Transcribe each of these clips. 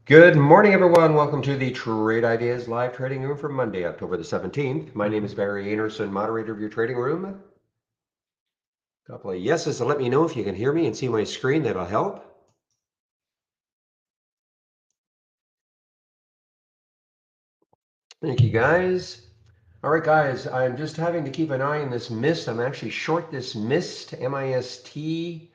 Good morning, everyone. Welcome to the Trade Ideas Live Trading Room for Monday, October the 17th. My name is Barry Anderson, moderator of your trading room. A couple of yeses to let me know if you can hear me and see my screen. That'll help. Thank you, guys. All right, guys, I'm just having to keep an eye on this mist. I'm actually short this mist, M-I-S-T.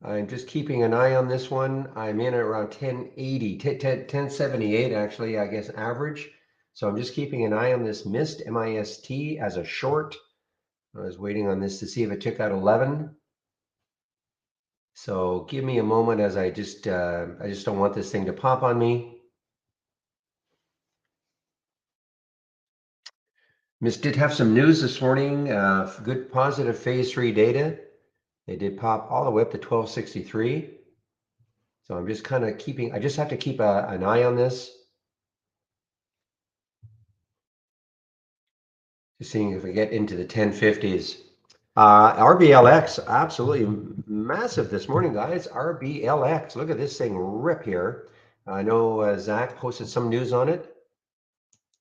I'm just keeping an eye on this one. I'm in at around 1080, 1078 actually, I guess, average. So I'm just keeping an eye on this mist, M-I-S-T, as a short. I was waiting on this to see if it took out 11. So give me a moment as I just don't want this thing to pop on me. Miss did have some news this morning, good positive phase 3 data. They did pop all the way up to 1263. So I'm just kind of I just have to keep an eye on this. Just seeing if we get into the 1050s. Rblx, absolutely massive this morning, guys. Rblx, look at this thing rip here. I know Zach posted some news on it.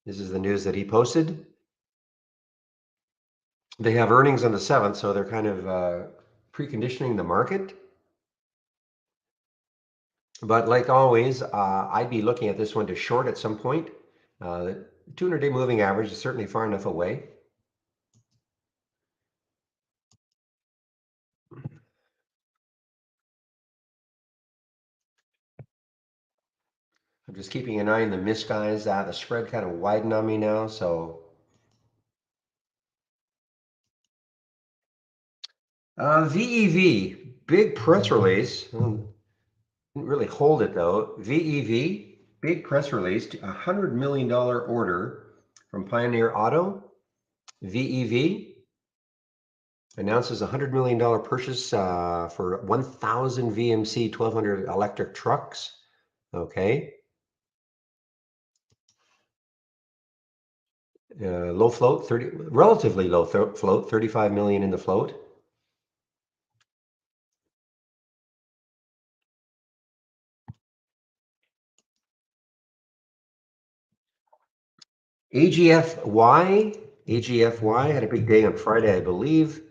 This is the news that he posted. They have earnings on the 7th, so they're kind of preconditioning the market. But like always, I'd be looking at this one to short at some point. The 200-day moving average is certainly far enough away. I'm just keeping an eye on the miss, guys. The spread kind of widened on me now, so. VEV, big press release. Didn't really hold it though. VEV, big press release, $100 million order from Pioneer Auto. VEV announces a $100 million purchase for 1,000 VMC 1,200 electric trucks. Okay. Low float, relatively low float, 35 million in the float. AGFY had a big day on Friday, I believe.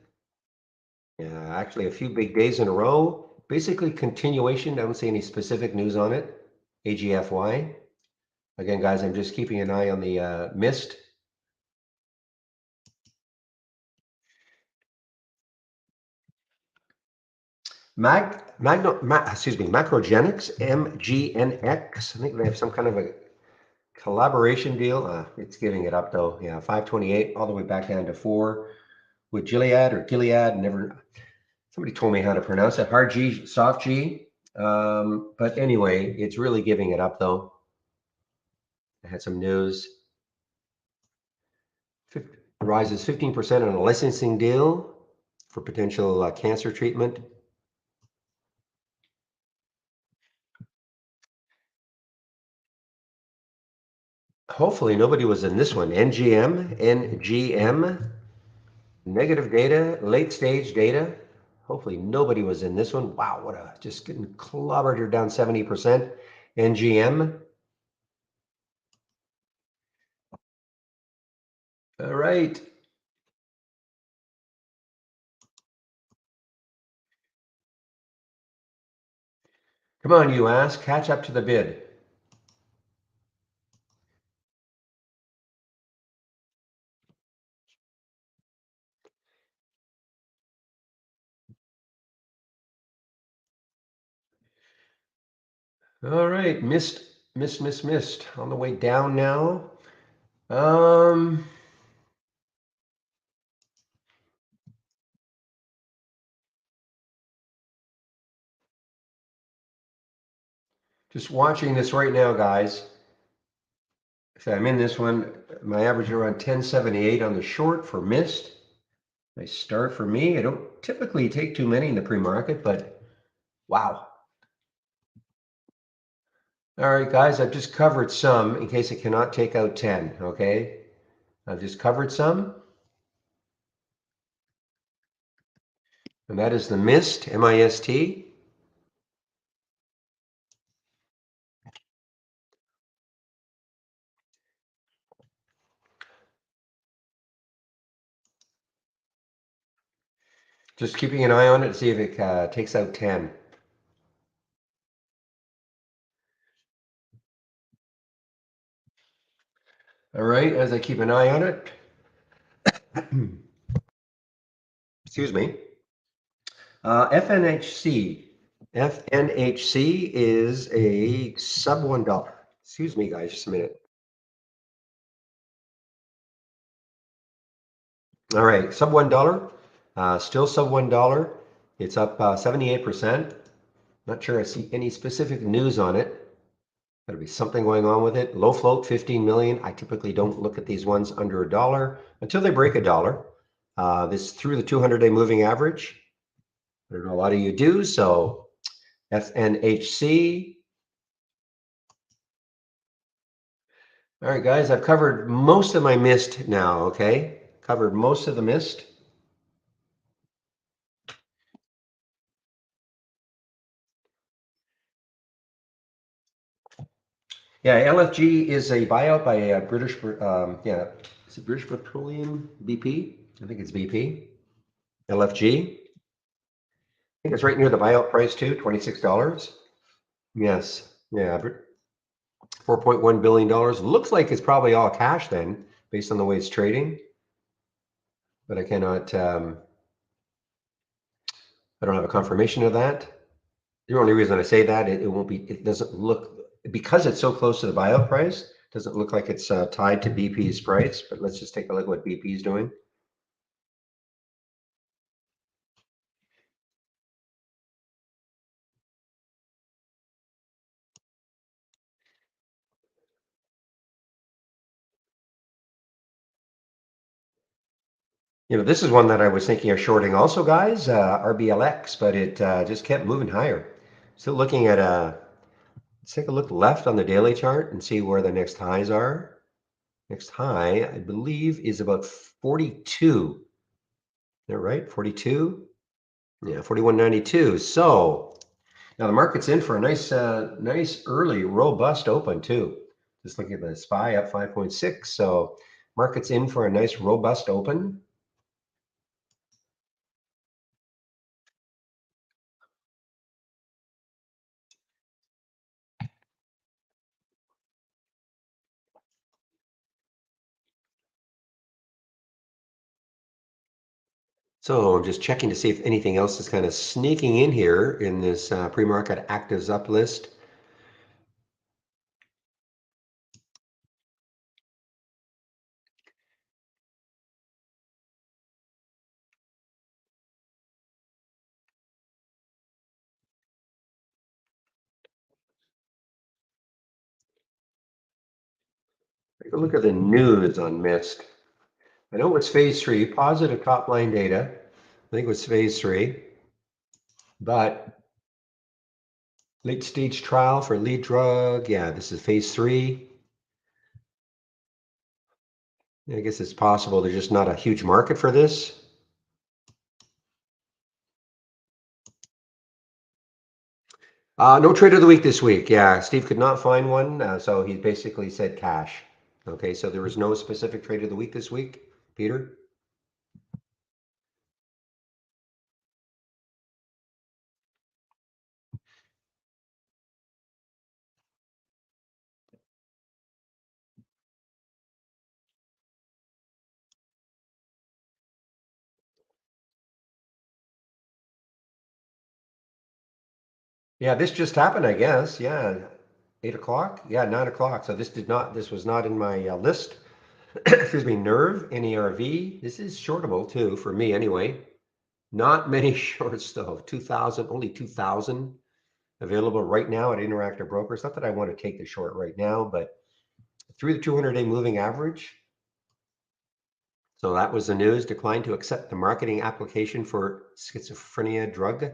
Actually, a few big days in a row. Basically, continuation. I don't see any specific news on it. AGFY. Again, guys, I'm just keeping an eye on the mist. Macrogenics, MGNX. I think they have some kind of a collaboration deal. It's giving it up though. Yeah, 528 all the way back down to 4 with Gilead. Never. Somebody told me how to pronounce it. Hard G, soft G. But anyway, it's really giving it up though. I had some news. Rises 15% on a licensing deal for potential cancer treatment. Hopefully nobody was in this one. NGM, negative data, late stage data. Hopefully nobody was in this one. Wow, just getting clobbered. You're down 70%. NGM. All right. Come on, you ass, catch up to the bid. All right, missed. On the way down now. Just watching this right now, guys. So I'm in this one. My average around 1078 on the short for missed. Nice start for me. I don't typically take too many in the pre-market, but wow. All right, guys, I've just covered some in case it cannot take out 10, okay? I've just covered some. And that is the mist, M-I-S-T. Just keeping an eye on it to see if it takes out 10. All right, as I keep an eye on it, excuse me, FNHC. FNHC is a sub $1. Excuse me, guys, just a minute. All right, sub $1, still sub $1. It's up 78%. Not sure I see any specific news on it. Gotta be something going on with it. Low float, 15 million. I typically don't look at these ones under $1 until they break $1. This through the 200-day moving average. I don't know a lot of you do, so FNHC. All right, guys, I've covered most of my mist now, okay? Covered most of the mist. Yeah, LFG is a buyout by British, yeah, is it British Petroleum, BP? I think it's BP. LFG. I think it's right near the buyout price too, $26. Yes, yeah, $4.1 billion. Looks like it's probably all cash then, based on the way it's trading. But I cannot, I don't have a confirmation of that. The only reason I say that, it won't be, it doesn't look, because it's so close to the buyout price, doesn't look like it's tied to BP's price, but let's just take a look at what BP is doing. You know, this is one that I was thinking of shorting also, guys, Rblx, but it just kept moving higher. Still looking at, let's take a look left on the daily chart and see where the next highs are. Next high, I believe, is about 42. Is that right? 42? Yeah, 41.92. So now the market's in for a nice early robust open too. Just looking at the SPY up 5.6. So market's in for a nice robust open. So I'm just checking to see if anything else is kind of sneaking in here in this pre-market actives up list. Take a look at the news on MIST. I know it's phase 3, positive top line data. I think it was phase 3, but late stage trial for lead drug. Yeah, this is phase 3. I guess it's possible there's just not a huge market for this. No trade of the week this week. Yeah, Steve could not find one, so he basically said cash. Okay, so there was no specific trade of the week this week, Peter? Yeah, this just happened, I guess. Yeah, 8 o'clock. Yeah, 9 o'clock. So this was not in my list. Excuse me, NERV, NERV. This is shortable too, for me anyway. Not many shorts though. 2,000, only 2,000 available right now at Interactive Brokers. Not that I want to take the short right now, but through the 200-day moving average. So that was the news. Declined to accept the marketing application for schizophrenia drug.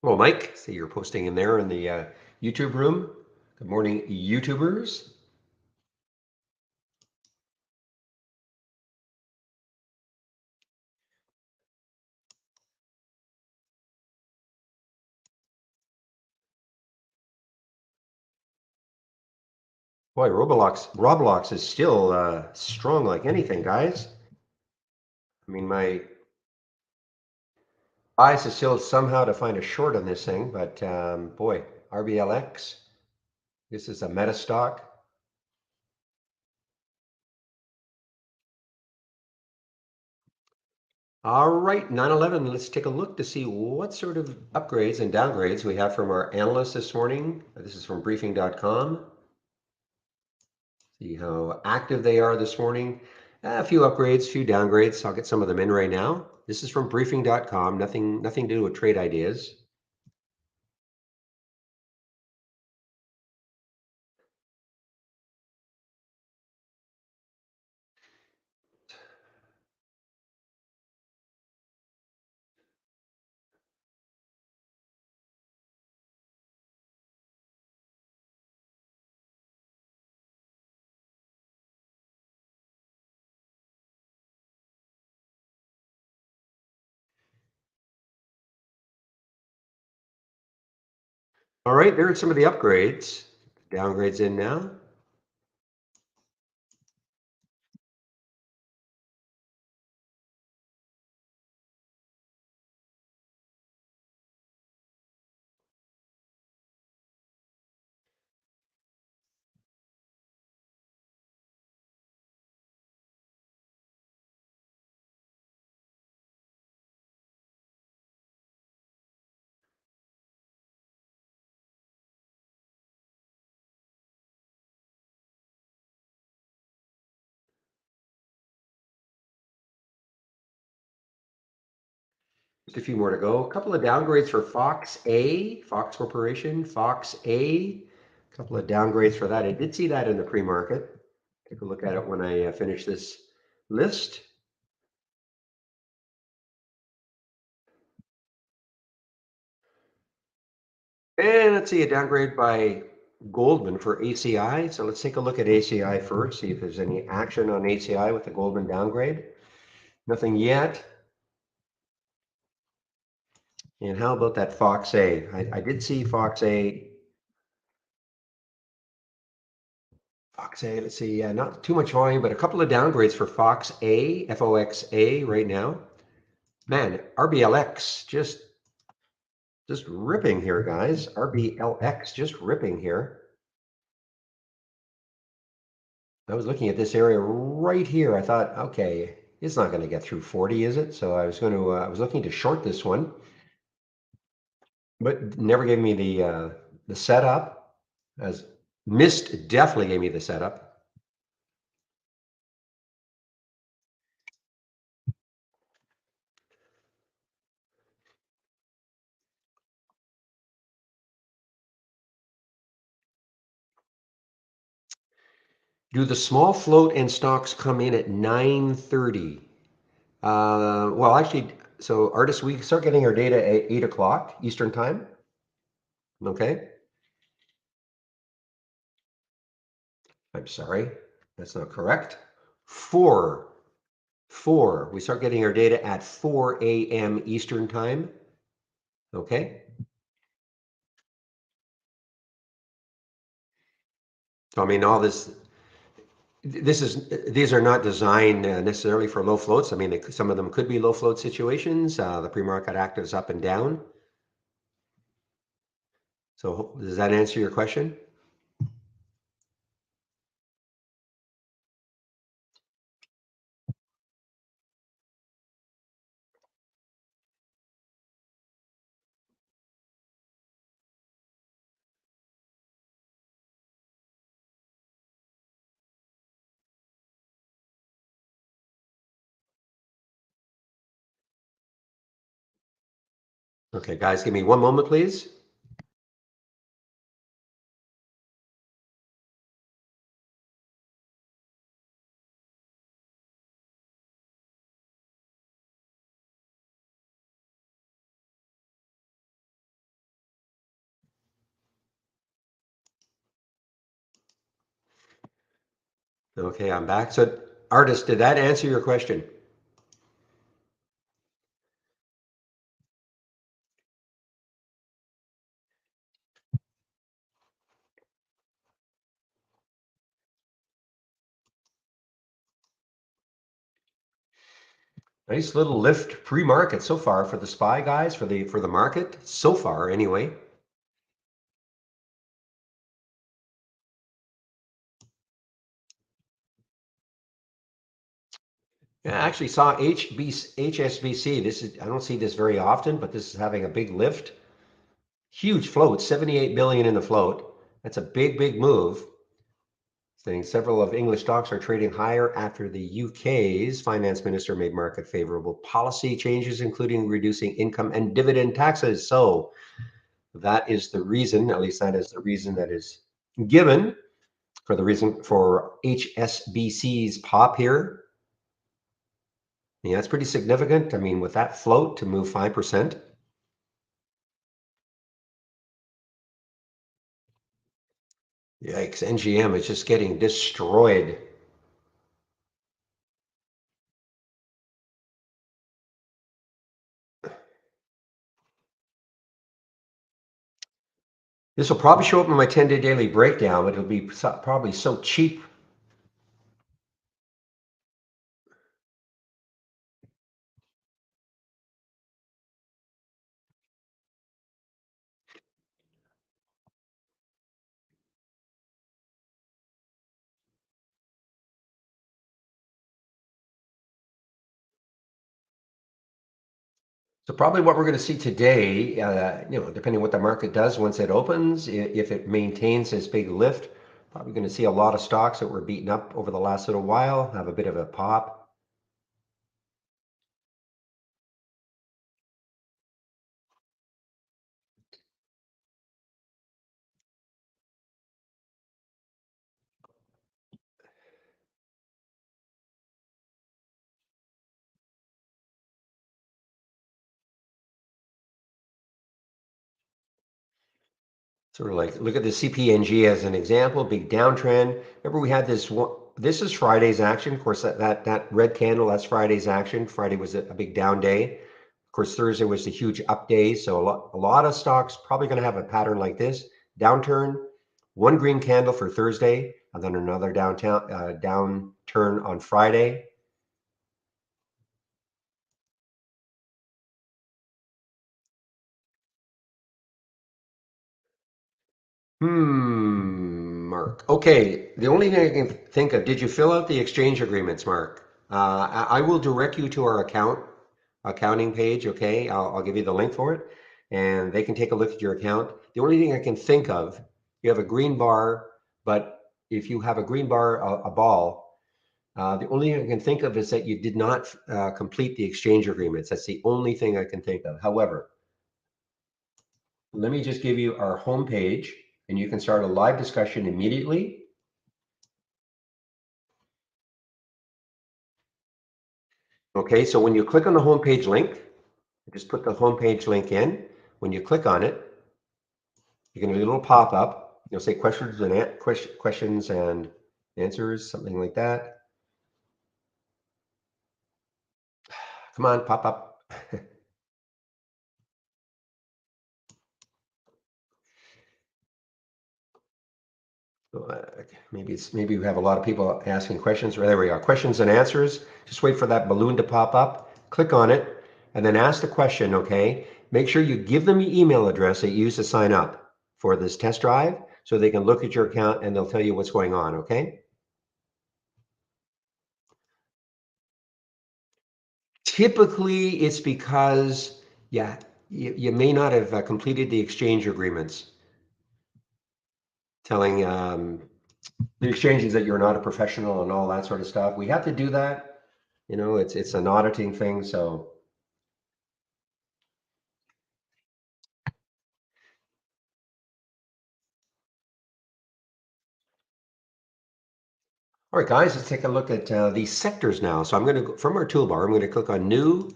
Hello, Mike. See you're posting in there in the YouTube room. Good morning, YouTubers. Boy, Roblox is still strong like anything, guys. I mean, my eyes is still somehow to find a short on this thing, but boy, Rblx, this is a meta stock. All right, 9/11, let's take a look to see what sort of upgrades and downgrades we have from our analysts this morning. This is from briefing.com. See how active they are this morning. A few upgrades, a few downgrades. I'll get some of them in right now. This is from briefing.com, nothing to do with trade ideas. All right, there are some of the upgrades. Downgrades in now. Just a few more to go. A couple of downgrades for Fox Corporation, Fox A. A couple of downgrades for that. I did see that in the pre-market. Take a look at it when I finish this list. And let's see a downgrade by Goldman for ACI. So let's take a look at ACI first, see if there's any action on ACI with the Goldman downgrade. Nothing yet. And how about that Fox A? I did see Fox A. Fox A, let's see, not too much volume, but a couple of downgrades for Fox A, FOXA right now. Man, Rblx just ripping here, guys. Rblx just ripping here. I was looking at this area right here. I thought, okay, it's not going to get through 40, is it? So I was going to, I was looking to short this one, but never gave me the setup. As missed, definitely gave me the setup. Do the small float and stocks come in at 9:30? Well, actually, so artists, we start getting our data at 8 o'clock Eastern time. Okay. I'm sorry, that's not correct. Four. We start getting our data at 4 a.m. Eastern time. Okay. So I mean, all this. These are not designed necessarily for low floats. I mean, some of them could be low float situations. The pre-market active is up and down. So does that answer your question? Okay, guys, give me one moment, please. Okay, I'm back. So, artist, did that answer your question? Nice little lift pre-market so far for the SPY guys, for the market so far anyway. Yeah, I actually saw HSBC. I don't see this very often, but this is having a big lift. Huge float, 78 billion in the float. That's a big move. Saying several of English stocks are trading higher after the UK's finance minister made market favorable policy changes, including reducing income and dividend taxes. So that is the reason, at least that is the reason that is given for the reason for HSBC's pop here. Yeah, that's pretty significant. I mean, with that float to move 5%. Yikes, NGM is just getting destroyed. This will probably show up in my 10-day daily breakdown, but it'll be probably so cheap. So probably what we're going to see today, depending what the market does once it opens, if it maintains this big lift, probably going to see a lot of stocks that were beaten up over the last little while have a bit of a pop. Sort of like look at the CPNG as an example, big downtrend. Remember we had this one. This is Friday's action. Of course, that red candle, that's Friday's action. Friday was a big down day. Of course, Thursday was a huge up day. So a lot of stocks probably going to have a pattern like this: downturn, one green candle for Thursday, and then another downturn on Friday. Mark. Okay, the only thing I can think of, did you fill out the exchange agreements, Mark? I will direct you to our accounting page, okay? I'll give you the link for it, and they can take a look at your account. The only thing I can think of, you have a green bar, but if you have a green bar, a ball, the only thing I can think of is that you did not complete the exchange agreements. That's the only thing I can think of. However, let me just give you our homepage, and you can start a live discussion immediately. Okay, so when you click on the homepage link, just put the homepage link in. When you click on it, you're going to get a little pop up. You'll say questions and answers, something like that. Come on, pop up. Maybe we have a lot of people asking questions. There we are. Questions and answers. Just wait for that balloon to pop up. Click on it, and then ask the question. Okay. Make sure you give them the email address that you use to sign up for this test drive, so they can look at your account and they'll tell you what's going on. Okay. Typically, it's because, yeah, you may not have completed the exchange agreements, telling the exchanges that you're not a professional and all that sort of stuff. We have to do that. It's an auditing thing. So, all right, guys, let's take a look at these sectors now. So I'm going to go from our toolbar. I'm going to click on New,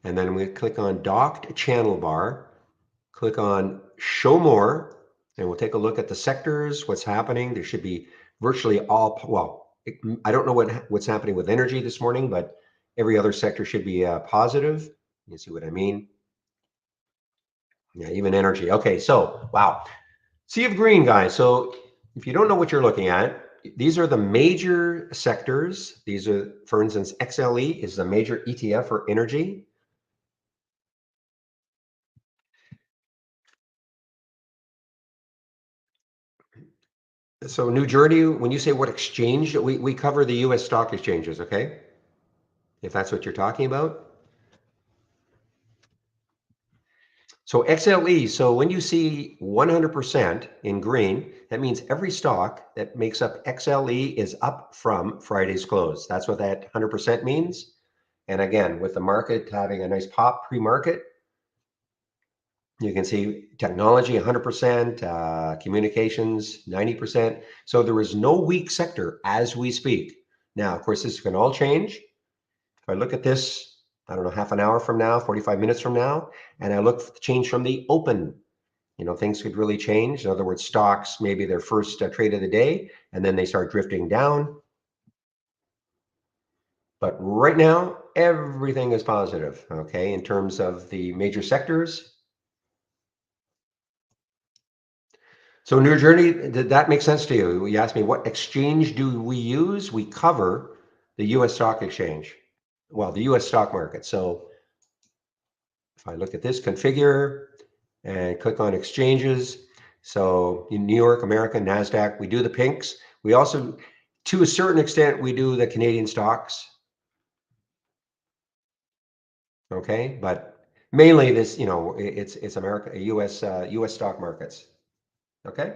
and then I'm going to click on Docked Channel Bar. Click on Show More, and we'll take a look at the sectors, what's happening. There should be virtually all, well, I don't know what's happening with energy this morning, but every other sector should be positive. You see what I mean? Yeah, even energy. Okay, so wow. Sea of green, guys. So if you don't know what you're looking at, these are the major sectors. These are, for instance, XLE is the major ETF for energy. So New Jersey, when you say what exchange, we cover the US stock exchanges, okay? If that's what you're talking about. So XLE, so when you see 100% in green, that means every stock that makes up XLE is up from Friday's close. That's what that 100% means. And again, with the market having a nice pop pre-market, you can see technology 100%, communications 90%. So there is no weak sector as we speak. Now, of course, this can all change. If I look at this, I don't know, half an hour from now, 45 minutes from now, and I look for the change from the open, things could really change. In other words, stocks, maybe their first trade of the day, and then they start drifting down. But right now, everything is positive, okay, in terms of the major sectors. So New Jersey, did that make sense to you? You asked me, what exchange do we use? We cover the US stock exchange. Well, the US stock market. So if I look at this, configure, and click on exchanges. So in New York, America, NASDAQ, we do the pinks. We also, to a certain extent, we do the Canadian stocks. Okay, but mainly this, it's America, US stock markets. Okay.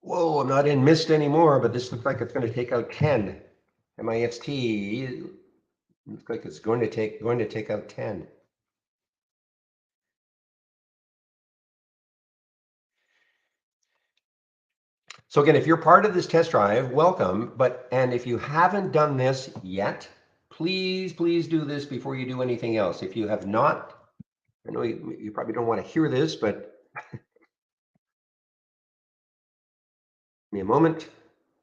Whoa, I'm not in mist anymore, but this looks like it's going to take out 10. MIST looks like it's going to take out 10. So again, if you're part of this test drive, welcome. And if you haven't done this yet, please do this before you do anything else. If you have not, I know you probably don't want to hear this, but give me a moment.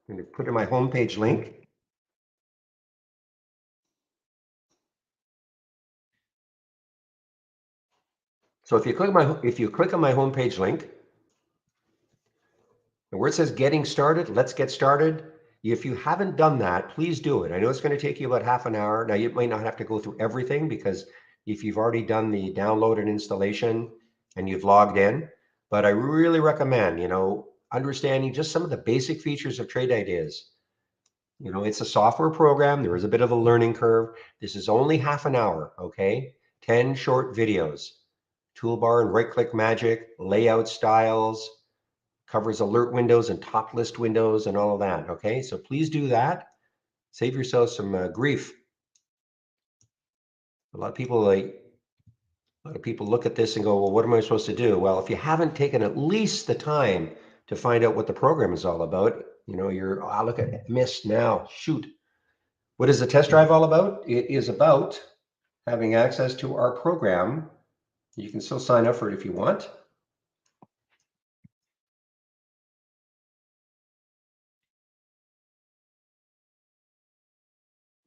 I'm going to put in my homepage link. So if you click on my homepage link, and where it says getting started, let's get started. If you haven't done that, please do it. I know it's going to take you about half an hour. Now you might not have to go through everything because if you've already done the download and installation and you've logged in, but I really recommend, understanding just some of the basic features of Trade Ideas. It's a software program. There is a bit of a learning curve. This is only half an hour, okay? 10 short videos, toolbar and right click magic, layout styles, covers alert windows and top list windows and all of that. Okay, so please do that. Save yourself some grief. A lot of people look at this and go, well, what am I supposed to do? Well, if you haven't taken at least the time to find out what the program is all about, look at missed now. Shoot. What is the test drive all about? It is about having access to our program. You can still sign up for it if you want.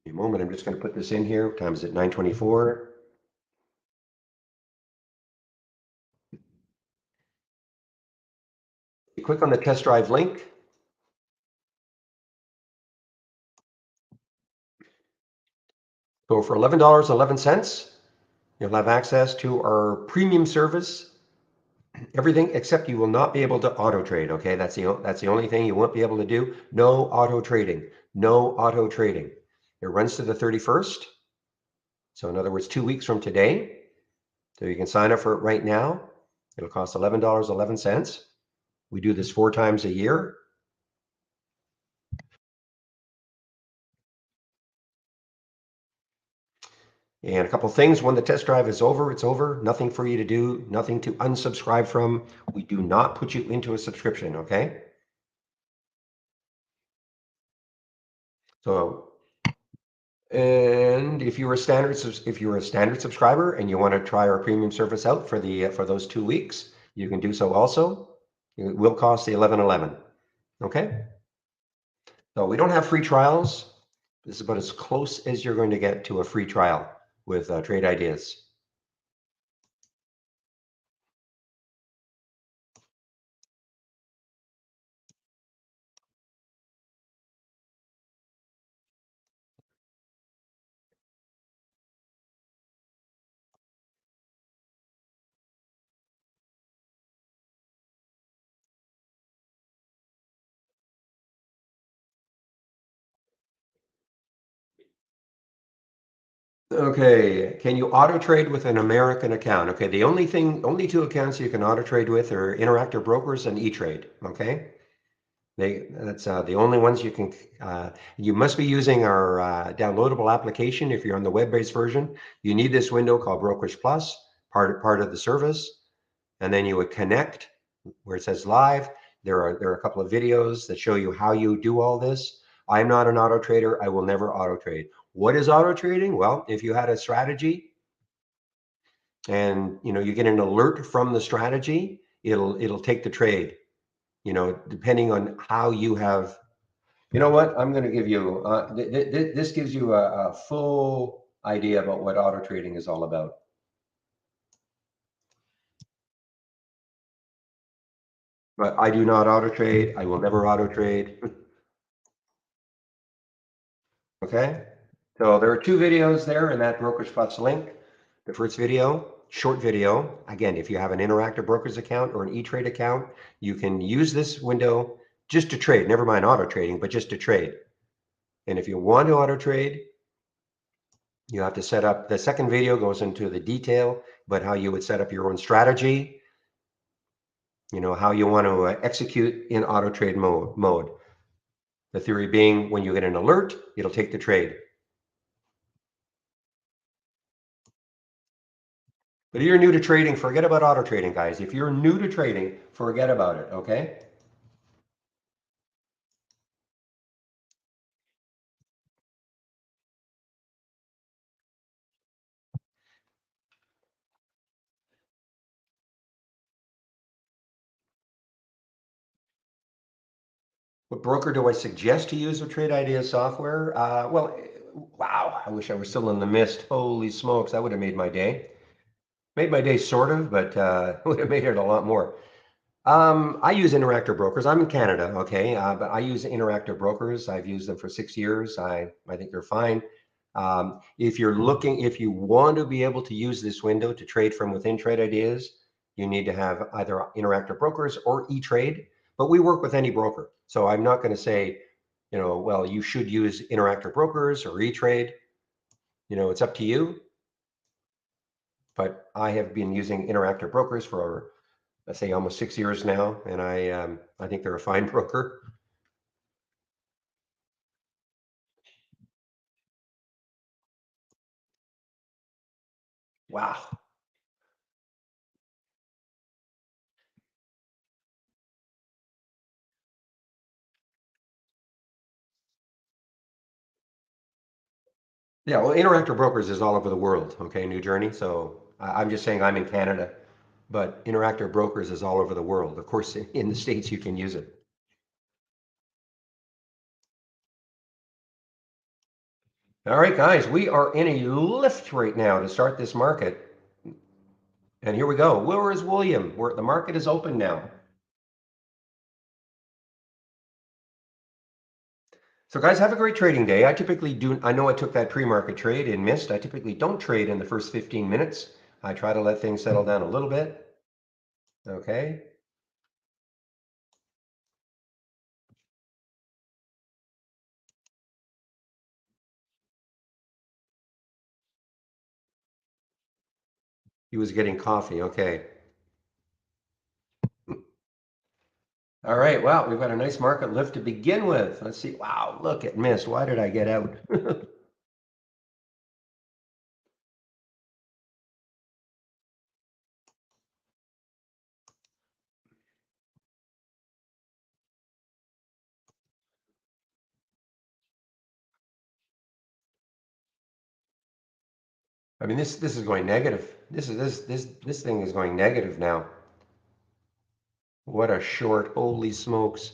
A moment, I'm just going to put this in here. What time is it? 9:24. You click on the test drive link. So for $11.11, you'll have access to our premium service, everything except you will not be able to auto trade. Okay, that's the only thing you won't be able to do. No auto trading. No auto trading. It runs to the 31st. So in other words, 2 weeks from today. So you can sign up for it right now. It'll cost $11.11. We do this 4 times a year. And a couple of things, when the test drive is over, it's over. Nothing for you to do, nothing to unsubscribe from. We do not put you into a subscription, okay? So, and if you're a standard subscriber and you want to try our premium service out for those 2 weeks, you can do so also. It will cost the $11.11. Okay? So we don't have free trials. This is about as close as you're going to get to a free trial with Trade Ideas. Okay, can you auto trade with an American account? Okay, only two accounts you can auto trade with are Interactive Brokers and E-Trade. Okay, that's the only ones you can. You must be using our downloadable application if you're on the web-based version. You need this window called Brokerage Plus, part of the service, and then you would connect where it says live. There are a couple of videos that show you how you do all this. I'm not an auto trader. I will never auto trade. What is auto trading? Well, if you had a strategy and you get an alert from the strategy, it'll take the trade. Depending on how you have. You know what? I'm going to give you. This gives you a full idea about what auto trading is all about. But I do not auto trade. I will never auto trade. Okay. So there are two videos there in that Brokerage Plus link. The first video, short video. Again, if you have an Interactive Brokers account or an E-Trade account, you can use this window just to trade. Never mind auto trading, but just to trade. And if you want to auto trade, you have to set up. The second video goes into the detail, but how you would set up your own strategy. How you want to execute in auto trade mode. The theory being when you get an alert, it'll take the trade. But if you're new to trading, forget about auto trading, guys. If you're new to trading, forget about it, okay? What broker do I suggest to use with Trade Ideas software? Wow, I wish I were still in the mist. Holy smokes, that would have made my day. Made my day sort of, but would have made it a lot more. I use Interactive Brokers. I'm in Canada, okay, but I use Interactive Brokers. I've used them for 6 years. I think they're fine. If you want to be able to use this window to trade from within Trade Ideas, you need to have either Interactive Brokers or E-Trade. But we work with any broker, so I'm not going to say, well, you should use Interactive Brokers or E-Trade. It's up to you. But I have been using Interactive Brokers for, let's say, almost 6 years now, and I think they're a fine broker. Wow. Yeah, well, Interactive Brokers is all over the world, okay, New Journey. So I'm just saying I'm in Canada, but Interactive Brokers is all over the world. Of course, in the States, you can use it. All right, guys, we are in a lift right now to start this market. And here we go. Where is William? The market is open now. So guys, have a great trading day. I know I took that pre-market trade and missed. I typically don't trade in the first 15 minutes. I try to let things settle down a little bit. Okay. He was getting coffee. Okay. All right. Wow. We've got a nice market lift to begin with. Let's see. Wow. Look, it missed. Why did I get out? I mean, this is going negative. This thing is going negative now. What a short. Holy smokes.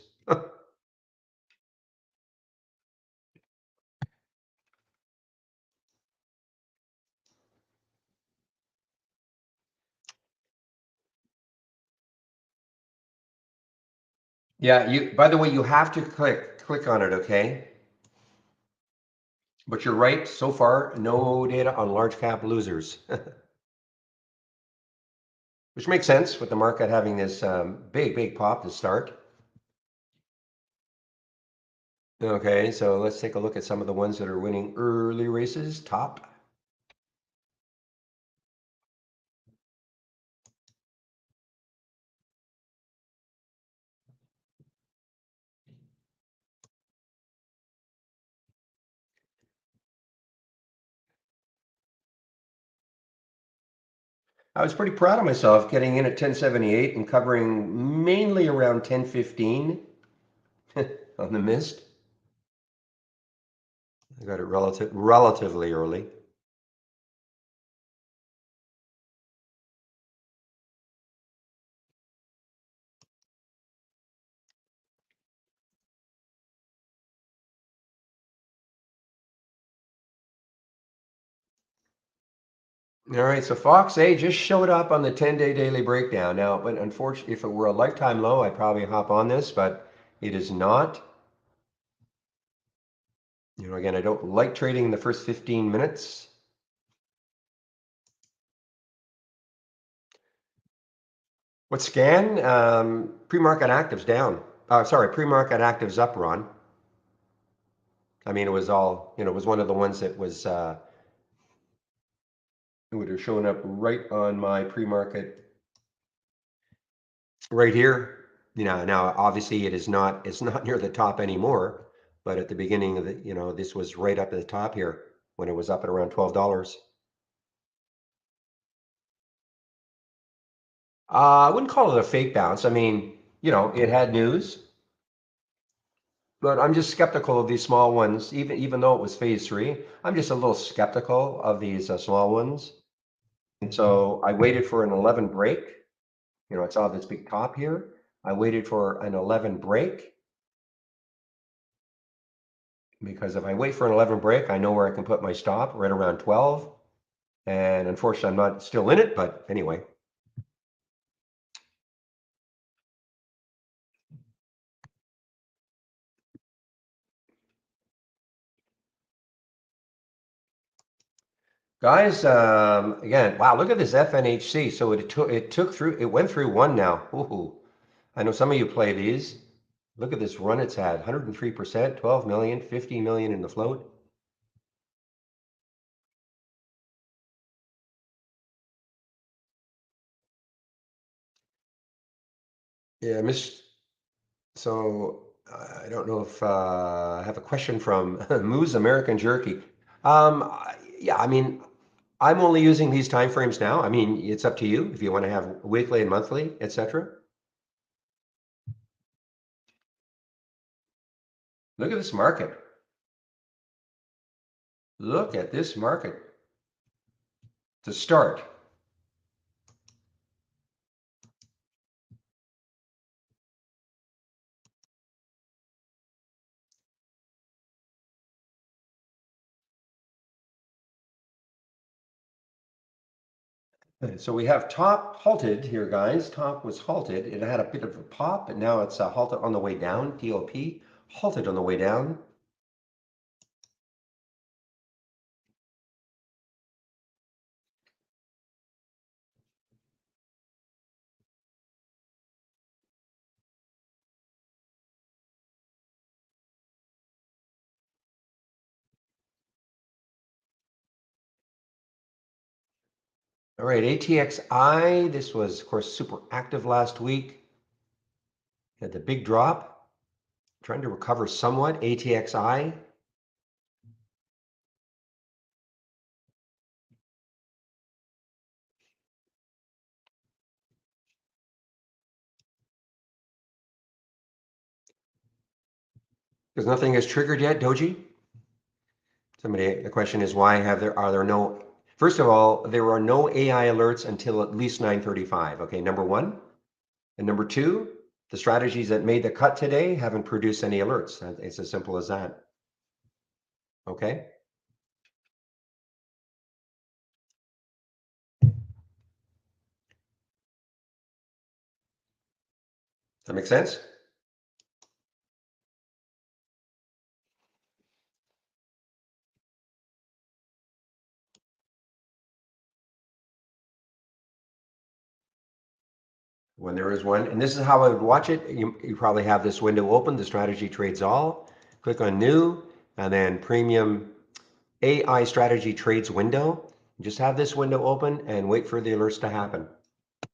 Yeah, by the way, you have to click on it, okay? But you're right, so far, no data on large cap losers, which makes sense with the market having this big pop to start. Okay, so let's take a look at some of the ones that are winning early races. Top. I was pretty proud of myself getting in at 1078 and covering mainly around 1015 on the mist. I got it relatively early. All right, so Fox A just showed up on the 10-day daily breakdown. Now, but unfortunately, if it were a lifetime low, I'd probably hop on this, but it is not. Again, I don't like trading in the first 15 minutes. What scan? Pre-market actives down. Sorry, pre-market actives up, Ron. I mean, it was all, it was one of the ones that was, it would have shown up right on my pre-market right here. Now obviously it's not near the top anymore, but at the beginning of the, this was right up at the top here when it was up at around $12. I wouldn't call it a fake bounce. I mean, it had news, but I'm just skeptical of these small ones, even though it was phase three. I'm just a little skeptical of these small ones. And so I waited for an 11 break. I saw this big top here. I waited for an 11 break because if I wait for an 11 break, I know where I can put my stop right around 12. And unfortunately, I'm not still in it, but anyway. Guys, again, wow, look at this FNHC. So it went through one now. Ooh, I know some of you play these. Look at this run it's had, 103%, 12 million, 50 million in the float. Yeah, so I don't know if I have a question from Moose American Jerky. Yeah, I mean, I'm only using these time frames now. I mean, it's up to you if you want to have weekly and monthly, etc. Look at this market. Look at this market to start. So we have top halted here, guys. Top was halted. It had a bit of a pop, and now it's halted on the way down. TOP halted on the way down. All right, ATXI. This was, of course, super active last week. Had the big drop. Trying to recover somewhat. ATXI. Because nothing has triggered yet, Doji. The question is why are there no, first of all, there are no AI alerts until at least 9:35. Okay, number one. And number two, the strategies that made the cut today haven't produced any alerts. It's as simple as that. Okay. Does that make sense? when there is one. And this is how I would watch it. You probably have this window open, the strategy trades all. Click on new and then premium AI strategy trades window. Just have this window open and wait for the alerts to happen.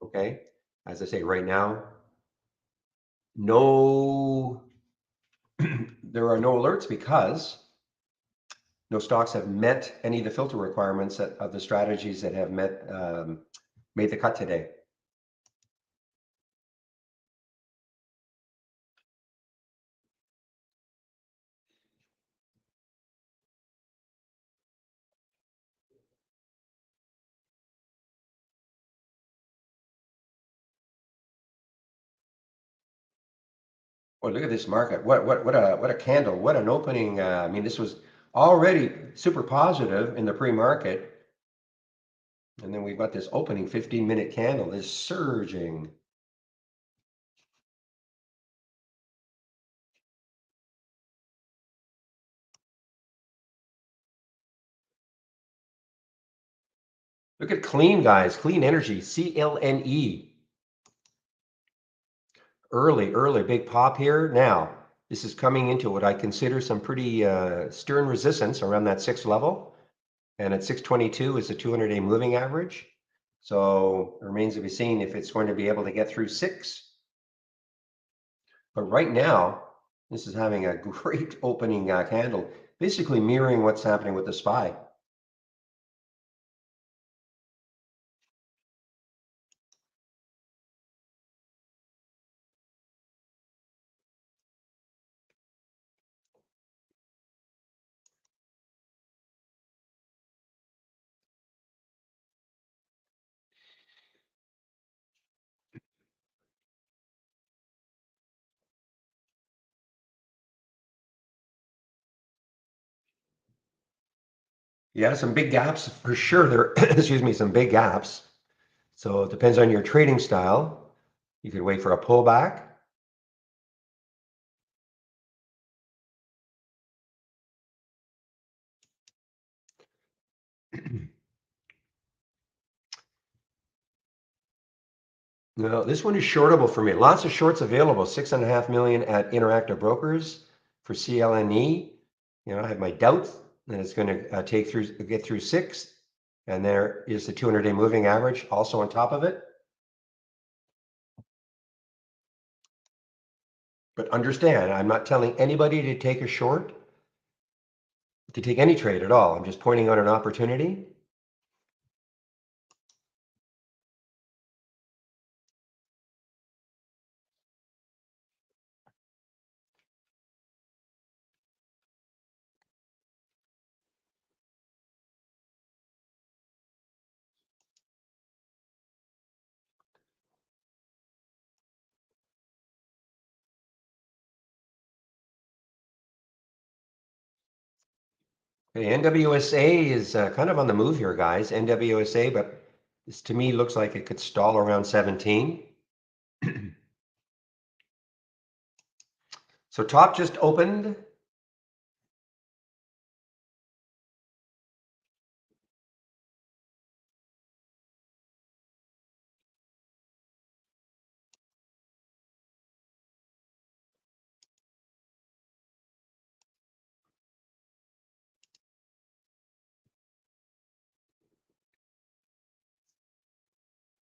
Okay. As I say right now, no, there are no alerts because no stocks have met any of the filter requirements of the strategies that have made the cut today. Well, look at this market. What a candle. What an opening. I mean, this was already super positive in the pre-market. And then we've got this opening 15-minute candle, this surging. Look at clean, guys. Clean energy, CLNE. Early, big pop here. Now, this is coming into what I consider some pretty stern resistance around that 6 level. And at 622 is the 200-day moving average. So it remains to be seen if it's going to be able to get through 6. But right now, this is having a great opening candle, basically mirroring what's happening with the SPY. Yeah, some big gaps for sure. There, excuse me, some big gaps. So it depends on your trading style. You could wait for a pullback. No, this one is shortable for me. Lots of shorts available. 6.5 million at Interactive Brokers for CLNE. You know, I have my doubts that it's going to get through 6. And there is the 200-day moving average also on top of it. But understand, I'm not telling anybody to take a short, to take any trade at all. I'm just pointing out an opportunity. Okay, NWSA is kind of on the move here, guys. NWSA, but this to me looks like it could stall around 17. So top just opened.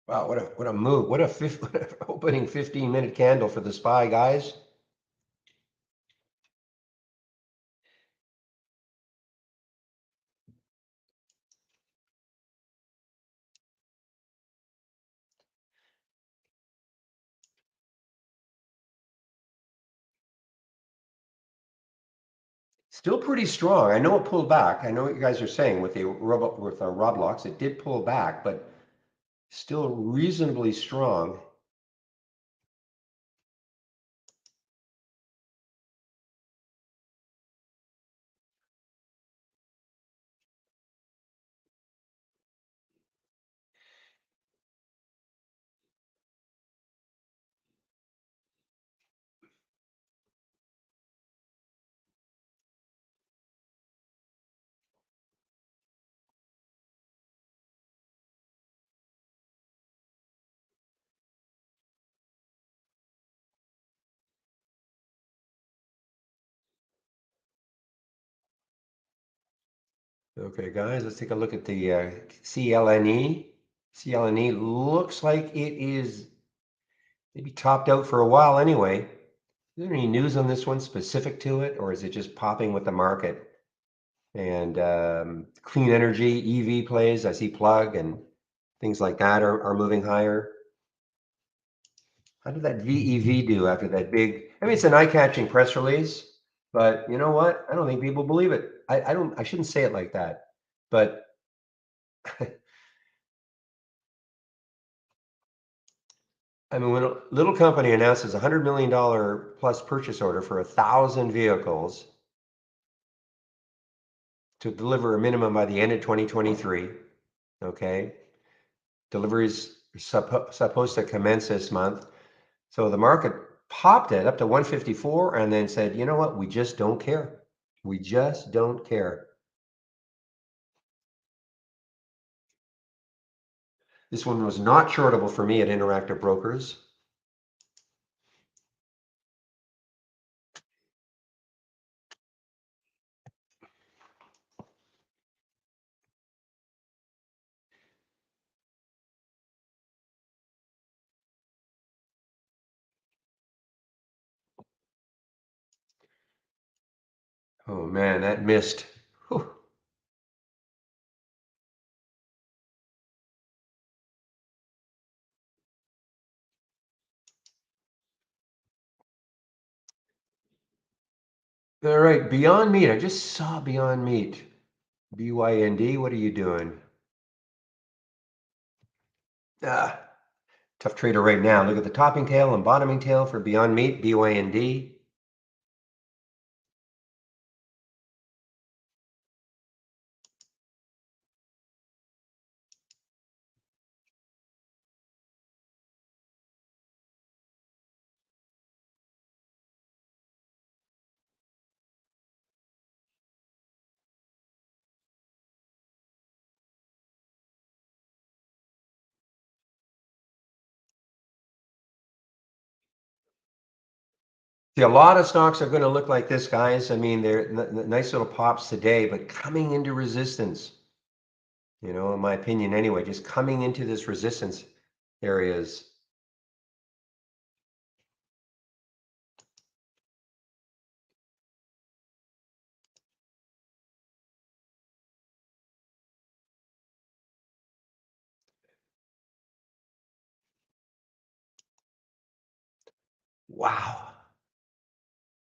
Wow, what a move. What a opening 15-minute candle for the SPY, guys. Still pretty strong. I know it pulled back. I know what you guys are saying with Rblx. It did pull back, but still reasonably strong. Okay, guys, let's take a look at the CLNE. CLNE looks like it is maybe topped out for a while anyway. Is there any news on this one specific to it, or is it just popping with the market? And clean energy, EV plays, I see plug and things like that are moving higher. How did that VEV do after that big? I mean, it's an eye-catching press release, but you know what? I don't think people believe it. I don't. I shouldn't say it like that, but I mean, when a little company announces $100 million plus purchase order for 1,000 vehicles to deliver a minimum by the end of 2023, okay, deliveries supposed to commence this month. So the market popped it up to 154 and then said, you know what? We just don't care. We just don't care. This one was not shortable for me at Interactive Brokers. Oh man, that missed. Whew. All right, Beyond Meat. I just saw Beyond Meat. BYND, what are you doing? Ah, tough trader right now. Look at the topping tail and bottoming tail for Beyond Meat, BYND. See, a lot of stocks are going to look like this, guys. I mean, they're nice little pops today, but coming into resistance, in my opinion anyway, just coming into this resistance areas. Wow.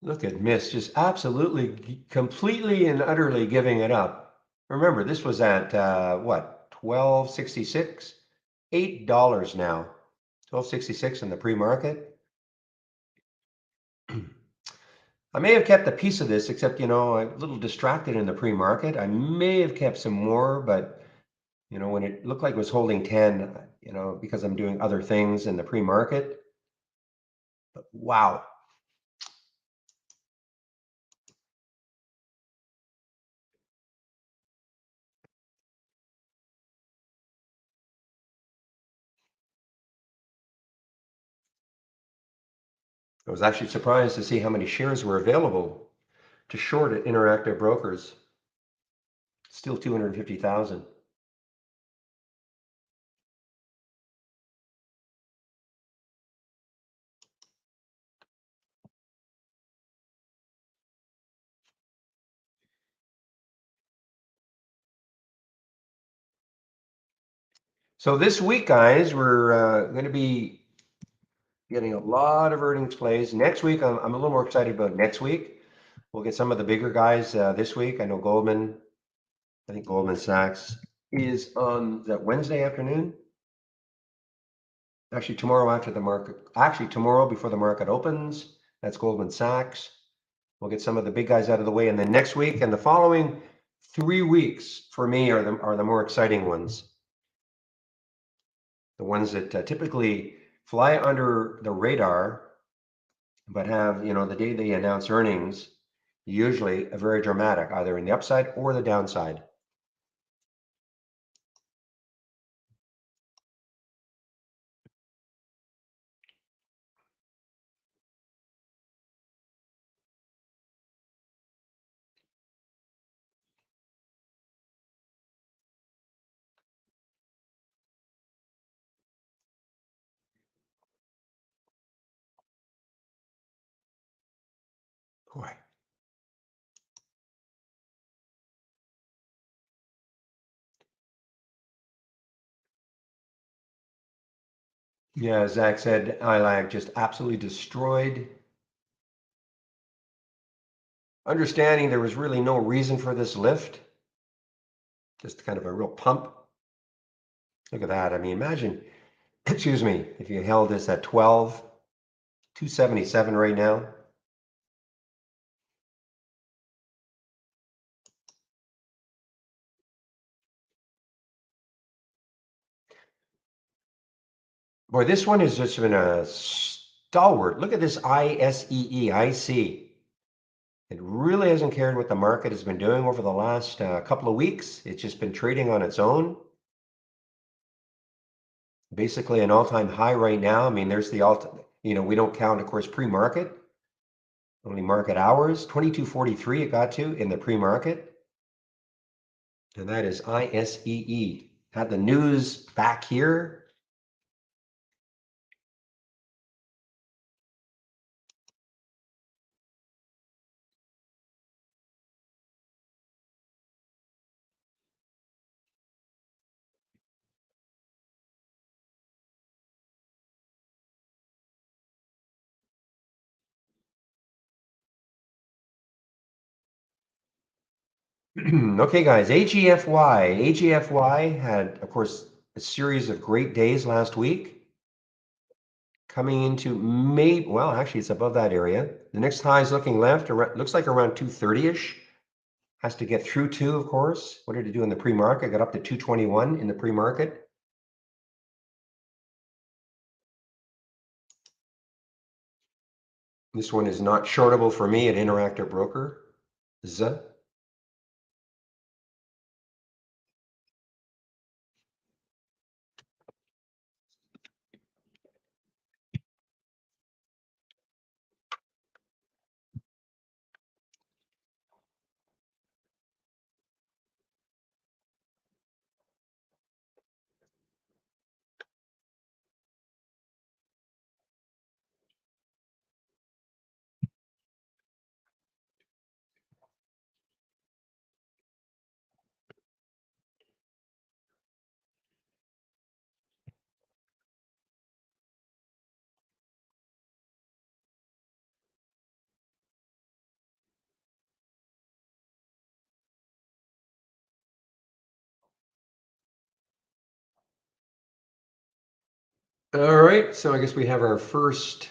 Look at Miss just absolutely, completely and utterly giving it up. Remember, this was at what, 12.66? $8 now. 12.66 in the pre-market. I may have kept a piece of this, except, I'm a little distracted in the pre-market. I may have kept some more, but, when it looked like it was holding 10, because I'm doing other things in the pre-market. But wow. I was actually surprised to see how many shares were available to short at Interactive Brokers. Still 250,000. So this week, guys, we're going to be getting a lot of earnings plays. Next week, I'm a little more excited about next week. We'll get some of the bigger guys this week. I know I think Goldman Sachs is on that Wednesday afternoon. Actually, tomorrow after the market. Actually, tomorrow before the market opens. That's Goldman Sachs. We'll get some of the big guys out of the way, and then next week and the following 3 weeks for me are the more exciting ones. The ones that typically fly under the radar, but have, the day they announce earnings, usually a very dramatic, either in the upside or the downside. Boy. Yeah, as Zach said, ILAG just absolutely destroyed. Understanding there was really no reason for this lift. Just kind of a real pump. Look at that. I mean, imagine, excuse me, if you held this at 12, 277 right now. Boy, this one has just been a stalwart. Look at this ISEE. It really hasn't cared what the market has been doing over the last couple of weeks. It's just been trading on its own. Basically an all-time high right now. I mean, there's the we don't count, of course, pre-market. Only market hours. 2243 it got to in the pre-market. And that is ISEE. Had the news back here. Okay, guys, AGFY. AGFY had, of course, a series of great days last week. Coming into May, well, actually, it's above that area. The next high is looking left, looks like around 230-ish. Has to get through two, of course. What did it do in the pre-market? Got up to 221 in the pre-market. This one is not shortable for me at Interactive Broker. Z. All right, so I guess we have our first.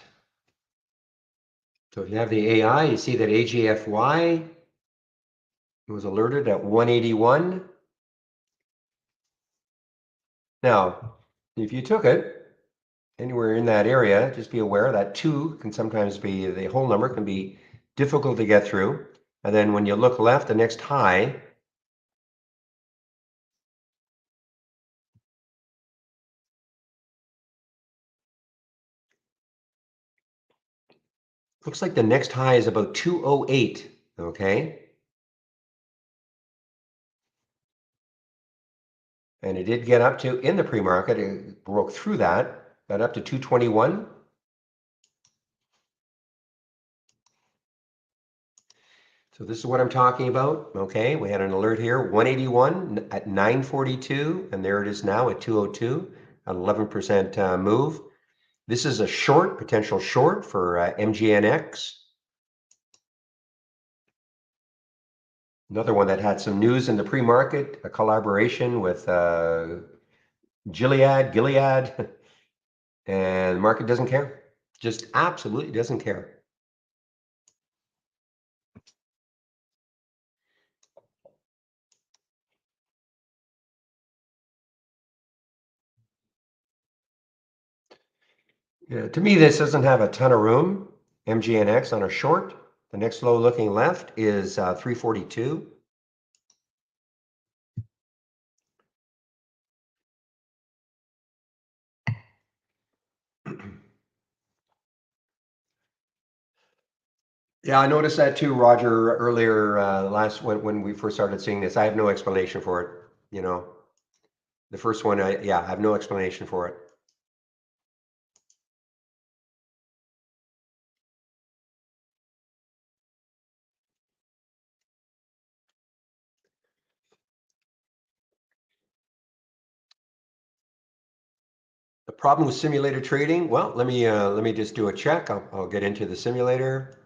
So if you have the AI, you see that AGFY was alerted at 181. Now, if you took it anywhere in that area, just be aware that 2 can sometimes be, the whole number can be difficult to get through. And then when you look left, the next high, looks like the next high is about 208, okay? And it did get up to, in the pre-market, it broke through that, got up to 221. So this is what I'm talking about, okay? We had an alert here, 181 at 942, and there it is now at 202, an 11% move. This is a short, potential short for MGNX. Another one that had some news in the pre-market, a collaboration with Gilead, and the market doesn't care. Just absolutely doesn't care. Yeah, to me, this doesn't have a ton of room. MGNX on a short. The next low looking left is 342. Yeah, I noticed that too, Roger, earlier when we first started seeing this. I have no explanation for it. You know, the first one, I have no explanation for it. problem with simulator trading? Well, let me just do a check. I'll get into the simulator.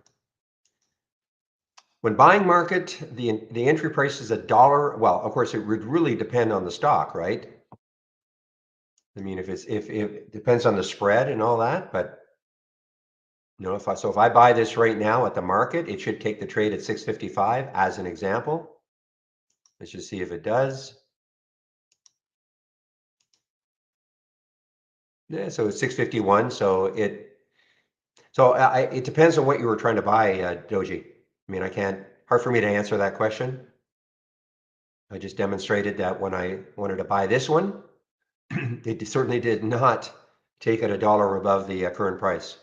When buying market, the entry price is $1. Well, of course, it would really depend on the stock, right? I mean, if it depends on the spread and all that, but if I buy this right now at the market, it should take the trade at 655 as an example. Let's just see if it does. Yeah, so it's 651. So it depends on what you were trying to buy, Doji. I mean, hard for me to answer that question. I just demonstrated that when I wanted to buy this one, it certainly did not take it $1 above the current price.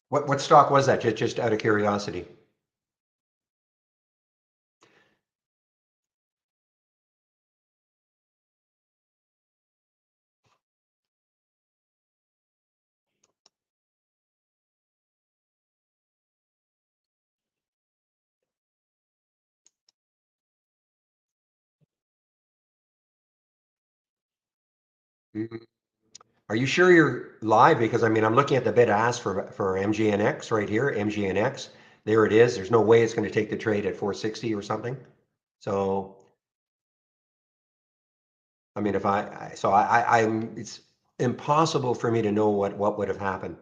What stock was that? Just out of curiosity. Mhm. Are you sure you're live? Because I mean, I'm looking at the bid ask for MGNX right here, MGNX. There it is. There's no way it's going to take the trade at 460 or something. So, I mean, it's impossible for me to know what would have happened.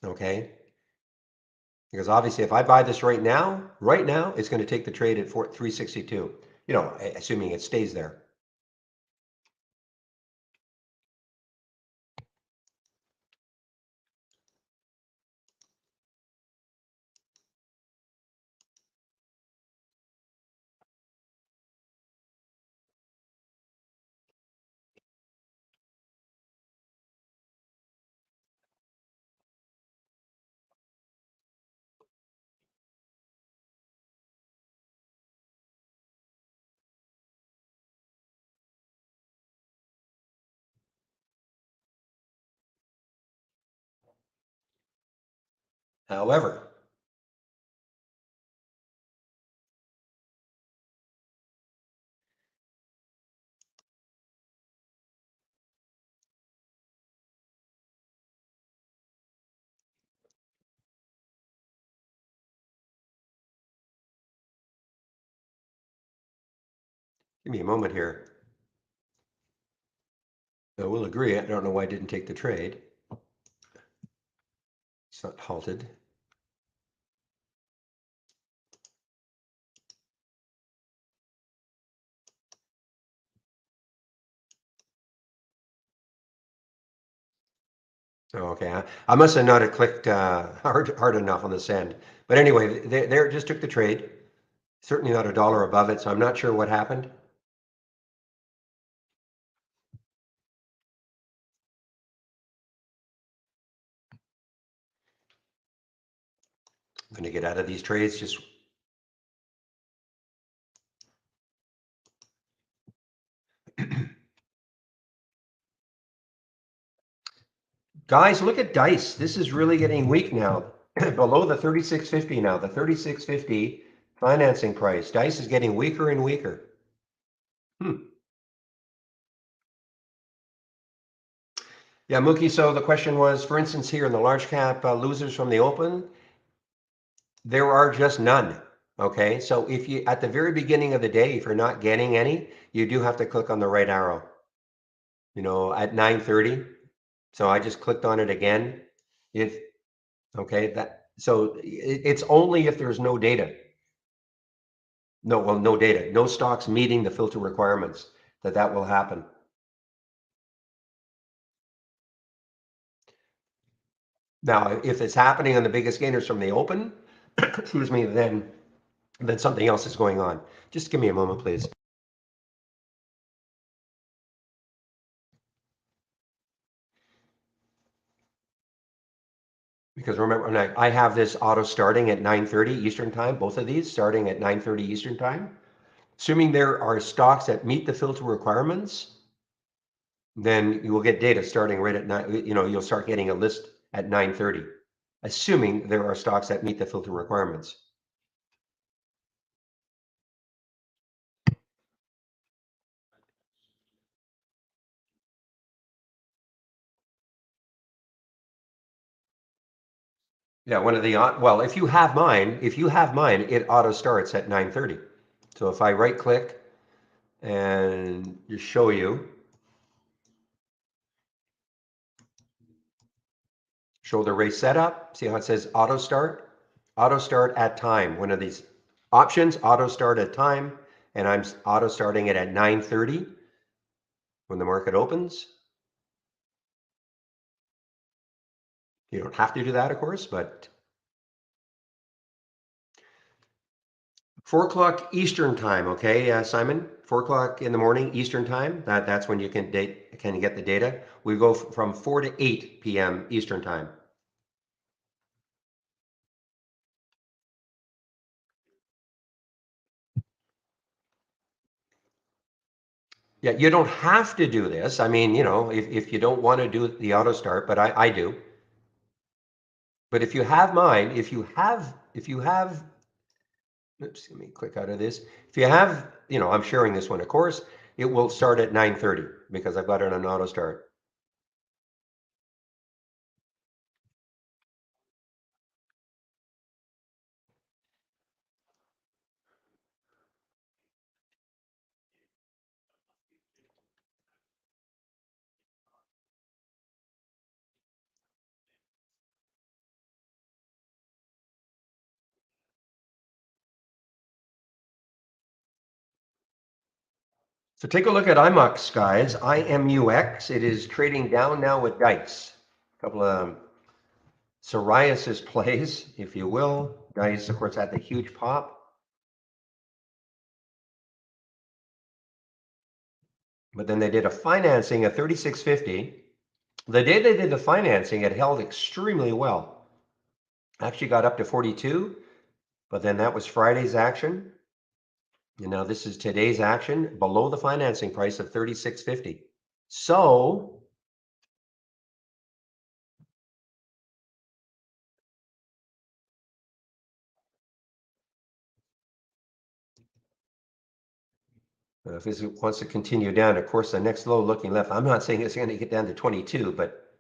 Okay. Because obviously, if I buy this right now, it's going to take the trade at 362. Assuming it stays there. However, give me a moment here. I will agree. I don't know why I didn't take the trade. It's not halted. Oh, okay. I must have not have clicked hard enough on this end. But anyway, there just took the trade. Certainly not $1 above it, so I'm not sure what happened. I'm going to get out of these trades. Just guys, look at Dice. This is really getting weak now. Below the 3650 now. The 3650 financing price. Dice is getting weaker and weaker. Yeah, Mookie. So the question was, for instance, here in the large cap losers from the open, there are just none. Okay, so if you at the very beginning of the day, if you're not getting any, you do have to click on the right arrow. At 9:30. So I just clicked on it again. If okay, it's only if there's no data. No data, no stocks meeting the filter requirements that will happen. Now, if it's happening on the biggest gainers from the open, excuse me, then something else is going on. Just give me a moment, please. Because remember, I have this auto starting at 9:30 Eastern time, both of these starting at 9:30 Eastern time. Assuming there are stocks that meet the filter requirements, then you will get data starting right at 9, you'll start getting a list at 9:30, assuming there are stocks that meet the filter requirements. Yeah, one of the, well, if you have mine, it auto starts at 9:30. So if I right click and just show you, show the race setup, see how it says auto start? Auto start at time, one of these options, auto start at time, and I'm auto starting it at 9:30 when the market opens. You don't have to do that, of course, but 4 o'clock Eastern time, okay, Simon? 4 o'clock in the morning Eastern time. That's when you can get the data. We go from 4 to 8 p.m. Eastern time. Yeah, you don't have to do this. I mean, if you don't want to do the auto start, but I do. But if you have mine, oops, let me click out of this. If you have, I'm sharing this one, of course, it will start at 9:30 because I've got it on auto start. So take a look at IMUX, guys. IMUX. It is trading down now with Dice. A couple of psoriasis plays, if you will. Dice, of course, had the huge pop. But then they did a financing at 36.50. The day they did the financing, it held extremely well. Actually got up to 42, but then that was Friday's action. And now this is today's action below the financing price of 36.50. So if this wants to continue down, of course, the next low looking left, I'm not saying it's going to get down to 22, but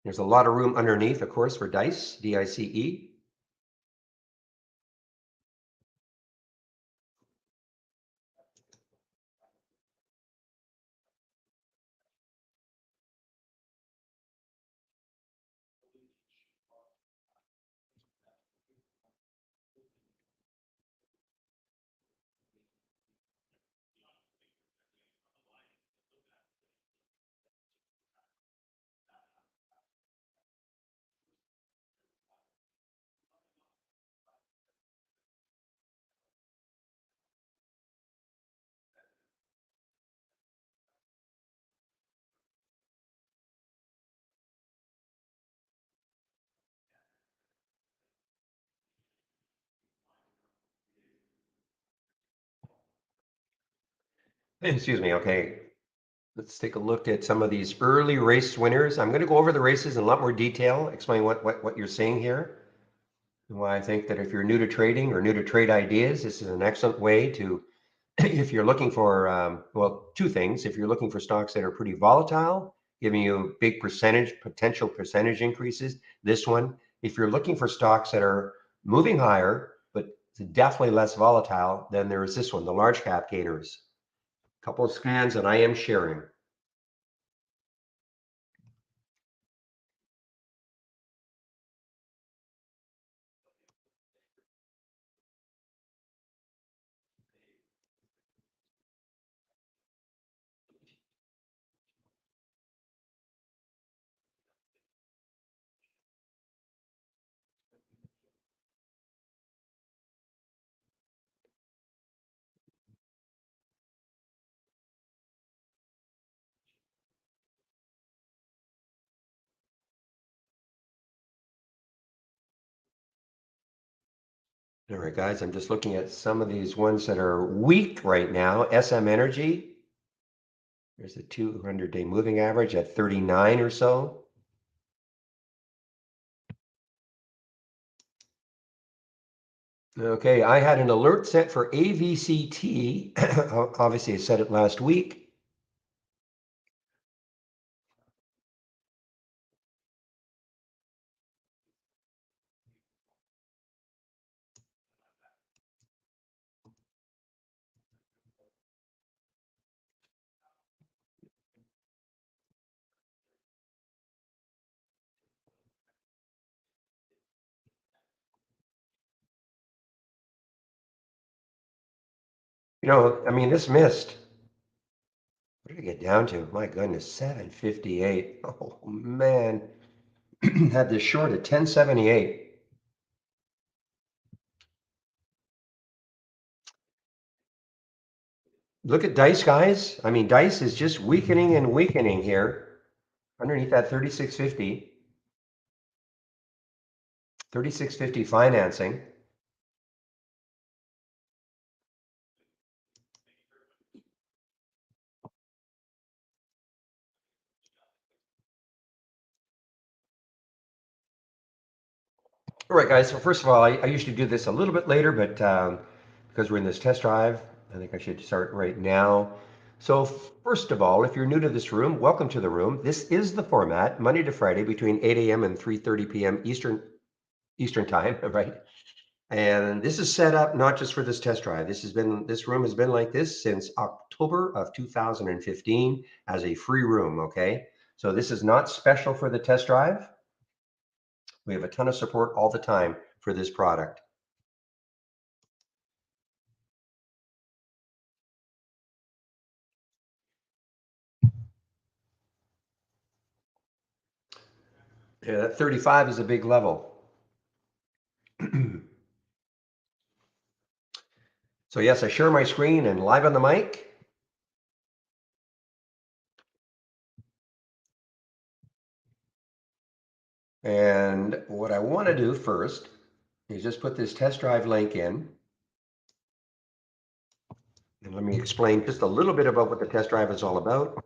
there's a lot of room underneath, of course, for Dice, D-I-C-E. Excuse me, okay. Let's take a look at some of these early race winners. I'm going to go over the races in a lot more detail, explain what you're seeing here, and why I think that if you're new to trading or new to trade ideas, this is an excellent way to, if you're looking for, well, two things. If you're looking for stocks that are pretty volatile, giving you big potential percentage increases, this one. If you're looking for stocks that are moving higher, but definitely less volatile, then there is this one, the large cap gainers. A couple of scans that I am sharing. All right, guys, I'm just looking at some of these ones that are weak right now. SM Energy, there's a 200-day moving average at 39 or so. Okay, I had an alert set for AVCT. Obviously, I said it last week. I mean, this missed. What did it get down to? My goodness, 758. Oh, man. Had this short at 1078. Look at Dice, guys. I mean, Dice is just weakening and weakening here underneath that 3650. 3650 financing. All right, guys. So first of all, I usually do this a little bit later, but because we're in this test drive, I think I should start right now. So first of all, if you're new to this room, welcome to the room. This is the format, Monday to Friday between 8 a.m. and 3:30 p.m. Eastern time, right? And this is set up not just for this test drive. This room has been like this since October of 2015 as a free room, okay? So this is not special for the test drive. We have a ton of support all the time for this product. Yeah, that 35 is a big level. So yes, I share my screen and live on the mic. And what I want to do first is just put this test drive link in. And let me explain just a little bit about what the test drive is all about.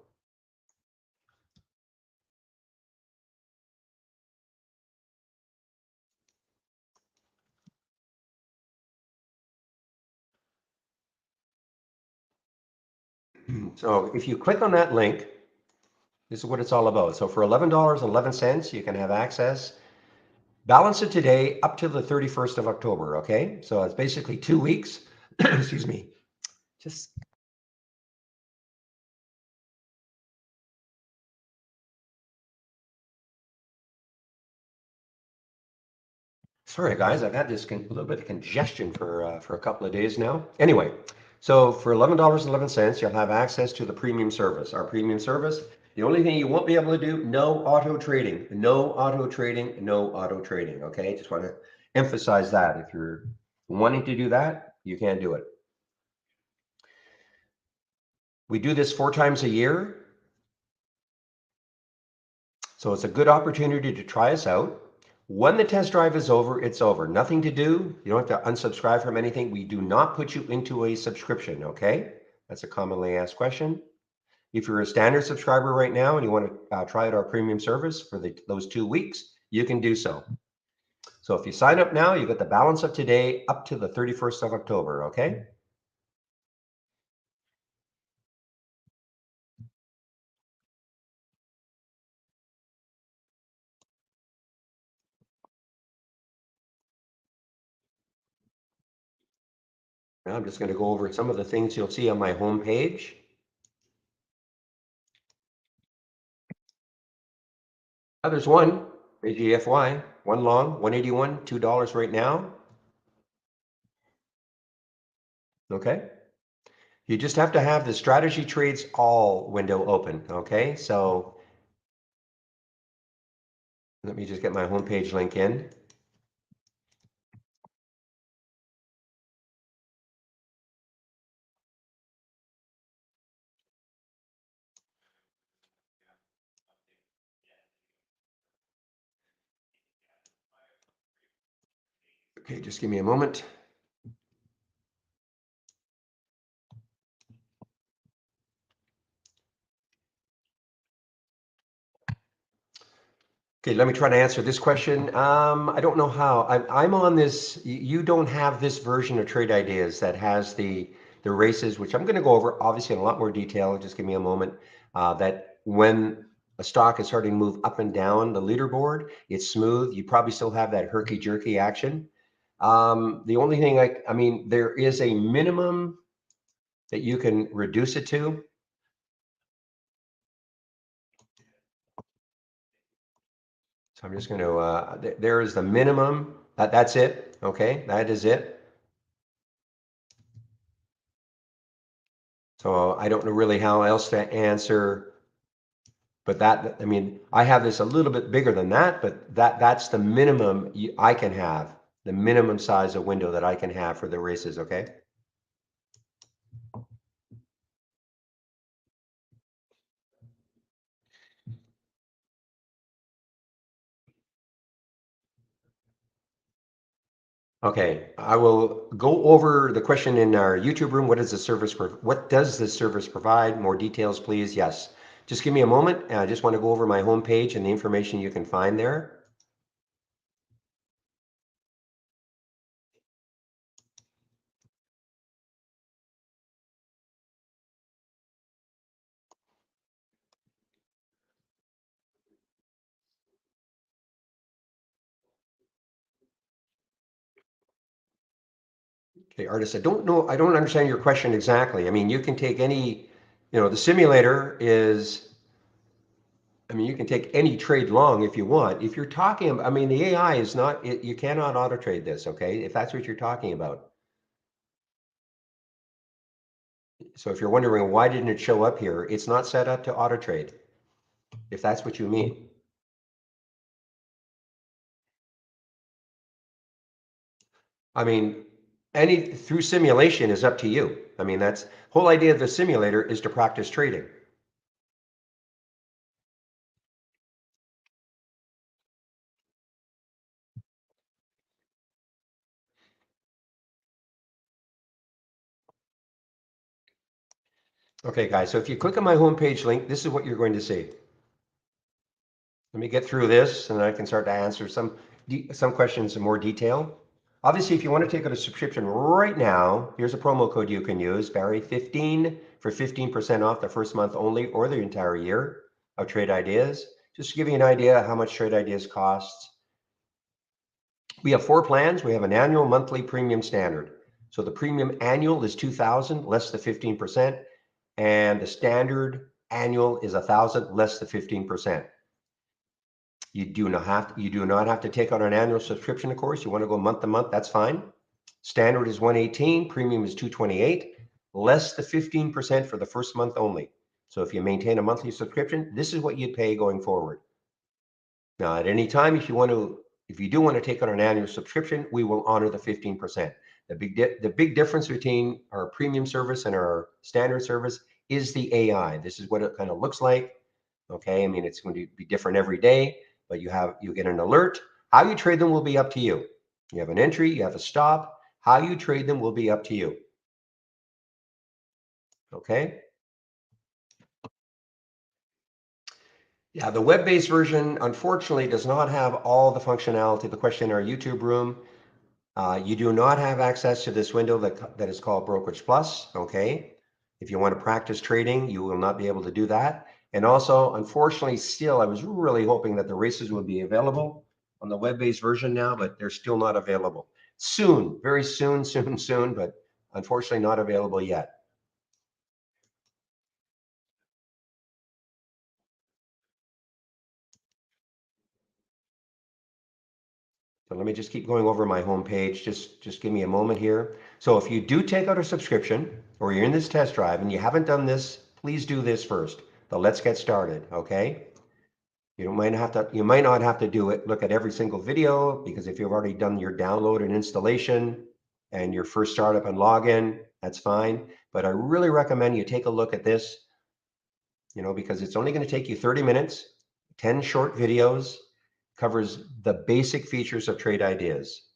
So if you click on that link, this is what it's all about. So for $11.11, you can have access. Balance it today up to the 31st of October, okay? So it's basically 2 weeks. Excuse me. Just sorry, guys, I've had this a little bit of congestion for a couple of days now. Anyway, so for $11.11, you'll have access to the premium service. Our premium service, the only thing you won't be able to do, no auto trading, no auto trading, no auto trading, okay? Just want to emphasize that. If you're wanting to do that, you can't do it. We do this 4 times a year, so it's a good opportunity to try us out. When the test drive is over, it's over. Nothing to do. You don't have to unsubscribe from anything. We do not put you into a subscription, okay? That's a commonly asked question. If you're a standard subscriber right now and you want to try out our premium service for those 2 weeks, you can do so. So if you sign up now, you get the balance of today up to the 31st of October, okay? Now I'm just going to go over some of the things you'll see on my home page. There's one, AGFY, one long, 181, $2 right now. Okay. You just have to have the strategy trades all window open. Okay. So let me just get my homepage link in. Okay. Just give me a moment. Okay, let me try to answer this question. I don't know how. I'm on this. You don't have this version of Trade Ideas that has the races, which I'm going to go over obviously in a lot more detail. Just give me a moment. That when a stock is starting to move up and down the leaderboard, it's smooth. You probably still have that herky jerky action. The only thing I mean, there is a minimum that you can reduce it to. So I'm just going to, there is the minimum. That's it. Okay, that is it. So I don't know really how else to answer, but that, I mean, I have this a little bit bigger than that, but that's the minimum I can have, the minimum size of window that I can have for the races, okay? Okay, I will go over the question in our YouTube room. What is the service, what does this service provide? More details, please. Yes. Just give me a moment. I just want to go over my homepage and the information you can find there. Okay, artist, I don't know, I don't understand your question exactly. I mean, you can take any, the simulator is, I mean, you can take any trade long if you want. If you're talking, I mean, the AI is not, you cannot auto trade this, okay? If that's what you're talking about. So if you're wondering why didn't it show up here, it's not set up to auto trade, if that's what you mean. I mean, any through simulation is up to you. I mean, that's whole idea of the simulator is to practice trading. Okay, guys, so if you click on my homepage link, this is what you're going to see. Let me get through this and I can start to answer some questions in more detail. Obviously, if you want to take out a subscription right now, here's a promo code you can use, Barry15 for 15% off the first month only or the entire year of Trade Ideas. Just to give you an idea how much Trade Ideas costs. We have 4 plans. We have an annual, monthly, premium, standard. So the premium annual is 2,000 less the 15%, and the standard annual is 1,000 less the 15%. You do not have to take out an annual subscription, of course. You want to go month to month, that's fine. Standard is 118, premium is 228, less the 15% for the first month only. So if you maintain a monthly subscription, this is what you'd pay going forward. Now, at any time, if you do want to take out an annual subscription, we will honor the 15%. The big difference between our premium service and our standard service is the AI. This is what it kind of looks like. Okay, I mean, it's going to be different every day, but you get an alert. How you trade them will be up to you. You have an entry, you have a stop. How you trade them will be up to you. Okay. Yeah, the web-based version unfortunately does not have all the functionality. The question in our YouTube room, you do not have access to this window that is called Brokerage Plus. Okay. If you want to practice trading, you will not be able to do that. And also, unfortunately, still, I was really hoping that the races would be available on the web-based version now, but they're still not available. Soon, very soon, soon, but unfortunately not available yet. So let me just keep going over my home page. Just give me a moment here. So if you do take out a subscription or you're in this test drive and you haven't done this, please do this first. But let's get started, okay? You might not have to look at every single video, because if you've already done your download and installation and your first startup and login, that's fine. But I really recommend you take a look at this, because it's only going to take you 30 minutes, 10 short videos, covers the basic features of Trade Ideas.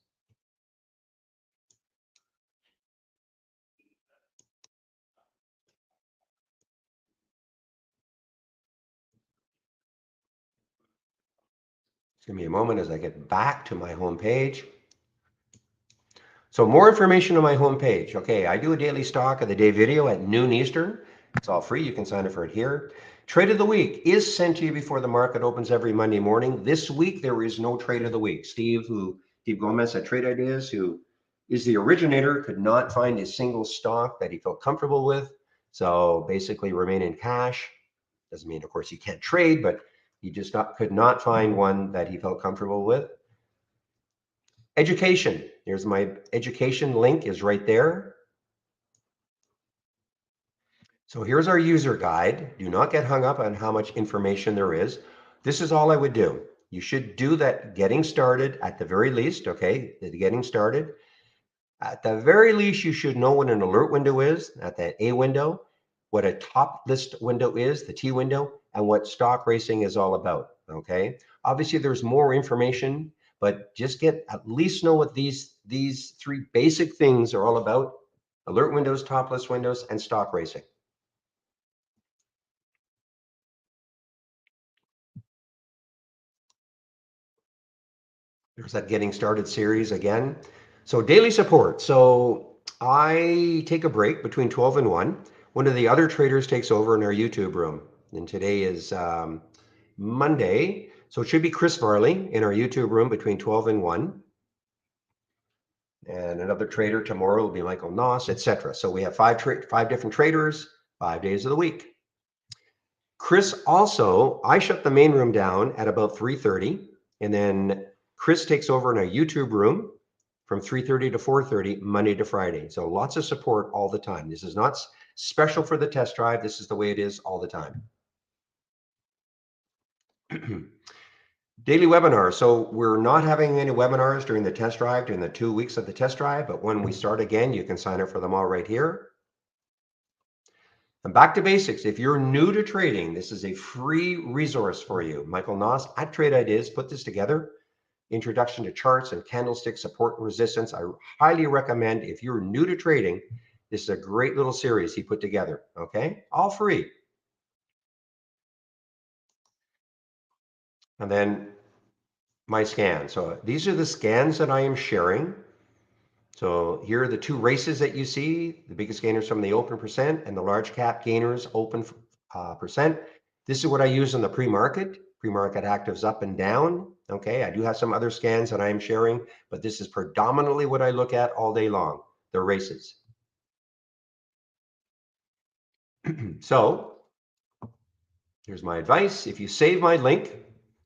Give me a moment as I get back to my home page. So more information on my home page. Okay, I do a daily stock of the day video at noon Eastern. It's all free. You can sign up for it here. Trade of the week is sent to you before the market opens every Monday morning. This week, there is no trade of the week. Steve Gomez at Trade Ideas, who is the originator, could not find a single stock that he felt comfortable with. So basically remain in cash. Doesn't mean, of course, you can't trade, but he just could not find one that he felt comfortable with. Education. Here's my education link is right there. So here's our user guide. Do not get hung up on how much information there is. This is all I would do. You should do that getting started at the very least, okay? The getting started. At the very least, you should know what an alert window is at that A window, what a top list window is, the T window, and what stock racing is all about, okay? Obviously, there's more information, but just at least know what these three basic things are all about: alert windows, top list windows, and stock racing. There's that getting started series again. So daily support. So I take a break between 12 and 1. One of the other traders takes over in our YouTube room. And today is Monday. So it should be Chris Varley in our YouTube room between 12 and 1. And another trader tomorrow will be Michael Noss, etc. So we have five different traders, 5 days of the week. Chris also, I shut the main room down at about 3:30, and then Chris takes over in our YouTube room from 3:30 to 4:30, Monday to Friday. So lots of support all the time. This is not special for the test drive. This is the way it is all the time. Daily webinars. So we're not having any webinars during the test drive, during the 2 weeks of the test drive, but when we start again, you can sign up for them all right here. And back to basics. If you're new to trading, this is a free resource for you. Michael Noss at Trade Ideas put this together. Introduction to charts and candlestick support and resistance. I highly recommend, if you're new to trading, this is a great little series he put together. Okay, all free. And then my scan. So these are the scans that I am sharing. So here are the two races that you see, the biggest gainers from the open percent and the large cap gainers open percent. This is what I use in the pre-market actives up and down. Okay, I do have some other scans that I am sharing, but this is predominantly what I look at all day long, the races. So here's my advice. If you save my link,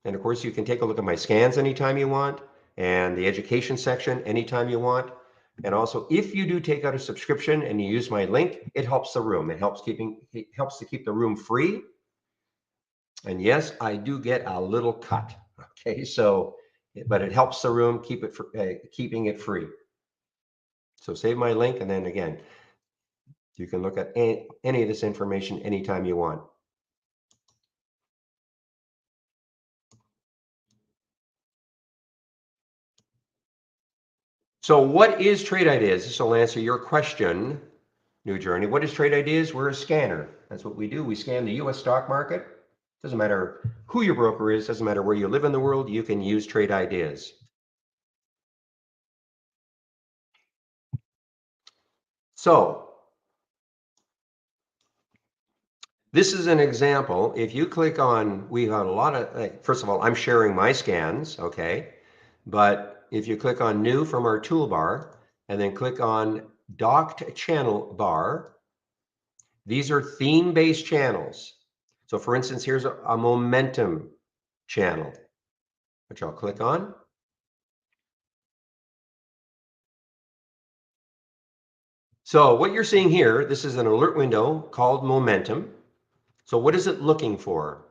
and of course you can take a look at my scans anytime you want, and the education section anytime you want. And also, if you do take out a subscription and you use my link, it helps the room. It helps to keep the room free. And yes, I do get a little cut. Okay, so, but it helps the room keeping it free. So save my link, and then again, you can look at any of this information anytime you want. So what is Trade Ideas? This will answer your question, New Journey. What is Trade Ideas? We're a scanner. That's what we do. We scan the US stock market. Doesn't matter who your broker is, doesn't matter where you live in the world, you can use Trade Ideas. So this is an example. If you click on, we got a lot of, first of all, I'm sharing my scans, okay? But if you click on new from our toolbar and then click on docked channel bar, these are theme-based channels. So for instance, here's a momentum channel, which I'll click on. So what you're seeing here, this is an alert window called momentum. So what is it looking for?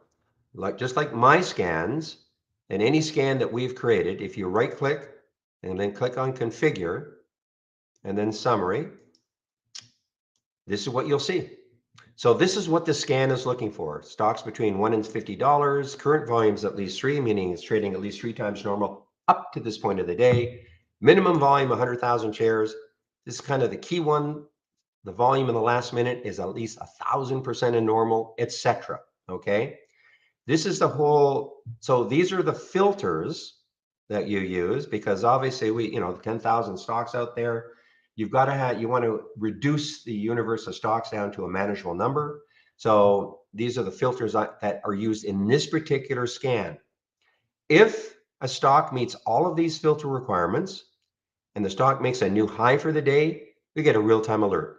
Just like my scans and any scan that we've created, if you right click and then click on configure and then summary, this is what you'll see. So this is what the scan is looking for. Stocks between $1 and $50, current volumes at least 3, meaning it's trading at least 3 times normal up to this point of the day. Minimum volume 100,000 shares. This is kind of the key one. The volume in the last minute is at least 1,000% in normal, etc. Okay. This is the whole, so these are the filters that you use, because obviously we, 10,000 stocks out there. You've got to have, you want to reduce the universe of stocks down to a manageable number. So these are the filters that are used in this particular scan. If a stock meets all of these filter requirements and the stock makes a new high for the day, we get a real-time alert.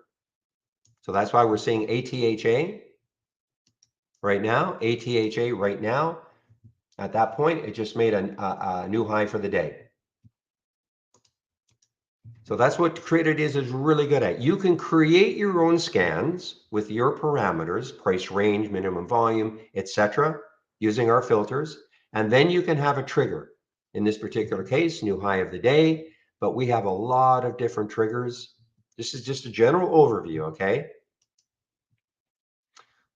So that's why we're seeing ATHA right now, ATHA right now. At that point, it just made a new high for the day. So that's what Created is really good at. You can create your own scans with your parameters, price range, minimum volume, etc., using our filters. And then you can have a trigger. In this particular case, new high of the day, but we have a lot of different triggers. This is just a general overview, okay?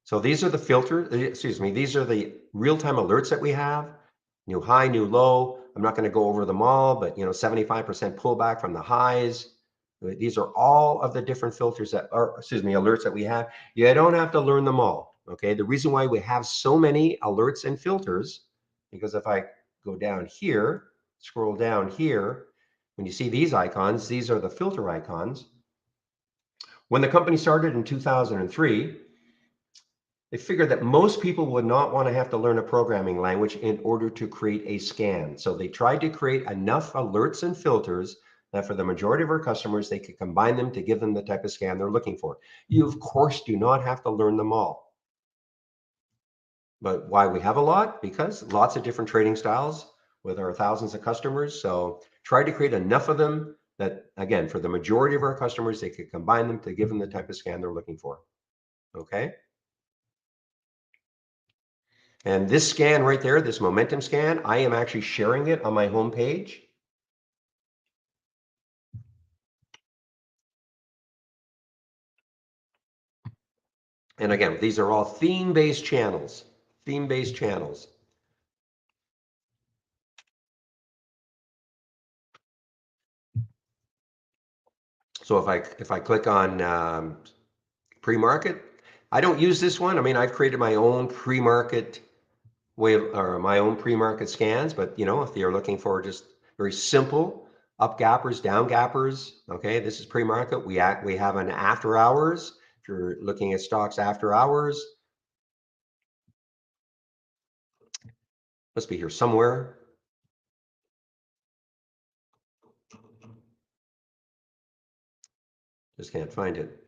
So these are the filters, these are the real-time alerts that we have. New high, new low. I'm not going to go over them all, but 75% pullback from the highs. These are all of the different filters that are, alerts that we have. You don't have to learn them all, okay? The reason why we have so many alerts and filters, because if I go down here, scroll down here, when you see these icons, these are the filter icons. When the company started in 2003, they figured that most people would not want to have to learn a programming language in order to create a scan. So they tried to create enough alerts and filters that for the majority of our customers, they could combine them to give them the type of scan they're looking for. You, of course, do not have to learn them all. But why we have a lot? Because lots of different trading styles with our thousands of customers. So try to create enough of them that, again, for the majority of our customers, they could combine them to give them the type of scan they're looking for. Okay. And this scan right there, this momentum scan, I am actually sharing it on my homepage. And again, these are all theme-based channels, theme-based channels. So if I click on pre-market, I don't use this one. I mean, I've created my own pre-market way of, or my own pre-market scans, but if you're looking for just very simple up gappers, down gappers, okay, this is pre-market. We have an after hours. If you're looking at stocks after hours, must be here somewhere. Just can't find it.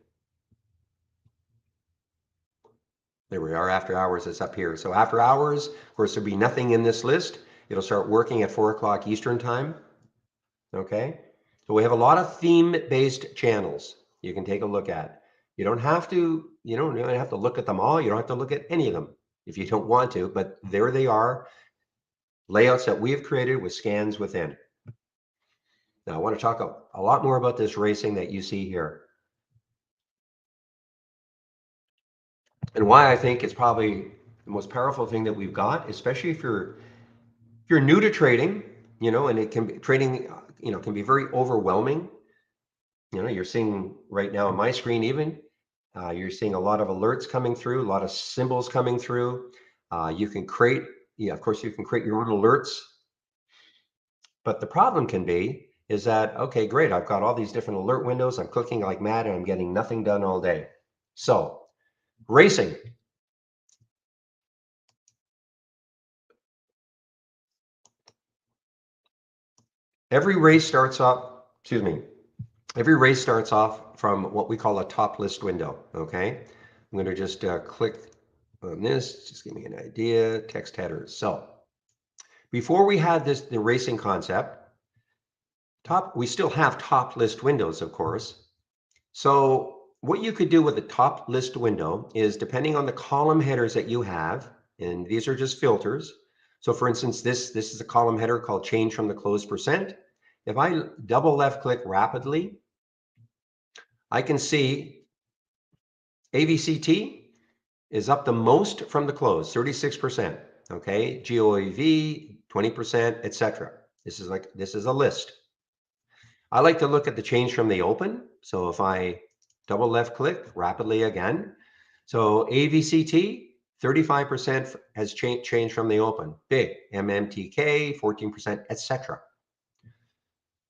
There we are, after hours, it's up here. So after hours, of course, there'll be nothing in this list. It'll start working at 4 o'clock Eastern time. Okay. So we have a lot of theme-based channels you can take a look at. You don't have to, look at them all. You don't have to look at any of them if you don't want to, but there they are. Layouts that we have created with scans within. Now I want to talk a lot more about this racing that you see here. And why I think it's probably the most powerful thing that we've got, especially if you're new to trading, and it can be trading, can be very overwhelming. You're seeing right now on my screen, even you're seeing a lot of alerts coming through, a lot of symbols coming through. You can create, of course, you can create your own alerts. But the problem can be is that, okay, great, I've got all these different alert windows. I'm clicking like mad and I'm getting nothing done all day. So racing. Every race starts off from what we call a top list window, okay? I'm going to just click on this, just give me an idea, text headers. So before we had the racing concept, we still have top list windows, of course. So what you could do with a top list window is, depending on the column headers that you have, and these are just filters. So for instance, this is a column header called change from the close percent. If I double left click rapidly, I can see AVCT is up the most from the close, 36%. Okay, GOAV 20%, etc. This is a list. I like to look at the change from the open. So if I double left click rapidly again, so AVCT 35% has changed from the open. Big, MMTK, 14%, etc.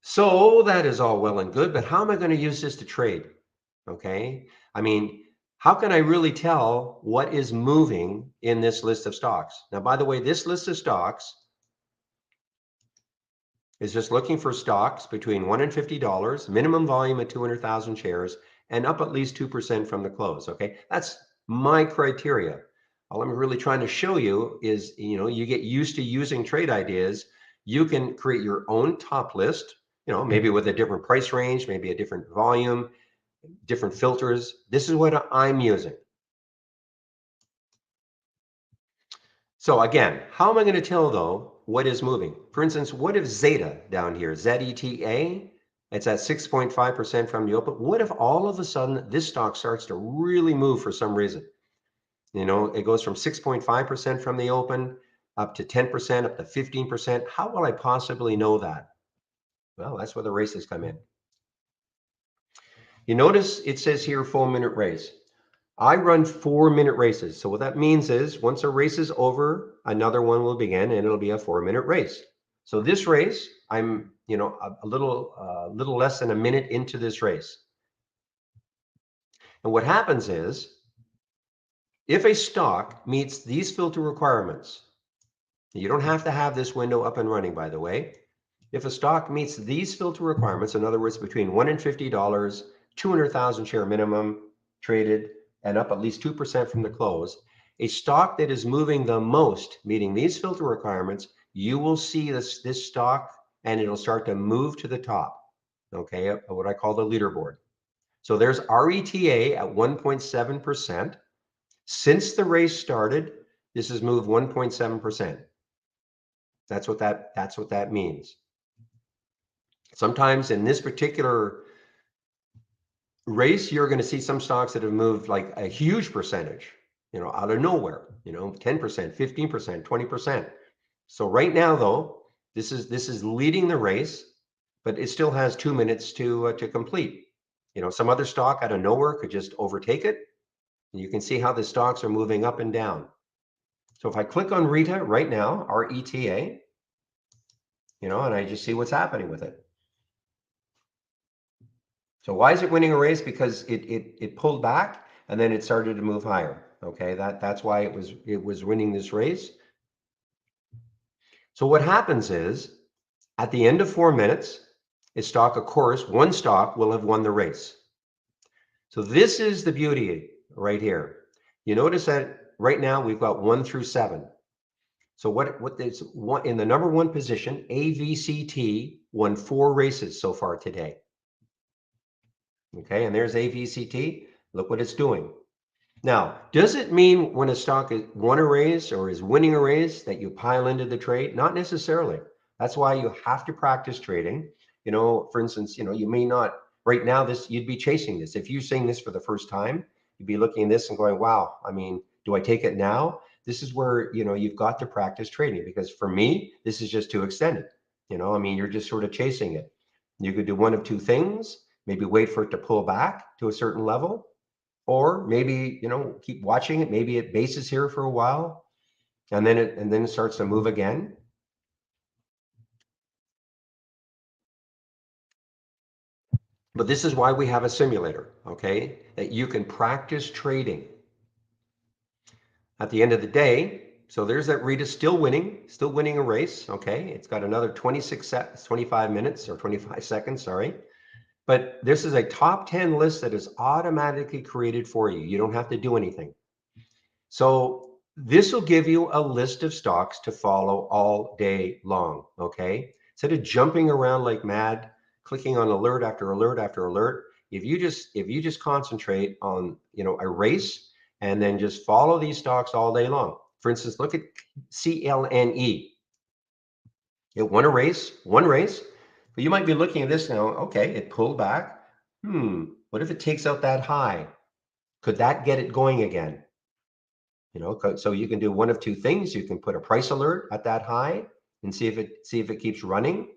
So that is all well and good, but how am I going to use this to trade? Okay. I mean, how can I really tell what is moving in this list of stocks? Now, by the way, this list of stocks is just looking for stocks between $1 and $50, minimum volume of 200,000 shares, and up at least 2% from the close. Okay. That's my criteria. All I'm really trying to show you is, you get used to using trade ideas. You can create your own top list, maybe with a different price range, maybe a different volume, different filters. This is what I'm using. So again, how am I going to tell though what is moving? For instance, what if Zeta down here, ZETA, it's at 6.5% from the open. What if all of a sudden this stock starts to really move for some reason? It goes from 6.5% from the open up to 10%, up to 15%. How will I possibly know that? Well, that's where the races come in. You notice it says here 4-minute race. I run 4-minute races. So what that means is once a race is over, another one will begin and it'll be a 4-minute race. So this race, I'm, a little less than a minute into this race. And what happens is if a stock meets these filter requirements, you don't have to have this window up and running, by the way. If a stock meets these filter requirements, in other words, between $1 and $50, 200,000 share minimum traded, and up at least 2% from the close, a stock that is moving the most, meeting these filter requirements, you will see this stock and it'll start to move to the top, okay, what I call the leaderboard. So there's RETA at 1.7%. Since the race started, this has moved 1.7%. That's what that means. Sometimes in this particular race, you're going to see some stocks that have moved like a huge percentage, out of nowhere, 10%, 15%, 20%. So right now, though, this is leading the race, but it still has 2 minutes to complete. Some other stock out of nowhere could just overtake it. And you can see how the stocks are moving up and down. So if I click on RETA right now, RETA, and I just see what's happening with it. So why is it winning a race? Because it pulled back and then it started to move higher. Okay, that's why it was winning this race. So what happens is at the end of 4 minutes, a stock, of course, one stock will have won the race. So this is the beauty right here. You notice that right now we've got 1 through 7. So what is one in the number 1 position, AVCT won 4 races so far today. Okay, and there's AVCT. Look what it's doing. Now, does it mean when a stock is won a race or is winning a race that you pile into the trade? Not necessarily. That's why you have to practice trading. For instance, you may not right now you'd be chasing this. If you're seeing this for the first time, you'd be looking at this and going, wow, I mean, do I take it now? This is where, you've got to practice trading, because for me, this is just too extended. I mean, you're just sort of chasing it. You could do one of two things. Maybe wait for it to pull back to a certain level, or maybe, keep watching it. Maybe it bases here for a while and then it starts to move again. But this is why we have a simulator, okay? That you can practice trading. At the end of the day, so there's that RETA still winning a race, okay? It's got another 25 minutes or 25 seconds, sorry. But this is a top 10 list that is automatically created for you. You don't have to do anything. So this will give you a list of stocks to follow all day long, okay? Instead of jumping around like mad, clicking on alert after alert after alert, if you just concentrate on, a race and then just follow these stocks all day long. For instance, look at CLNE. It won a race, one race, but you might be looking at this now, okay, it pulled back. What if it takes out that high? Could that get it going again? So you can do one of two things. You can put a price alert at that high and see if it keeps running.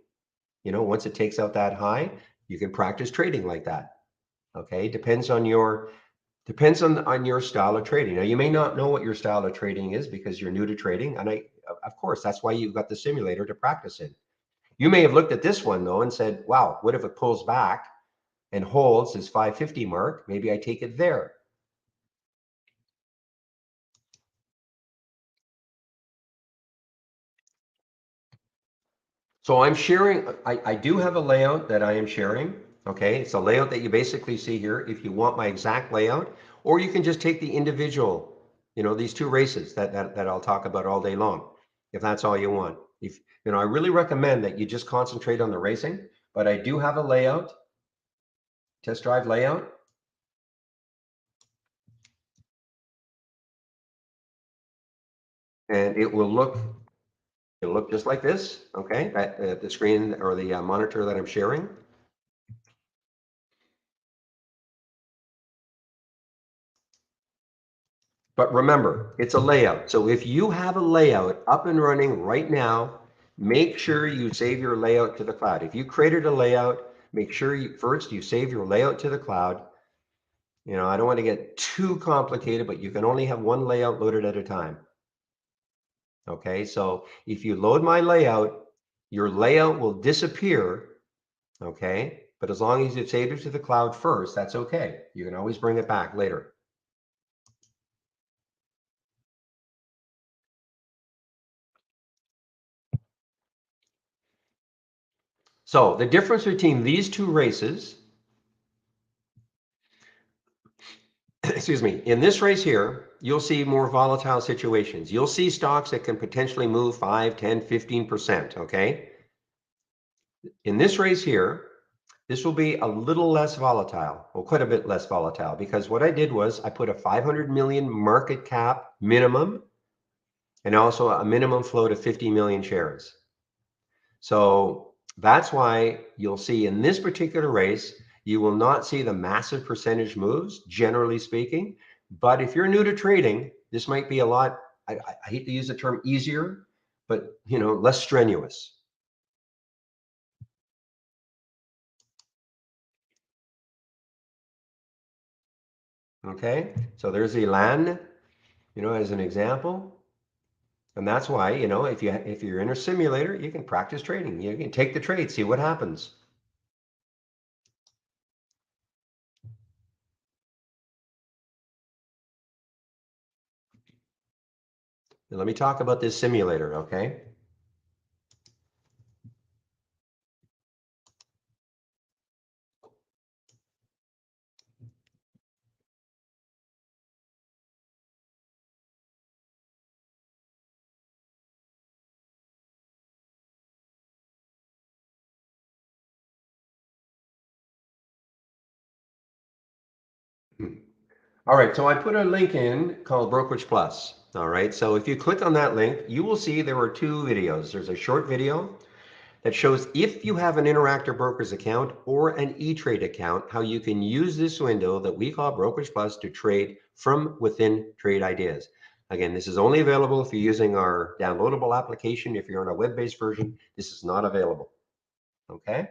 Once it takes out that high, you can practice trading like that. Okay, depends on your Depends on your style of trading. Now, you may not know what your style of trading is because you're new to trading. And of course, that's why you've got the simulator to practice in. You may have looked at this one though and said, wow, what if it pulls back and holds this 550 mark? Maybe I take it there. So I'm sharing, I do have a layout that I am sharing. Okay, it's a layout that you basically see here. If you want my exact layout, or you can just take the individual, these two races that I'll talk about all day long, if that's all you want. If I really recommend that you just concentrate on the racing, but I do have a layout, test drive layout. And it'll look just like this, okay, at the screen or the monitor that I'm sharing. But remember, it's a layout. So if you have a layout up and running right now, make sure you save your layout to the cloud. If you created a layout, make sure first you save your layout to the cloud. I don't want to get too complicated, but you can only have one layout loaded at a time. Okay, so if you load my layout, your layout will disappear. Okay, but as long as you've saved it to the cloud first, that's okay. You can always bring it back later. So the difference between these two races, excuse me, in this race here, you'll see more volatile situations. You'll see stocks that can potentially move 5, 10, 15%, okay? In this race here, this will be a little less volatile, well, quite a bit less volatile, because what I did was I put a 500 million market cap minimum and also a minimum float of 50 million shares. So that's why you'll see in this particular race, you will not see the massive percentage moves, generally speaking. But if you're new to trading, this might be a lot, I hate to use the term easier, but less strenuous. Okay, so there's Elan, as an example. And that's why, if you're in a simulator, you can practice trading. You can take the trade, see what happens. And let me talk about this simulator, okay? All right, so I put a link in called Brokerage Plus. All right, so if you click on that link, you will see there are two videos. There's a short video that shows if you have an Interactive Brokers account or an E-Trade account, how you can use this window that we call Brokerage Plus to trade from within Trade Ideas. Again, this is only available if you're using our downloadable application. If you're on a web-based version, this is not available. Okay?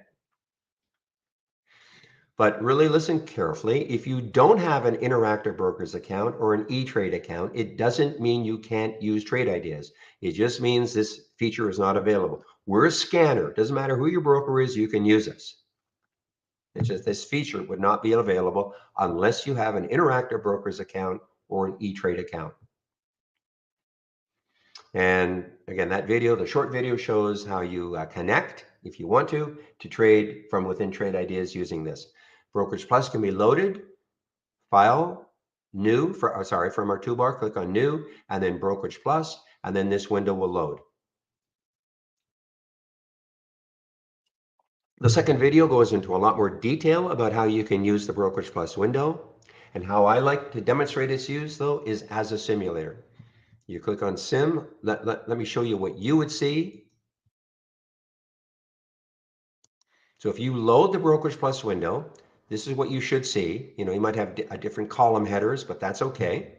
But really listen carefully. If you don't have an Interactive Brokers account or an E-Trade account, it doesn't mean you can't use Trade Ideas. It just means this feature is not available. We're a scanner. It doesn't matter who your broker is, you can use us. It's just this feature would not be available unless you have an Interactive Brokers account or an E-Trade account. And again, that video, the short video, shows how you connect, if you want to trade from within Trade Ideas using this. Brokerage Plus can be loaded, File, New, from our toolbar, click on New, and then Brokerage Plus, and then this window will load. The second video goes into a lot more detail about how you can use the Brokerage Plus window. And how I like to demonstrate its use, though, is as a simulator. You click on Sim. Let me show you what you would see. So if you load the Brokerage Plus window, this is what you should see. You might have a different column headers, but that's okay.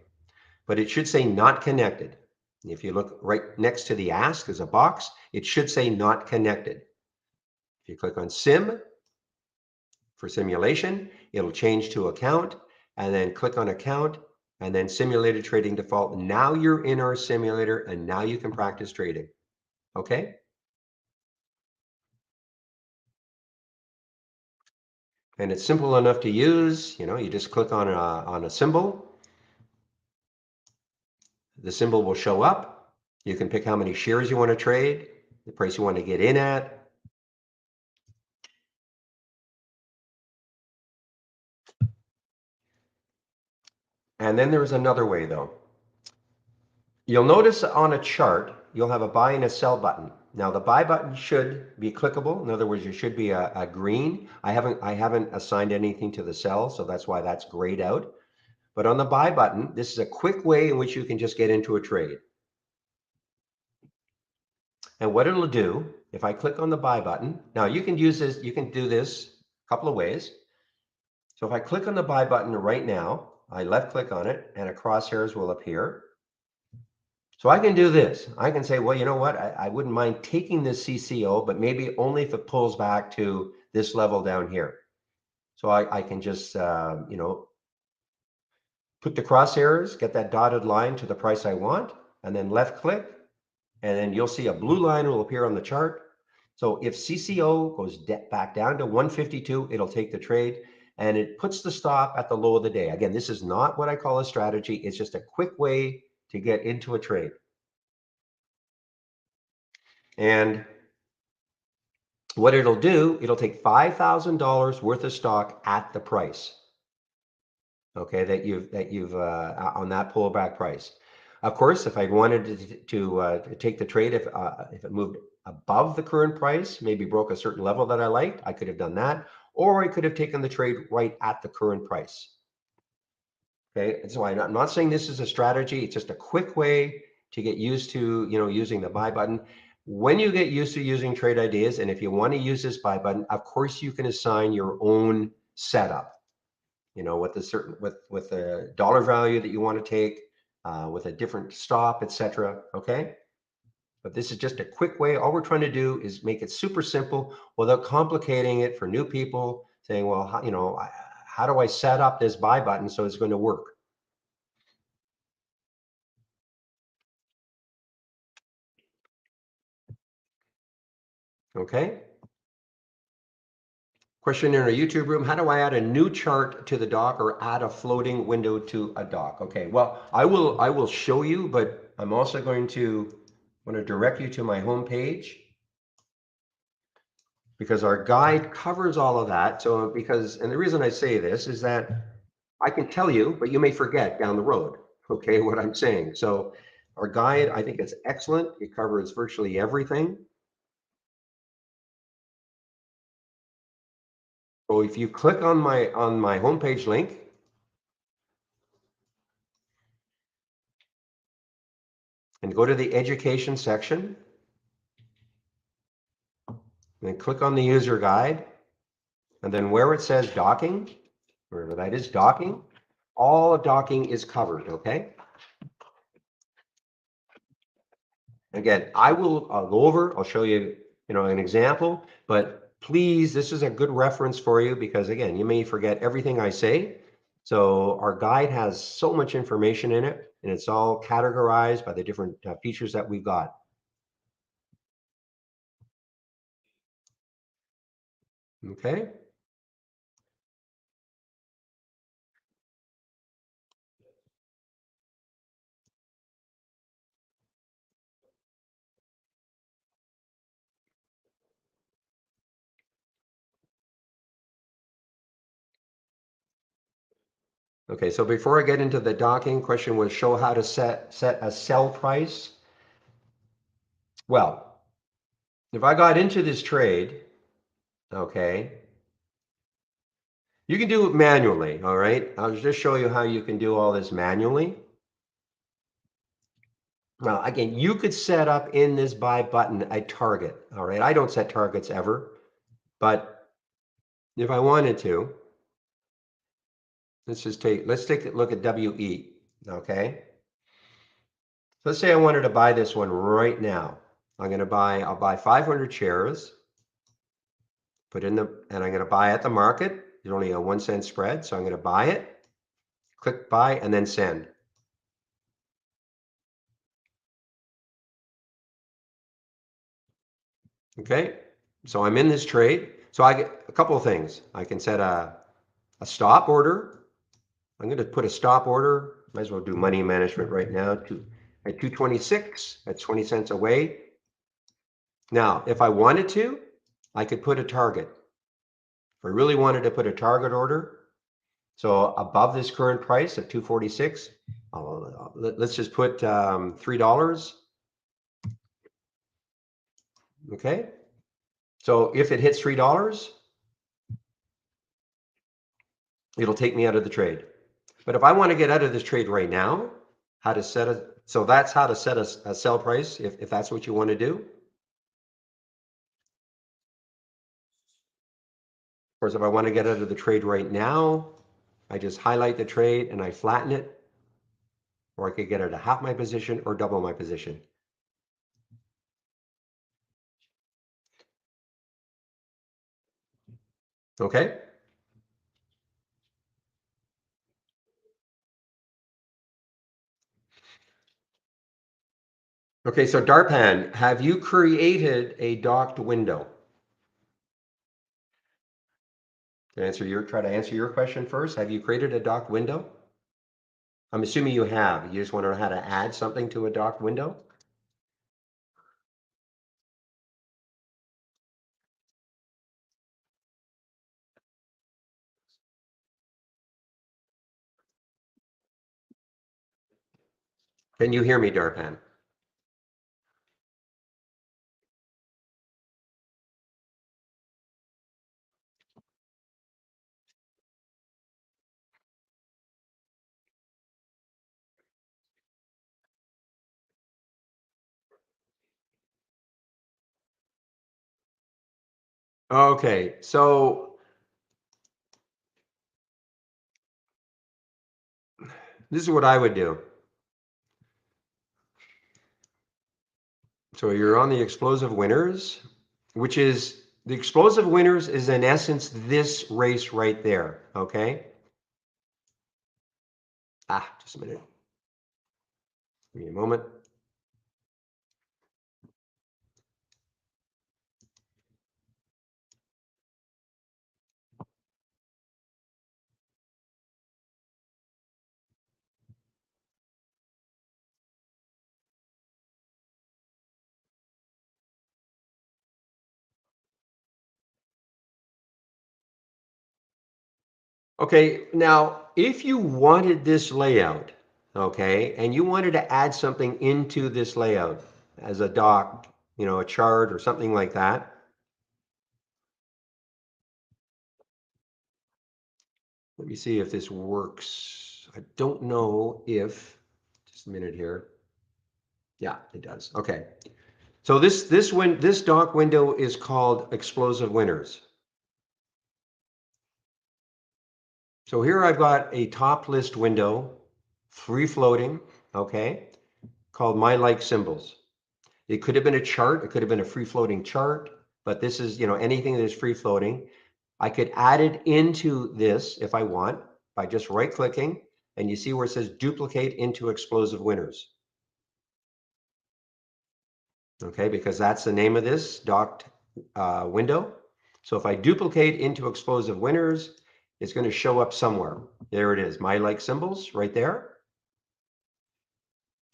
But it should say not connected. If you look right next to the ask, there's a box. It should say not connected. If you click on Sim for simulation, it'll change to account. and then click on account, and then simulated trading default. Now you're in our simulator, and now you can practice trading. Okay? And it's simple enough to use. You just click on a symbol. The symbol will show up. You can pick how many shares you want to trade, the price you want to get in at. And then there's another way though. You'll notice on a chart, you'll have a buy and a sell button. Now the buy button should be clickable. In other words, it should be a green. I haven't assigned anything to the sell, so that's why that's grayed out. But on the buy button, this is a quick way in which you can just get into a trade. And what it'll do, if I click on the buy button, now you can use this, you can do this a couple of ways. So if I click on the buy button right now, I left click on it and a crosshairs will appear. So I can do this. I can say, well, you know what? I wouldn't mind taking this CCO, but maybe only if it pulls back to this level down here. So I can just, put the crosshairs, get that dotted line to the price I want, and then left click, and then you'll see a blue line will appear on the chart. So if CCO goes back down to 152, it'll take the trade, and it puts the stop at the low of the day. Again, this is not what I call a strategy. It's just a quick way to get into a trade. And what it'll do, it'll take $5,000 worth of stock at the price. Okay, that you've on that pullback price. Of course, if I wanted to take the trade, if it moved above the current price, maybe broke a certain level that I liked, I could have done that, or I could have taken the trade right at the current price. Okay, so I'm not saying this is a strategy. It's just a quick way to get used to, using the buy button. When you get used to using trade ideas, and if you want to use this buy button, of course you can assign your own setup. With the dollar value that you want to take, with a different stop, etc. Okay, but this is just a quick way. All we're trying to do is make it super simple without complicating it for new people. Saying, well, how do I set up this buy button so it's going to work? Okay. Question in our YouTube room, how do I add a new chart to the dock or add a floating window to a dock? Okay, well, I will show you, but I'm also going to want to direct you to my home page because our guide covers all of that. So and the reason I say this is that I can tell you, but you may forget down the road, okay, what I'm saying. So our guide, I think it's excellent. It covers virtually everything. So if you click on my homepage link, and go to the education section, and then click on the user guide, and then where it says docking, wherever that is, docking, all of docking is covered, okay? Again, I'll go over, I'll show you, an example, but please, this is a good reference for you because again, you may forget everything I say. So our guide has so much information in it, and it's all categorized by the different features that we've got. Okay. Okay, so before I get into the docking, question was show how to set a sell price. Well, if I got into this trade, okay, you can do it manually, all right? I'll just show you how you can do all this manually. Now, again, you could set up in this buy button a target, all right? I don't set targets ever, but if I wanted to, let's take a look at WE, okay? Let's say I wanted to buy this one right now. I'll buy 500 shares, and I'm going to buy at the market. There's only a 1 cent spread, so I'm going to buy it. click buy, and then send. Okay, so I'm in this trade. So I get a couple of things. I can set a stop order. I'm going to put a stop order. Might as well do money management right now at 226. That's 20 cents away. Now, if I wanted to, I could put a target. If I really wanted to put a target order, so above this current price of 246, let's just put $3. Okay. So if it hits $3, it'll take me out of the trade. But if I want to get out of this trade right now, how to set a, so that's how to set a sell price if that's what you want to do. Of course, if I want to get out of the trade right now, I just highlight the trade and I flatten it, or I could get out of half my position or double my position. Okay. Okay, so Darpan, have you created a docked window? Try to answer your question first. Have you created a docked window? I'm assuming you have. You just want to know how to add something to a docked window? Can you hear me, Darpan? Okay, so this is what I would do. So you're on the explosive winners, which is the explosive winners is in essence this race right there. Okay. Just a minute. Give me a moment. Okay, now if you wanted this layout, okay, and you wanted to add something into this layout as a doc, a chart or something like that. Let me see if this works. I don't know if, just a minute here. Yeah, it does. Okay. So this doc window is called explosive winners. So here I've got a top list window, free floating, okay, called my like symbols. It could have been a chart, it could have been a free floating chart, but this is, anything that is free floating. I could add it into this if I want by just right clicking, and you see where it says duplicate into explosive winners. Okay, because that's the name of this docked window. So if I duplicate into explosive winners, it's going to show up somewhere. There it is, my like symbols right there.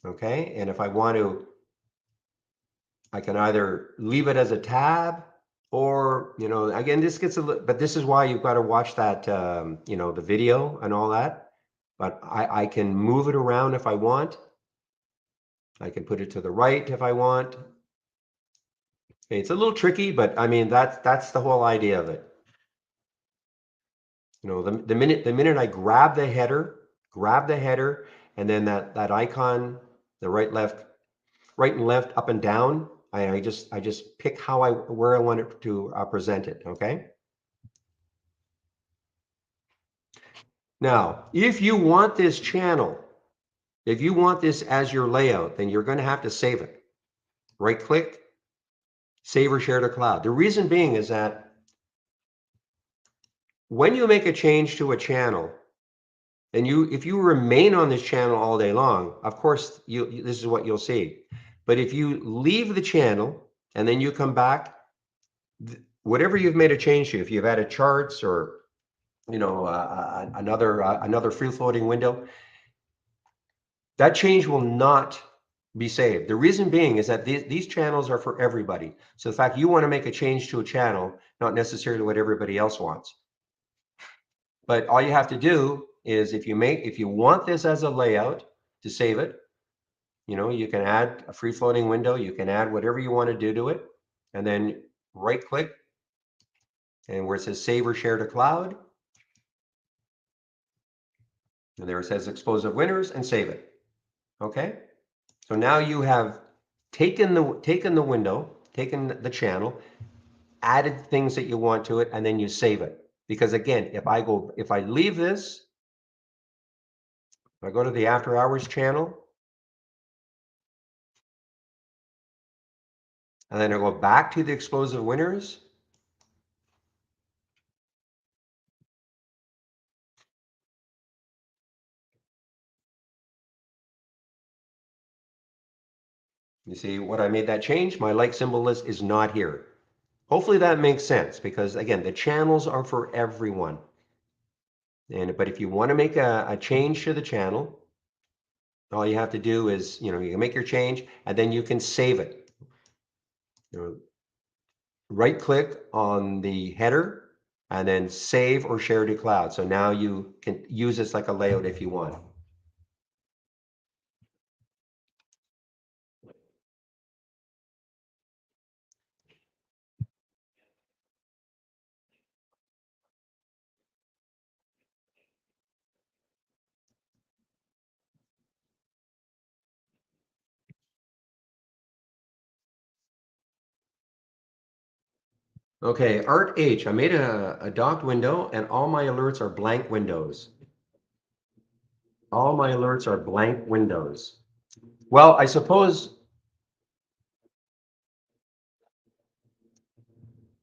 Okay, and if I want to, I can either leave it as a tab or, again, this gets a little, but this is why you've got to watch that, the video and all that. But I can move it around if I want. I can put it to the right if I want. Okay, it's a little tricky, but I mean, that's the whole idea of it. The minute I grab the header, and then that icon, the right and left, up and down, I just pick where I want it to present it. Okay. Now, if you want this channel, if you want this as your layout, then you're going to have to save it. Right click, save or share to cloud. The reason being is that when you make a change to a channel, And if you remain on this channel all day long, of course, this is what you'll see. But if you leave the channel and then you come back, whatever you've made a change to, if you've added charts or another free floating window, that change will not be saved. The reason being is that these channels are for everybody. So the fact you want to make a change to a channel, not necessarily what everybody else wants. But all you have to do is if you want this as a layout to save it, you can add a free floating window, you can add whatever you want to do to it, and then right click and where it says save or share to cloud, and there it says explosive winners, and save it. Okay, so now you have taken the window, taken the channel, added things that you want to it, and then you save it. Because again, if I leave this, if I go to the after hours channel, and then I go back to the explosive winners, you see what I made that change? My like symbol list is not here. Hopefully that makes sense, because again, the channels are for everyone. But if you want to make a change to the channel, all you have to do is, you can make your change and then you can save it. Right click on the header and then save or share to cloud. So now you can use this like a layout if you want. Okay, Art H, I made a docked window and all my alerts are blank windows. All my alerts are blank windows. Well, I suppose,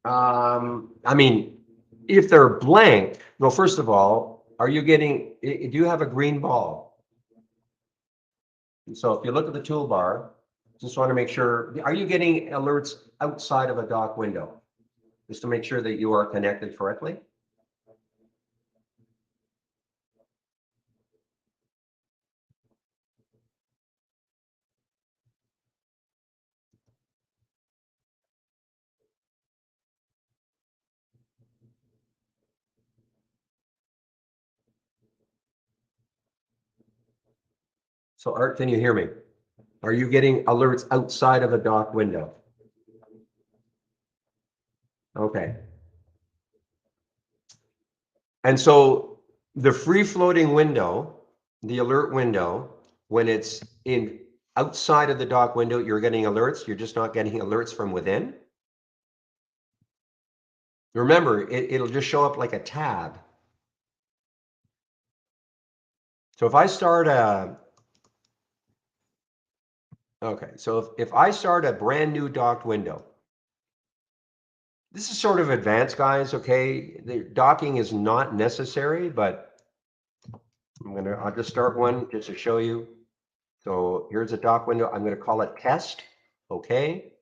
I mean, if they're blank, well, first of all, do you have a green ball? So if you look at the toolbar, just want to make sure, are you getting alerts outside of a dock window? Just to make sure that you are connected correctly. So Art, can you hear me? Are you getting alerts outside of a dock window? Okay. And so the free floating window, the alert window, when it's in outside of the dock window, you're getting alerts. You're just not getting alerts from within. Remember, it'll just show up like a tab. So if I start okay, so if I start a brand new docked window, this is sort of advanced, guys, okay? The docking is not necessary, but I'll just start one just to show you. So here's a dock window. I'm going to call it test, okay?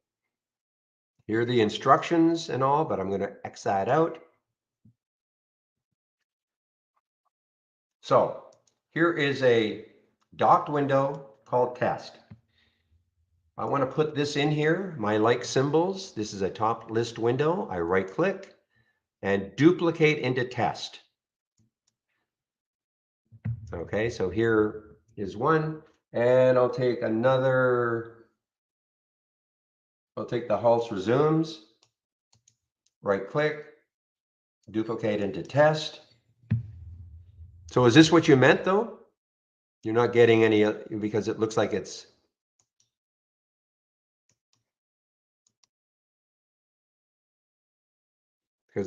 Here are the instructions and all, but I'm going to X that out. So here is a docked window called test. I want to put this in here, my like symbols. This is a top list window. I right click and duplicate into test. Okay, so here is one, and I'll take another. I'll take the halts resumes, right click, duplicate into test. So is this what you meant though? You're not getting any because it looks like it's.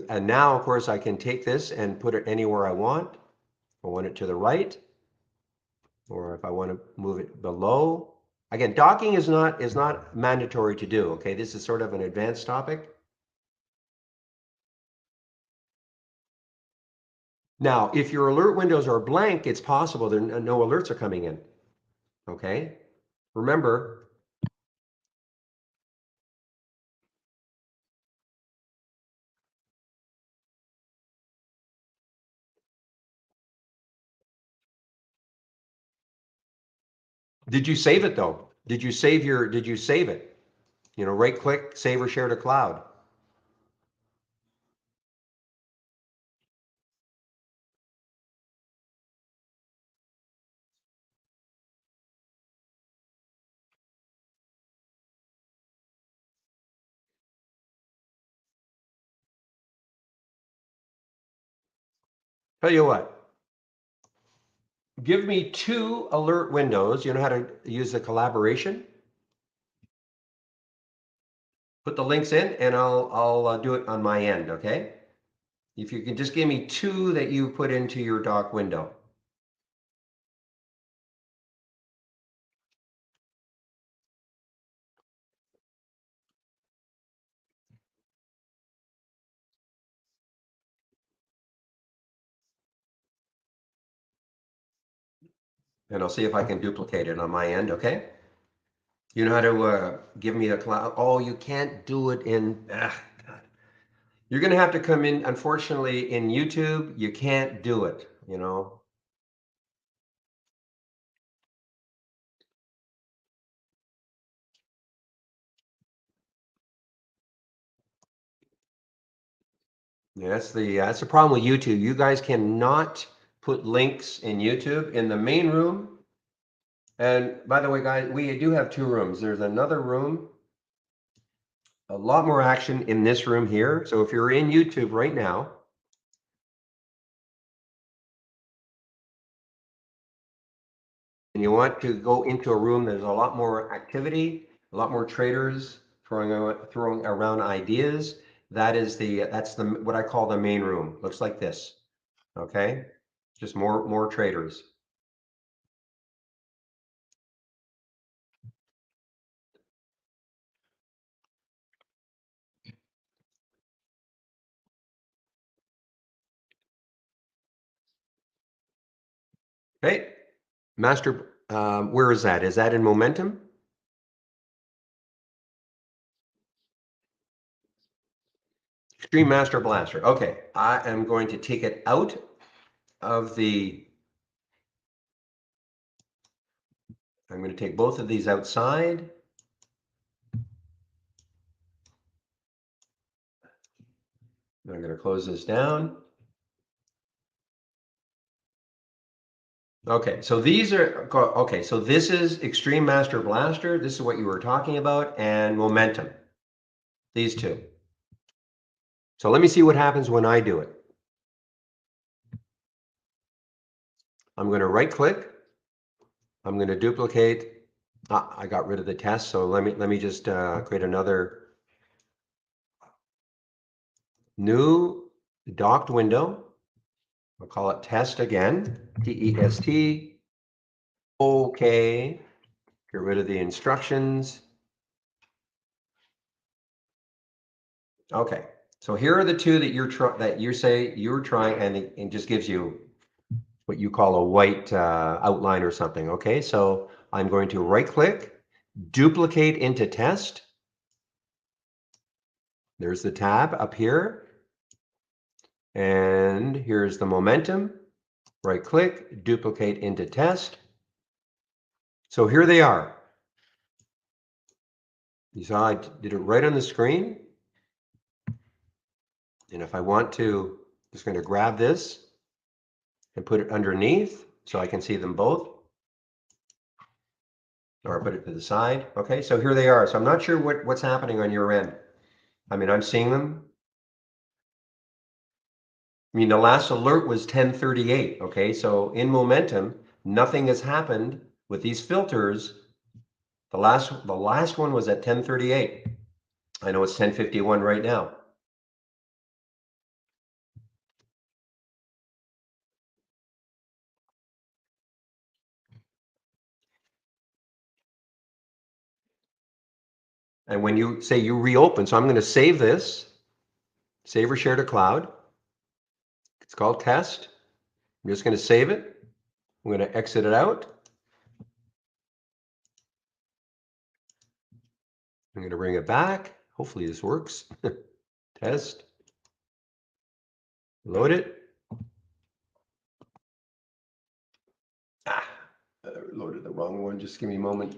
And now, of course, I can take this and put it anywhere I want. I want it to the right, or if I want to move it below. Again, docking is not mandatory to do. Okay, this is sort of an advanced topic. Now, if your alert windows are blank, it's possible there no alerts are coming in. Okay. Remember, did you save it though? Did you save it? Right click, save or share to cloud. Tell you what, give me 2 alert windows. You know how to use the collaboration? Put the links in and I'll do it on my end, okay? If you can just give me 2 that you put into your dock window. And I'll see if I can duplicate it on my end, okay? You know how to give me a cloud? Oh, you can't do it in, God. You're gonna have to come in, unfortunately, in YouTube, you can't do it. Yeah, that's the problem with YouTube. You guys cannot put links in YouTube in the main room. And by the way, guys, we do have 2 rooms. There's another room, a lot more action in this room here. So if you're in YouTube right now, and you want to go into a room, there's a lot more activity, a lot more traders throwing around ideas. That's the what I call the main room. Looks like this. Okay, just more traders. Okay, master. Where is that? Is that in momentum? Extreme Master Blaster. Okay, I am going to take it out of the. I'm going to take both of these outside. I'm going to close this down. Okay, so so this is Extreme Master Blaster. This is what you were talking about, and Momentum. These 2. So let me see what happens when I do it. I'm going to right click. I'm going to duplicate. I got rid of the test, so let me just create another new docked window. I'll call it test again. TEST. Okay. Get rid of the instructions. Okay. So here are the 2 that you say you're trying, and it just gives you what you call a white outline or something. Okay, so I'm going to right click, duplicate into test. There's the tab up here. And here's the momentum. Right click, duplicate into test. So here they are. You saw I did it right on the screen. And if I want to, I'm just going to grab this and put it underneath so I can see them both. Or put it to the side. Okay, so here they are. So I'm not sure what's happening on your end. I mean, I'm seeing them. I mean, the last alert was 10:38. Okay, so in momentum, nothing has happened with these filters. The last one was at 10:38. I know it's 10:51 right now. And when you say you reopen, so I'm going to save this, save or share to cloud. It's called test. I'm just going to save it. I'm going to exit it out. I'm going to bring it back. Hopefully this works. Test. Load it. Ah, I loaded the wrong one. Just give me a moment.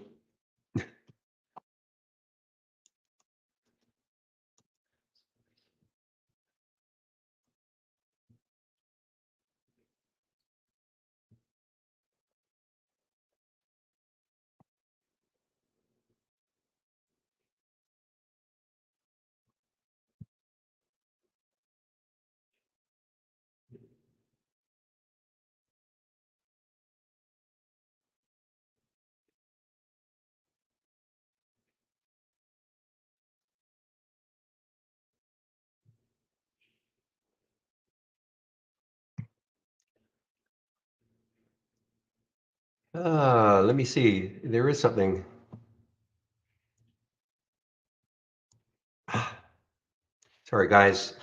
Let me see. There is something. Sorry, guys.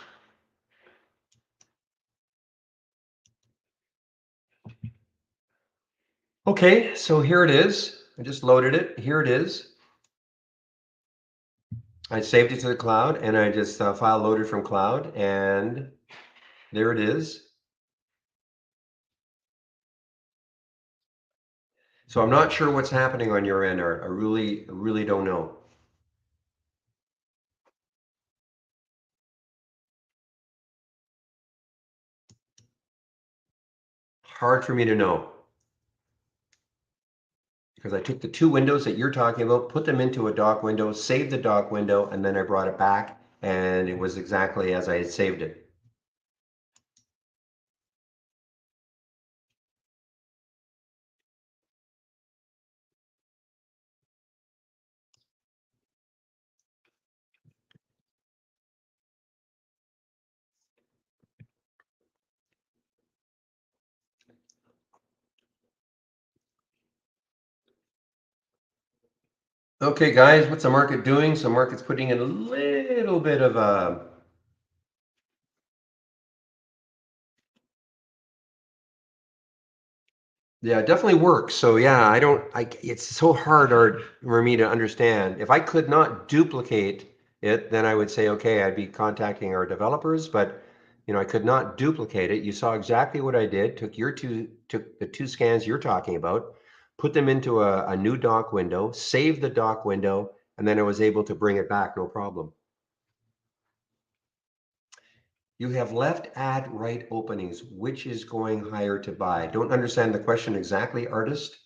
Okay, so here it is. I just loaded it. Here it is. I saved it to the cloud and I just file loaded from cloud, and there it is. So I'm not sure what's happening on your end, Art. I really don't know. Hard for me to know because I took the two windows that you're talking about, put them into a dock window, saved the dock window, and then I brought it back and it was exactly as I had saved it. Okay, guys, what's the market doing? So market's putting in a little bit of a yeah, it definitely works. So yeah, it's so hard for me to understand. If I could not duplicate it, then I would say, okay, I'd be contacting our developers, but I could not duplicate it. You saw exactly what I did, took the two scans you're talking about, put them into a new dock window, saved the dock window, and then I was able to bring it back, no problem. You have left add right openings. Which is going higher to buy? Don't understand the question exactly, artist.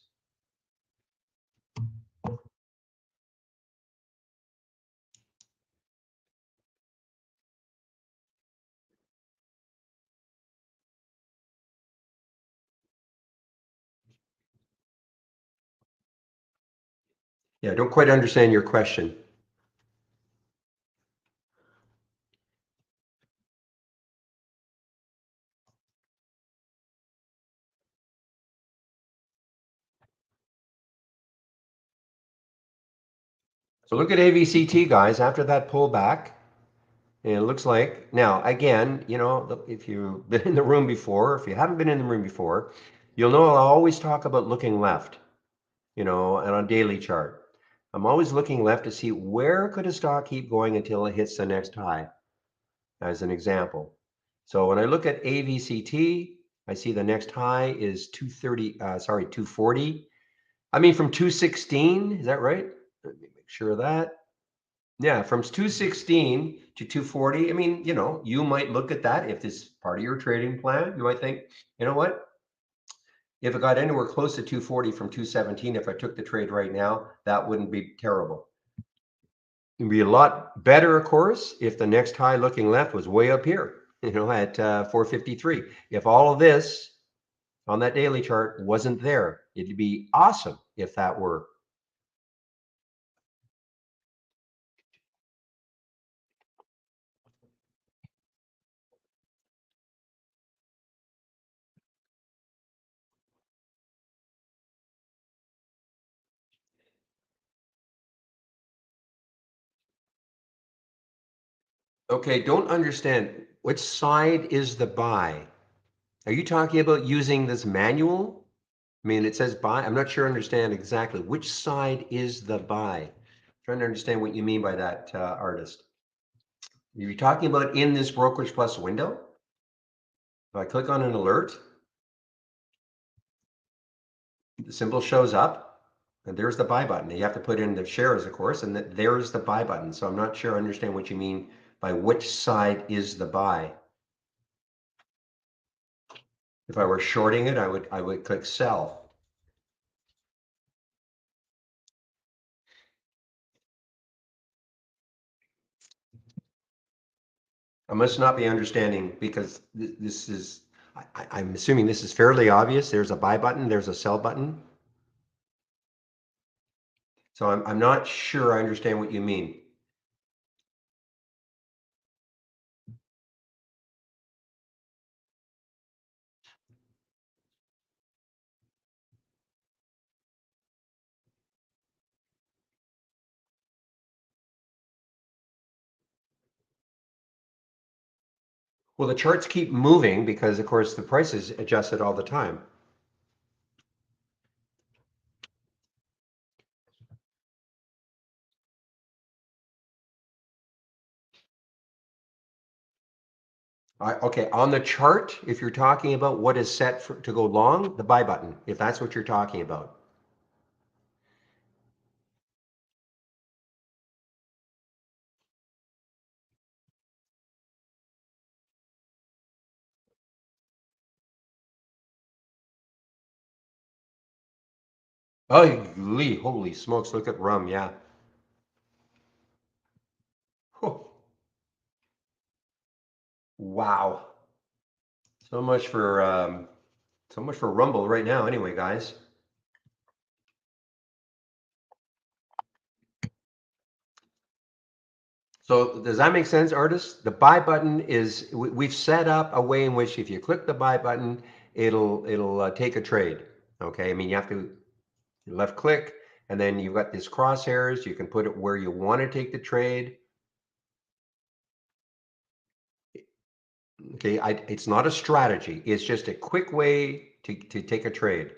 Yeah, I don't quite understand your question. So look at AVCT, guys, after that pullback. And it looks like, now, again, if you've been in the room before, if you haven't been in the room before, you'll know I'll always talk about looking left, and on daily chart. I'm always looking left to see where could a stock keep going until it hits the next high, as an example. So when I look at AVCT, I see the next high is 240. I mean, from 216, is that right? Let me make sure of that. Yeah, from 216 to 240. I mean, you might look at that if this is part of your trading plan. You might think, you know what? If it got anywhere close to 240 from 217, if I took the trade right now, that wouldn't be terrible. It'd be a lot better, of course, if the next high looking left was way up here, at 453. If all of this on that daily chart wasn't there, it'd be awesome if that were. Okay, don't understand. Which side is the buy? Are you talking about using this manual? I mean, it says buy. I'm not sure I understand exactly which side is the buy. Trying to understand what you mean by that, artist. You're talking about in this Brokerage Plus window? If I click on an alert, the symbol shows up, and there's the buy button. You have to put in the shares, of course, and there's the buy button. So I'm not sure I understand what you mean by which side is the buy. If I were shorting it, I would click sell. I must not be understanding because this is, I'm assuming this is fairly obvious. There's a buy button, there's a sell button. So I'm not sure I understand what you mean. Well, the charts keep moving because, of course, the price is adjusted all the time. Okay, on the chart, if you're talking about what is set to go long, the buy button, if that's what you're talking about. Holy smokes, look at rum, yeah. Wow. So much for Rumble right now anyway, guys. So does that make sense, artists? The buy button is, we've set up a way in which if you click the buy button, it'll take a trade. Okay, I mean, you have to left click, and then you've got these crosshairs. You can put it where you want to take the trade. Okay, it's not a strategy. It's just a quick way to take a trade.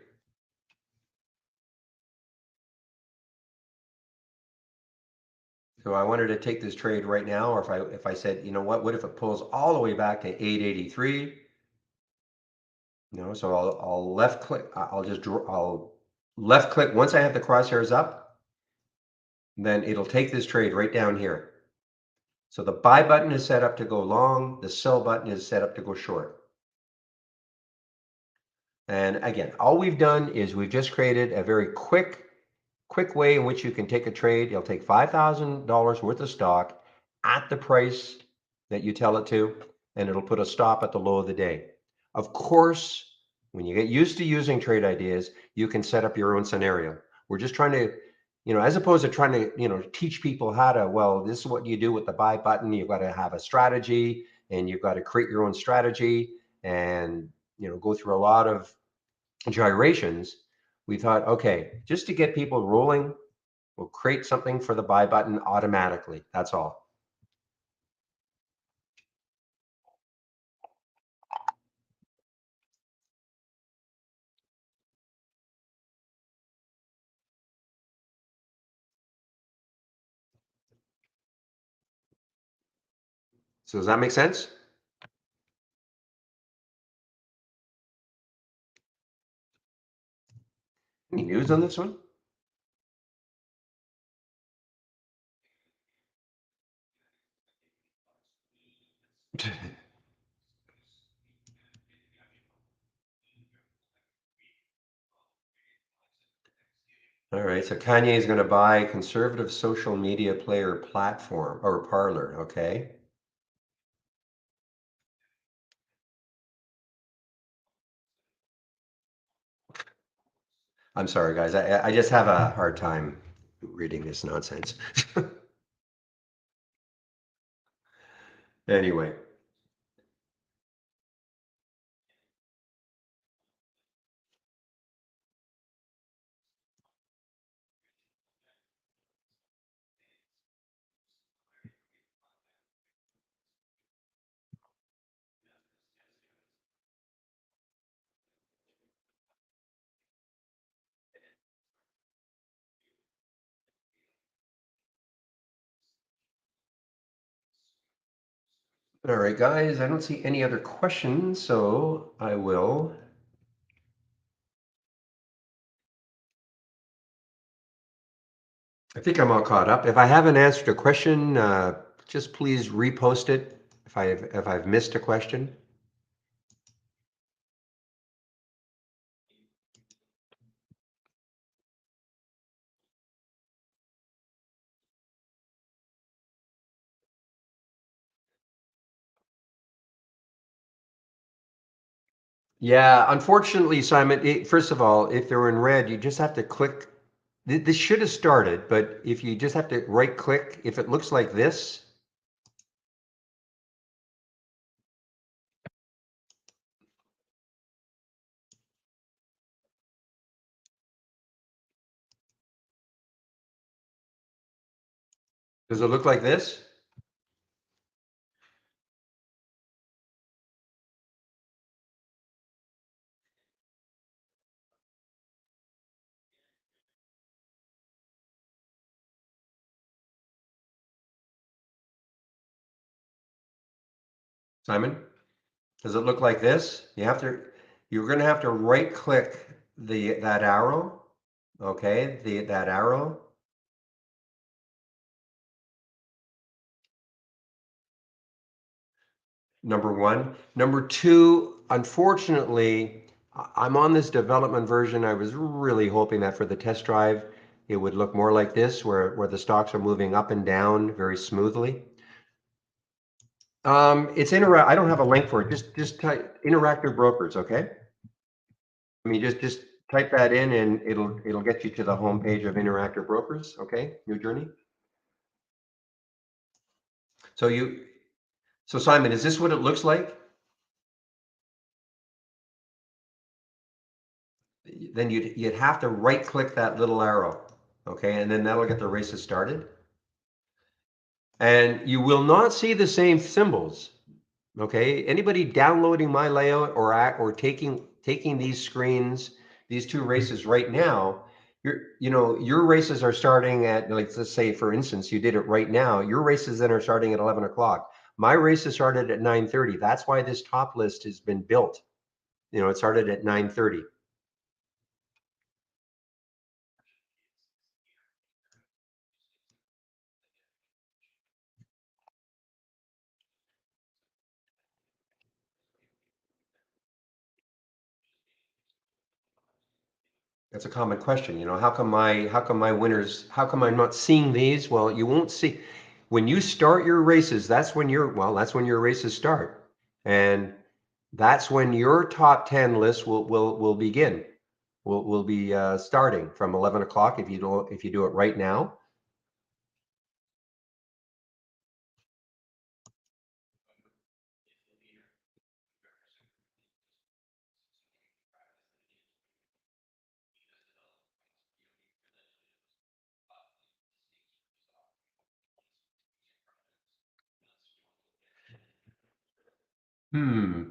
So I wanted to take this trade right now, or if I said, you know what if it pulls all the way back to 883? So I'll left click. I'll left click once I have the crosshairs up. Then it'll take this trade right down here. So the buy button is set up to go long. The sell button is set up to go short. And again, all we've done is we've just created a very quick way in which you can take a trade. You'll take $5,000 worth of stock at the price that you tell it to, and it'll put a stop at the low of the day. Of course, when you get used to using trade ideas, you can set up your own scenario. We're just trying to, as opposed to trying to, teach people how to, well, this is what you do with the buy button. You've got to have a strategy and you've got to create your own strategy and, go through a lot of gyrations. We thought, okay, just to get people rolling, we'll create something for the buy button automatically. That's all. So does that make sense? Any news on this one? All right, so Kanye is going to buy conservative social media player platform or Parler, okay? I'm sorry, guys. I just have a hard time reading this nonsense. Anyway, All right, guys, I don't see any other questions, so I will. I think I'm all caught up. If I haven't answered a question, just please repost it if I've missed a question. Yeah, unfortunately, Simon, first of all, if they're in red, you just have to click. This should have started, but if you just have to right click, if it looks like this, does it look like this? Simon, does it look like this? You're going to have to right click that arrow, okay? That arrow. Number one. Number two, unfortunately, I'm on this development version. I was really hoping that for the test drive, it would look more like this, where the stocks are moving up and down very smoothly. I don't have a link for it. Just type interactive brokers, okay? I mean, just type that in and it'll get you to the home page of interactive brokers, okay? New journey. So Simon, is this what it looks like? Then you'd have to right click that little arrow, okay? And then that'll get the races started. And you will not see the same symbols, okay? Anybody downloading my layout or taking these screens, these two races right now, your races are starting at, like, let's say for instance, you did it right now. Your races then are starting at 11 o'clock. My races started at 9:30. That's why this top list has been built. It started at 9:30. That's a common question. How come my winners, how come I'm not seeing these? Well, you won't see when you start your races, that's when your races start. And that's when your top 10 list will begin. Will be starting from 11 o'clock if you do it right now. Hmm.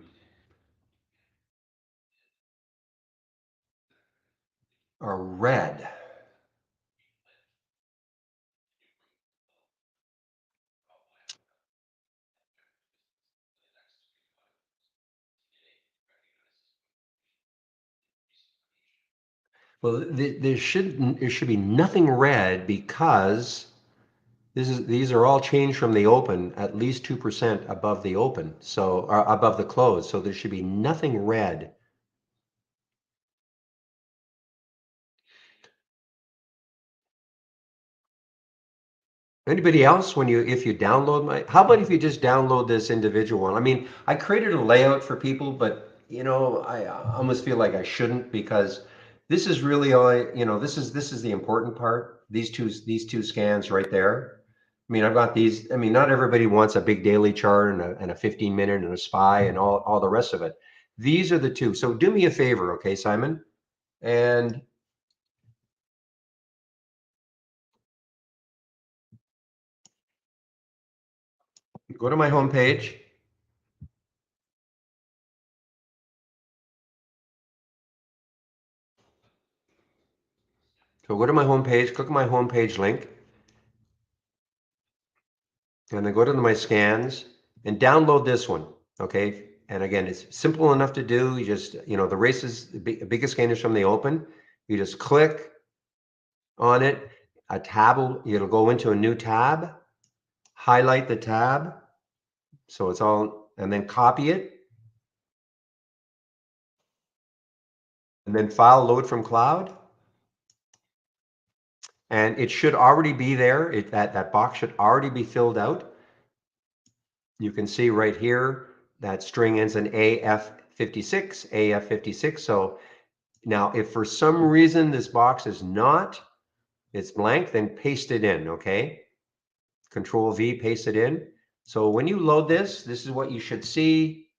Are red. Well, there should be nothing red because these are all changed from the open at least 2% above the open, so or above the close. So there should be nothing red. Anybody else if you download how about if you just download this individual one? I mean, I created a layout for people, but I almost feel like I shouldn't because this is really all this is the important part. These two scans right there. I mean, I've got these. I mean, not everybody wants a big daily chart and a 15-minute and a SPY and all the rest of it. These are the two. So do me a favor, okay, Simon? And go to my homepage. So go to my homepage, click my homepage link, and then go to my scans. and download this one, okay? And again, it's simple enough to do. You just, the races, the biggest gainers from the open, you just click on it, a tab it'll go into a new tab, highlight the tab, so it's all, and then copy it, and then file load from cloud, and it should already be there. That box should already be filled out. You can see right here that string ends in AF56, AF56. So now if for some reason this box is not, it's blank, then paste it in, okay? Control V, paste it in. So when you load this, this is what you should see.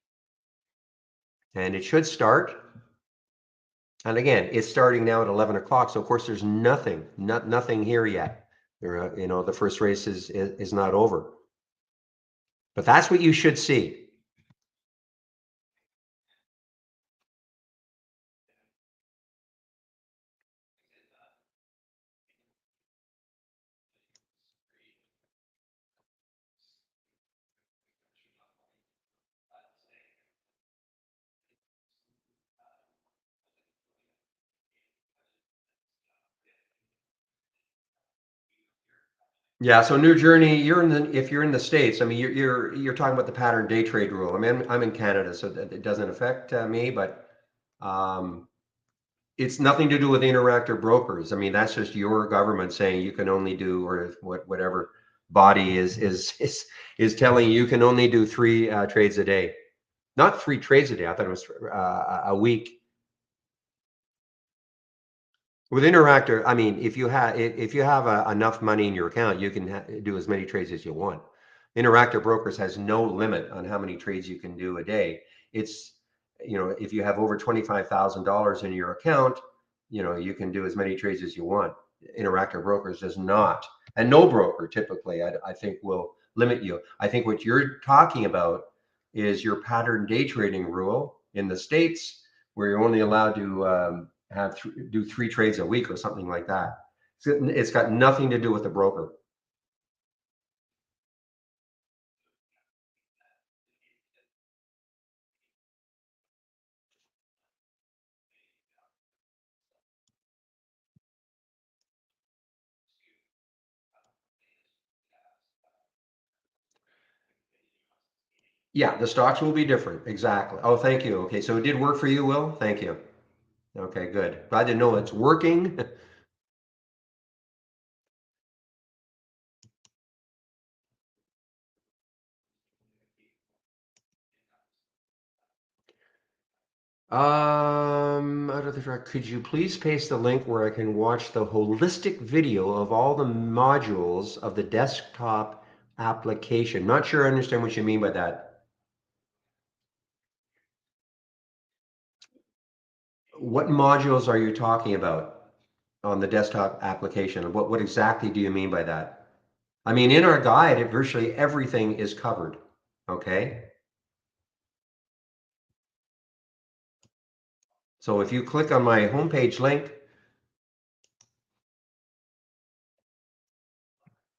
And it should start. And again, it's starting now at 11 o'clock. So of course there's nothing here yet. The first race is not over. But that's what you should see. Yeah, so New Journey, if you're in the States, I mean, you're talking about the pattern day trade rule. I mean, I'm in Canada, so it doesn't affect me, but um, it's nothing to do with interactive brokers. I mean, that's just your government saying you can only do, or whatever body is telling you can only do three trades a day. Not three trades a day. I thought it was a week. With Interactor, I mean, if you have enough money in your account, you can do as many trades as you want. Interactive Brokers has no limit on how many trades you can do a day. It's, if you have over $25,000 in your account, you can do as many trades as you want. Interactive Brokers does not, and no broker typically, I think, will limit you. I think what you're talking about is your pattern day trading rule in the States, where you're only allowed to do three trades a week or something like that. It's got nothing to do with the broker. Yeah, the stocks will be different. Exactly. Oh, thank you. Okay, so it did work for you, Will? Thank you. Okay, good. Glad to know it's working. Out of the track, could you please paste the link where I can watch the holistic video of all the modules of the desktop application? Not sure I understand what you mean by that. What modules are you talking about on the desktop application? What exactly do you mean by that? I mean, in our guide, virtually everything is covered, okay? So if you click on my homepage link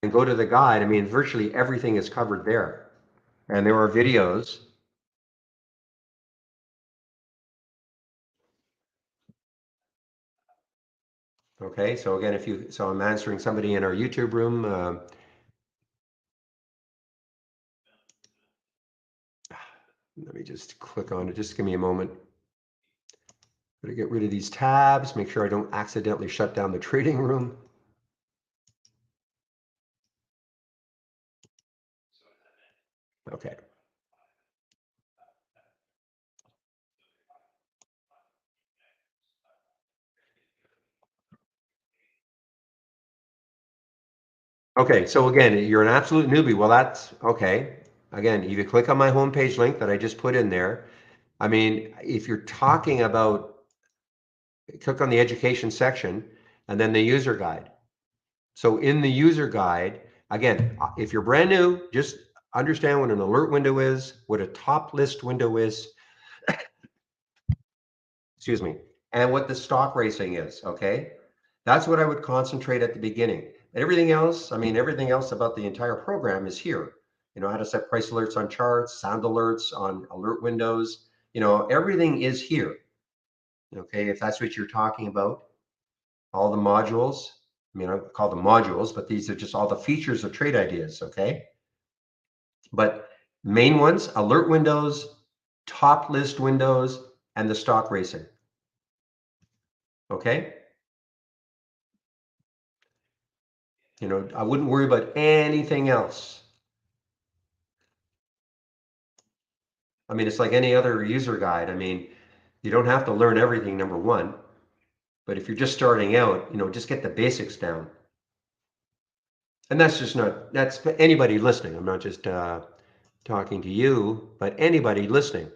and go to the guide, I mean, virtually everything is covered there. And there are videos. Okay, so again, so I'm answering somebody in our YouTube room. Let me just click on it. Just give me a moment. I'm gonna get rid of these tabs, make sure I don't accidentally shut down the trading room. Okay. Okay, so again, you're an absolute newbie. Well, that's okay. Again, if you click on my homepage link that I just put in there, I mean, if you're talking about, click on the education section and then the user guide. So in the user guide, again, if you're brand new, just understand what an alert window is, what a top list window is, excuse me, and what the stock racing is, okay? That's what I would concentrate at the beginning. Everything else, I mean, everything else about the entire program is here. how to set price alerts on charts, sound alerts on alert windows. Everything is here. Okay, if that's what you're talking about, all the modules. I mean, I call them modules, but these are just all the features of trade ideas. Okay, but main ones: alert windows, top list windows, and the stock racing. Okay. I wouldn't worry about anything else. I mean, it's like any other user guide. I mean, you don't have to learn everything, number one. But if you're just starting out, just get the basics down. And that's anybody listening. I'm not just talking to you, but anybody listening.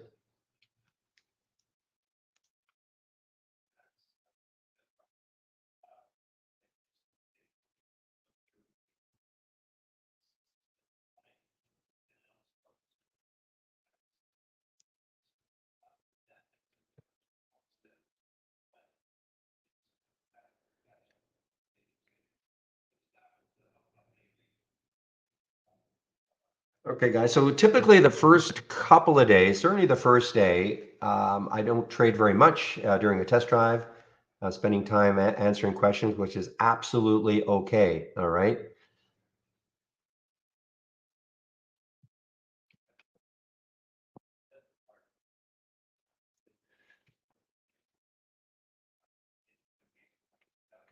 Okay, guys. So typically the first couple of days, certainly the first day, I don't trade very much during a test drive, spending time answering questions, which is absolutely okay. All right.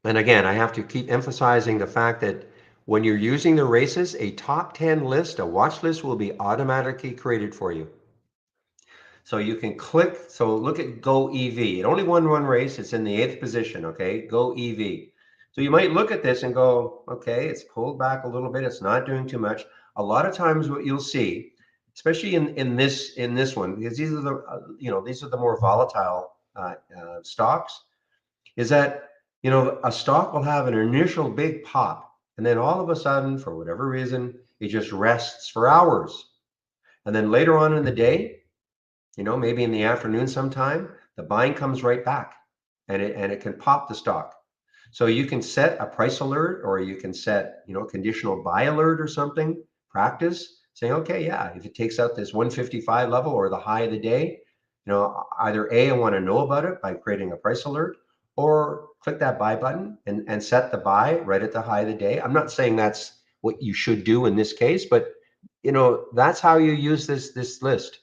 And again, I have to keep emphasizing the fact that when you're using the races, a top 10 list, a watch list will be automatically created for you. So you can click, so look at Go EV. It only won one race. It's in the 8th position, okay? Go EV. So you might look at this and go, okay, it's pulled back a little bit. It's not doing too much. A lot of times what you'll see, especially in this one, because these are the more volatile stocks, is that a stock will have an initial big pop, and then all of a sudden, for whatever reason, it just rests for hours, and then later on in the day, maybe in the afternoon sometime, the buying comes right back, and it can pop the stock. So you can set a price alert, or you can set conditional buy alert or something. Practice saying, okay, yeah, if it takes out this 155 level or the high of the day, either A, I want to know about it by creating a price alert, or click that buy button and set the buy right at the high of the day. I'm not saying that's what you should do in this case, but that's how you use this list.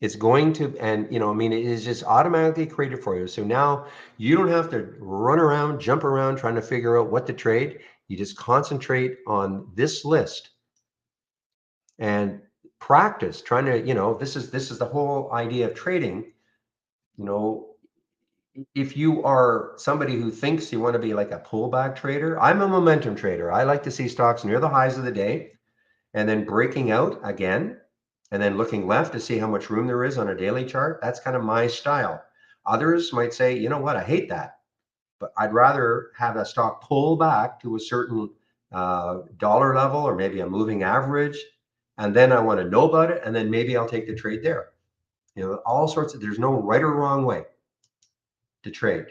It's going to, and I mean, it is just automatically created for you. So now you don't have to run around, jump around trying to figure out what to trade. You just concentrate on this list and practice trying to, this is the whole idea of trading. You know, if you are somebody who thinks you want to be like a pullback trader, I'm a momentum trader. I like to see stocks near the highs of the day and then breaking out again, and then looking left to see how much room there is on a daily chart. That's kind of my style. Others might say, you know what, I hate that, but I'd rather have a stock pull back to a certain dollar level or maybe a moving average, and then I want to know about it, and then maybe I'll take the trade there. All sorts of, there's no right or wrong way to trade.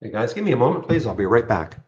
Hey guys, give me a moment, please. I'll be right back.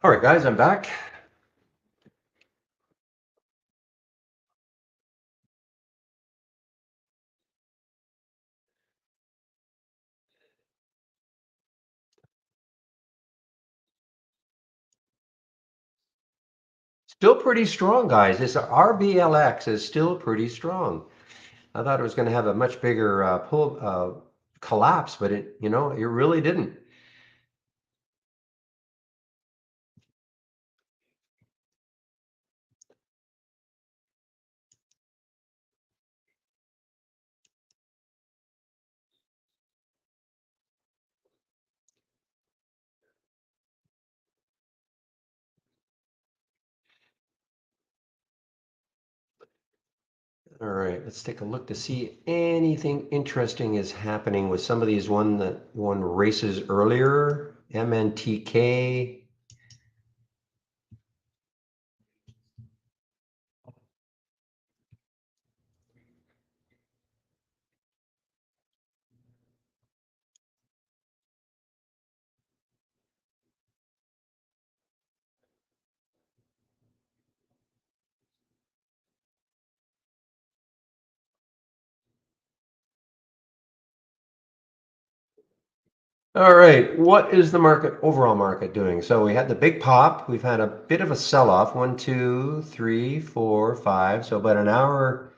All right, guys, I'm back. Still pretty strong, guys. This Rblx is still pretty strong. I thought it was going to have a much bigger collapse, but it really didn't. All right, let's take a look to see if anything interesting is happening with some of these one races earlier. MNTK. All right, what is the overall market doing? So we had the big pop. We've had a bit of a sell-off. 1, 2, 3, 4, 5. So about an hour,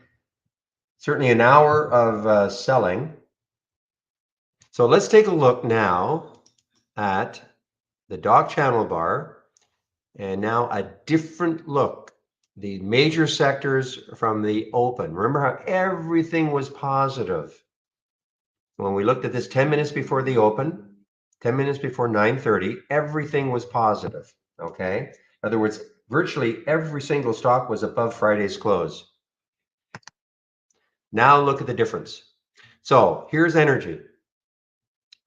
certainly an hour of selling. So let's take a look now at the dog channel bar, and now a different look. The major sectors from the open. Remember how everything was positive when we looked at this 10 minutes before the open, 10 minutes before 9:30, everything was positive. Okay. In other words, virtually every single stock was above Friday's close. Now look at the difference. So here's energy.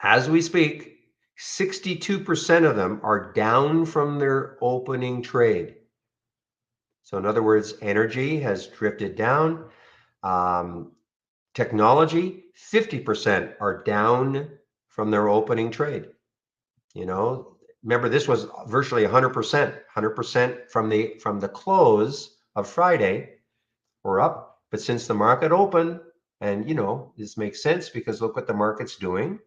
As we speak, 62% of them are down from their opening trade. So in other words, energy has drifted down. Technology, 50% are down from their opening trade. Remember, this was virtually 100% from the close of Friday. We're up, but since the market opened, and this makes sense because look what the market's doing.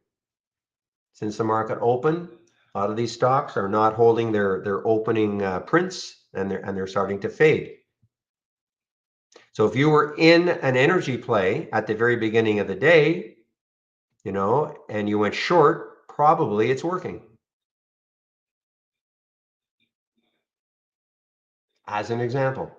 Since the market opened, a lot of these stocks are not holding their opening prints, and they're starting to fade. So if you were in an energy play at the very beginning of the day, and you went short, probably it's working. As an example.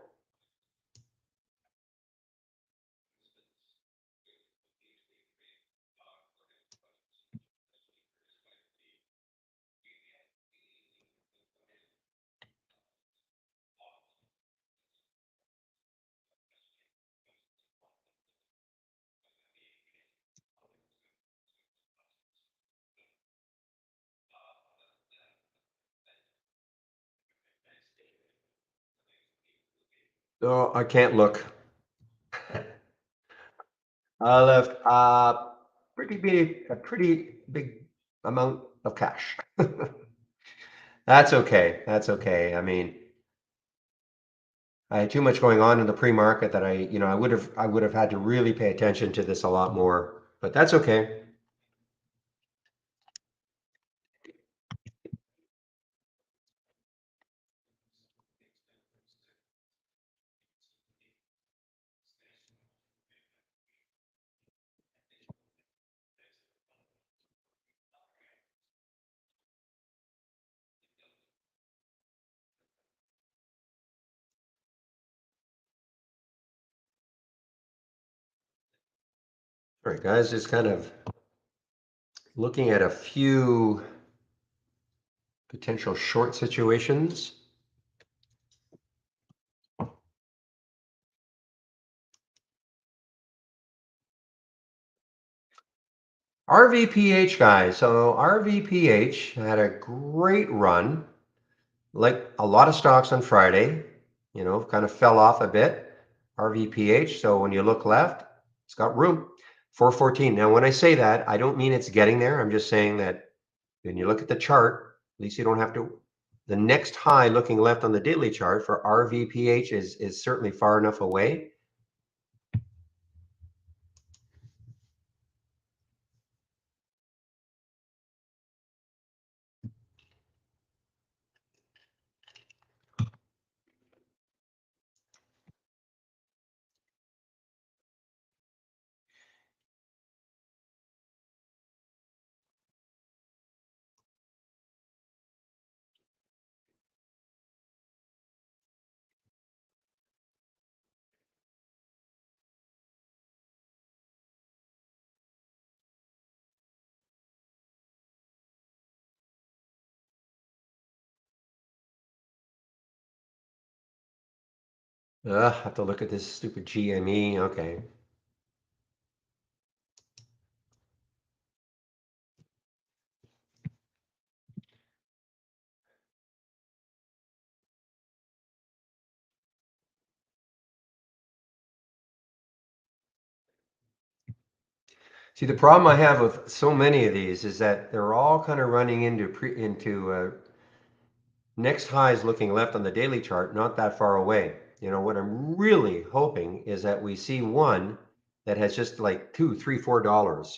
Oh, I can't look. I left a pretty big amount of cash. That's okay. That's okay. I mean, I had too much going on in the pre-market that I would have had to really pay attention to this a lot more, but that's okay. All right, guys, just kind of looking at a few potential short situations. RVPH, guys. So RVPH had a great run, like a lot of stocks on Friday, kind of fell off a bit. RVPH. So when you look left, it's got room. 414. Now, when I say that, I don't mean it's getting there. I'm just saying that when you look at the chart, at least you don't have to The next high looking left on the daily chart for RVPH is certainly far enough away. Ugh, I have to look at this stupid GME. Okay. See, the problem I have with so many of these is that they're all kind of running into next highs looking left on the daily chart, not that far away. You know, what I'm really hoping is that we see one that has just like $2, $3, $4.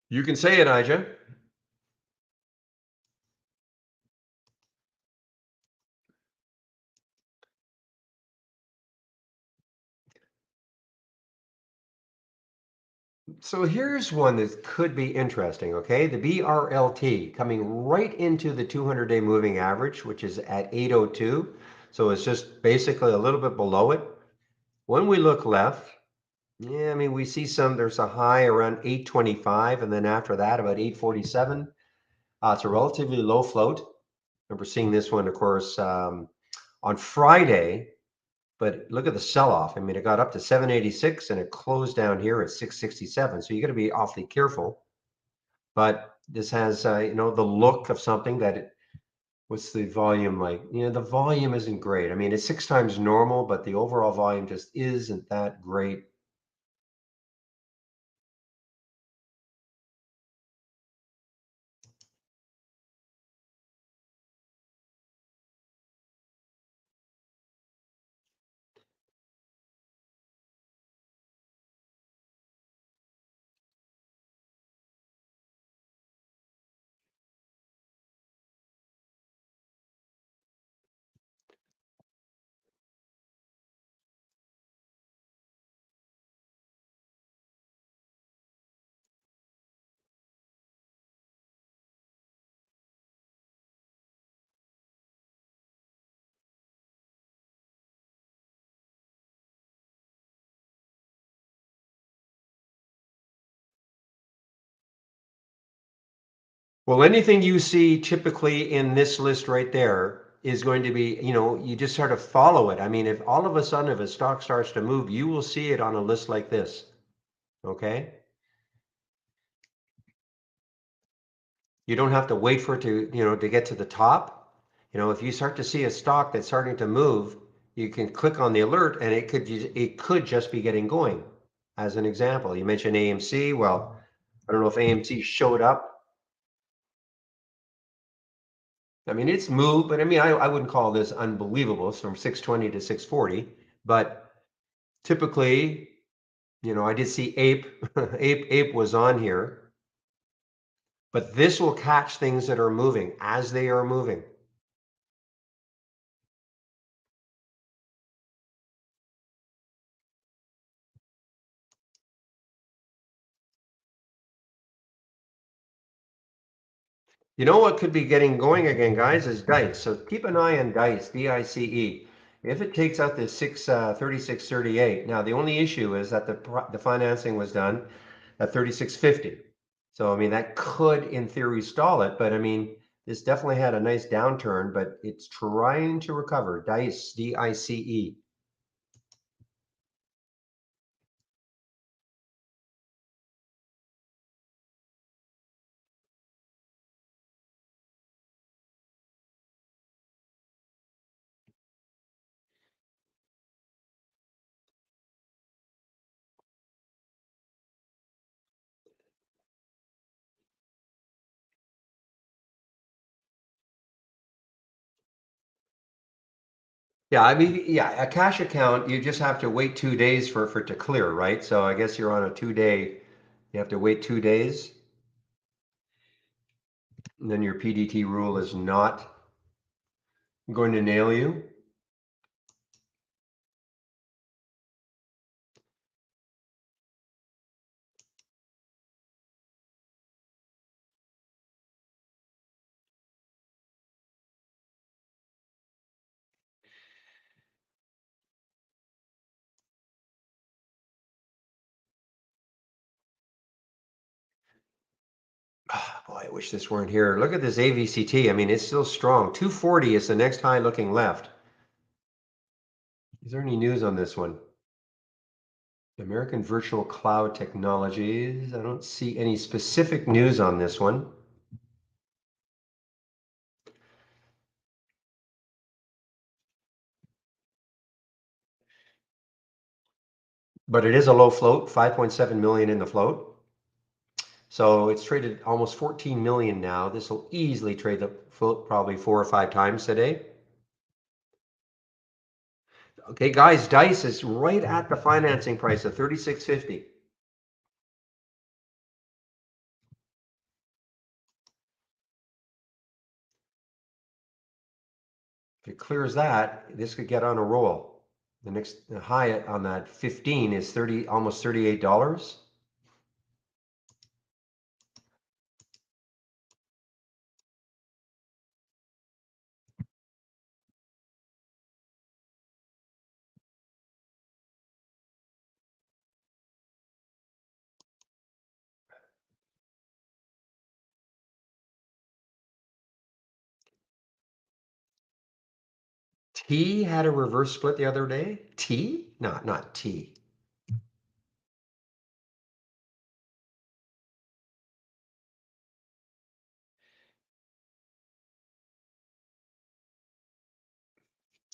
You can say it, Ija. So here's one that could be interesting, okay? The BRLT coming right into the 200-day moving average, which is at 802. So it's just basically a little bit below it. When we look left, yeah, I mean, we see there's a high around 825, and then after that, about 847. It's a relatively low float. Remember seeing this one, of course, on Friday, but look at the sell-off. I mean, it got up to 786 and it closed down here at 667. So you got to be awfully careful. But this has, the look of something what's the volume like? The volume isn't great. I mean, it's 6 times normal, but the overall volume just isn't that great. Well, anything you see typically in this list right there is going to be, you just sort of follow it. I mean, if all of a sudden, if a stock starts to move, you will see it on a list like this. Okay. You don't have to wait for it to get to the top. If you start to see a stock that's starting to move, you can click on the alert and it could just be getting going. As an example, you mentioned AMC. Well, I don't know if AMC showed up. I mean, it's moved, but I mean, I wouldn't call this unbelievable. It's from 620 to 640, but typically, I did see Ape. Ape was on here, but this will catch things that are moving as they are moving. You know what could be getting going again, guys, is Dice. So keep an eye on Dice, DICE. If it takes out the 3638, now the only issue is that the financing was done at 3650. So I mean that could, in theory, stall it. But I mean, this definitely had a nice downturn, but it's trying to recover. Dice, DICE. Yeah, I mean, yeah, a cash account, you just have to wait 2 days for it to clear, right? So I guess you're on a 2 day, you have to wait 2 days, and then your PDT rule is not going to nail you. Ah, boy, I wish this weren't here. Look at this AVCT. I mean, it's still strong. 240 is the next high looking left. Is there any news on this one? American Virtual Cloud Technologies. I don't see any specific news on this one. But it is a low float, 5.7 million in the float. So it's traded almost 14 million now. This will easily trade the float probably 4 or 5 times today. Okay, guys, Dice is right at the financing price of 36.50. If it clears that, this could get on a roll. The next high on that 15 is almost $38. T had a reverse split the other day. T? No, not T.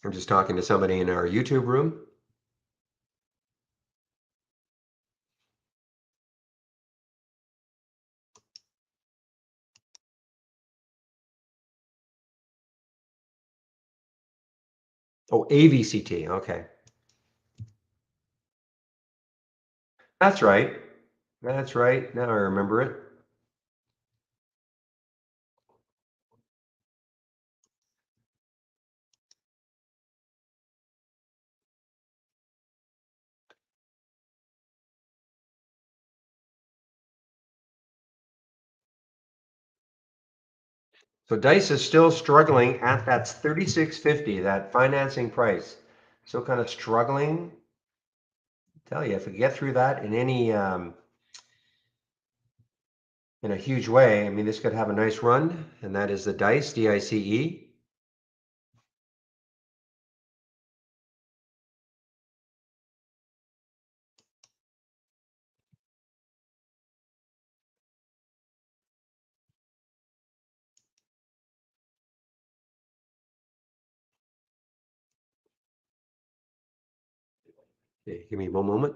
I'm just talking to somebody in our YouTube room. Oh, AVCT. Okay. That's right. That's right. Now I remember it. So Dice is still struggling at that 36.50, that financing price. Still kind of struggling. I tell you, if we get through that in any in a huge way, I mean, this could have a nice run, and that is the Dice, DICE. Okay, give me one moment.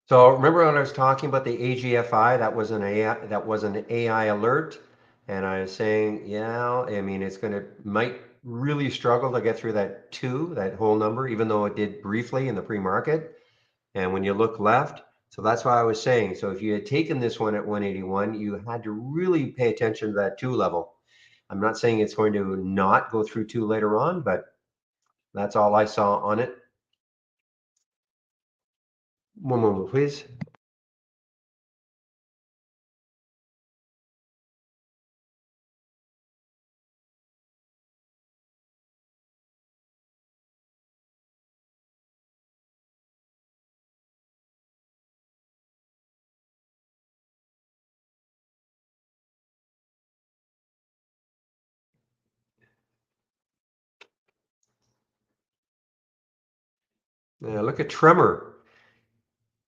So remember when I was talking about the AGFI, that was an AI alert, and I was saying, yeah, I mean might really struggle to get through that two, that whole number, even though it did briefly in the pre-market. And when you look left, so that's why I was saying, so if you had taken this one at 181, you had to really pay attention to that two level. I'm not saying it's going to not go through two later on, but that's all I saw on it. One moment, please. Look at tremor.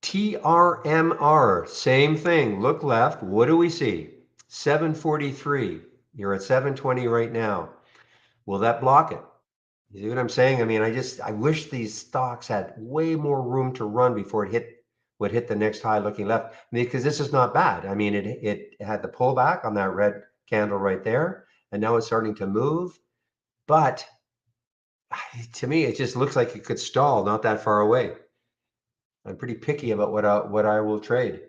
TRMR, same thing. Look left. What do we see? 743. You're at 720 right now. Will that block it? You see what I'm saying? I mean, I wish these stocks had way more room to run before it would hit the next high looking left. Because this is not bad. I mean, it had the pullback on that red candle right there, and now it's starting to move. But to me, it just looks like it could stall not that far away. I'm pretty picky about what I will trade.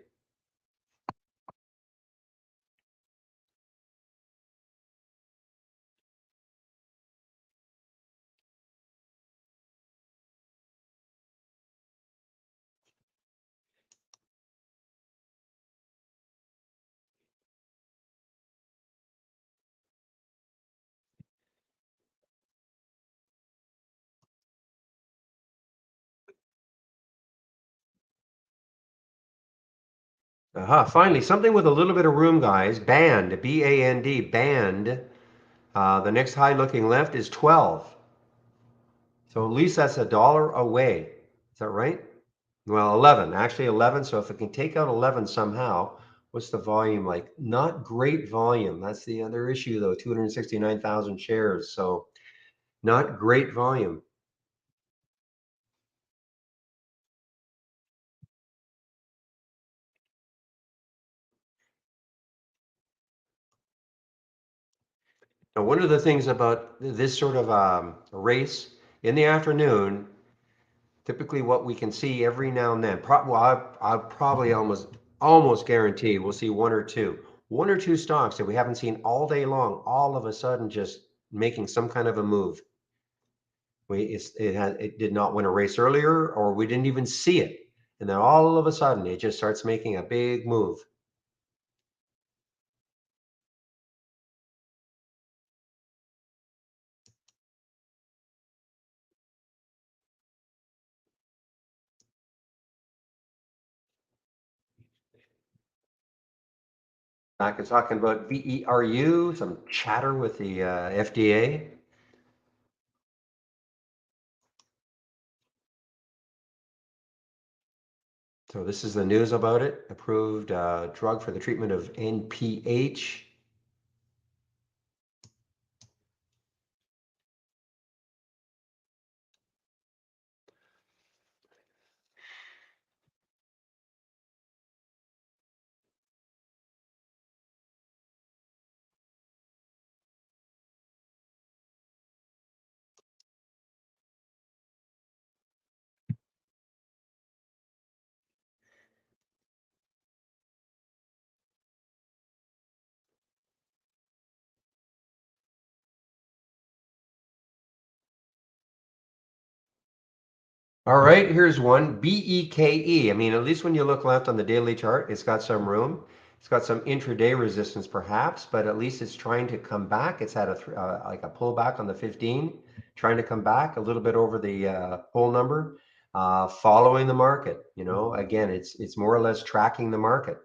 Aha, finally, something with a little bit of room, guys. Band, B-A-N-D, band. The next high looking left is 12. So at least that's $1 away. Is that right? Well, 11, actually 11. So if it can take out 11 somehow, what's the volume like? Not great volume. That's the other issue though, 269,000 shares. So not great volume. Now, one of the things about this sort of race in the afternoon, typically what we can see every now and then, well, I'll probably almost guarantee we'll see one or two stocks that we haven't seen all day long, all of a sudden just making some kind of a move. It did not win a race earlier, or we didn't even see it, and then all of a sudden it just starts making a big move. Back is talking about VERU, some chatter with the FDA. So this is the news about it. Approved drug for the treatment of NPH. All right, here's one, BEKE. I mean, at least when you look left on the daily chart, it's got some room. It's got some intraday resistance perhaps, but at least it's trying to come back. It's had like a pullback on the 15, trying to come back a little bit over the whole number, following the market. You know, again, it's more or less tracking the market.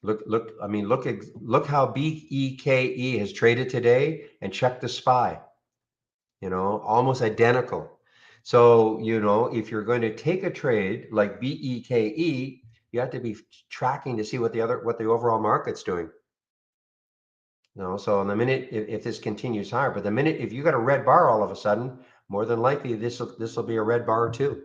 I mean, look how BEKE has traded today, and check the SPY. You know, almost identical. So, you know, if you're going to take a trade like BEKE, you have to be tracking to see what the overall market's doing. You know, so in the minute if this continues higher, but the minute if you got a red bar all of a sudden, more than likely this will be a red bar too.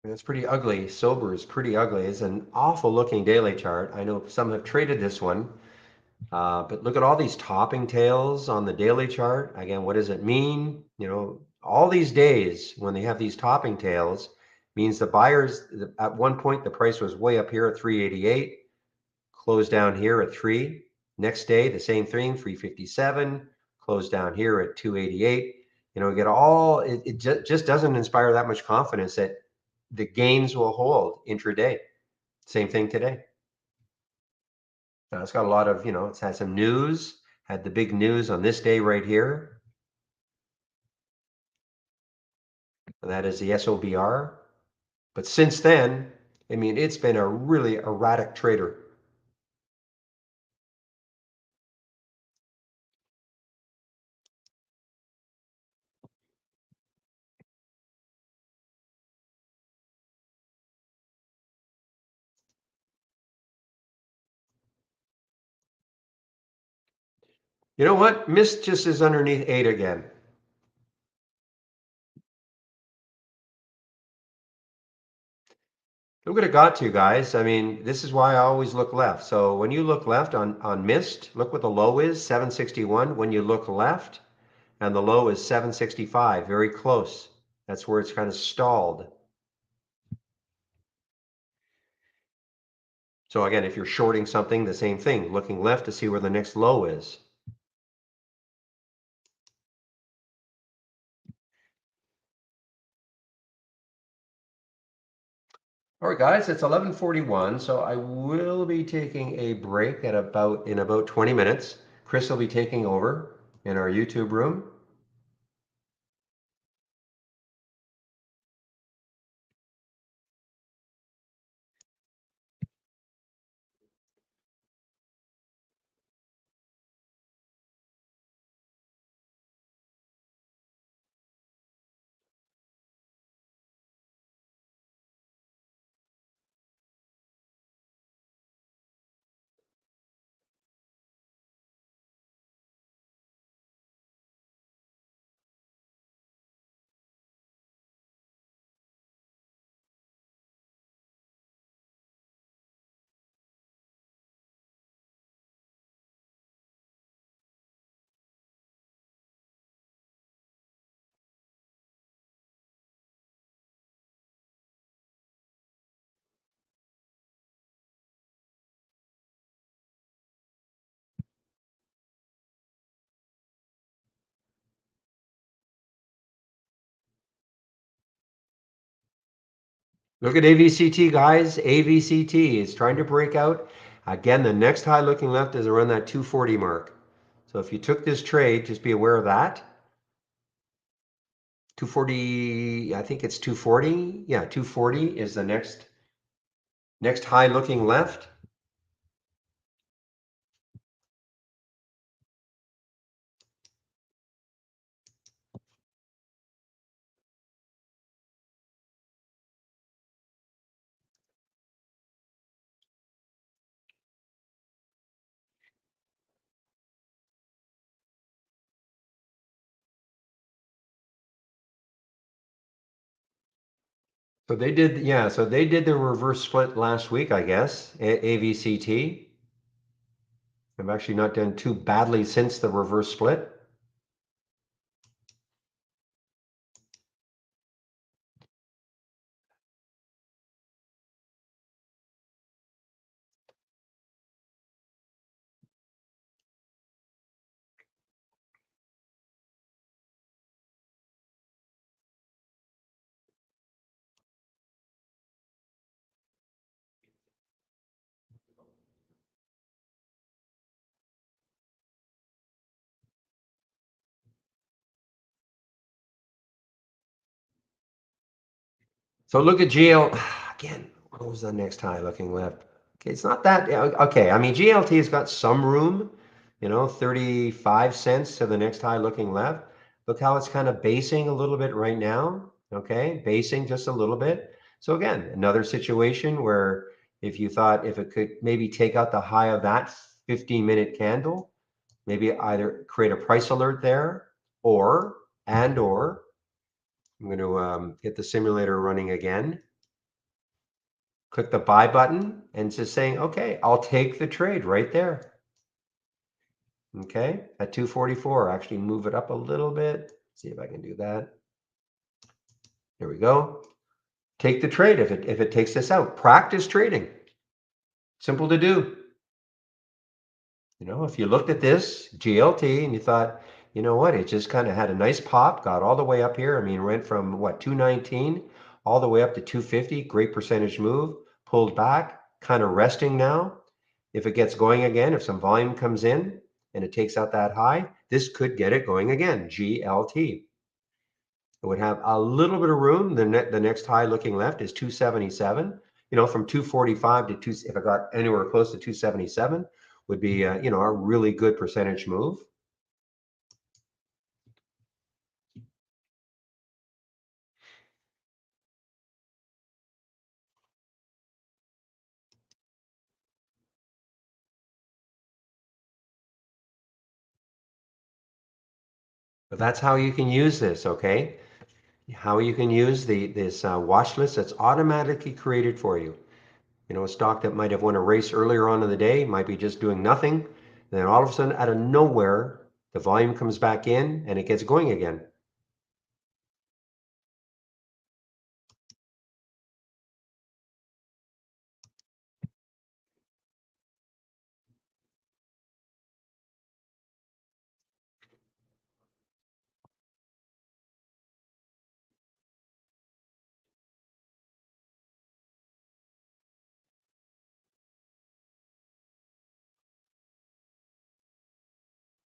It's pretty ugly. Silver is pretty ugly. It's an awful looking daily chart. I know some have traded this one. But look at all these topping tails on the daily chart. Again, what does it mean? You know, all these days when they have these topping tails means the buyers, at one point, the price was way up here at 388, closed down here at 3. Next day, the same thing, 357, close down here at 288. Get all, it just doesn't inspire that much confidence that the gains will hold intraday. Same thing today. Now it's got a lot of, it's had some news, had the big news on this day right here. And that is the SOBR. But since then, I mean, it's been a really erratic trader. You know what? Mist just is underneath 8 again. Look what it got to, guys. I mean, this is why I always look left. So when you look left on Mist, look what the low is, 761. When you look left, and the low is 765, very close. That's where it's kind of stalled. So again, if you're shorting something, the same thing, looking left to see where the next low is. All right, guys, it's 11:41, so I will be taking a break in about 20 minutes. Chris will be taking over in our YouTube room. Look at AVCT, guys. AVCT is trying to break out. Again, the next high looking left is around that 240 mark. So if you took this trade, just be aware of that. 240, I think it's 240. Yeah, 240 is the next high looking left. So they did, yeah, so they did the reverse split last week, I guess, AVCT. I've actually not done too badly since the reverse split. So look at GL, again, what was the next high looking left? Okay, it's not that, okay, I mean, GLT has got some room, 35 cents to the next high looking left. Look how it's kind of basing a little bit right now, okay? Basing just a little bit. So again, another situation where if you thought if it could maybe take out the high of that 15-minute candle, maybe either create a price alert there or I'm going to get the simulator running again. Click the buy button and it's just saying, okay, I'll take the trade right there. Okay, at 244, actually move it up a little bit. See if I can do that. There we go. Take the trade if it takes this out. Practice trading. Simple to do. If you looked at this GLT and you thought, you know what? It just kind of had a nice pop, got all the way up here. I mean, went from what, 219 all the way up to 250. Great percentage move, pulled back, kind of resting now. If it gets going again, if some volume comes in and it takes out that high, this could get it going again, GLT. It would have a little bit of room. The next high looking left is 277. You know, from 245 to 2, if I got anywhere close to 277, would be you know, a really good percentage move. But that's how you can use this, okay? How you can use this watch list that's automatically created for you. You know, a stock that might have won a race earlier on in the day might be just doing nothing. And then all of a sudden, out of nowhere, the volume comes back in and it gets going again.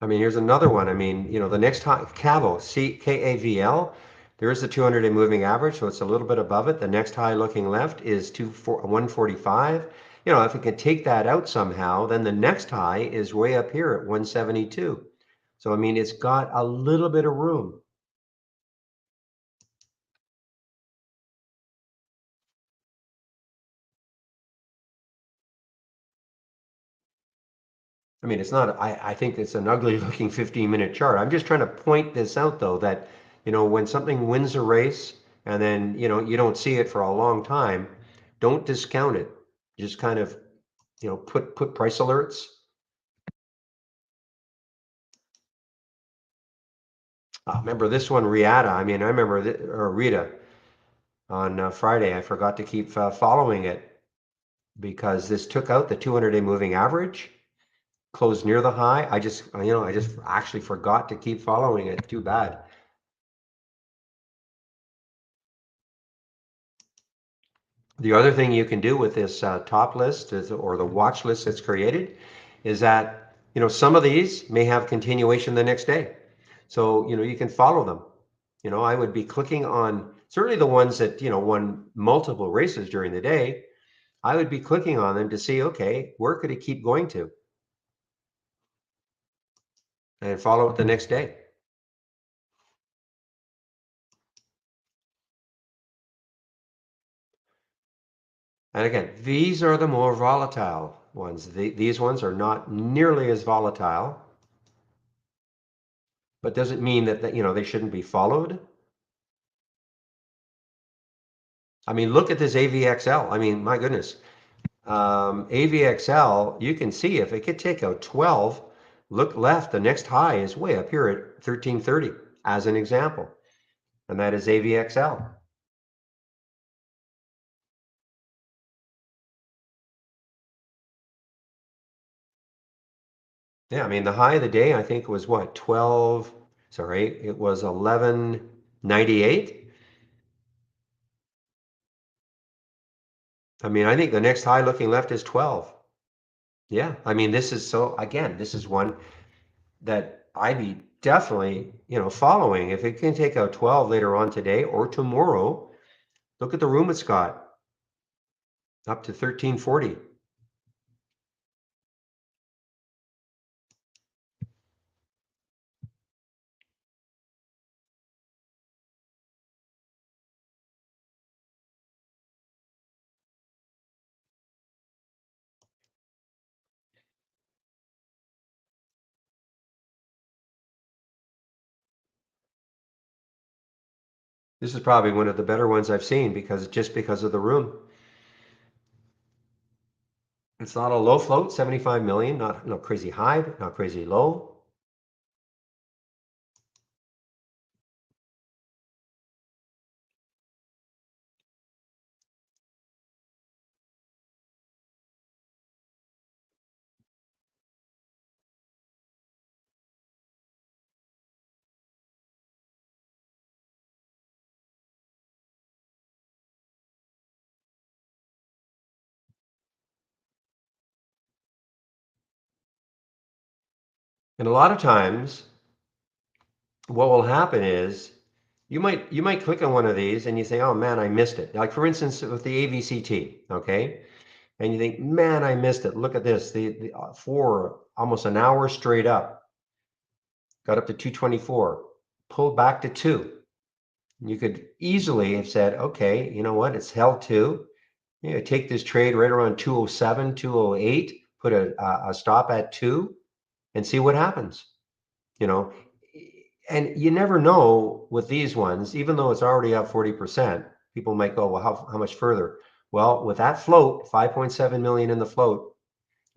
I mean, here's another one. I mean, you know, the next high, CAVL, CKAVL, there is the 200-day moving average, so it's a little bit above it. The next high looking left is 145. You know, if it can take that out somehow, then the next high is way up here at 172. So, I mean, it's got a little bit of room. I mean, it's not, I think it's an ugly looking 15-minute chart. I'm just trying to point this out though, that, you know, when something wins a race and then, you know, you don't see it for a long time, don't discount it. Just kind of, you know, put price alerts. Remember this one, Riata. I mean, I remember, or Rita on Friday. I forgot to keep following it because this took out the 200-day moving average, closed near the high. I just, you know, I just actually forgot to keep following it. Too bad. The other thing you can do with this top list is, or the watch list that's created, is that, you know, some of these may have continuation the next day. So, you know, you can follow them. You know, I would be clicking on certainly the ones that, you know, won multiple races during the day. I would be clicking on them to see, okay, where could it keep going to, and follow it the next day. And again, these are the more volatile ones. These ones are not nearly as volatile, but doesn't mean that, you know, they shouldn't be followed. I mean, look at this AVXL. I mean, my goodness. AVXL, you can see if it could take out 12, look left, the next high is way up here at 1330 as an example. And that is AVXL. Yeah, I mean, the high of the day, I think was what, 12, sorry, it was 1198. I mean, I think the next high looking left is 12. Yeah, I mean, this is so, again, this is one that I'd be definitely, you know, following. If it can take out 12 later on today or tomorrow, look at the room it's got, up to 1340. This is probably one of the better ones I've seen because of the room. It's not a low float, 75 million, not crazy high, but not crazy low. And a lot of times what will happen is you might click on one of these and you say, oh man, I missed it. Like for instance, with the AVCT, okay? And you think, man, I missed it. Look at this. For almost an hour straight up, got up to 224, pulled back to 2. You could easily have said, okay, you know what? It's held 2. You know, take this trade right around 207, 208, put a stop at 2 and see what happens. You know, and you never know with these ones, even though it's already up 40%, people might go, well, how much further? Well, with that float, 5.7 million in the float,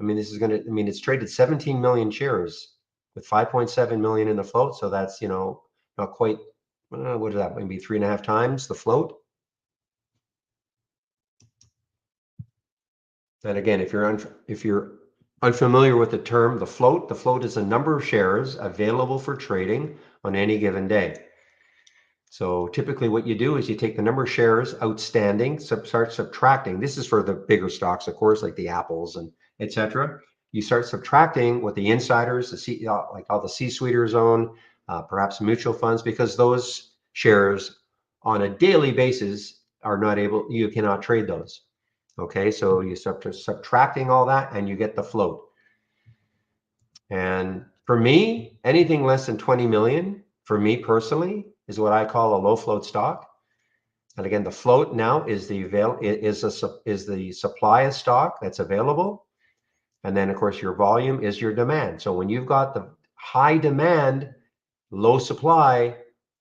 I mean, it's traded 17 million shares with 5.7 million in the float. So that's, not quite, what is that? Maybe 3.5 times the float. And again, if you're unfamiliar with the term, the float is a number of shares available for trading on any given day. So typically what you do is you take the number of shares outstanding, start subtracting. This is for the bigger stocks, of course, like the Apples and etc. You start subtracting what the insiders, like all the C-suiters own, perhaps mutual funds, because those shares on a daily basis you cannot trade those. Okay, so you start subtracting all that and you get the float. And for me, anything less than 20 million, for me personally, is what I call a low float stock. And again, the float now is the supply of stock that's available. And then of course your volume is your demand. So when you've got the high demand, low supply,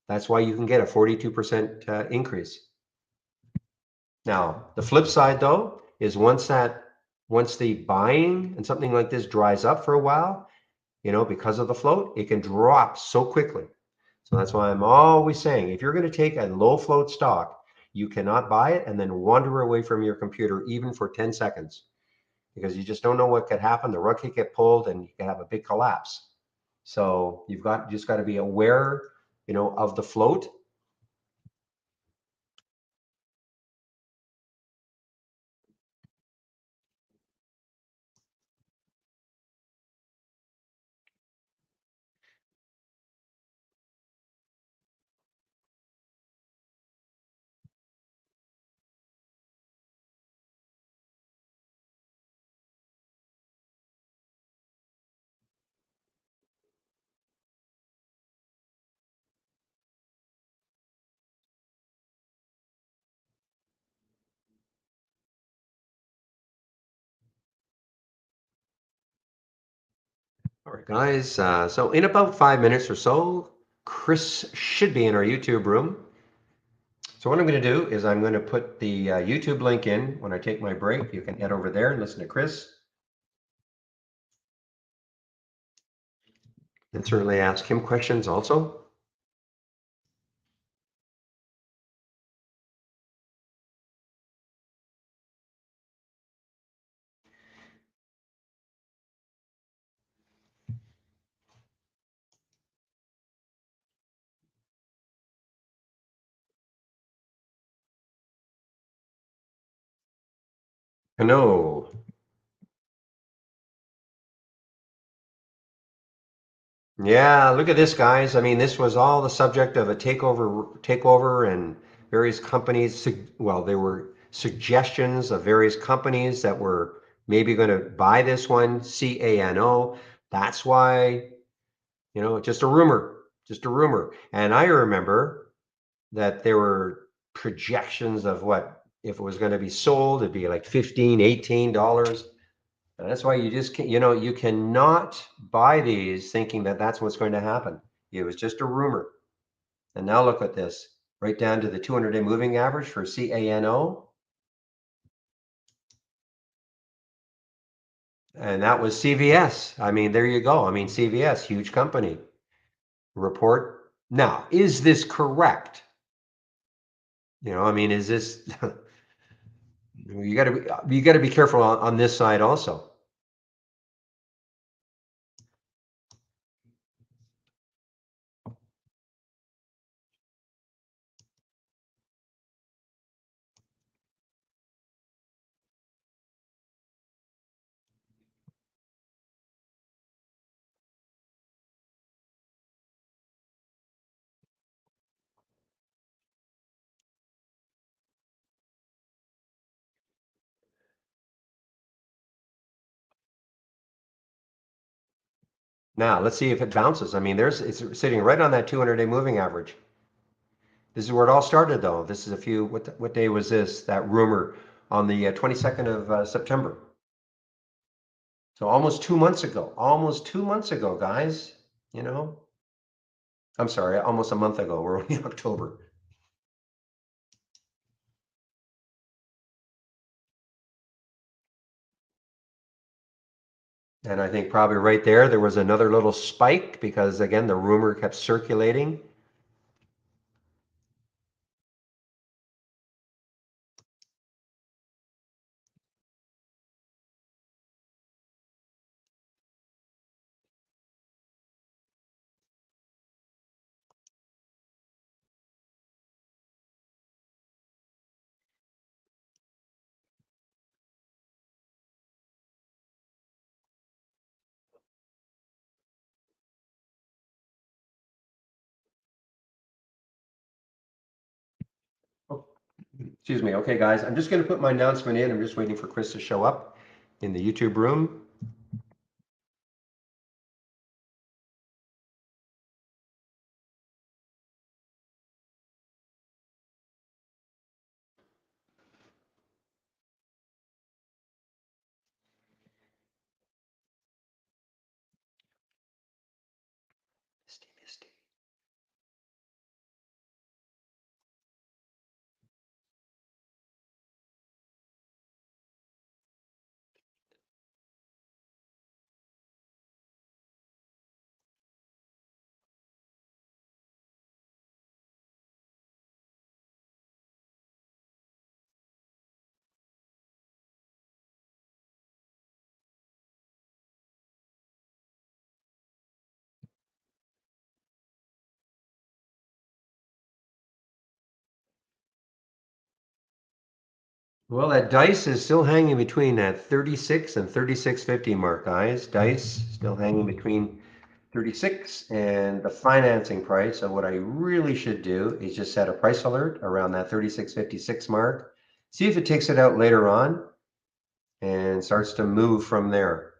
that's why you can get a 42% increase. Now, the flip side though is once the buying and something like this dries up for a while, because of the float, it can drop so quickly. So that's why I'm always saying, if you're going to take a low float stock, you cannot buy it and then wander away from your computer even for 10 seconds, because you just don't know what could happen. The rug could get pulled and you can have a big collapse. So just got to be aware, of the float. All right, guys. So in about 5 minutes or so, Chris should be in our YouTube room. So what I'm going to do is I'm going to put the YouTube link in when I take my break. You can head over there and listen to Chris, and certainly ask him questions also. Hello. Yeah, look at this, guys. I mean, this was all the subject of a takeover, and various companies. Well, there were suggestions of various companies that were maybe going to buy this one, CANO. That's why, just a rumor, just a rumor. And I remember that there were projections of what if it was going to be sold, it'd be like 15, $18. And that's why you just can't, you cannot buy these thinking that that's what's going to happen. It was just a rumor. And now look at this, right down to the 200-day moving average for CANO. And that was CVS. I mean, there you go. I mean, CVS, huge company. Report. Now, is this correct? I mean, is this you got to be careful on this side also. Now, let's see if it bounces. I mean, it's sitting right on that 200-day moving average. This is where it all started, though. This is what day was this? That rumor on the 22nd of September. So almost 2 months ago. Almost 2 months ago, guys. You know, I'm sorry, almost a month ago. We're only in October. And I think probably right there was another little spike because, again, the rumor kept circulating. Oh, excuse me. Okay, guys, I'm just going to put my announcement in. I'm just waiting for Chris to show up in the YouTube room. Misty. Well, that dice is still hanging between that 36 and 36.50 mark, guys. Dice still hanging between 36 and the financing price. So what I really should do is just set a price alert around that 36.56 mark. See if it takes it out later on and starts to move from there.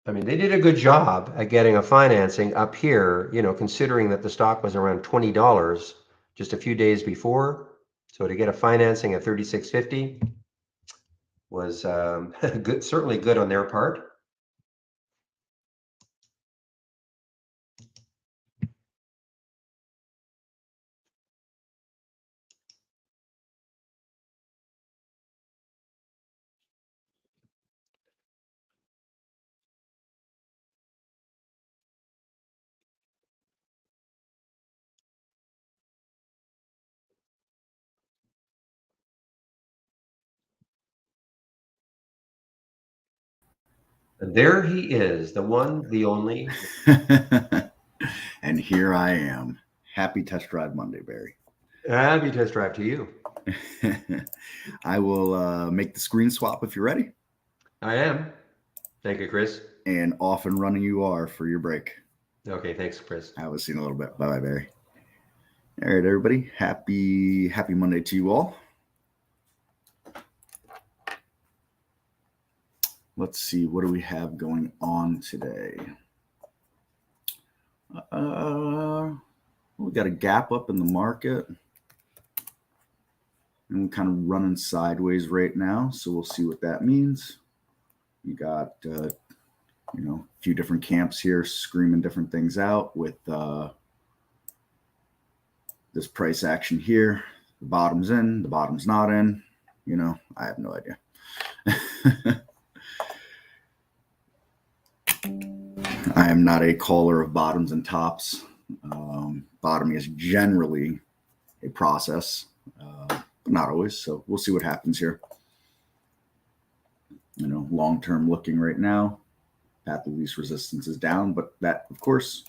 I mean, they did a good job at getting a financing up here, considering that the stock was around $20 just a few days before. So to get a financing at 36.50 was good, certainly good on their part. And there he is, the one, the only. And here I am. Happy Test Drive Monday, Barry. Happy test drive to you. I will make the screen swap if you're ready. I am. Thank you, Chris. And off and running you are for your break. Okay, thanks, Chris. I was seeing a little bit. Bye-bye, Barry. All right, everybody. Happy Monday to you all. Let's see, what do we have going on today? We got a gap up in the market. And we're kind of running sideways right now, so we'll see what that means. You got, a few different camps here screaming different things out with this price action here. The bottom's in, the bottom's not in. I have no idea. I am not a caller of bottoms and tops. Bottoming is generally a process, but not always. So we'll see what happens here. Long-term looking right now, path of least resistance is down, but that, of course,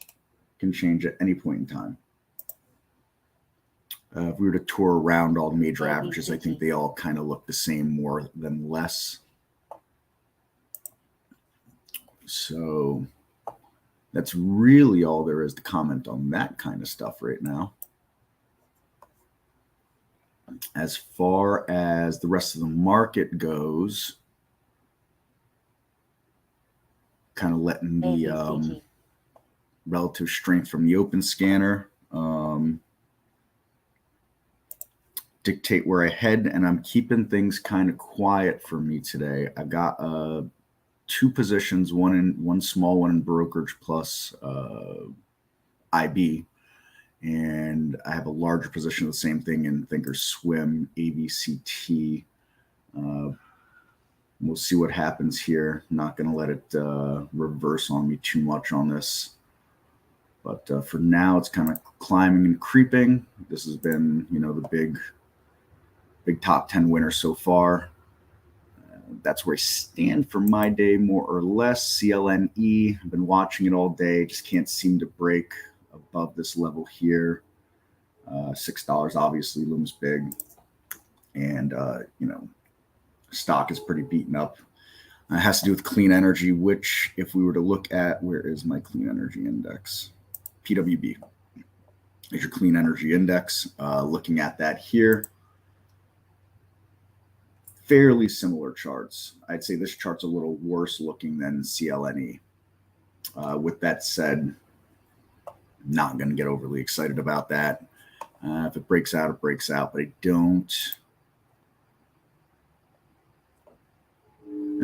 can change at any point in time. If we were to tour around all the major averages, I think they all kind of look the same more than less. So that's really all there is to comment on that kind of stuff right now. As far as the rest of the market goes, kind of letting the relative strength from the open scanner dictate where I head, and I'm keeping things kind of quiet for me today. I've got two positions, one small one in brokerage plus IB, and I have a larger position of the same thing in Thinkorswim AVCT. We'll see what happens here. I'm not going to let it reverse on me too much on this. But for now, it's kind of climbing and creeping. This has been, the big top 10 winner so far. That's where I stand for my day, more or less. CLNE, I've been watching it all day. Just can't seem to break above this level here. $6 obviously looms big. And, stock is pretty beaten up. It has to do with clean energy, which if we were to look at, where is my clean energy index? PWB is your clean energy index. Looking at that here, fairly similar charts. I'd say this chart's a little worse looking than CLNE. With that said, not going to get overly excited about that. If it breaks out, it breaks out, but I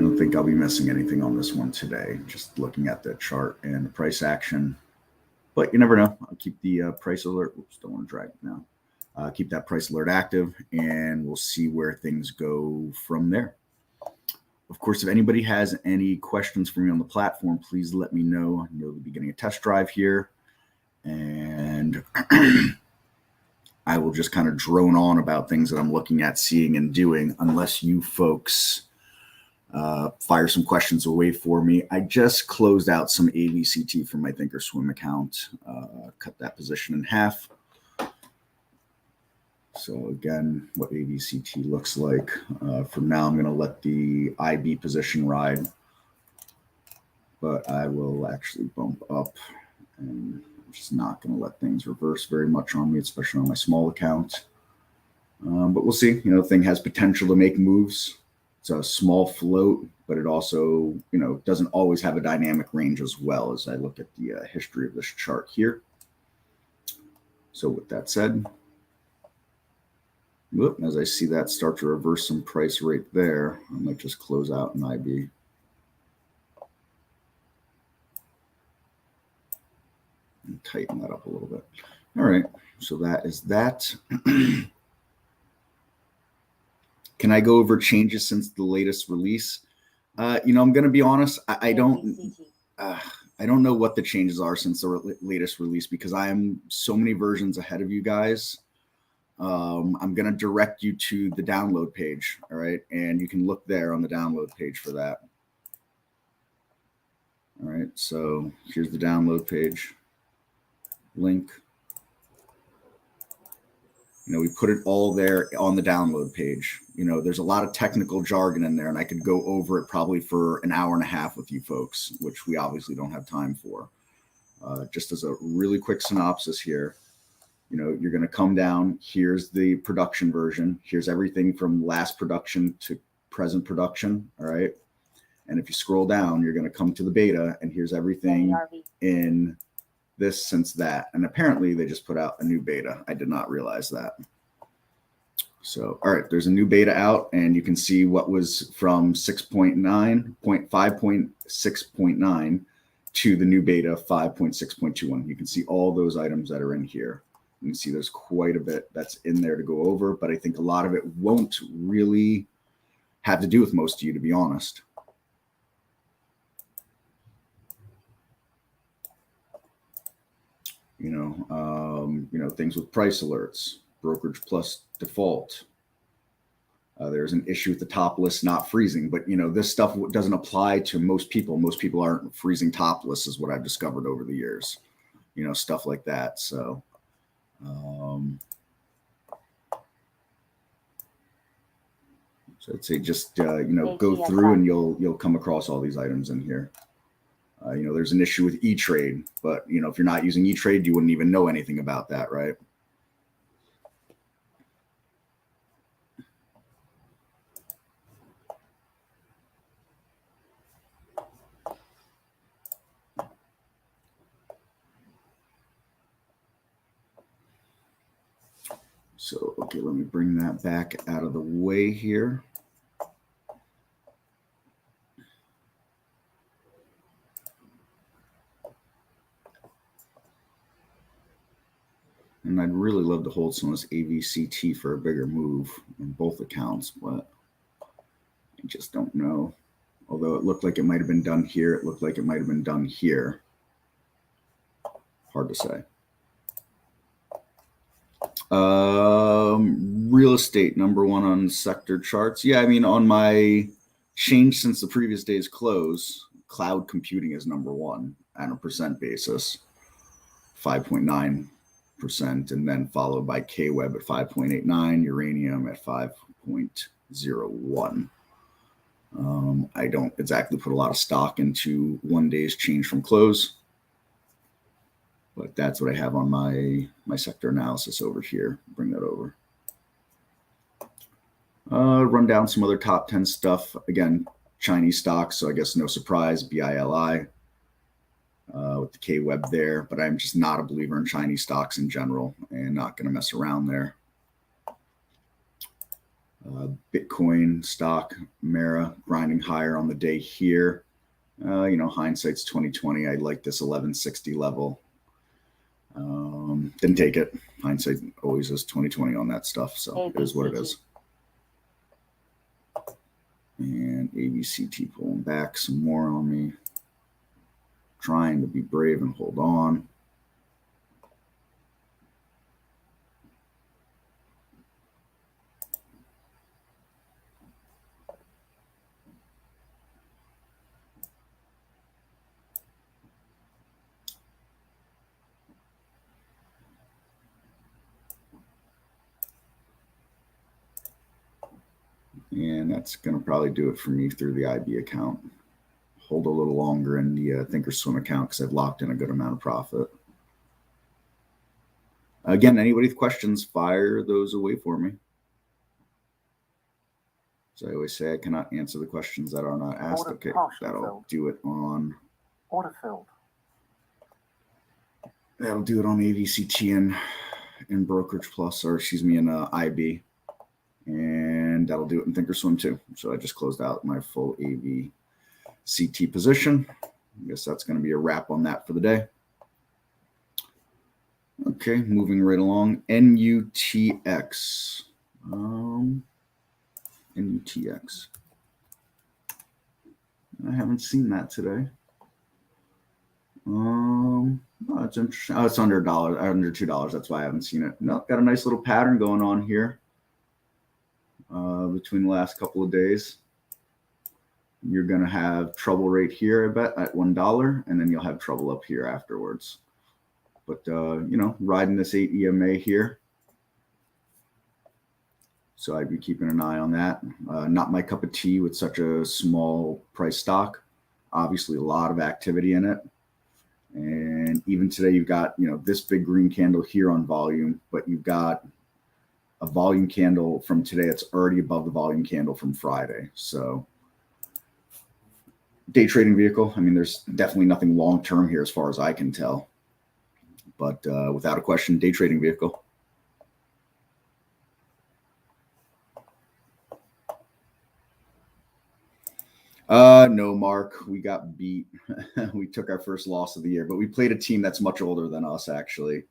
don't think I'll be missing anything on this one today, just looking at the chart and the price action. But you never know. I'll keep the price alert. Oops, don't want to drag it now. Keep that price alert active, and we'll see where things go from there. Of course, if anybody has any questions for me on the platform, please let me know. I know we'll be getting a test drive here, and I will just kind of drone on about things that I'm looking at, seeing, and doing, unless you folks fire some questions away for me. I just closed out some AVCT from my Thinkorswim account, cut that position in half. So again, what AVCT looks like. For now, I'm going to let the IB position ride, but I will actually bump up, and I'm just not going to let things reverse very much on me, especially on my small account. But we'll see. The thing has potential to make moves. It's a small float, but it also, doesn't always have a dynamic range as well, as I look at the history of this chart here. So with that said, as I see that start to reverse some price right there, I might just close out an IB. And tighten that up a little bit. All right, so that is that. Can I go over changes since the latest release? I'm going to be honest. I don't know what the changes are since the latest release, because I am so many versions ahead of you guys. I'm going to direct you to the download page. All right. And you can look there on the download page for that. All right. So here's the download page link. We put it all there on the download page. There's a lot of technical jargon in there, and I could go over it probably for an hour and a half with you folks, which we obviously don't have time for. Just as a really quick synopsis here, you're going to come down. Here's the production version. Here's everything from last production to present production. All right. And if you scroll down, you're going to come to the beta, and here's everything in this since that. And apparently they just put out a new beta. I did not realize that. So, all right, there's a new beta out, and you can see what was from 5.6.9 to the new beta 5.6.21. You can see all those items that are in here. You can see there's quite a bit that's in there to go over, but I think a lot of it won't really have to do with most of you, to be honest. Things with price alerts, brokerage plus default. There's an issue with the top list not freezing, but this stuff doesn't apply to most people. Most people aren't freezing top lists, is what I've discovered over the years. Stuff like that. So, I'd say just go through, and you'll come across all these items in here. There's an issue with E-Trade, but if you're not using E-Trade, you wouldn't even know anything about that, right? So, okay, let me bring that back out of the way here. And I'd really love to hold some of this AVCT for a bigger move in both accounts, but I just don't know. Although it looked like it might have been done here, it looked like it might have been done here. Hard to say. Real estate, number one on sector charts. Yeah, I mean, on my change since the previous day's close, cloud computing is number one on a percent basis, 5.9%, and then followed by KWeb at 5.89, uranium at 5.01. I don't exactly put a lot of stock into one day's change from close, but that's what I have on my sector analysis over here. Bring that over. Run down some other top 10 stuff. Again, Chinese stocks, so I guess no surprise, BILI with the KWeb there, but I'm just not a believer in Chinese stocks in general and not going to mess around there. Bitcoin stock, Mara, grinding higher on the day here. Hindsight's 2020. I like this 1160 level. Didn't take it. Hindsight always is 2020 on that stuff, so it is what it is. And ABCT pulling back some more on me. Trying to be brave and hold on. And that's going to probably do it for me through the IB account. Hold a little longer in the Thinkorswim account because I've locked in a good amount of profit. Again, anybody with questions, fire those away for me. As I always say, I cannot answer the questions that are not asked. Okay, that'll do it on Order-filled. That'll do it on AVCT in Brokerage Plus, or excuse me, in IB. And that'll do it in Thinkorswim too. So I just closed out my full AVCT position. I guess that's going to be a wrap on that for the day. Okay, moving right along. NUTX. NUTX. I haven't seen that today. Oh, it's interesting. Oh, it's under $1, under $2. That's why I haven't seen it. No, got a nice little pattern going on here. Between the last couple of days, you're going to have trouble right here, I bet, at $1, and then you'll have trouble up here afterwards. But, riding this 8 EMA here. So I'd be keeping an eye on that. Not my cup of tea with such a small price stock. Obviously, a lot of activity in it. And even today, you've got, this big green candle here on volume, but you've got a volume candle from today that's already above the volume candle from Friday. So day trading vehicle. I mean, there's definitely nothing long-term here as far as I can tell, but without a question, day trading vehicle. No, Mark, we got beat. We took our first loss of the year, but we played a team that's much older than us, actually.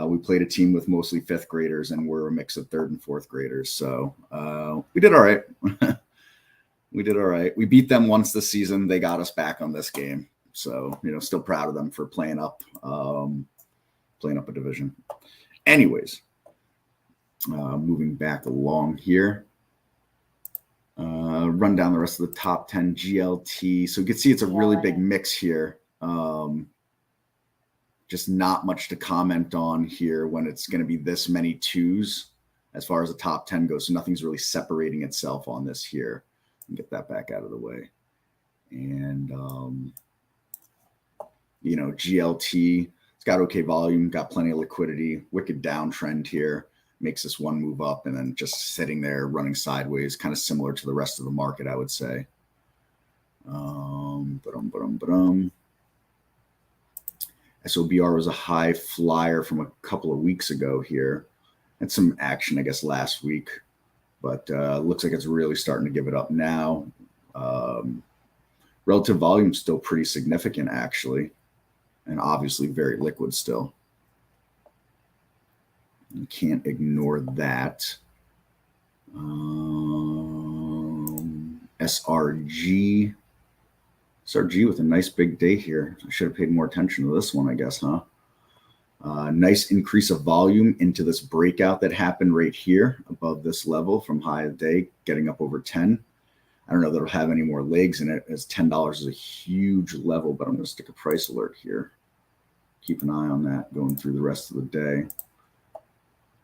We played a team with mostly fifth graders, and we're a mix of third and fourth graders. So we did all right. We did all right. We beat them once this season. They got us back on this game. So, still proud of them for playing up a division. Anyways, moving back along here. Run down the rest of the top 10 GLT. So you can see it's a really big mix here. Just not much to comment on here when it's going to be this many twos as far as the top 10 goes. So nothing's really separating itself on this here. Get that back out of the way. And, GLT, it's got okay volume, got plenty of liquidity, wicked downtrend here. Makes this one move up and then just sitting there running sideways, kind of similar to the rest of the market, I would say. SOBR was a high flyer from a couple of weeks ago here. Had some action, I guess, last week, but looks like it's really starting to give it up now. Relative volume still pretty significant, actually, and obviously very liquid still. You can't ignore that. SRG with a nice big day here. I should have paid more attention to this one, I guess, huh? Nice increase of volume into this breakout that happened right here above this level from high of the day, getting up over 10. I don't know that it'll have any more legs in it, as $10 is a huge level, but I'm going to stick a price alert here. Keep an eye on that going through the rest of the day.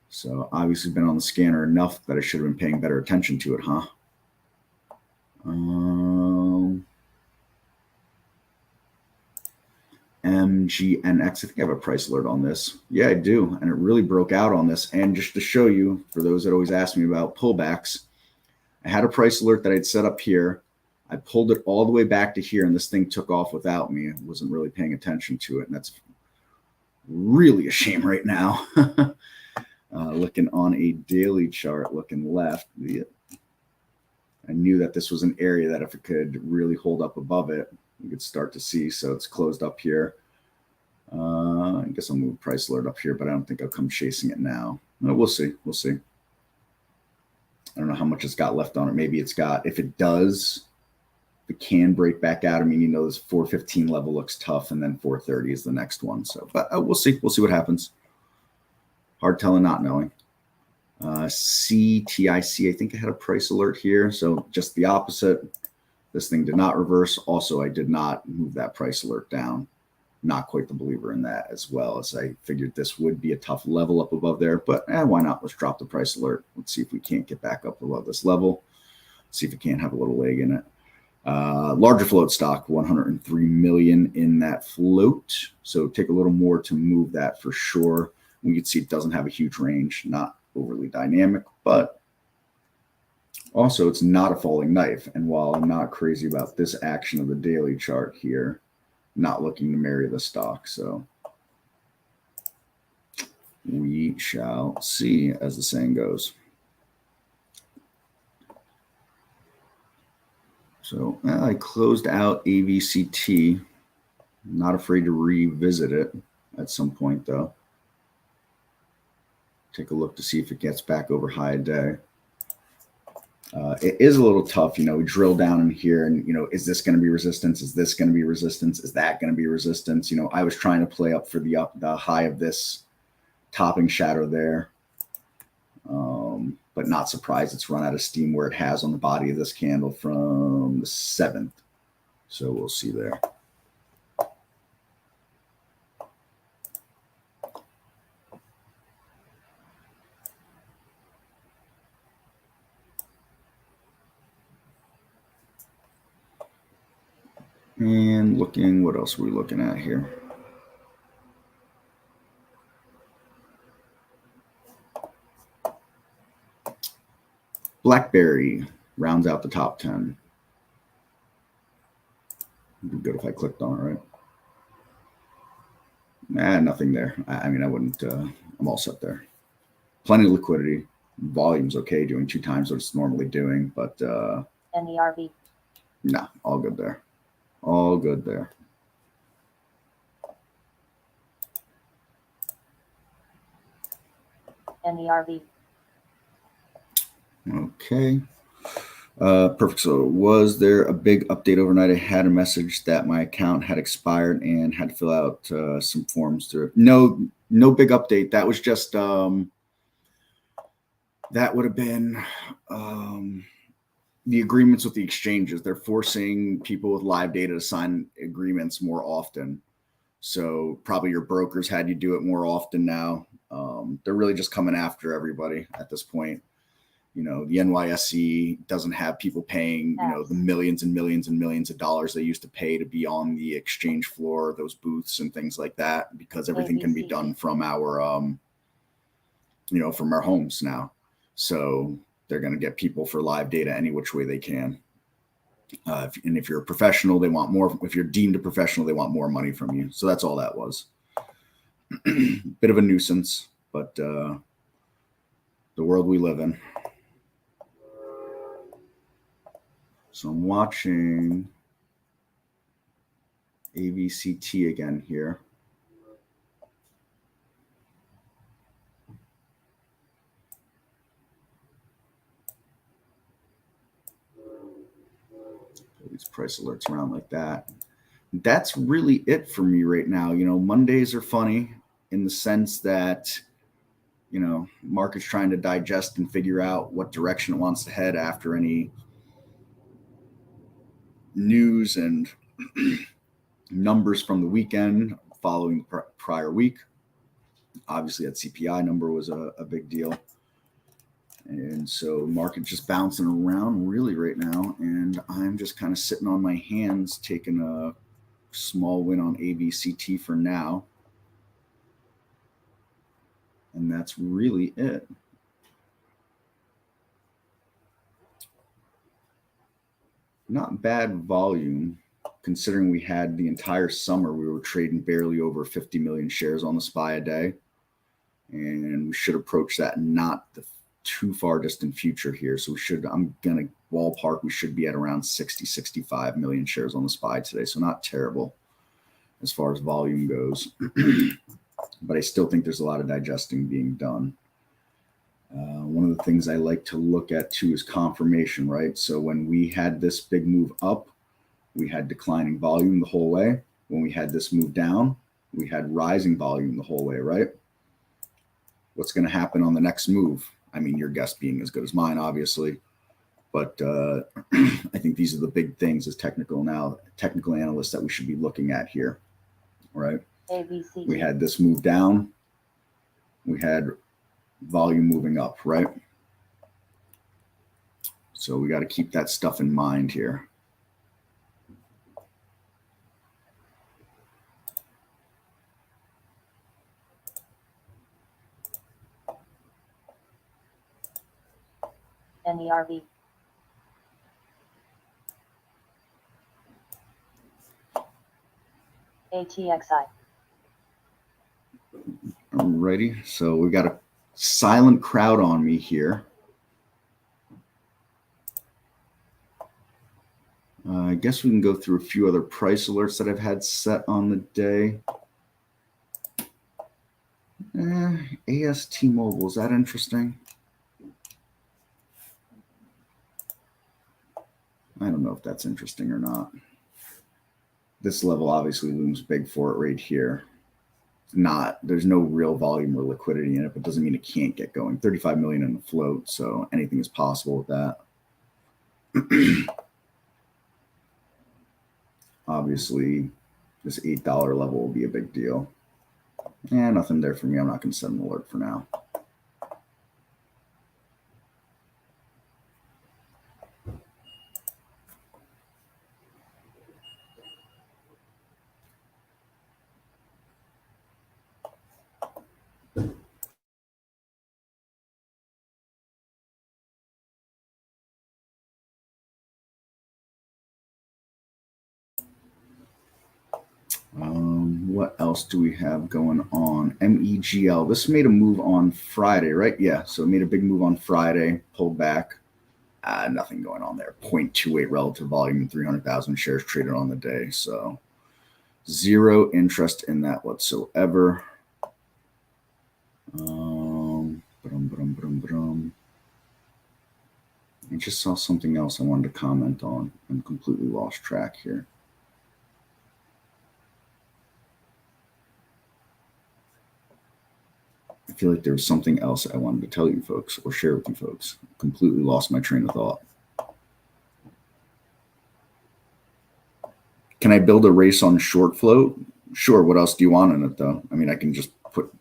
So obviously been on the scanner enough that I should have been paying better attention to it, huh? MGNX, I think I have a price alert on this. Yeah, I do. And it really broke out on this. And just to show you, for those that always ask me about pullbacks, I had a price alert that I'd set up here. I pulled it all the way back to here, and this thing took off without me. I wasn't really paying attention to it, and that's really a shame right now. Looking on a daily chart, looking left, I knew that this was an area that if it could really hold up above it, we could start to see. So it's closed up here. I guess I'll move price alert up here, but I don't think I'll come chasing it now. No, we'll see. We'll see. I don't know how much it's got left on it. Maybe it's got, if it does, if it can break back out. I mean, you know, this 415 level looks tough, and then 430 is the next one. So, but we'll see. We'll see what happens. Hard telling, not knowing. CTIC, I think I had a price alert here. So just the opposite. This thing did not reverse. Also, I did not move that price alert down. Not quite the believer in that, as well, as I figured this would be a tough level up above there. But why not? Let's drop the price alert. Let's see if we can't get back up above this level. See if it can't have a little leg in it. Larger float stock, 103 million in that float. So take a little more to move that for sure. We can see it doesn't have a huge range, not overly dynamic, but also it's not a falling knife. And while I'm not crazy about this action of the daily chart here, not looking to marry the stock. So we shall see, as the saying goes. So I closed out AVCT. Not afraid to revisit it at some point, though. Take a look to see if it gets back over high day. It is a little tough, you know, we drill down in here and, you know, is this going to be resistance? Is this going to be resistance? Is that going to be resistance? You know, I was trying to play up for the high of this topping shadow there. But not surprised it's run out of steam where it has on the body of this candle from the 7th. So we'll see there. And looking, what else are we looking at here? BlackBerry rounds out the top 10. It'd be good if I clicked on it, right? Nothing there. I mean, I wouldn't, I'm all set there. Plenty of liquidity. Volume's okay, doing 2 times what it's normally doing, but NERV. No, all good there. All good there. NERV. Okay. Perfect. So was there a big update overnight? I had a message that my account had expired and had to fill out some forms through. No big update. That was just that would have been the agreements with the exchanges. They're forcing people with live data to sign agreements more often. So probably your brokers had you do it more often now. They're really just coming after everybody at this point. You know, the NYSE doesn't have people paying, you know, the millions and millions and millions of dollars they used to pay to be on the exchange floor, those booths and things like that, because everything can be done from our, you know, from our homes now. So they're going to get people for live data any which way they can. And if you're a professional, they want more. If you're deemed a professional, they want more money from you. So that's all that was. Bit of a nuisance, but the world we live in. So I'm watching AVCT again here. Put these price alerts around like that. That's really it for me right now. You know, Mondays are funny in the sense that, you know, market's trying to digest and figure out what direction it wants to head after any news and numbers from the weekend following the prior week. Obviously, that CPI number was a big deal. And so market just bouncing around really right now. And I'm just kind of sitting on my hands, taking a small win on AVCT for now. And that's really it. Not bad volume, considering we had the entire summer, we were trading barely over 50 million shares on the SPY a day. And we should approach that not the too far distant future here. So we should, I'm going to ballpark, we should be at around 60, 65 million shares on the SPY today. So not terrible as far as volume goes. But I still think there's a lot of digesting being done. One of the things I like to look at too is confirmation, right? So when we had this big move up, we had declining volume the whole way. When we had this move down, we had rising volume the whole way, right? What's going to happen on the next move? I mean, your guess being as good as mine, obviously. But I think these are the big things as technical analysts that we should be looking at here, right? ABC. We had this move down. We had volume moving up, right? So we got to keep that stuff in mind here. NERV. ATXI. Alrighty, so we got a silent crowd on me here. I guess we can go through a few other price alerts that I've had set on the day. AST Mobile, is that interesting? I don't know if that's interesting or not. This level obviously looms big for it right here. There's no real volume or liquidity in it, but doesn't mean it can't get going. 35 million in the float, so anything is possible with that. Obviously, this $8 level will be a big deal. Nothing there for me. I'm not going to set an alert for now. What else do we have going on? MEGL. This made a move on Friday, right? Yeah, so it made a big move on Friday, pulled back. Nothing going on there. 0.28 relative volume and 300,000 shares traded on the day. So zero interest in that whatsoever. I just saw something else I wanted to comment on. I'm completely lost track here. I feel like there was something else I wanted to tell you folks or share with you folks. Completely lost my train of thought. Can I build a race on short float? Sure. What else do you want in it though? I mean, I can just put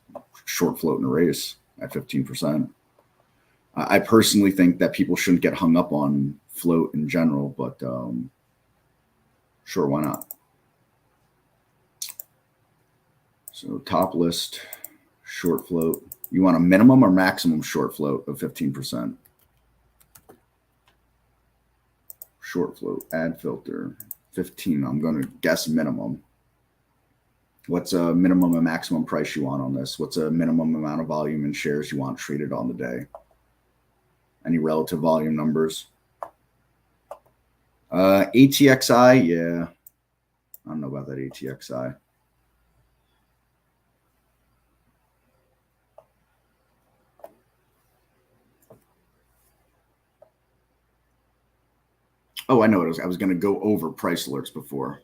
short float in a race at 15%. I personally think that people shouldn't get hung up on float in general, but sure, why not? So top list, short float. You want a minimum or maximum short float of 15%? Short float, add filter, 15. I'm going to guess minimum. What's a minimum and maximum price you want on this? What's a minimum amount of volume and shares you want traded on the day? Any relative volume numbers? ATXI, yeah. I don't know about that ATXI. Oh, I know it. I was going to go over price alerts before.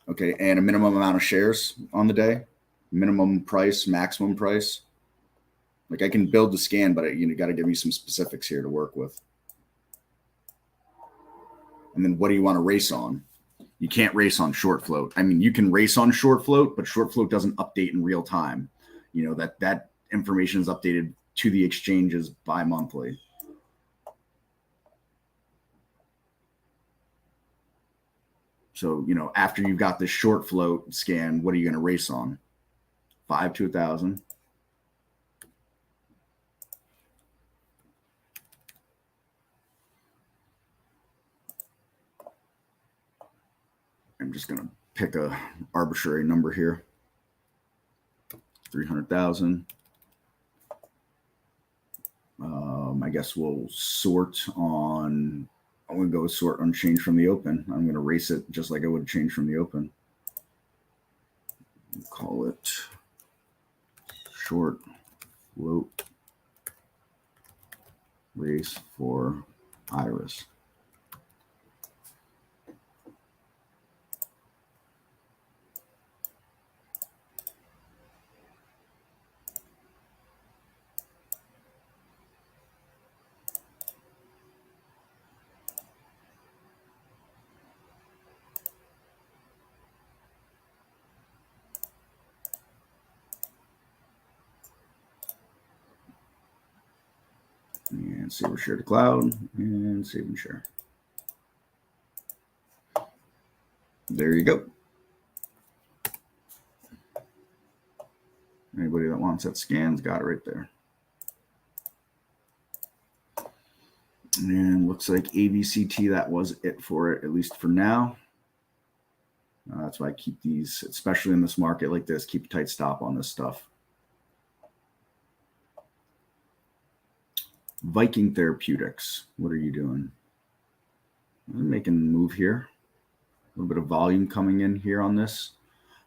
Okay, and a minimum amount of shares on the day, minimum price, maximum price. Like I can build the scan, but you got to give me some specifics here to work with. And then what do you want to race on? You can't race on short float. I mean, you can race on short float, but short float doesn't update in real time. You know, that information is updated to the exchanges bi-monthly. So, you know, after you've got this short float scan, what are you going to race on? 5 to 1,000. I'm just going to pick a arbitrary number here. 300,000. I guess we'll sort on, I'm going to go sort on change from the open. I'm going to race it just like I would change from the open. We'll call it short float race for Iris. And save or share to cloud and save and share. There you go. Anybody that wants that scans got it right there. And looks like AVCT, that was it for it, at least for now. That's why I keep these, especially in this market like this, keep a tight stop on this stuff. Viking Therapeutics, what are you doing? I'm making a move here. A little bit of volume coming in here on this.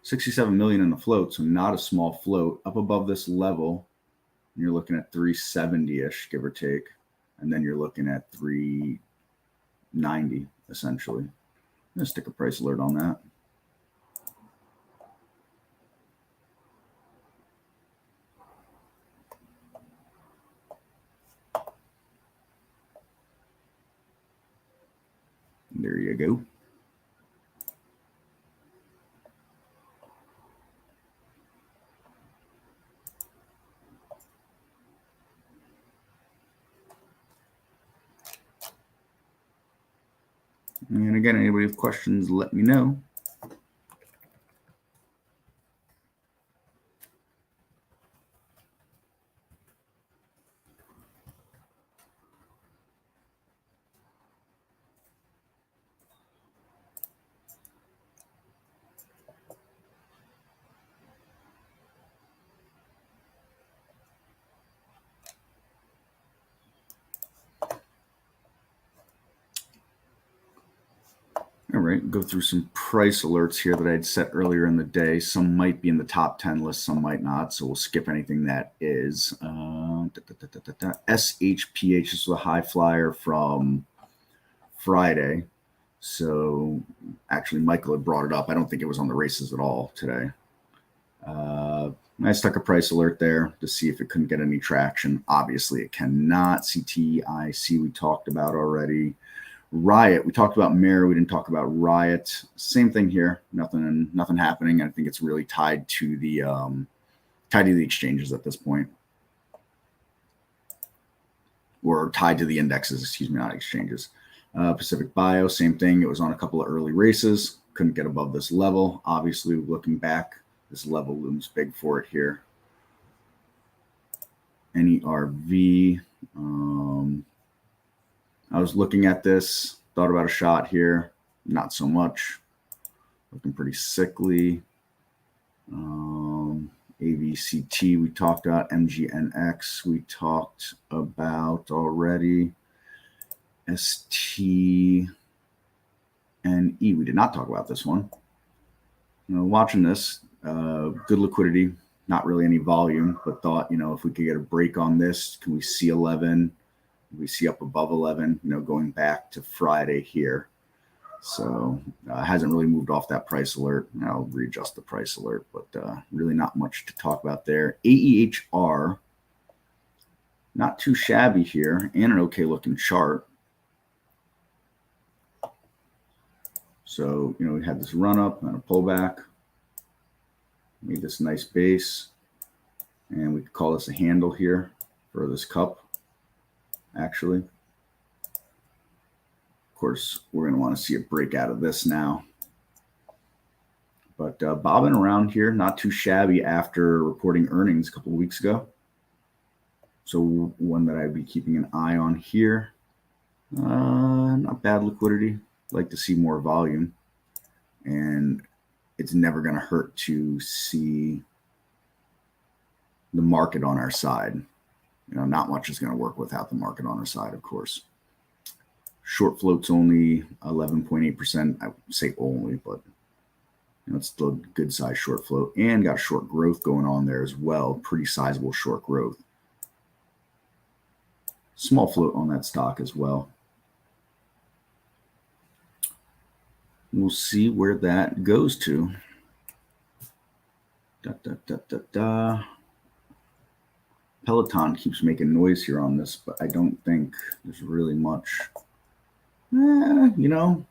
67 million in the float, so not a small float. Up above this level, you're looking at 370-ish, give or take. And then you're looking at 390, essentially. I'm going to stick a price alert on that. There you go. And again, anybody with questions, let me know. All right, go through some price alerts here that I'd set earlier in the day. Some might be in the top 10 list, some might not. So we'll skip anything that is. SHPH, this was a high flyer from Friday. So actually, Michael had brought it up. I don't think it was on the races at all today. I stuck a price alert there to see if it couldn't get any traction. Obviously, it cannot. CTIC we talked about already. Riot, we talked about Mirror, we didn't talk about Riot. Same thing here. Nothing happening. I think it's really tied to the exchanges at this point, or tied to the indexes. Excuse me, not exchanges. Pacific Bio, same thing. It was on a couple of early races. Couldn't get above this level. Obviously, looking back, this level looms big for it here. NERV. I was looking at this, thought about a shot here. Not so much. Looking pretty sickly. AVCT we talked about. MGNX we talked about already. STNE we did not talk about this one. Watching this, good liquidity, not really any volume, but thought, if we could get a break on this, can we see 11? Can we see up above 11, going back to Friday here. So hasn't really moved off that price alert. I'll readjust the price alert, but really not much to talk about there. AEHR, not too shabby here, and an okay looking chart. So, we had this run up and a pullback, made this nice base, and we could call this a handle here for this cup, actually. Of course, we're going to want to see a break out of this now. But bobbing around here, not too shabby after reporting earnings a couple of weeks ago. So one that I'd be keeping an eye on here. Not bad liquidity. Like to see more volume, and it's never going to hurt to see the market on our side. Not much is going to work without the market on our side, of course. Short float's only 11.8%. I would say only, but it's still a good size short float, and got short growth going on there as well. Pretty sizable short growth. Small float on that stock as well. We'll see where that goes to. Peloton keeps making noise here on this, but I don't think there's really much. It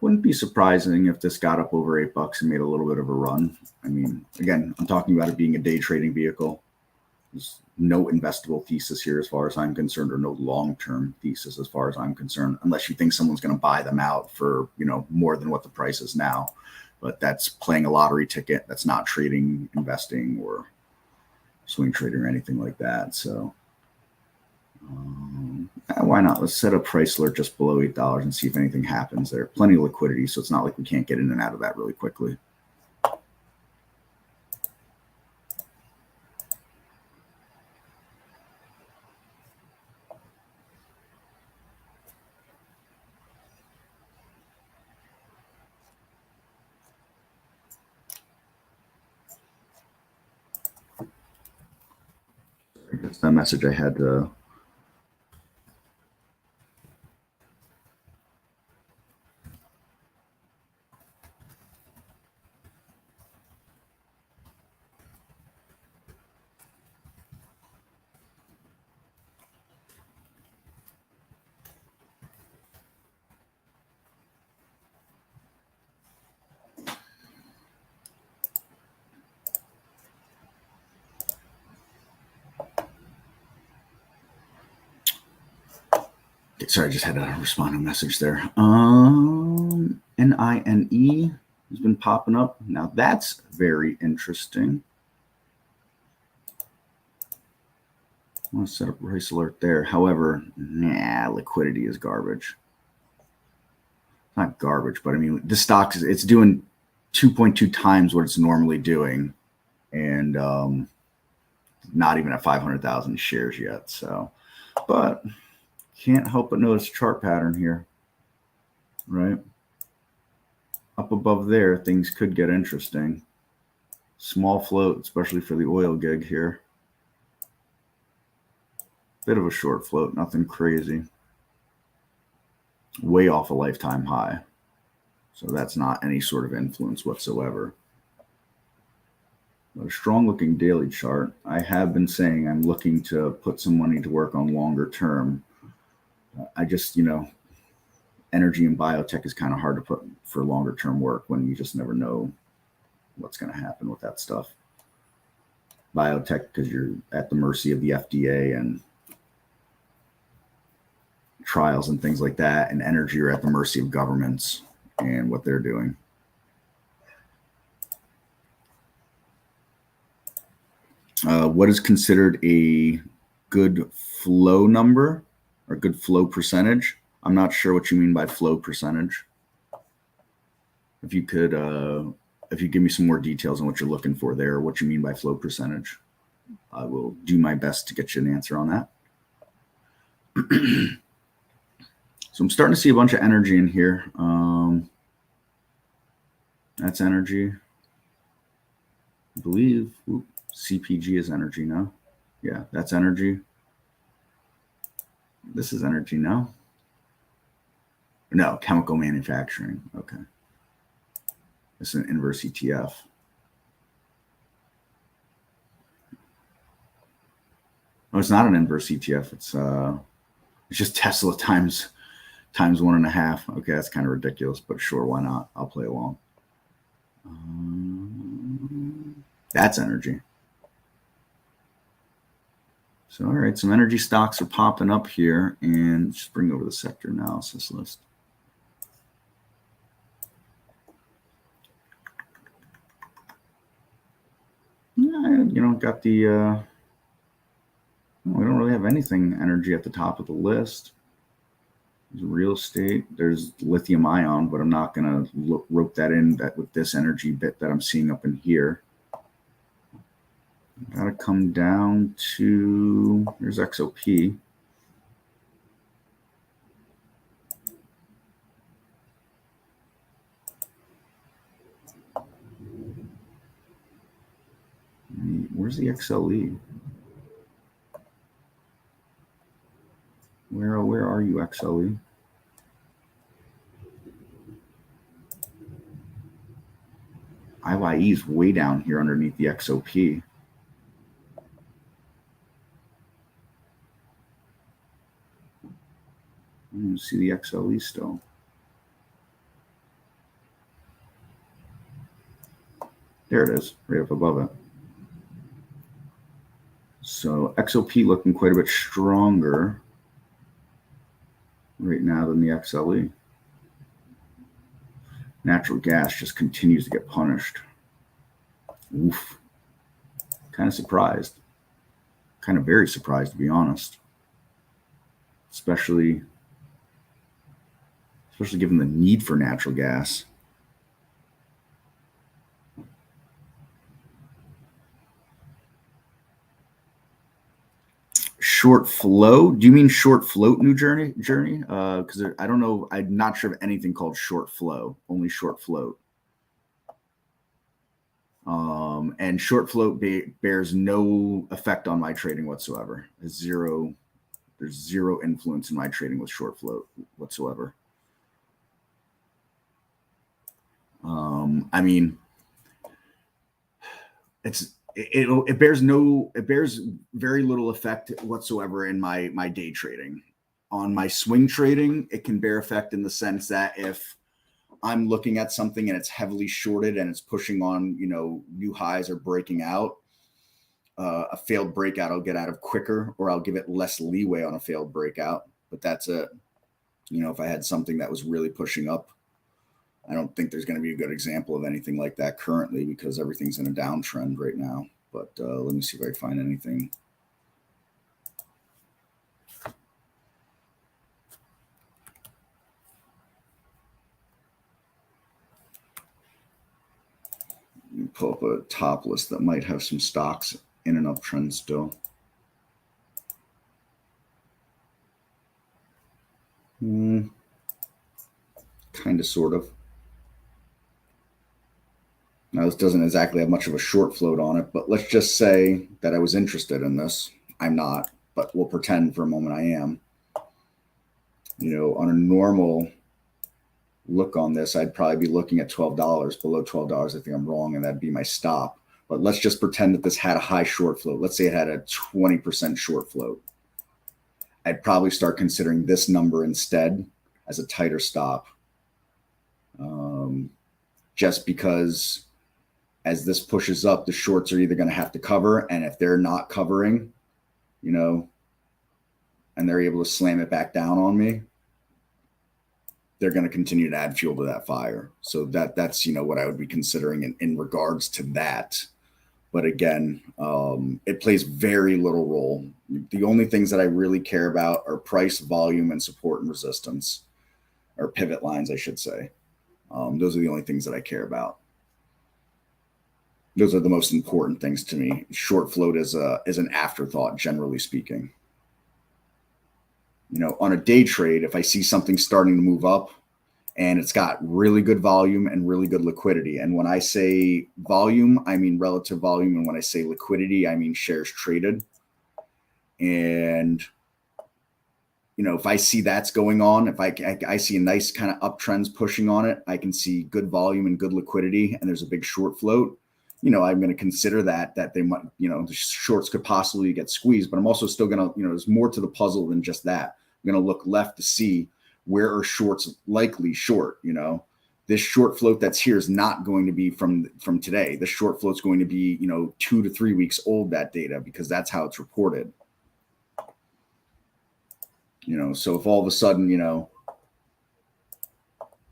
wouldn't be surprising if this got up over $8 and made a little bit of a run. I mean, again, I'm talking about it being a day trading vehicle. There's no investable thesis here as far as I'm concerned, or no long-term thesis as far as I'm concerned, unless you think someone's going to buy them out for, more than what the price is now. But that's playing a lottery ticket. That's not trading, investing, or swing trading or anything like that. So why not? Let's set a price alert just below $8 and see if anything happens there. Plenty of liquidity, so it's not like we can't get in and out of that really quickly. That's that message I had to. Sorry, I just had to respond to a message there. NINE has been popping up. Now that's very interesting. I want to set up price alert there. However, liquidity is garbage. Not garbage, but I mean, this stock it's doing 2.2 times what it's normally doing, and not even at 500,000 shares yet. So, but can't help but notice chart pattern here, right? Up above there, things could get interesting. Small float, especially for the oil gig here. Bit of a short float, nothing crazy. Way off a lifetime high. So that's not any sort of influence whatsoever. But a strong looking daily chart. I have been saying I'm looking to put some money to work on longer term. I just, energy and biotech is kind of hard to put for longer term work when you just never know what's going to happen with that stuff. Biotech, because you're at the mercy of the FDA and trials and things like that. And energy, you're at the mercy of governments and what they're doing. What is considered a good flow number? Or good flow percentage? I'm not sure what you mean by flow percentage. If you could if you give me some more details on what you're looking for there, what you mean by flow percentage, I will do my best to get you an answer on that. So I'm starting to see a bunch of energy in here. That's energy. I believe CPG is energy now. Yeah, that's energy. This is energy now. No, chemical manufacturing. Okay. This is an inverse ETF. Oh, it's not an inverse ETF. It's just Tesla times 1.5. Okay, that's kind of ridiculous, but sure, why not? I'll play along. That's energy. So, all right, some energy stocks are popping up here, and just bring over the sector analysis list. Yeah, got the, we don't really have anything energy at the top of the list. There's real estate, there's lithium ion, but I'm not going to rope that in with this energy bit that I'm seeing up in here. Got to come down to, there's XOP. Where's the XLE? Where are you, XLE? IYE is way down here underneath the XOP. I don't see the XLE still. There it is, right up above it. So XOP looking quite a bit stronger right now than the XLE. Natural gas just continues to get punished. Oof. Kind of surprised. Kind of very surprised, to be honest. Especially given the need for natural gas. Short flow? Do you mean short float New Journey? Because I don't know. I'm not sure of anything called short flow. Only short float. And short float bears no effect on my trading whatsoever. There's zero influence in my trading with short float whatsoever. I mean, it bears very little effect whatsoever in my day trading. On my swing trading, it can bear effect in the sense that if I'm looking at something and it's heavily shorted and it's pushing on, new highs or breaking out, a failed breakout I'll get out of quicker, or I'll give it less leeway on a failed breakout. But that's it. If I had something that was really pushing up, I don't think there's going to be a good example of anything like that currently because everything's in a downtrend right now. But let me see if I can find anything. Let me pull up a top list that might have some stocks in an uptrend still. Kind of, sort of. Now, this doesn't exactly have much of a short float on it, but let's just say that I was interested in this. I'm not, but we'll pretend for a moment I am. On a normal look on this, I'd probably be looking at $12. Below $12, I think I'm wrong, and that'd be my stop. But let's just pretend that this had a high short float. Let's say it had a 20% short float. I'd probably start considering this number instead as a tighter stop. Just because as this pushes up, the shorts are either going to have to cover, and if they're not covering, and they're able to slam it back down on me, they're going to continue to add fuel to that fire. So that's what I would be considering in regards to that. But again, it plays very little role. The only things that I really care about are price, volume, and support and resistance, or pivot lines, I should say. Those are the only things that I care about. Those are the most important things to me. Short float is an afterthought, generally speaking. You know, on a day trade, if I see something starting to move up and it's got really good volume and really good liquidity, and when I say volume, I mean relative volume, and when I say liquidity, I mean shares traded. And you know, if I see that's going on, if I see a nice kind of uptrends pushing on it, I can see good volume and good liquidity, and there's a big short float. You know, I'm going to consider that they might, you know, the shorts could possibly get squeezed, but I'm also still going to, you know, there's more to the puzzle than just that. I'm going to look left to see where are shorts likely short. You know, this short float that's here is not going to be from today. The short float's going to be, you know, 2 to 3 weeks old, that data, because that's how it's reported. You know, so if all of a sudden, you know,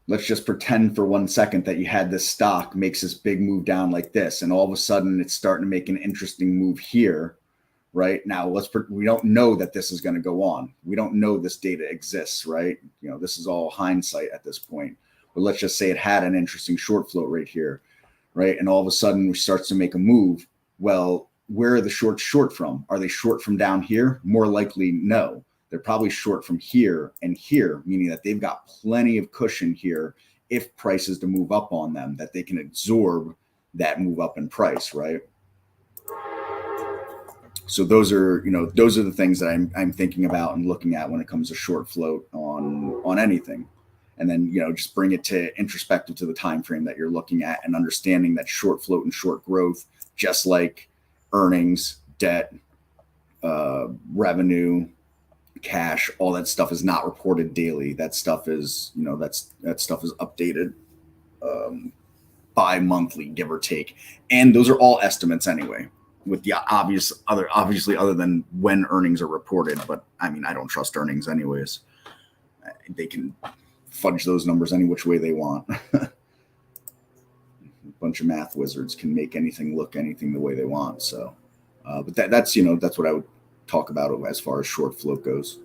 let's just pretend for 1 second that you had this stock makes this big move down like this, and all of a sudden it's starting to make an interesting move here, right? Now we don't know that this is going to go on. We don't know this data exists, right? You know, this is all hindsight at this point. But let's just say it had an interesting short float right here, right? And all of a sudden it starts to make a move. Well, where are the shorts short from? Are they short from down here? More likely, no. They're probably short from here and here, meaning that they've got plenty of cushion here if price is to move up on them, that they can absorb that move up in price, right? So those are, you know, those are the things that I'm thinking about and looking at when it comes to short float on anything. And then, you know, just bring it to introspective to the time frame that you're looking at, and understanding that short float and short growth, just like earnings, debt, revenue, cash, all that stuff is not reported daily. That stuff is, you know, that stuff is updated bi-monthly, give or take. And those are all estimates anyway, with the obviously other than when earnings are reported. But I mean, I don't trust earnings anyways. They can fudge those numbers any which way they want. A bunch of math wizards can make anything look anything the way they want. So, but that's, you know, that's what I would talk about as far as short float goes.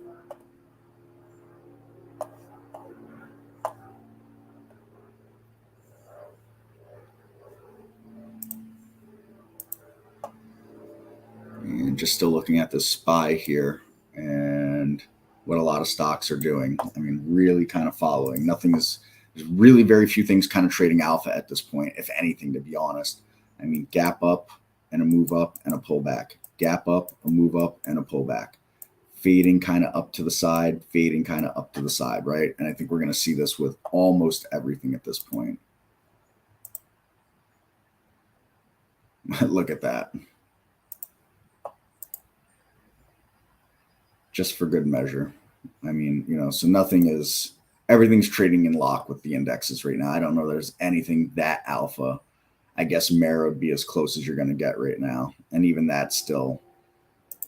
And just still looking at this SPY here and what a lot of stocks are doing. I mean, really kind of following. There's really very few things kind of trading alpha at this point, if anything, to be honest. I mean, gap up and a move up and a pullback. Gap up, a move up, and a pullback. Fading kind of up to the side, fading kind of up to the side, right? And I think we're going to see this with almost everything at this point. Look at that. Just for good measure. I mean, you know, so everything's trading in lock with the indexes right now. I don't know there's anything that alpha. I guess Mara would be as close as you're going to get right now. And even that's still,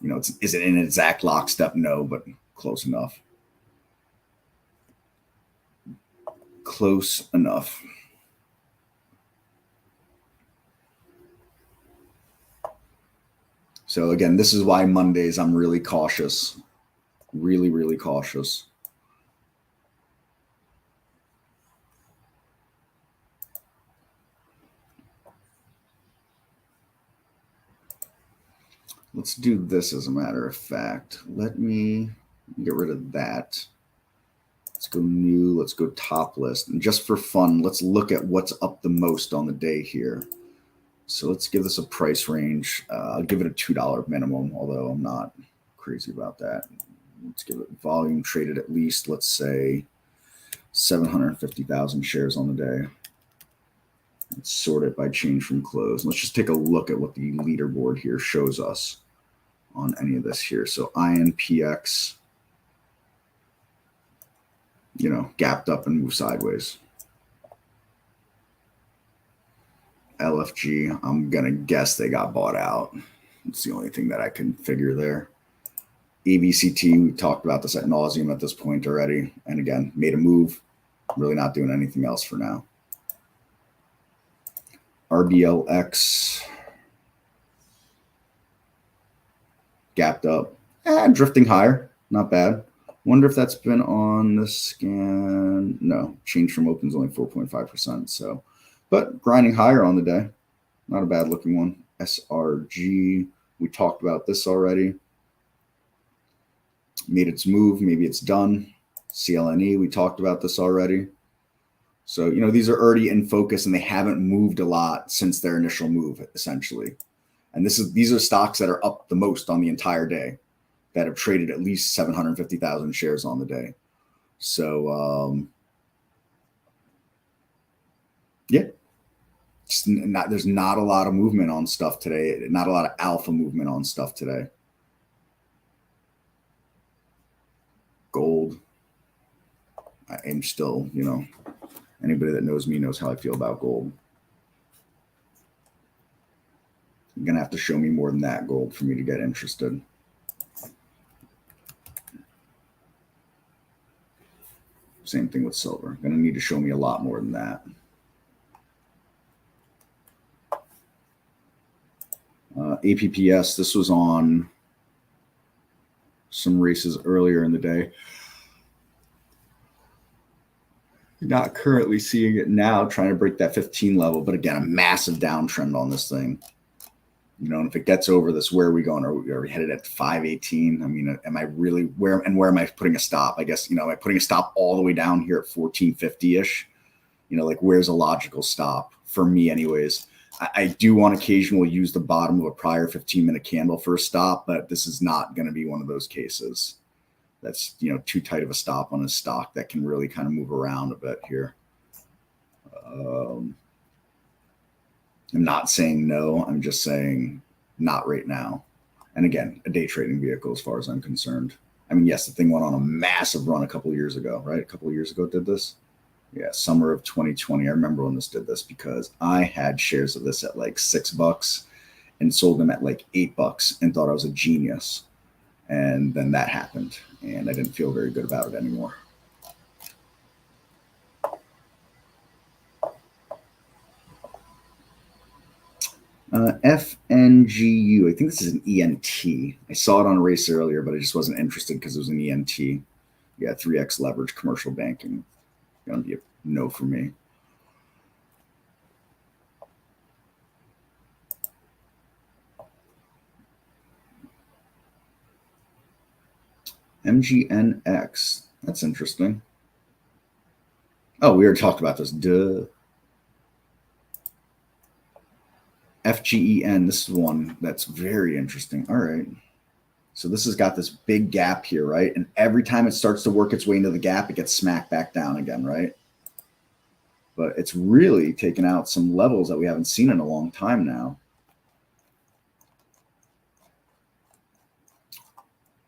you know, is it an exact lockstep? No, but close enough. Close enough. So again, this is why Mondays I'm really cautious. Really, really cautious. Let's do this as a matter of fact. Let me get rid of that. Let's go new. Let's go top list. And just for fun, let's look at what's up the most on the day here. So let's give this a price range. I'll give it a $2 minimum, although I'm not crazy about that. Let's give it volume traded at least, let's say 750,000 shares on the day. Let's sort it by change from close. Let's just take a look at what the leaderboard here shows us on any of this here. So INPX, you know, gapped up and moved sideways. LFG, I'm going to guess they got bought out. It's the only thing that I can figure there. ABCT, we talked about this ad nauseum at this point already. And again, made a move. Really not doing anything else for now. Rblx, gapped up, drifting higher, not bad. Wonder if that's been on the scan. No, change from open's only 4.5%. So, but grinding higher on the day. Not a bad looking one. SRG, we talked about this already. Made its move, maybe it's done. CLNE, we talked about this already. So, you know, these are already in focus and they haven't moved a lot since their initial move, essentially. And these are stocks that are up the most on the entire day, that have traded at least 750,000 shares on the day. So, yeah, there's not a lot of movement on stuff today. Not a lot of alpha movement on stuff today. Gold. I am still, you know, anybody that knows me knows how I feel about gold. You're going to have to show me more than that gold for me to get interested. Same thing with silver. Going to need to show me a lot more than that. APPS, this was on some races earlier in the day. Not currently seeing it now, trying to break that 15 level, but again, a massive downtrend on this thing. You know, and if it gets over this, where are we going? Are we headed at 518? I mean, am I really where am I putting a stop? I guess, you know, am I putting a stop all the way down here at 1450-ish? You know, like where's a logical stop for me anyways? I do on occasion use the bottom of a prior 15-minute candle for a stop, but this is not going to be one of those cases. That's, you know, too tight of a stop on a stock that can really kind of move around a bit here. I'm not saying no. I'm just saying not right now. And again, a day trading vehicle as far as I'm concerned. I mean, yes, the thing went on a massive run a couple of years ago, right? A couple of years ago it did this. Yeah, summer of 2020. I remember when this did this because I had shares of this at like $6 and sold them at like $8 and thought I was a genius. And then that happened and I didn't feel very good about it anymore. FNGU. I think this is an ENT. I saw it on a race earlier, but I just wasn't interested because it was an ENT. Yeah, 3x leverage commercial banking. Going to be a no for me. MGNX. That's interesting. Oh, we already talked about this. Duh. FGEN. This is one that's very interesting. All right. So this has got this big gap here, right? And every time it starts to work its way into the gap, it gets smacked back down again, right? But it's really taken out some levels that we haven't seen in a long time now.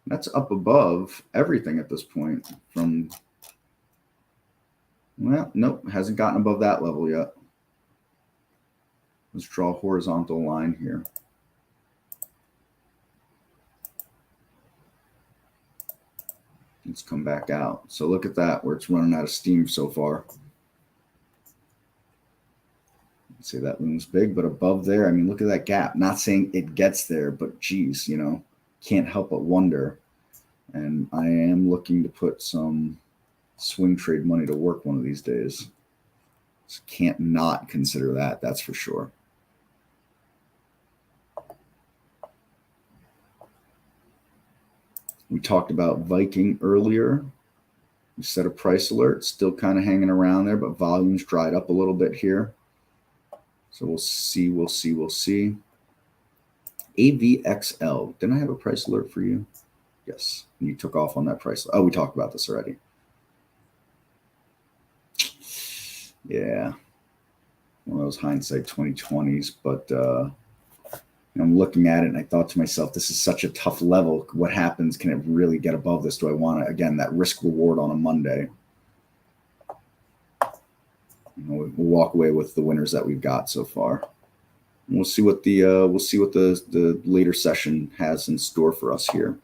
That's up above everything at this point from, well, nope, hasn't gotten above that level yet. Let's draw a horizontal line here. Let's come back out. So look at that, where it's running out of steam so far. Let's say that looms big, but above there, I mean, look at that gap. Not saying it gets there, but geez, you know, can't help but wonder. And I am looking to put some swing trade money to work one of these days. So can't not consider that, that's for sure. We talked about Viking earlier. We set a price alert, still kind of hanging around there, but volume's dried up a little bit here. So we'll see. AVXL, didn't I have a price alert for you? Yes, you took off on that price. Oh, we talked about this already. Yeah, one of those hindsight 2020s, but I'm looking at it and I thought to myself, this is such a tough level. What happens? Can it really get above this? Do I want to, again, that risk reward on a Monday? You know, we'll walk away with the winners that we've got so far. And we'll see what the later session has in store for us here.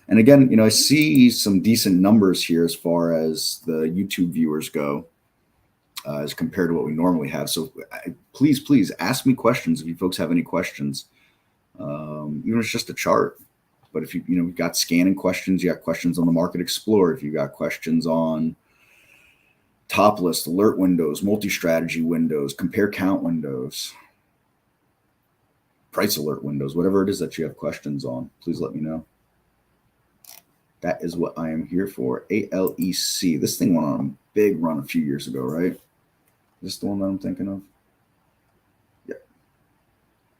And again, you know, I see some decent numbers here as far as the YouTube viewers go, as compared to what we normally have. So please ask me questions if you folks have any questions. Even if it's just a chart. But if you've got scanning questions, you got questions on the Market Explorer, if you got questions on top list, alert windows, multi-strategy windows, compare count windows, price alert windows, whatever it is that you have questions on, please let me know. That is what I am here for. ALEC. This thing went on a big run a few years ago, right? Is this the one that I'm thinking of? Yep.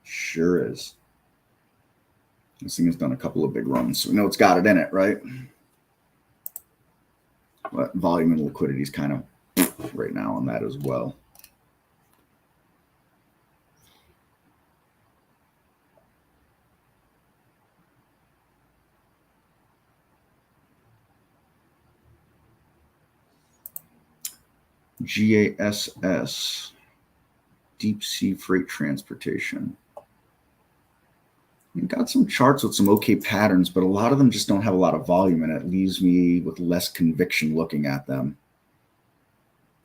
Sure is. This thing has done a couple of big runs. So we know it's got it in it, right? But volume and liquidity is kind of right now on that as well. GASS, deep sea freight transportation. We've got some charts with some okay patterns, but a lot of them just don't have a lot of volume, and it leaves me with less conviction looking at them.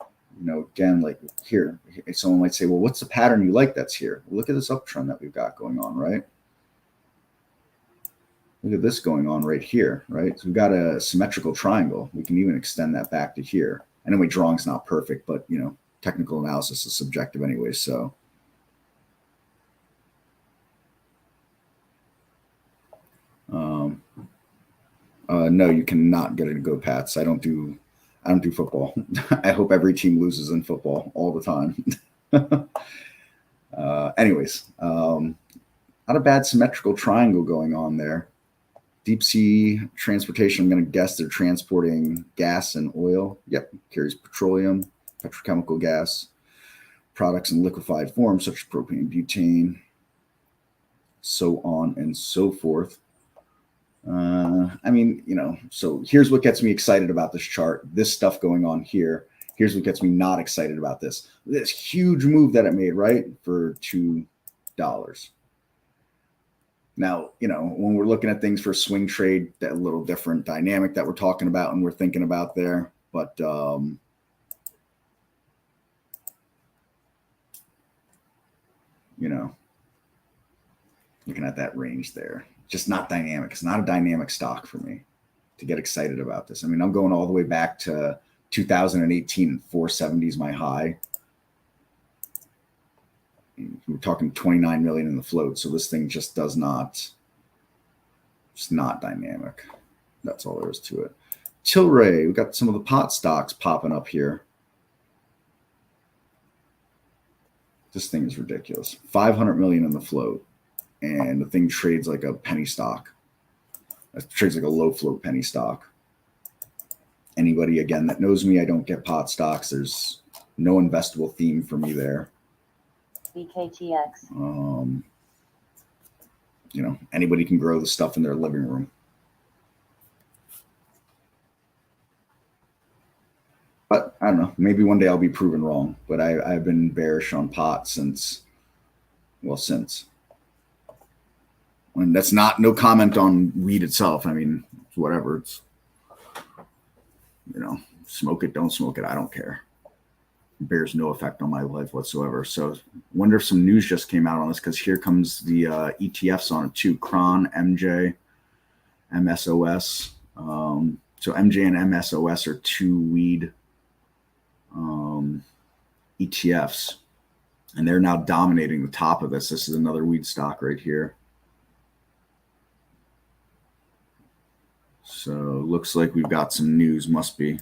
You know, again, like here, someone might say, well, what's the pattern you like that's here? Well, look at this uptrend that we've got going on, right? Look at this going on right here, right? So we've got a symmetrical triangle. We can even extend that back to here. Anyway, drawing's not perfect, but, you know, technical analysis is subjective anyway, so. No, you cannot get it to go Pats. I don't do football. I hope every team loses in football all the time. Anyways, not a bad symmetrical triangle going on there. Deep sea transportation, I'm going to guess they're transporting gas and oil. Yep, carries petroleum, petrochemical gas, products in liquefied form such as propane, butane, so on and so forth. I mean, you know, so here's what gets me excited about this chart. This stuff going on here. Here's what gets me not excited about this. This huge move that it made, right, for $2. Now, you know, when we're looking at things for swing trade, that little different dynamic that we're talking about and we're thinking about there. But, you know, looking at that range there, just not dynamic. It's not a dynamic stock for me to get excited about this. I mean, I'm going all the way back to 2018 and 470 is my high. We're talking 29 million in the float. So this thing just does not, it's not dynamic. That's all there is to it. Tilray, we've got some of the pot stocks popping up here. This thing is ridiculous. 500 million in the float. And the thing trades like a penny stock. It trades like a low float penny stock. Anybody, again, that knows me, I don't get pot stocks. There's no investable theme for me there. BKTX. You know, anybody can grow the stuff in their living room. But I don't know. Maybe one day I'll be proven wrong. But I've been bearish on pot since. And that's no comment on weed itself. I mean, whatever. It's, you know, smoke it, don't smoke it. I don't care. It bears no effect on my life whatsoever. So wonder if some news just came out on this, because here comes the ETFs on it too. Cron, MJ, MSOS. So MJ and MSOS are two weed ETFs. And they're now dominating the top of this. This is another weed stock right here. So looks like we've got some news, must be.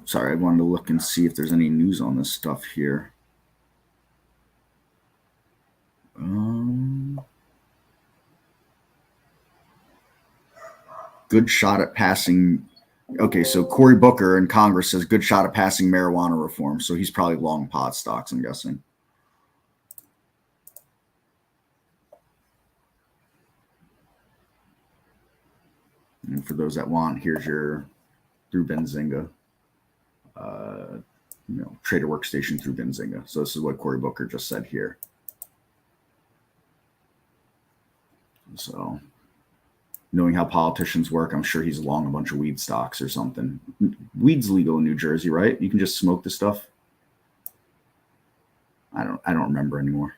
Sorry, I wanted to look and see if there's any news on this stuff here. Good shot at passing. Okay, so Cory Booker in Congress says good shot at passing marijuana reform. So he's probably long pot stocks, I'm guessing. And for those that want, here's your through Benzinga. You know, trader workstation through Benzinga. So this is what Cory Booker just said here. So knowing how politicians work, I'm sure he's long a bunch of weed stocks or something. Weed's legal in New Jersey, right? You can just smoke the stuff. I don't remember anymore.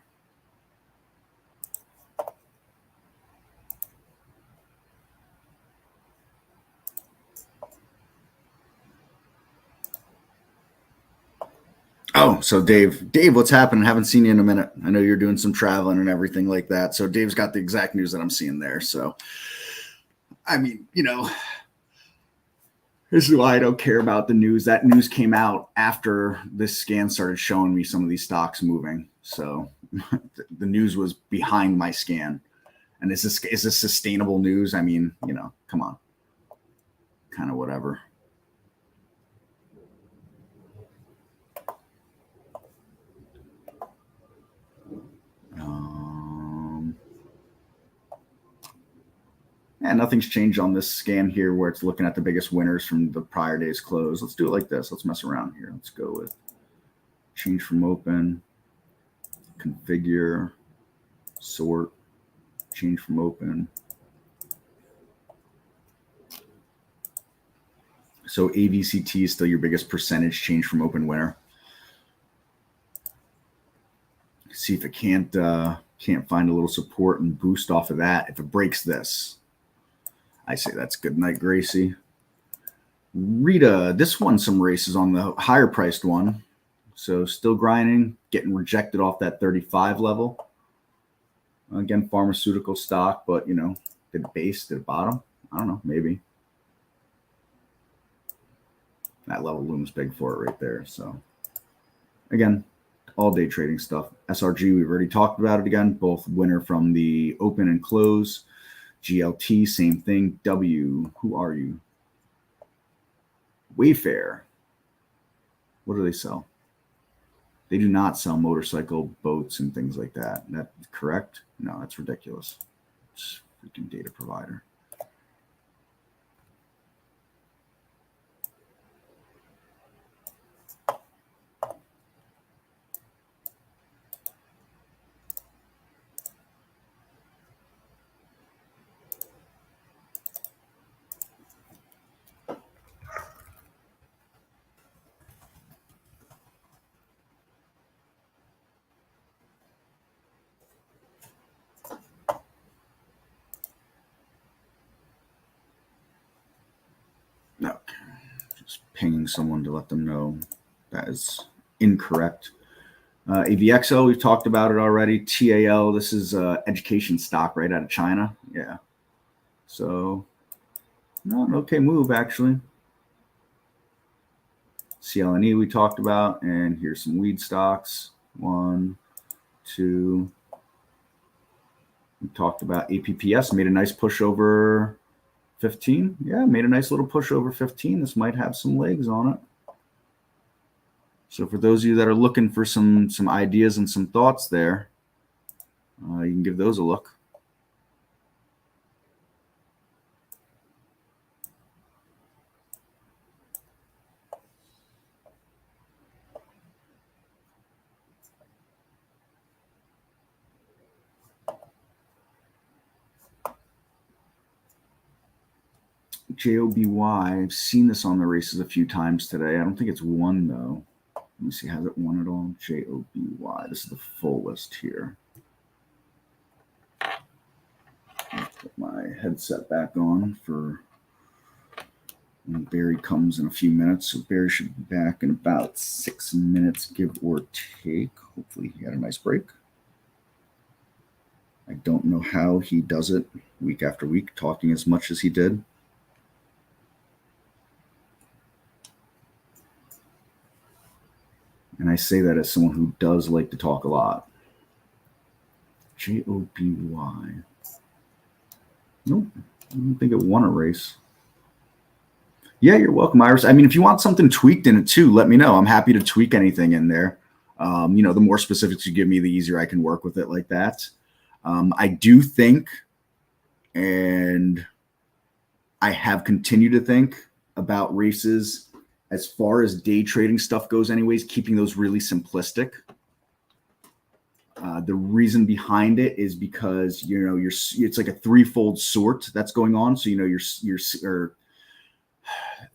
Oh, so Dave, what's happening? Haven't seen you in a minute. I know you're doing some traveling and everything like that. So Dave's got the exact news that I'm seeing there. So, I mean, you know, this is why I don't care about the news. That news came out after this scan started showing me some of these stocks moving. So the news was behind my scan. And is this sustainable news? I mean, you know, come on, kind of whatever. And nothing's changed on this scan here where it's looking at the biggest winners from the prior day's close. Let's do it like this. Let's mess around here. Let's go with change from open, configure, sort, change from open. So AVCT is still your biggest percentage change from open winner. See if it can't find a little support and boost off of that. If it breaks this, I say that's good night, Gracie. Rita, this won some races on the higher priced one. So still grinding, getting rejected off that 35 level. Again, pharmaceutical stock, but, you know, did it base, did it bottom? I don't know, maybe. That level looms big for it right there. So, again, all day trading stuff. SRG, we've already talked about it again. Both winner from the open and close. GLT, same thing. W, who are you? Wayfair. What do they sell? They do not sell motorcycle, boats, and things like that. That correct? No, that's ridiculous. It's freaking data provider. Okay, just pinging someone to let them know that is incorrect. AVXO, we've talked about it already. TAL, this is education stock right out of China. Yeah. So, no, an okay move, actually. CLNE we talked about, and here's some weed stocks. 1, 2. We talked about APPS, made a nice push over 15. Yeah, made a nice little push over 15. This might have some legs on it. So for those of you that are looking for some ideas and some thoughts there, you can give those a look. JOBY, I've seen this on the races a few times today. I don't think it's won, though. Let me see, has it won at all? JOBY. This is the full list here. I'll put my headset back on for when Barry comes in a few minutes. So Barry should be back in about 6 minutes, give or take. Hopefully he had a nice break. I don't know how he does it week after week, talking as much as he did. And I say that as someone who does like to talk a lot. JOBY. Nope. I don't think it won a race. Yeah, you're welcome, Iris. I mean, if you want something tweaked in it too, let me know. I'm happy to tweak anything in there. You know, the more specifics you give me, the easier I can work with it like that. I do think, and I have continued to think about races as far as day trading stuff goes anyways, keeping those really simplistic. The reason behind it is because, it's like a threefold sort that's going on. So, your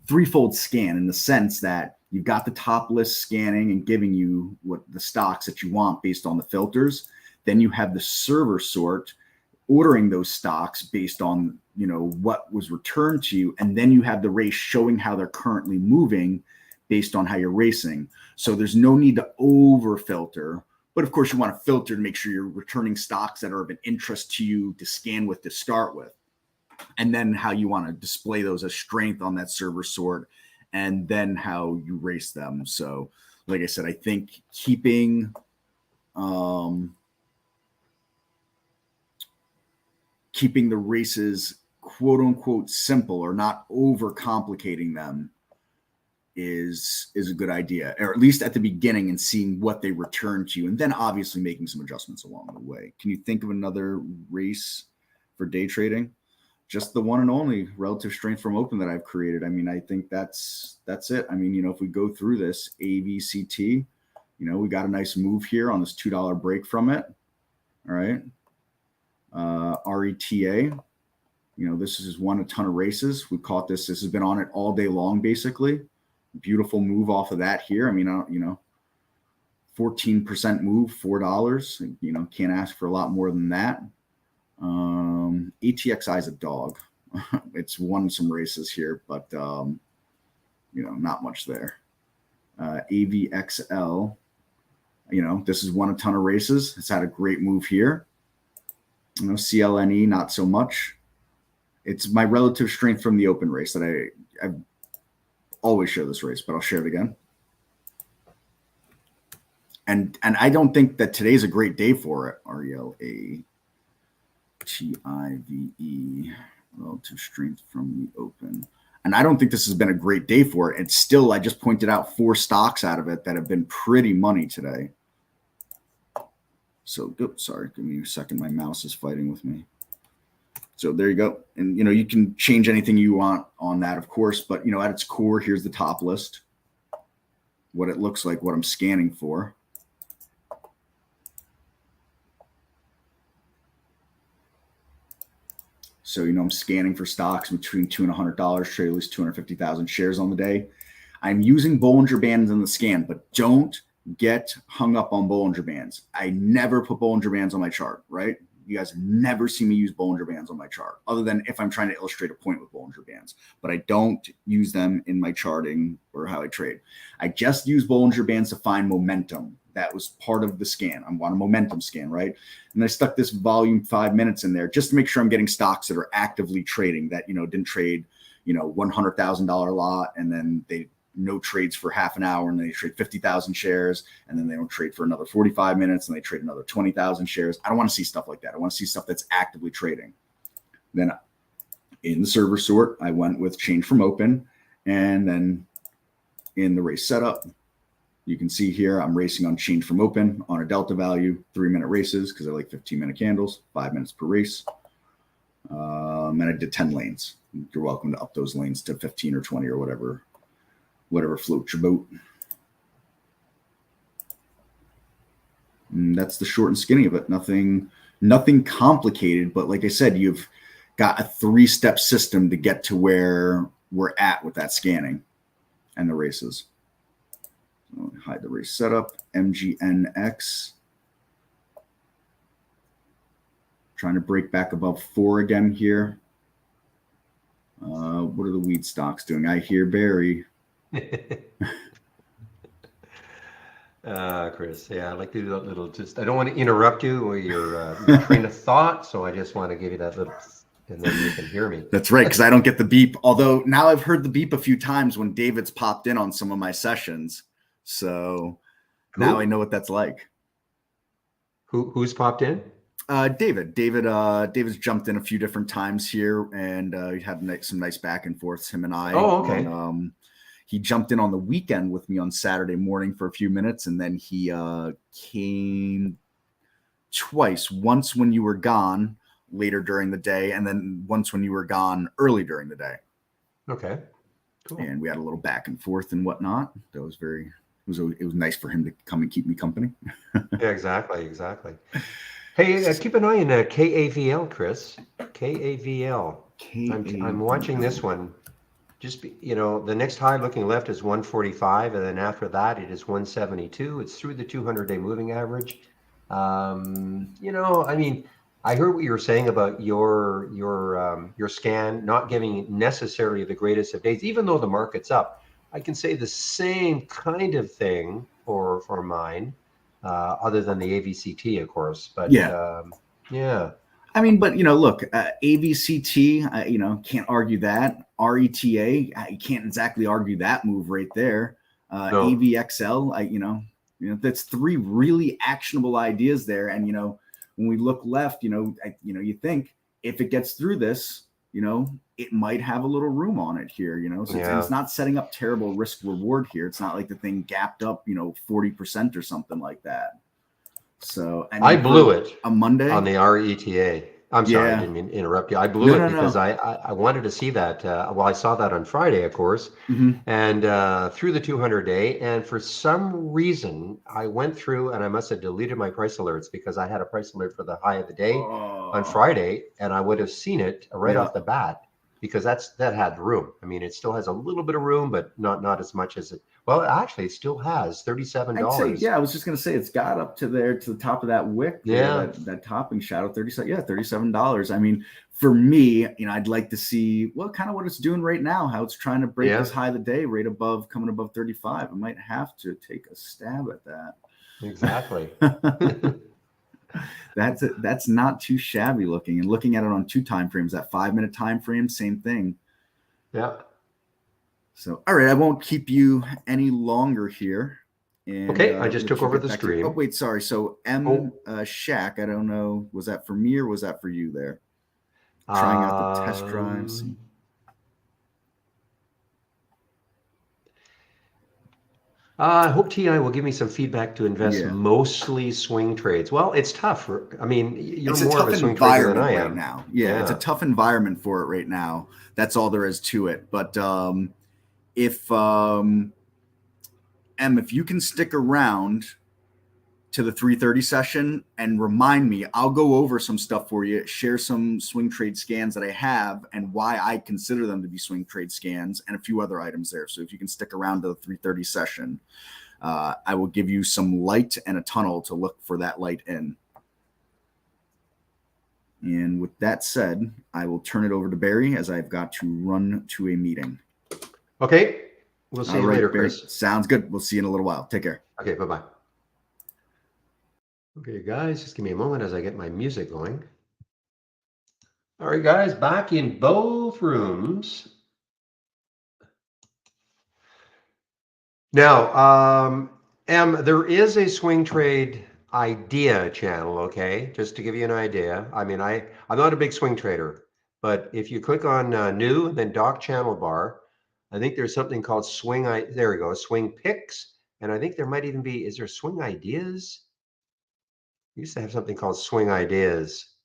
threefold scan in the sense that you've got the top list scanning and giving you what the stocks that you want based on the filters. Then you have the server sort ordering those stocks based on, what was returned to you. And then you have the race showing how they're currently moving based on how you're racing. So there's no need to over filter. But of course, you want to filter to make sure you're returning stocks that are of an interest to you to scan with to start with. And then how you want to display those as strength on that server sort, and then how you race them. So, like I said, I think keeping the races quote unquote simple or not over complicating them is a good idea, or at least at the beginning, and seeing what they return to you, and then obviously making some adjustments along the way. Can you think of another race for day trading? Just the one and only relative strength from open that I've created. I mean, I think that's it. I mean, if we go through this AVCT, we got a nice move here on this $2 break from it. All right. RETA, this has won a ton of races. We caught this. This has been on it all day long, basically. Beautiful move off of that here. I mean, 14% move, $4. Can't ask for a lot more than that. ATXI is a dog. It's won some races here, but not much there. AVXL, this has won a ton of races. It's had a great move here. CLNE, not so much. It's my relative strength from the open race that I always share this race, but I'll share it again. And I don't think that today's a great day for it. RELATIVE, relative strength from the open. And I don't think this has been a great day for it. It's still, I just pointed out 4 stocks out of it that have been pretty money today. So, sorry, give me a second. My mouse is fighting with me. So there you go. And, you can change anything you want on that, of course. But, at its core, here's the top list. What it looks like, what I'm scanning for. So, I'm scanning for stocks between $2 and $100, trade at least 250,000 shares on the day. I'm using Bollinger Bands in the scan, but don't get hung up on Bollinger Bands. I never put Bollinger Bands on my chart, right? You guys never see me use Bollinger Bands on my chart, other than if I'm trying to illustrate a point with Bollinger Bands. But I don't use them in my charting or how I trade. I just use Bollinger Bands to find momentum. That was part of the scan. I want a momentum scan, right? And I stuck this volume 5 minutes in there just to make sure I'm getting stocks that are actively trading, that, didn't trade, $100,000 lot, and then they no trades for half an hour, and then they trade 50,000 shares, and then they don't trade for another 45 minutes, and they trade another 20,000 shares. I don't want to see stuff like that. I want to see stuff that's actively trading. Then in the server sort, I went with change from open, and then in the race setup, you can see here I'm racing on change from open on a delta value, 3-minute races, because I like 15-minute candles, 5 minutes per race. And I did 10 lanes. You're welcome to up those lanes to 15 or 20 or whatever floats your boat. And that's the short and skinny of it. Nothing complicated, but like I said, you've got a 3-step system to get to where we're at with that scanning and the races. So hide the race setup, MGNX. Trying to break back above 4 again here. What are the weed stocks doing? I hear Barry. Chris, yeah, I like to do that little, I don't want to interrupt you or your train of thought, so I just want to give you that little, and then you can hear me. That's right, because I don't get the beep, although now I've heard the beep a few times when David's popped in on some of my sessions, so now I know what that's like. Who's popped in? David's jumped in a few different times here, and we had some nice back and forths, him and I. Oh, okay. And, he jumped in on the weekend with me on Saturday morning for a few minutes, and then he came twice. Once when you were gone later during the day, and then once when you were gone early during the day. Okay, cool. And we had a little back and forth and whatnot. It was it was nice for him to come and keep me company. Yeah, exactly. Hey, keep an eye on KAVL, Chris. KAVL. I'm watching this one. Just the next high looking left is 145, and then after that it is 172. It's through the 200-day moving average. I mean, I heard what you were saying about your scan not giving necessarily the greatest of days, even though the market's up. I can say the same kind of thing for mine, other than the AVCT, of course. But yeah. Yeah. I mean, but look, AVCT, can't argue that. RETA, you can't exactly argue that move right there. No. AVXL, that's three really actionable ideas there. And when we look left, you think if it gets through this, it might have a little room on it here. So it's not setting up terrible risk reward here. It's not like the thing gapped up, 40% or something like that. So I blew it a Monday on the RETA. I'm sorry, I didn't mean to interrupt you. I blew it because I wanted to see that. I saw that on Friday, of course, and through the 200-day. And for some reason, I went through and I must have deleted my price alerts because I had a price alert for the high of the day on Friday, and I would have seen it right off the bat because that had room. I mean, it still has a little bit of room, but not as much as it. Well, actually, it still has $37. I'd say, I was just going to say it's got up to there to the top of that wick. Yeah. That topping shadow, $37. I mean, for me, I'd like to see kind of what it's doing right now, how it's trying to break this high of the day right above, coming above 35. I might have to take a stab at that. Exactly. That's not too shabby looking. And looking at it on 2 time frames, that 5-minute time frame, same thing. Yeah. So, all right, I won't keep you any longer here. And, okay, I just took over the stream. Oh, wait, sorry. So, Shaq, I don't know, was that for me or was that for you there? Trying out the test drives. I hope TI will give me some feedback to invest mostly swing trades. Well, it's tough. I mean, you're more of a swing trader than I am right now. Yeah, it's a tough environment for it right now. That's all there is to it. But if you can stick around to the 3:30 session and remind me, I'll go over some stuff for you, share some swing trade scans that I have and why I consider them to be swing trade scans and a few other items there. So if you can stick around to the 3:30 session, I will give you some light and a tunnel to look for that light in. And with that said, I will turn it over to Barry as I've got to run to a meeting. Okay. We'll see you later, Barry. Chris. Sounds good. We'll see you in a little while. Take care. Okay, bye-bye. Okay, guys, just give me a moment as I get my music going. All right, guys, back in both rooms. Now, there is a swing trade idea channel, okay? Just to give you an idea. I mean, I'm not a big swing trader, but if you click on new and then dock channel bar, I think there's something called there we go, swing picks. And I think there might even be, is there swing ideas? We used to have something called swing ideas.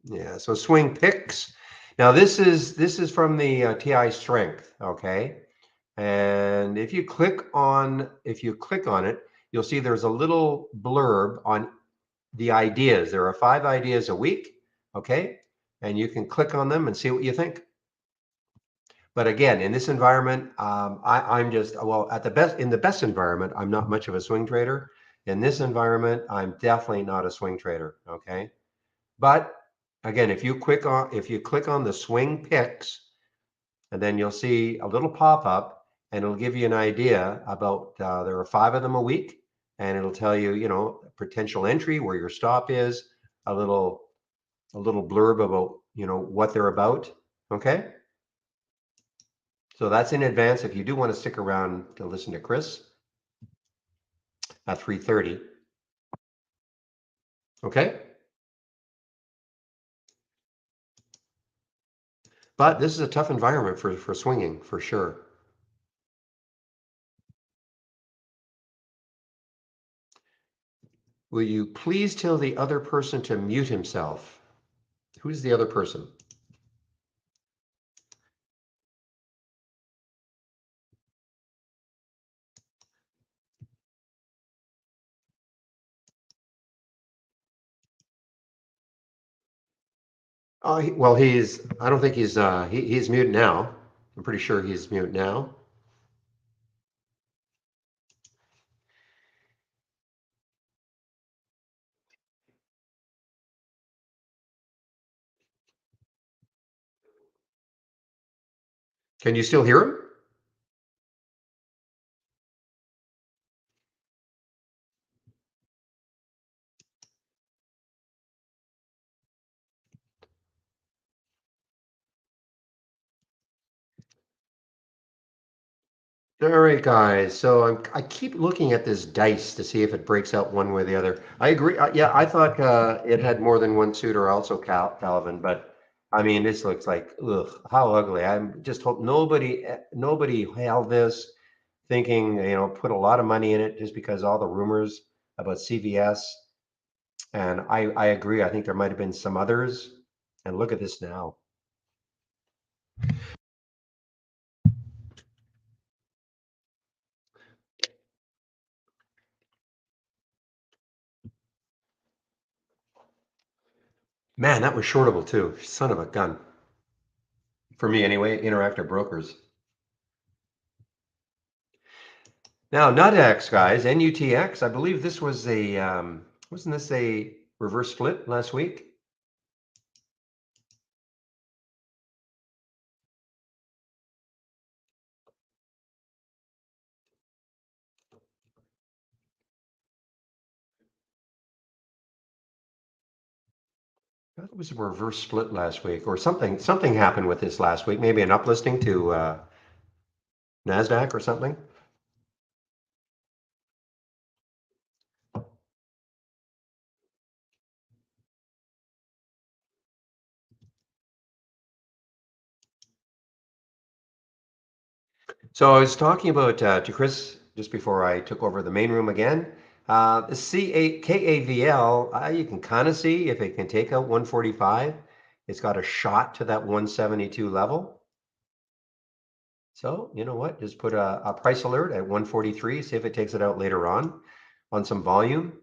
Yeah, so swing picks. Now this is from the TI strength, okay? And if you click on it, you'll see there's a little blurb on the ideas. There are 5 ideas a week, okay? And you can click on them and see what you think. But again, in this environment, I'm just, well, in the best environment, I'm not much of a swing trader. In this environment, I'm definitely not a swing trader, okay? But again, if you click on the swing picks, and then you'll see a little pop-up, and it'll give you an idea about there are 5 of them a week, and it'll tell you, potential entry, where your stop is, a little blurb about what they're about. Okay. So that's in advance if you do want to stick around to listen to Chris at 3:30. Okay. But this is a tough environment for swinging, for sure. Will you please tell the other person to mute himself? Who's the other person? Well, I don't think he's mute now. I'm pretty sure he's mute now. Can you still hear him? All right, guys. So I keep looking at this dice to see if it breaks out one way or the other. I agree. Yeah, I thought it had more than one suitor also, Calvin. But I mean, this looks like, ugh, how ugly. I'm just hope nobody held this thinking, put a lot of money in it just because all the rumors about CVS. And I agree. I think there might have been some others. And look at this now. Man, that was shortable too. Son of a gun. For me anyway, Interactive Brokers. Now, NUTX, guys, NUTX, I believe this was wasn't this a reverse split last week? I thought it was a reverse split last week, or something happened with this last week. Maybe an uplisting to NASDAQ or something. So I was talking about to Chris just before I took over the main room again. The KAVL, you can kind of see if it can take out 145. It's got a shot to that 172 level. So you know what? Just put a price alert at 143. See if it takes it out later on some volume.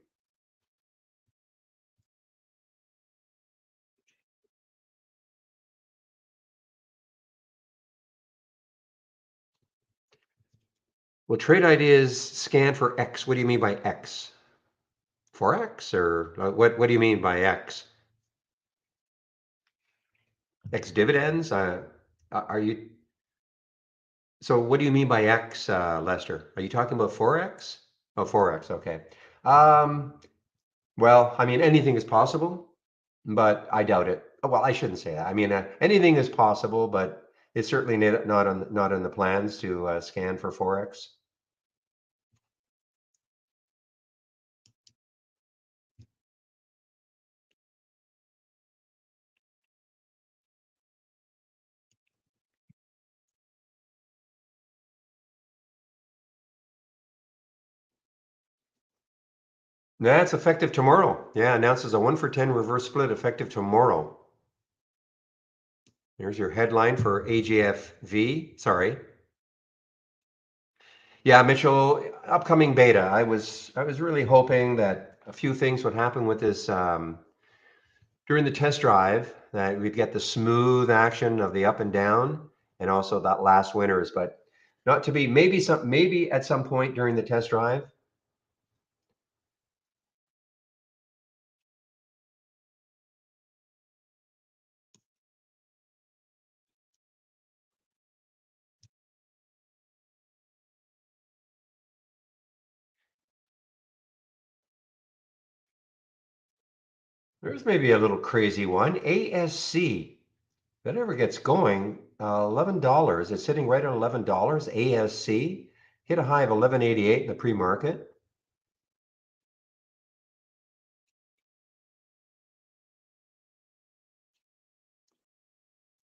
Well, trade ideas scan for X. What do you mean by X? Forex or what do you mean by X? X dividends? Are you? So what do you mean by X, Lester? Are you talking about Forex? Oh, Forex. Okay. Um, well, I mean, anything is possible, but I doubt it. Well, I shouldn't say that. I mean, anything is possible, but it's certainly not on the plans to scan for Forex. That's effective tomorrow. Yeah, announces a 1-for-10 reverse split effective tomorrow. There's your headline for AGFV. Sorry. Yeah, Mitchell, upcoming beta. I was really hoping that a few things would happen with this during the test drive, that we'd get the smooth action of the up and down and also that last winners, but not to be. Maybe at some point during the test drive. There's maybe a little crazy one. ASC. If that ever gets going, $11. It's sitting right at $11. ASC hit a high of 1188 in the pre-market.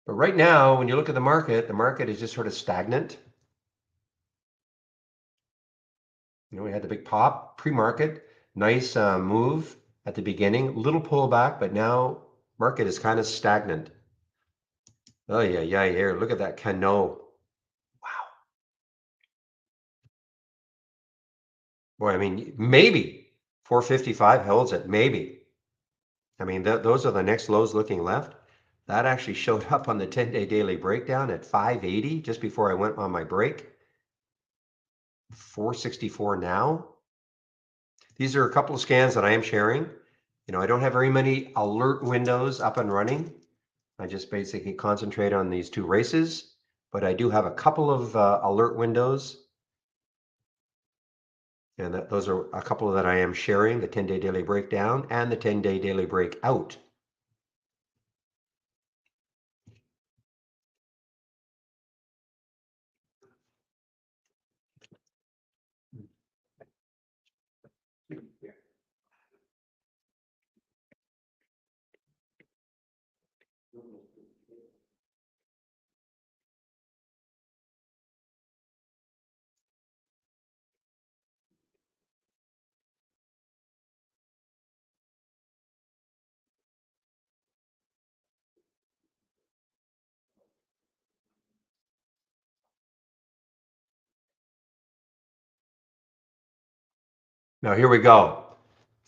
But right now, when you look at the market is just sort of stagnant. We had the big pop pre-market, nice move at the beginning, little pullback, but now market is kind of stagnant. Oh yeah, here, look at that cano. Wow. Boy, I mean, maybe 455 holds it, maybe. I mean, those are the next lows looking left. That actually showed up on the 10-day daily breakdown at 580 just before I went on my break. 464 now. These are a couple of scans that I am sharing. I don't have very many alert windows up and running. I just basically concentrate on these two races, but I do have a couple of alert windows. And those are a couple that I am sharing, the 10-day daily breakdown and the 10-day daily breakout. Now here we go.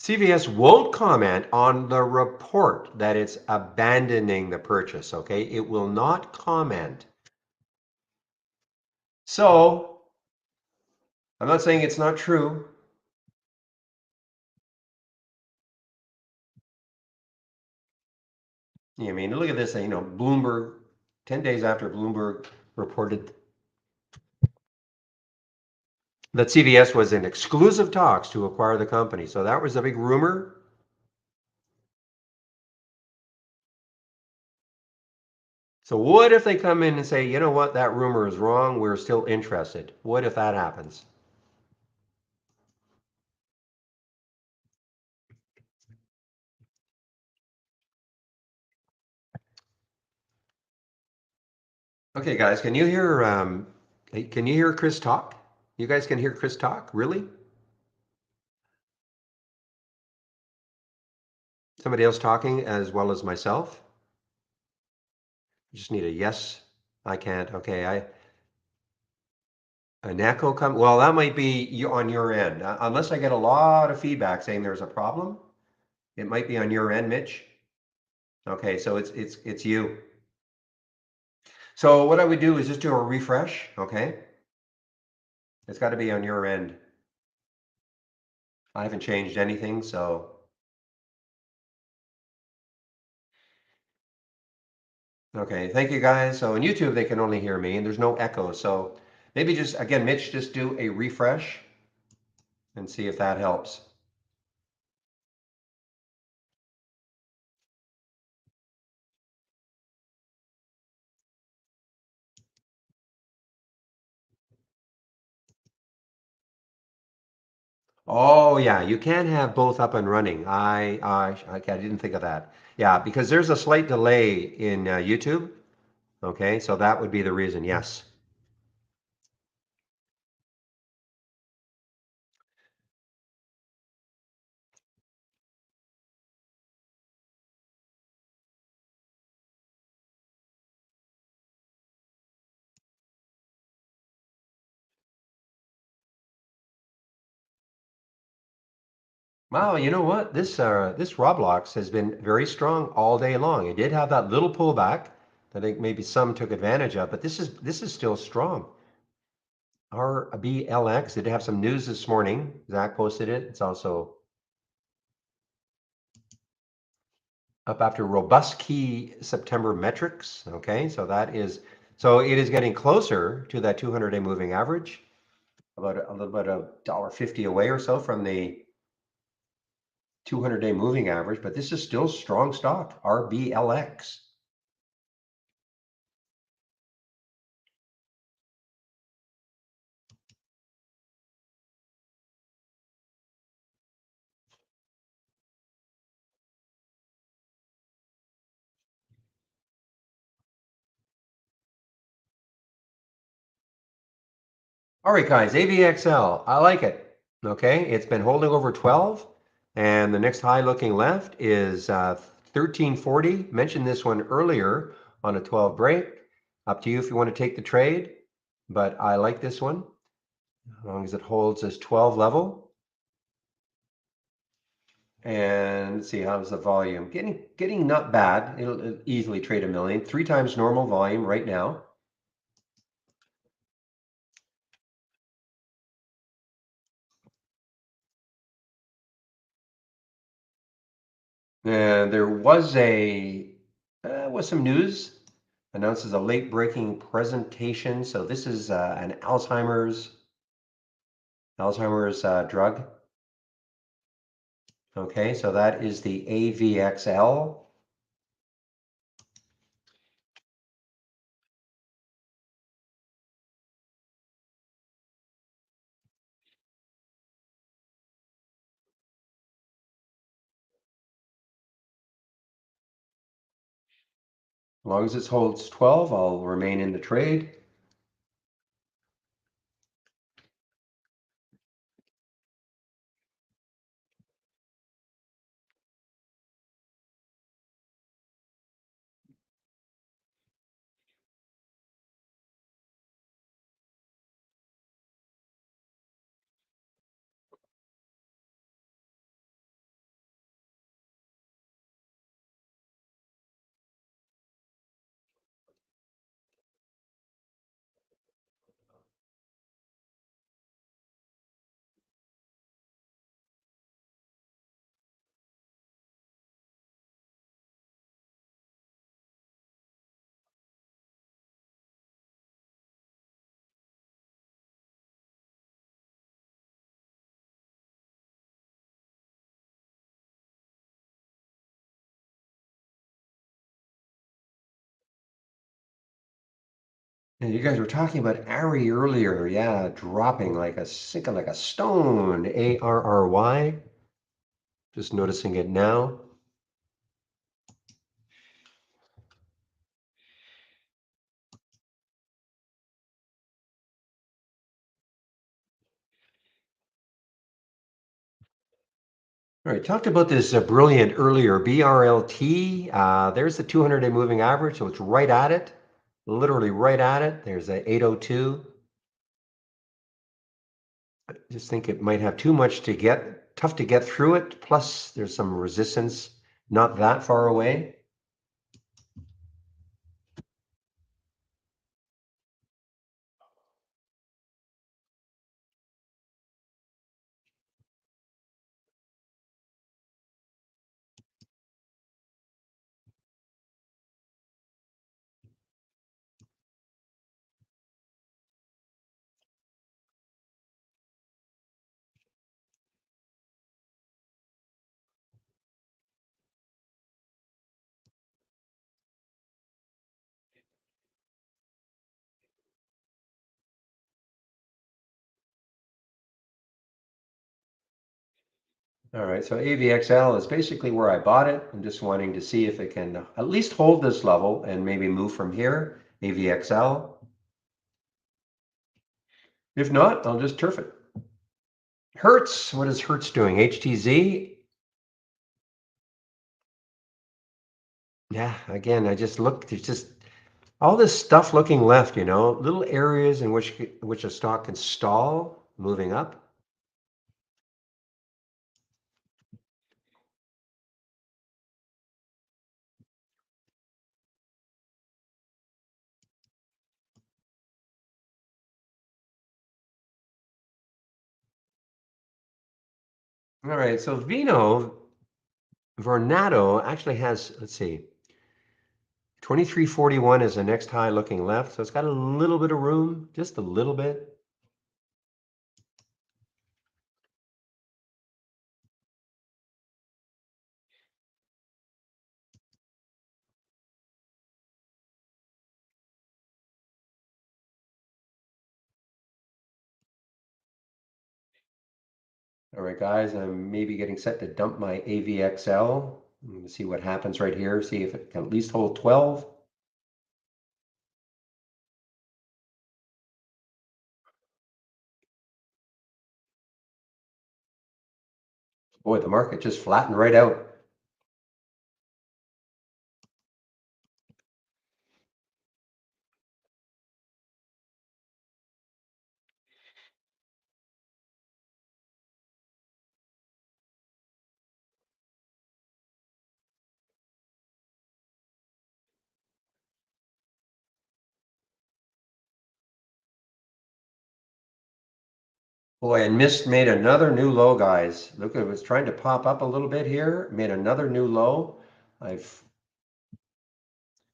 CVS won't comment on the report that it's abandoning the purchase, okay? It will not comment. So, I'm not saying it's not true. I mean, look at this, Bloomberg, 10 days after Bloomberg reported that CVS was in exclusive talks to acquire the company. So that was a big rumor. So what if they come in and say, you know what, that rumor is wrong, we're still interested? What if that happens? Okay, guys, can you hear Chris talk? You guys can hear Chris talk? Really? Somebody else talking as well as myself? Just need a yes. I can't. Okay, an echo come. Well, that might be on your end. Unless I get a lot of feedback saying there's a problem, it might be on your end, Mitch. Okay, so it's you. So what I would do is just do a refresh, okay? It's got to be on your end. I haven't changed anything, so. Okay, thank you guys. So in YouTube, they can only hear me and there's no echo. So maybe just, again, Mitch, just do a refresh and see if that helps. Oh yeah, you can have both up and running. I didn't think of that. Yeah, because there's a slight delay in YouTube. Okay, so that would be the reason. Yes. Wow, you know what? This Rblx has been very strong all day long. It did have that little pullback that I think maybe some took advantage of, but this is still strong. Rblx did have some news this morning. Zach posted it. It's also up after robust key September metrics. Okay, so it is getting closer to that 200-day moving average, about a little bit of $1.50 away or so from the 200-day moving average, but this is still strong stock, Rblx. All right, guys, AVXL, I like it. Okay, it's been holding over 12, and the next high looking left is 1340. Mentioned this one earlier on a 12 break. Up to you if you want to take the trade, but I like this one as long as it holds this 12 level. And let's see, how's the volume? Getting not bad. It'll easily trade a million. 3 times normal volume right now. And there was some news. Announces a late breaking presentation. So this is an Alzheimer's drug. Okay, so that is the AVXL. As long as it holds 12, I'll remain in the trade. And you guys were talking about Arry earlier. Yeah, dropping sinking like a stone. ARRY. Just noticing it now. All right, talked about this brilliant earlier, BRLT. There's the 200-day moving average, so it's right at it, literally right at it. There's a 802. I just think it might have too much to get, tough to get through it. Plus, there's some resistance not that far away. All right, so AVXL is basically where I bought it. I'm just wanting to see if it can at least hold this level and maybe move from here, AVXL. If not, I'll just turf it. Hertz, what is Hertz doing? HTZ? Yeah, again, I just look, there's just all this stuff looking left, little areas in which a stock can stall moving up. All right, so Vornado actually has, let's see, 2341 is the next high looking left. So it's got a little bit of room, just a little bit. All right, guys, I'm maybe getting set to dump my AVXL. See what happens right here. See if it can at least hold 12. Boy, the market just flattened right out. Boy, and mist made another new low, guys. Look, it was trying to pop up a little bit here, made another new low. I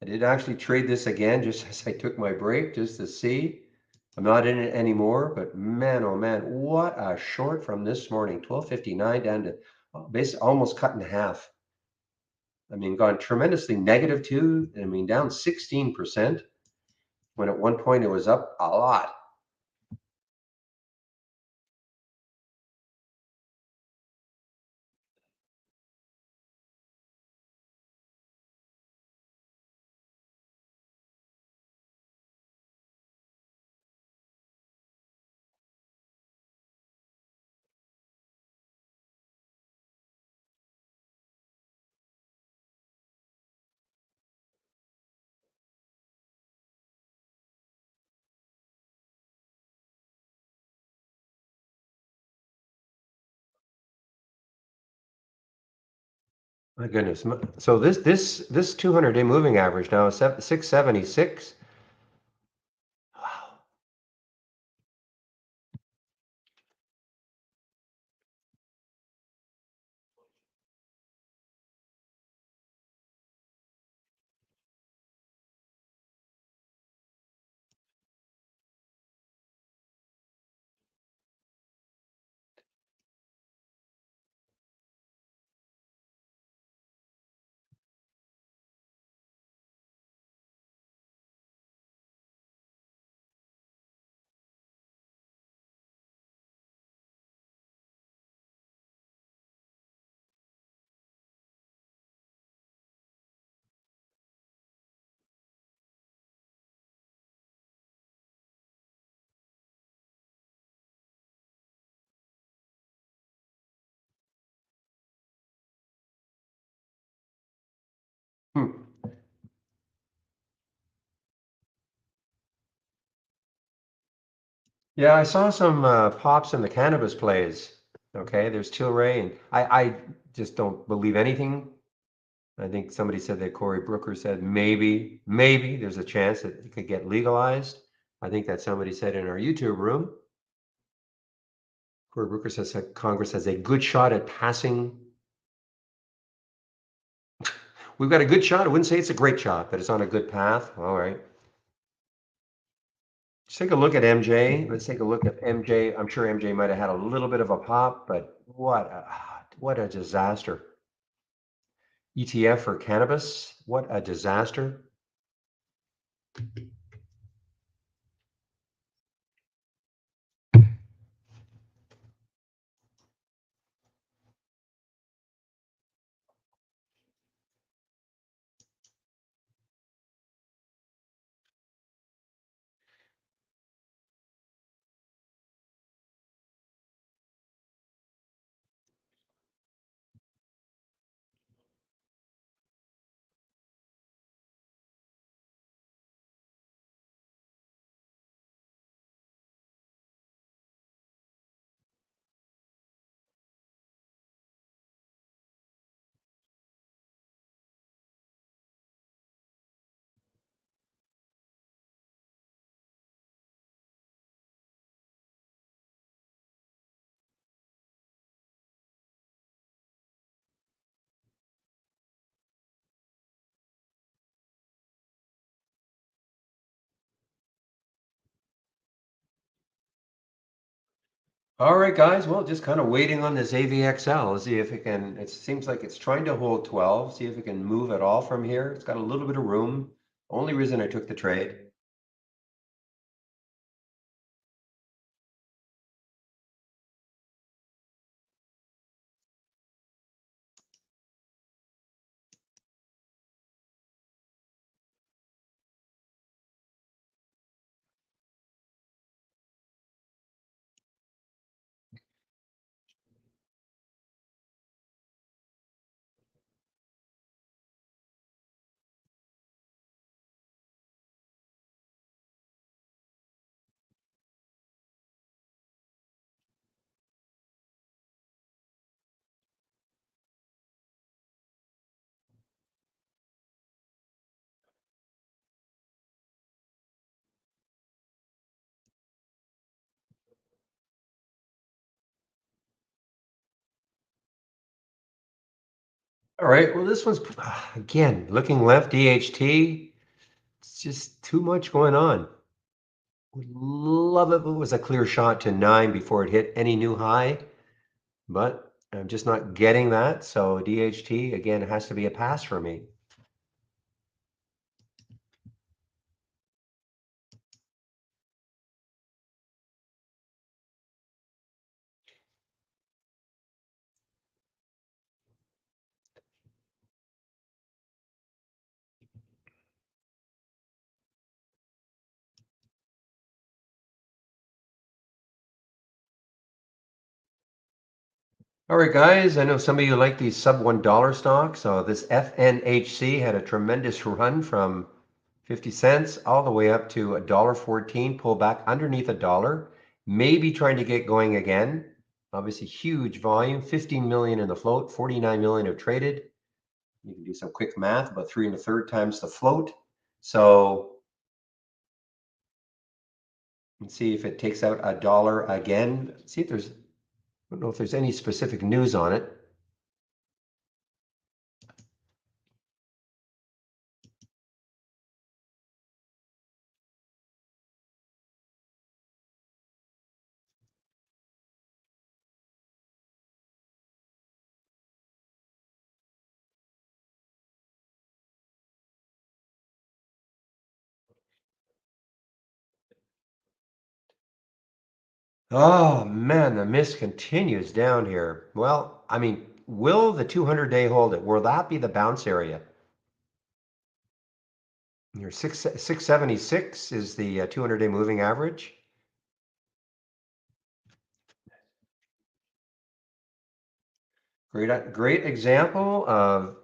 did actually trade this again just as I took my break just to see. I'm not in it anymore, but man, oh man, what a short from this morning. 12.59 down to basically almost cut in half. I mean, gone tremendously negative too. I mean, down 16% when at one point it was up a lot. My goodness. So this 200-day moving average now is 676. Wow. Hmm. Yeah, I saw some pops in the cannabis plays. Okay, there's Tilray, and I just don't believe anything. I think somebody said that Cory Brooker said maybe there's a chance that it could get legalized. I think that somebody said in our YouTube room. Cory Brooker says that Congress has a good shot at passing. We've got a good shot. I wouldn't say it's a great shot, but it's on a good path. All right. Let's take a look at MJ. Let's take a look at MJ. I'm sure MJ might have had a little bit of a pop, but what a disaster. ETF for cannabis. What a disaster. All right, guys. Well, just kind of waiting on this AVXL. See if it can. It seems like it's trying to hold 12. See if it can move at all from here. It's got a little bit of room. Only reason I took the trade. All right, well, this one's, again, looking left, DHT. It's just too much going on. Would love it if it was a clear shot to 9 before it hit any new high, but I'm just not getting that. So DHT, again, has to be a pass for me. All right, guys, I know some of you like these sub $1 stocks. So this FNHC had a tremendous run from 50 cents all the way up to $1.14, pull back underneath $1, maybe trying to get going again. Obviously, huge volume, 15 million in the float, 49 million have traded. You can do some quick math, about 3 1/3 times the float. So let's see if it takes out $1 again. See if there's, I don't know if there's any specific news on it. Oh man, the miss continues down here. Well, I mean, will the 200-day hold it? Will that be the bounce area? Your 676 is the 200-day moving average. Great example of,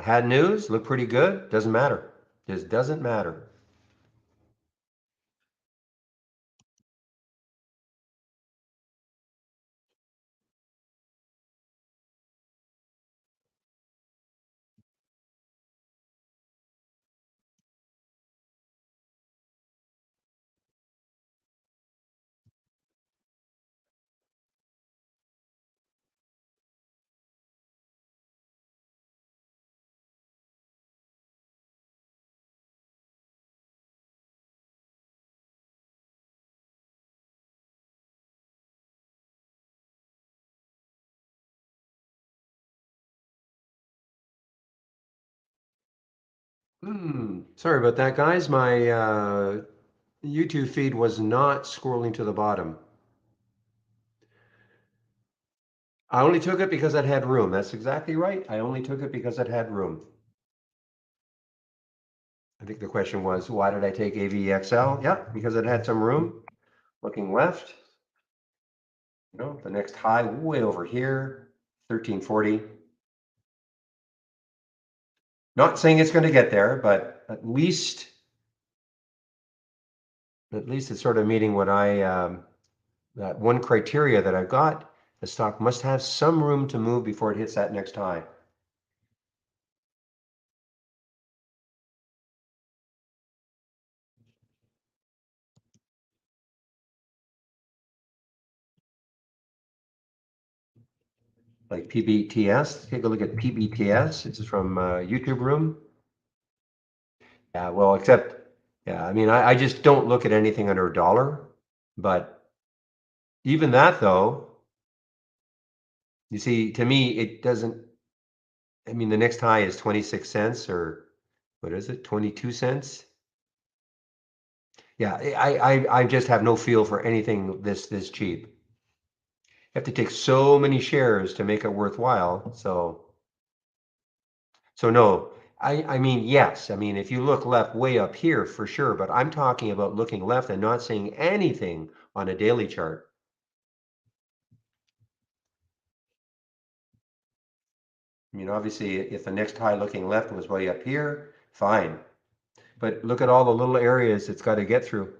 had news, looked pretty good, doesn't matter. Just doesn't matter. Sorry about that, guys. My YouTube feed was not scrolling to the bottom. I only took it because it had room. That's exactly right. I only took it because it had room. I think the question was, why did I take AVXL? Yeah, because it had some room. Looking left, the next high way over here, 1340. Not saying it's going to get there, but at least it's sort of meeting what that one criteria that I've got. The stock must have some room to move before it hits that next high. Like PBTS, take a look at PBTS. This is from YouTube Room. Yeah, well, except, I mean, I just don't look at anything under $1. But even that, though, you see, to me, it doesn't, I mean, the next high is 26 cents, or what is it, 22 cents? Yeah, I just have no feel for anything this cheap. You have to take so many shares to make it worthwhile. So no, I mean, yes. I mean, if you look left way up here for sure, but I'm talking about looking left and not seeing anything on a daily chart. I mean, obviously, if the next high looking left was way up here, fine. But look at all the little areas it's got to get through.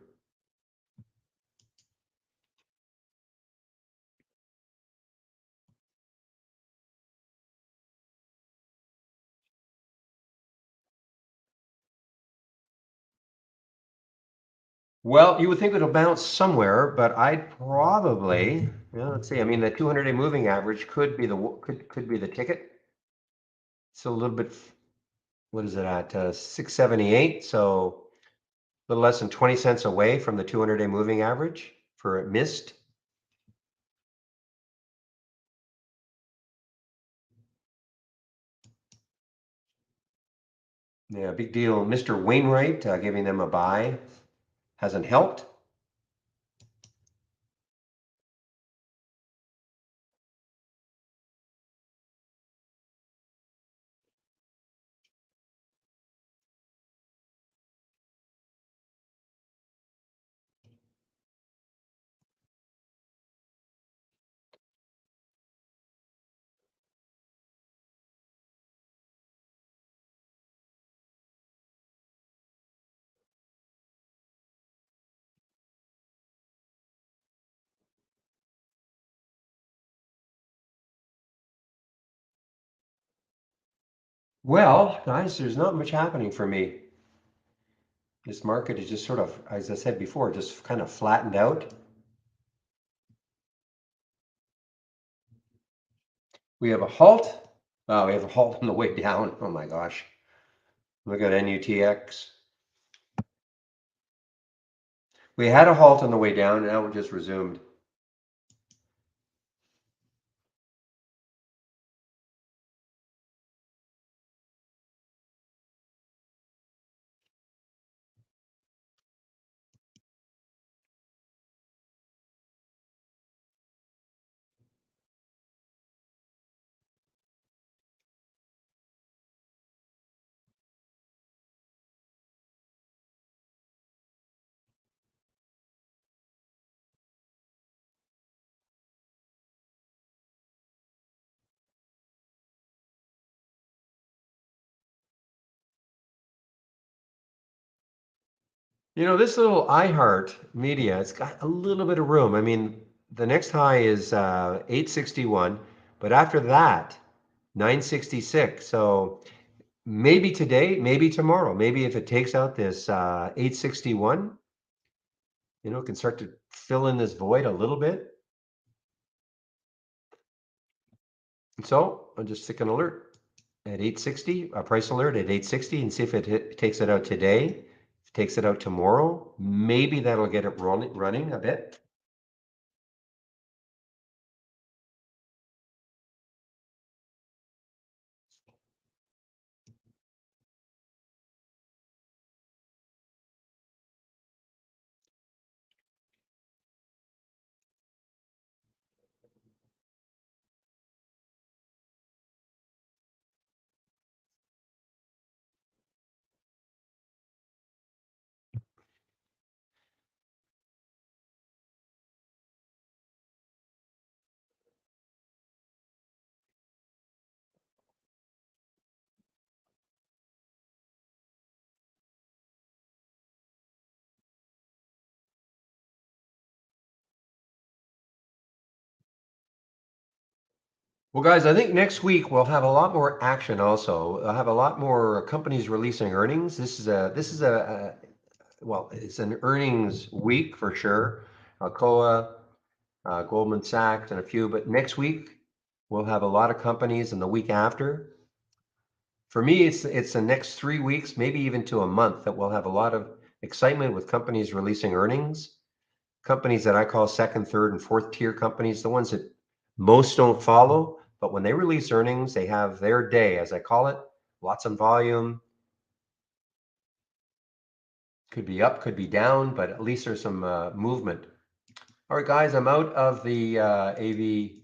Well, you would think it'll bounce somewhere, but I'd probably, let's see. I mean, the 200-day moving average could be the ticket. It's a little bit, what is it at? 678. So a little less than 20 cents away from the 200-day moving average for missed. Yeah, big deal. Mr. Wainwright giving them a buy hasn't helped. Well, guys, there's not much happening for me. This market is just sort of, as I said before, just kind of flattened out. We have a halt. We have a halt on the way down. Oh my gosh. Look at NUTX. We had a halt on the way down, and now it just resumed. You know, this little iHeart Media, it's got a little bit of room. I mean, the next high is 861, but after that, 966. So maybe today, maybe tomorrow, maybe if it takes out this 861, you know, it can start to fill in this void a little bit. So I'll just stick an alert at 860, a price alert at 860, and see if it takes it out today. If it takes it out tomorrow, maybe that'll get it running a bit. Well, guys, I think next week we'll have a lot more action also. I'll have a lot more companies releasing earnings. Well, it's an earnings week for sure. Alcoa, Goldman Sachs, and a few, but next week we'll have a lot of companies, and the week after. For me, it's the next 3 weeks, maybe even to a month, that we'll have a lot of excitement with companies releasing earnings. Companies that I call second, third, and fourth tier companies, the ones that most don't follow, but when they release earnings, they have their day, as I call it. Lots of volume. Could be up, could be down, but at least there's some movement. All right, guys, I'm out of the AVXL.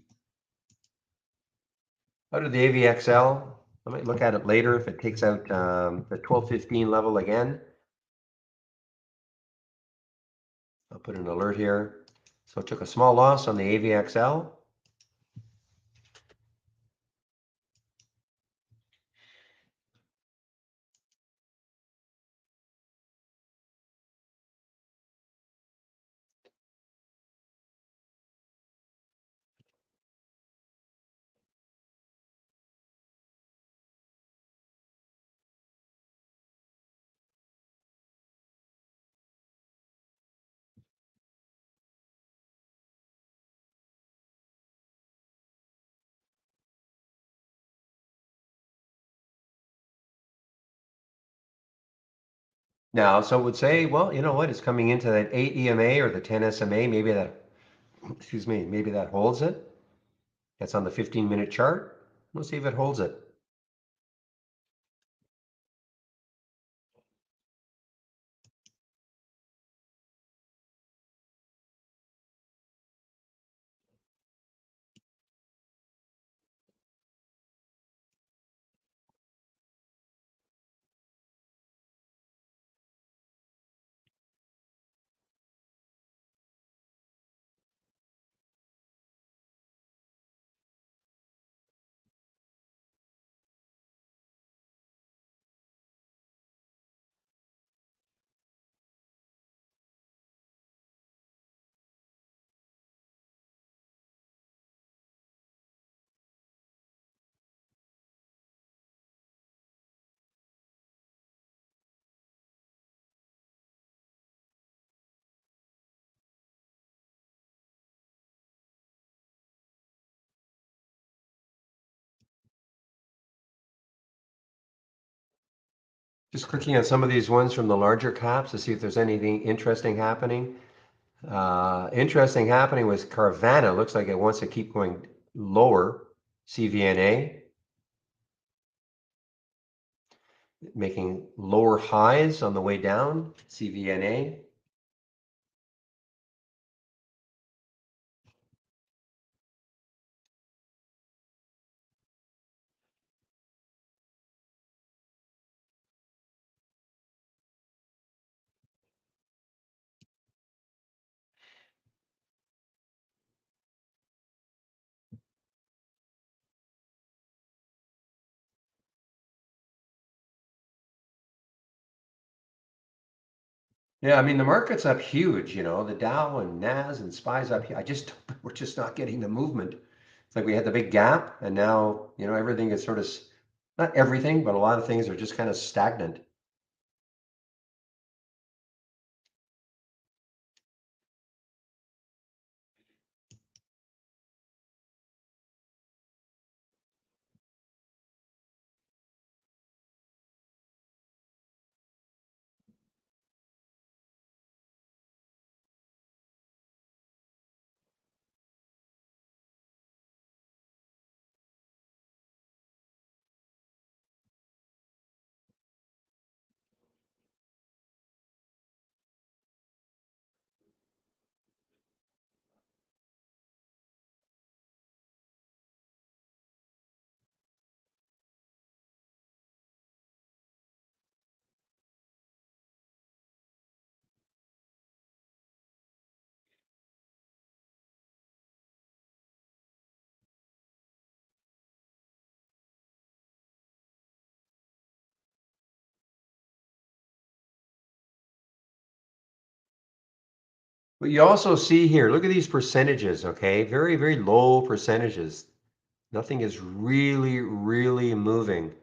I might look at it later if it takes out the 1215 level again. I'll put an alert here. So I took a small loss on the AVXL. Now, some would say, well, you know what? It's coming into that 8 EMA or the 10 SMA. Maybe that, excuse me, maybe that holds it. That's on the 15-minute chart. We'll see if it holds it. Just clicking on some of these ones from the larger caps to see if there's anything interesting happening. Interesting happening with Carvana. Looks like it wants to keep going lower. CVNA making lower highs on the way down. CVNA. Yeah, I mean the market's up huge, the Dow and Nas and SPY's up here. We're just not getting the movement. It's like we had the big gap and now, everything is sort of, not everything, but a lot of things are just kind of stagnant. But you also see here, look at these percentages, okay? Very, very low percentages. Nothing is really, really moving.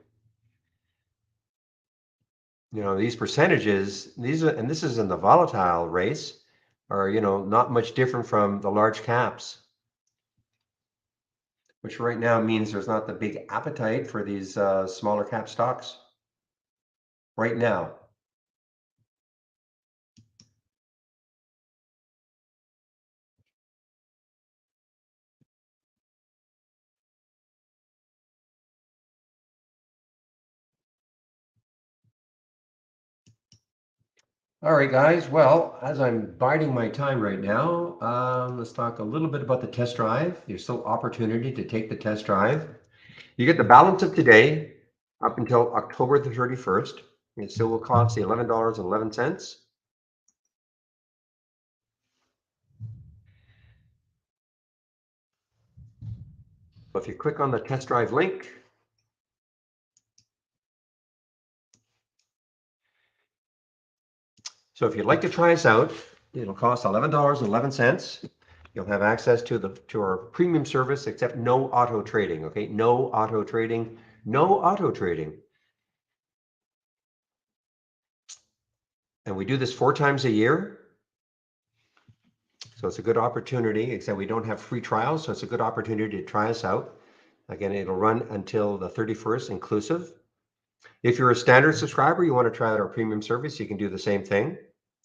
These percentages, and this is in the volatile race, are, not much different from the large caps, which right now means there's not the big appetite for these smaller cap stocks right now. All right, guys. Well, as I'm biding my time right now, let's talk a little bit about the test drive. There's still opportunity to take the test drive. You get the balance of today up until October the 31st. It still will cost the $11.11. If you click on the test drive link, so if you'd like to try us out, it'll cost $11.11. You'll have access to our premium service, except no auto trading. Okay, no auto trading, no auto trading. And we do this 4 times a year. So it's a good opportunity, except we don't have free trials. So it's a good opportunity to try us out. Again, it'll run until the 31st inclusive. If you're a standard subscriber, you want to try out our premium service, you can do the same thing.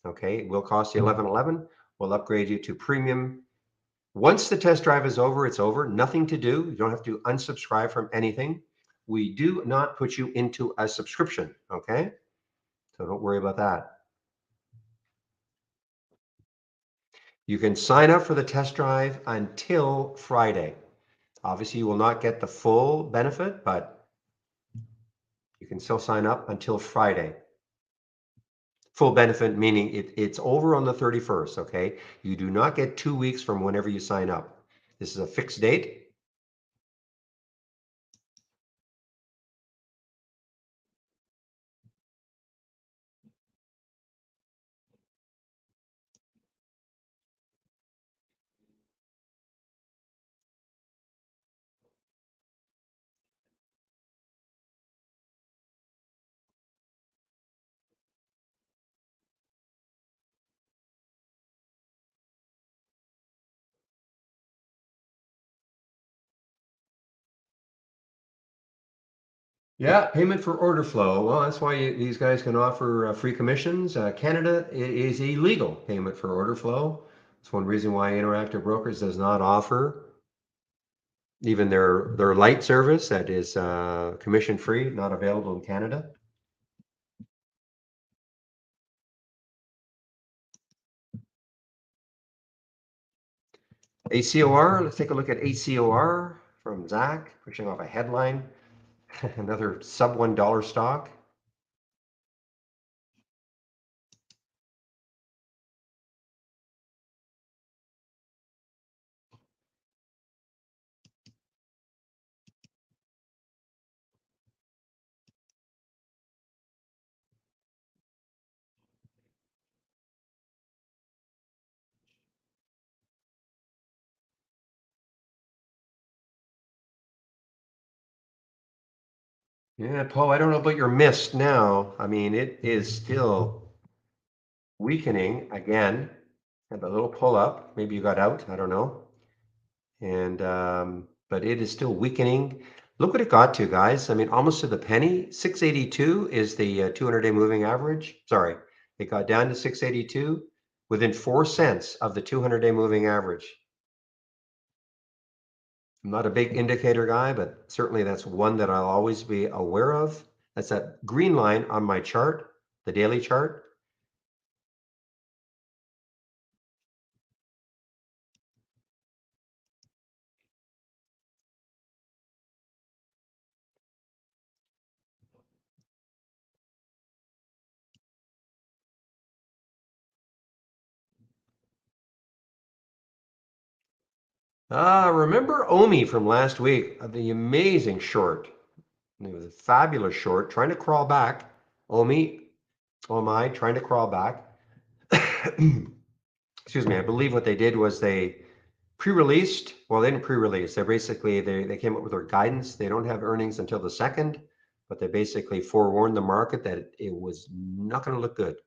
Okay, it will cost you $11.11. We'll upgrade you to premium. Once the test drive is over, it's over. Nothing to do. You don't have to unsubscribe from anything. We do not put you into a subscription. Okay, so don't worry about that. You can sign up for the test drive until Friday. Obviously, you will not get the full benefit, but you can still sign up until Friday. Full benefit meaning it's over on the 31st, okay? You do not get 2 weeks from whenever you sign up. This is a fixed date. Yeah, payment for order flow. Well, that's why these guys can offer free commissions. Canada is illegal payment for order flow. That's one reason why Interactive Brokers does not offer even their light service that is commission free, not available in Canada. ACOR, let's take a look at ACOR from Zach, pushing off a headline. Another sub $1 stock. Yeah, Paul, I don't know about your mist now. I mean, it is still weakening again. Had a little pull up. Maybe you got out. I don't know. And but it is still weakening. Look what it got to, guys. I mean, almost to the penny. 682 is the 200-day moving average. Sorry, it got down to 682 within 4 cents of the 200-day moving average. I'm not a big indicator guy, but certainly that's one that I'll always be aware of. That's that green line on my chart, the daily chart. Remember Omi from last week, the amazing short. It was a fabulous short, trying to crawl back. Omi, oh my, trying to crawl back. Excuse me, I believe what they did was they pre-released, well, they didn't pre-release. They basically, they came up with their guidance. They don't have earnings until the 2nd, but they basically forewarned the market that it was not going to look good.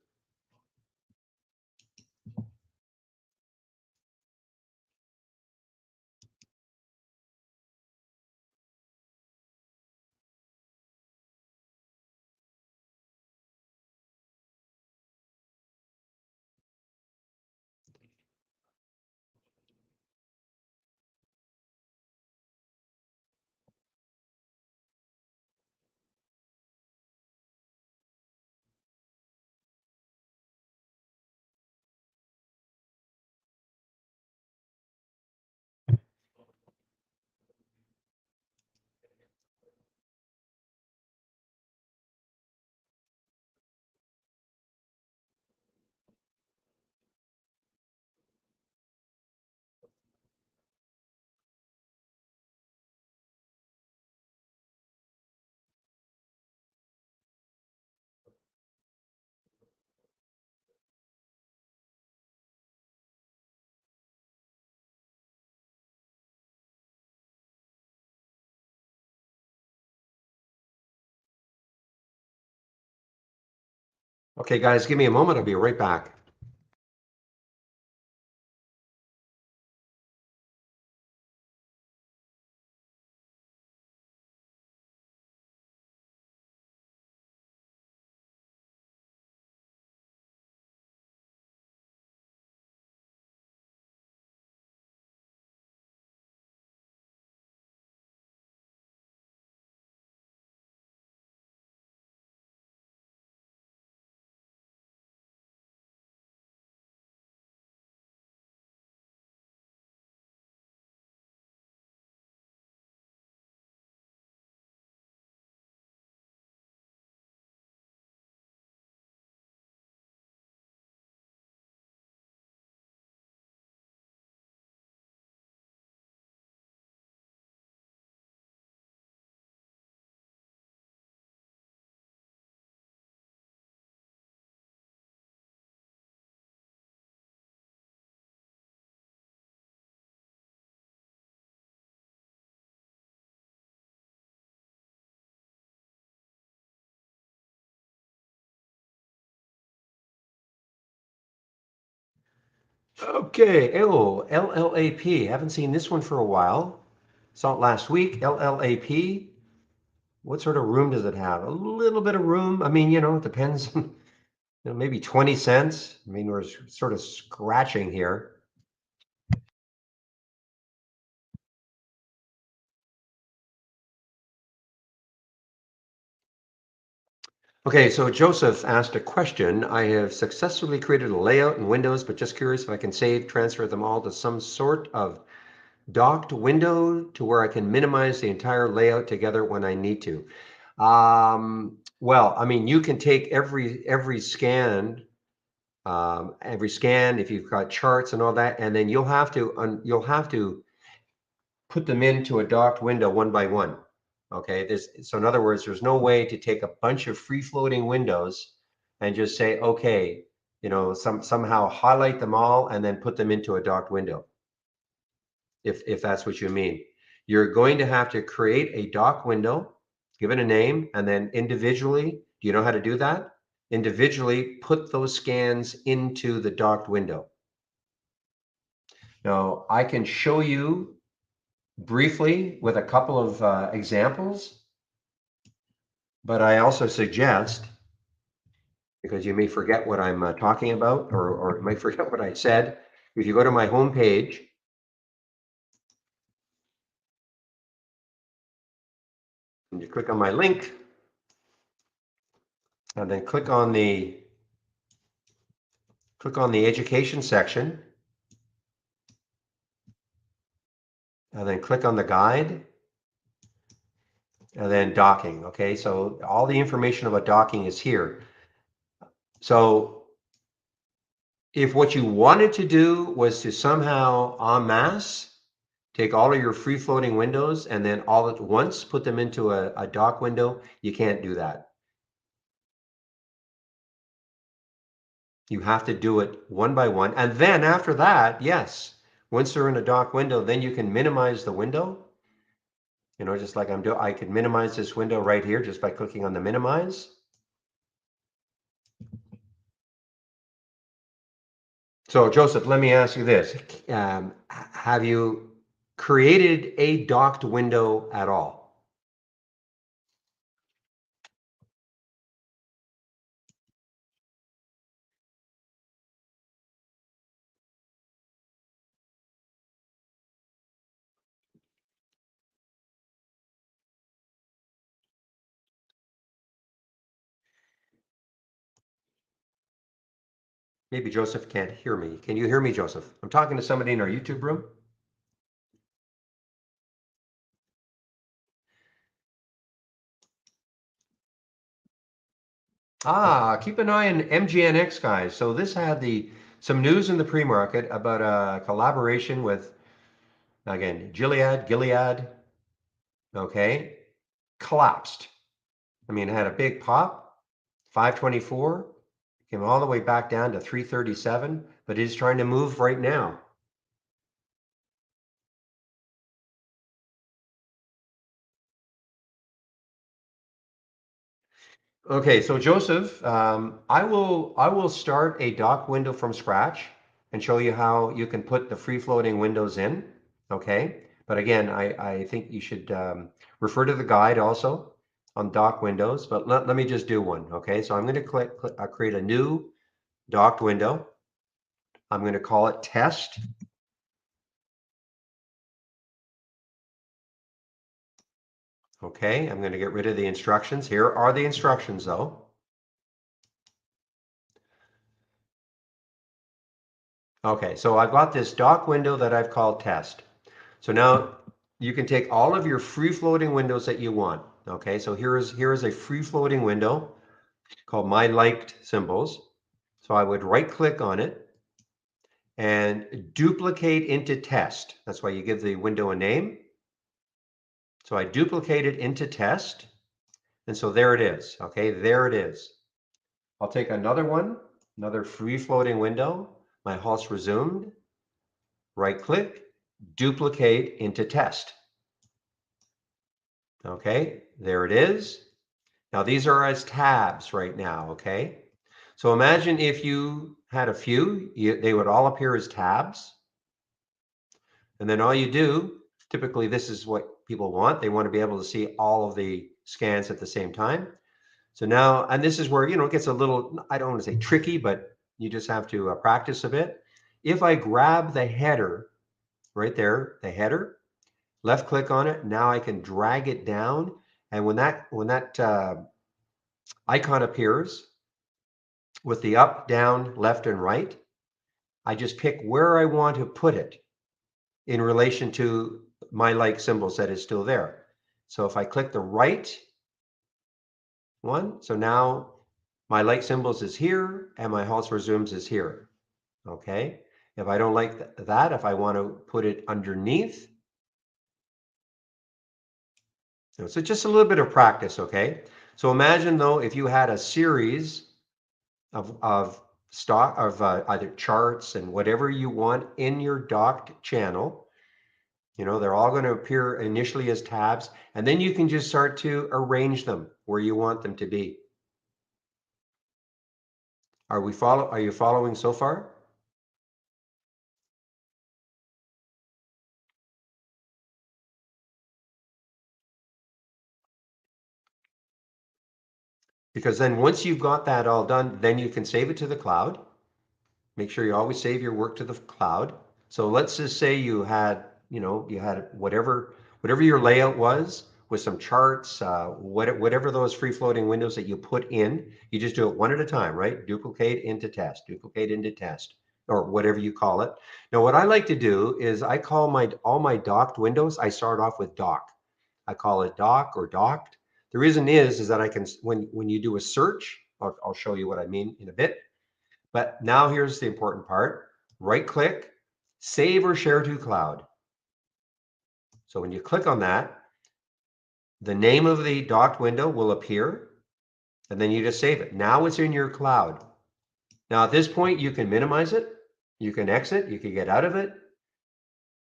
Okay, guys, give me a moment. I'll be right back. Okay, oh, LLAP. Haven't seen this one for a while. Saw it last week. LLAP. What sort of room does it have? A little bit of room. I mean, it depends. Maybe 20 cents. I mean, we're sort of scratching here. Okay, so Joseph asked a question. I have successfully created a layout in Windows, but just curious if I can transfer them all to some sort of docked window to where I can minimize the entire layout together when I need to. Well, I mean, you can take every scan, if you've got charts and all that, and then you'll have to put them into a docked window one by one. Okay, so in other words, there's no way to take a bunch of free floating windows and just say, okay, somehow highlight them all and then put them into a docked window. If that's what you mean, you're going to have to create a dock window, give it a name, and then individually, do you know how to do that? Individually put those scans into the docked window. Now, I can show you briefly with a couple of examples, but I also suggest, because you may forget what I'm talking about, or you might forget what I said, if you go to my home page, and you click on my link, and then click on the education section, and then click on the guide, and then docking. Okay, so all the information about docking is here. So if what you wanted to do was to somehow en masse take all of your free floating windows and then all at once put them into a dock window, you can't do that. You have to do it one by one. And then after that, yes, once they're in a dock window, then you can minimize the window. Just like I could minimize this window right here just by clicking on the minimize. So Joseph, let me ask you this. Have you created a docked window at all? Maybe Joseph can't hear me. Can you hear me, Joseph? I'm talking to somebody in our YouTube room. Keep an eye on MGNX, guys. So this had some news in the pre-market about a collaboration with, again, Gilead, okay, collapsed. I mean, it had a big pop, 524, came all the way back down to 337, but it is trying to move right now. Okay, so Joseph, I will start a dock window from scratch and show you how you can put the free floating windows in. Okay, but again, I think you should refer to the guide also on dock windows. But let me just do one. Okay, so I'm going to create a new docked window. I'm going to call it test. Okay, I'm going to get rid of the instructions. Here are the instructions though. Okay, so I've got this dock window that I've called test. So now you can take all of your free floating windows that you want. Okay, so here is a free floating window called My Liked Symbols. So I would right click on it and duplicate into test. That's why you give the window a name. So I duplicate it into test. And so there it is. Okay, there it is. I'll take another one, another free floating window, my host resumed, right click, duplicate into test. Okay, there it is. Now these are as tabs right now, okay? So imagine if you had a few, they would all appear as tabs. And then all you do, typically this is what people want. They want to be able to see all of the scans at the same time. So now, and this is where, it gets a little, I don't want to say tricky, but you just have to practice a bit. If I grab the header right there, the header, left click on it, now I can drag it down. And when that icon appears with the up, down, left, and right, I just pick where I want to put it in relation to my like symbols that is still there. So if I click the right one, so now my like symbols is here and my Halts resumes is here. Okay. If I don't like that, if I want to put it underneath, so just a little bit of practice. Okay. So imagine though, if you had a series of stock of either charts and whatever you want in your docked channel, they're all going to appear initially as tabs, and then you can just start to arrange them where you want them to be. Are you following so far? Because then once you've got that all done, then you can save it to the cloud. Make sure you always save your work to the cloud. So let's just say you had whatever your layout was with some charts, whatever those free floating windows that you put in, you just do it one at a time, right? Duplicate into test, or whatever you call it. Now, what I like to do is I call all my docked windows, I start off with dock. I call it dock or docked. The reason is that I can, when you do a search, I'll show you what I mean in a bit. But now here's the important part. Right click, save or share to cloud. So when you click on that, the name of the docked window will appear, and then you just save it. Now it's in your cloud. Now at this point, you can minimize it, you can exit, you can get out of it,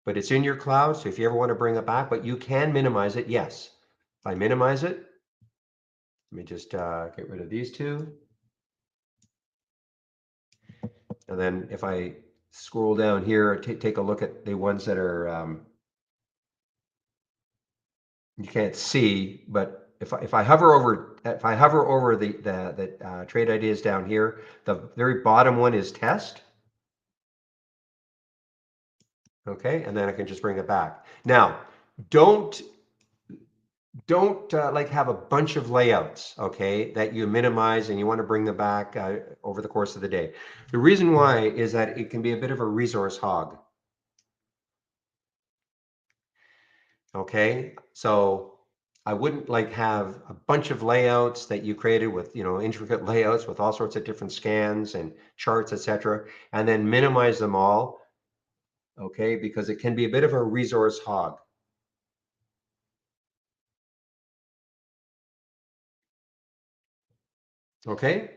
but it's in your cloud. So if you ever want to bring it back, but you can minimize it, yes. If I minimize it, let me just get rid of these two. And then if I scroll down here, take a look at the ones that are, you can't see, but if I hover over the trade ideas down here, the very bottom one is test. Okay, and then I can just bring it back. Now, don't like have a bunch of layouts, okay, that you minimize and you want to bring them back over the course of the day. The reason why is that it can be a bit of a resource hog. Okay, so I wouldn't like have a bunch of layouts that you created with, intricate layouts with all sorts of different scans and charts, etc., and then minimize them all, okay, because it can be a bit of a resource hog. Okay.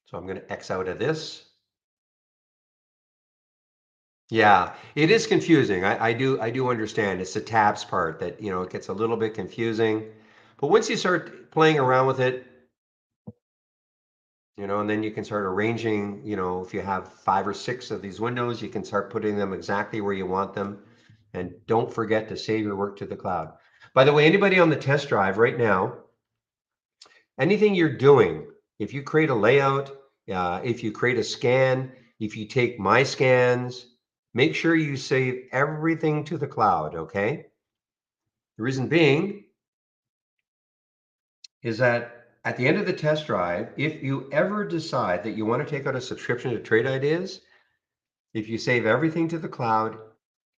So I'm going to X out of this. Yeah, it is confusing. I do understand. It's the tabs part that, it gets a little bit confusing. But once you start playing around with it, and then you can start arranging, if you have 5 or 6 of these windows, you can start putting them exactly where you want them. And don't forget to save your work to the cloud. By the way, anybody on the test drive right now, anything you're doing, if you create a layout, if you create a scan, if you take my scans, make sure you save everything to the cloud, okay? The reason being is that at the end of the test drive, if you ever decide that you want to take out a subscription to Trade Ideas, if you save everything to the cloud,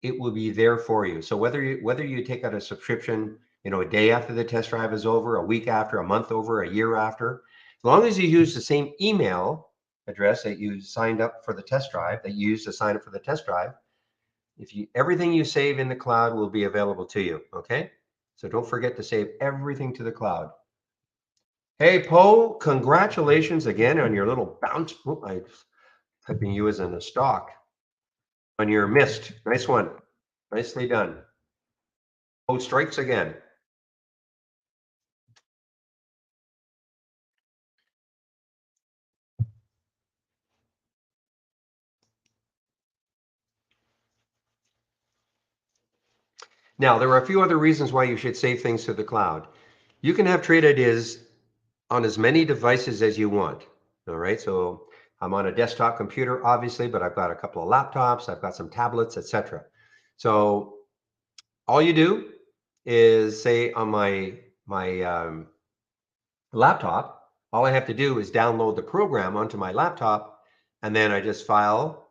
it will be there for you. So whether you take out a subscription, a day after the test drive is over, a week after, a month over, a year after, as long as you use the same email address that you signed up for the test drive, that you used to sign up for the test drive, everything you save in the cloud will be available to you. Okay, so don't forget to save everything to the cloud. Hey, Poe, congratulations again on your little bounce. I'm typing you as in a stock. on your mist. Nice one. Nicely done. Oh, strikes again. Now, there are a few other reasons why you should save things to the cloud. You can have trade ideas on as many devices as you want. All right, so I'm on a desktop computer, obviously, but I've got a couple of laptops, I've got some tablets, etc. So all you do is say on my laptop, all I have to do is download the program onto my laptop, and then I just file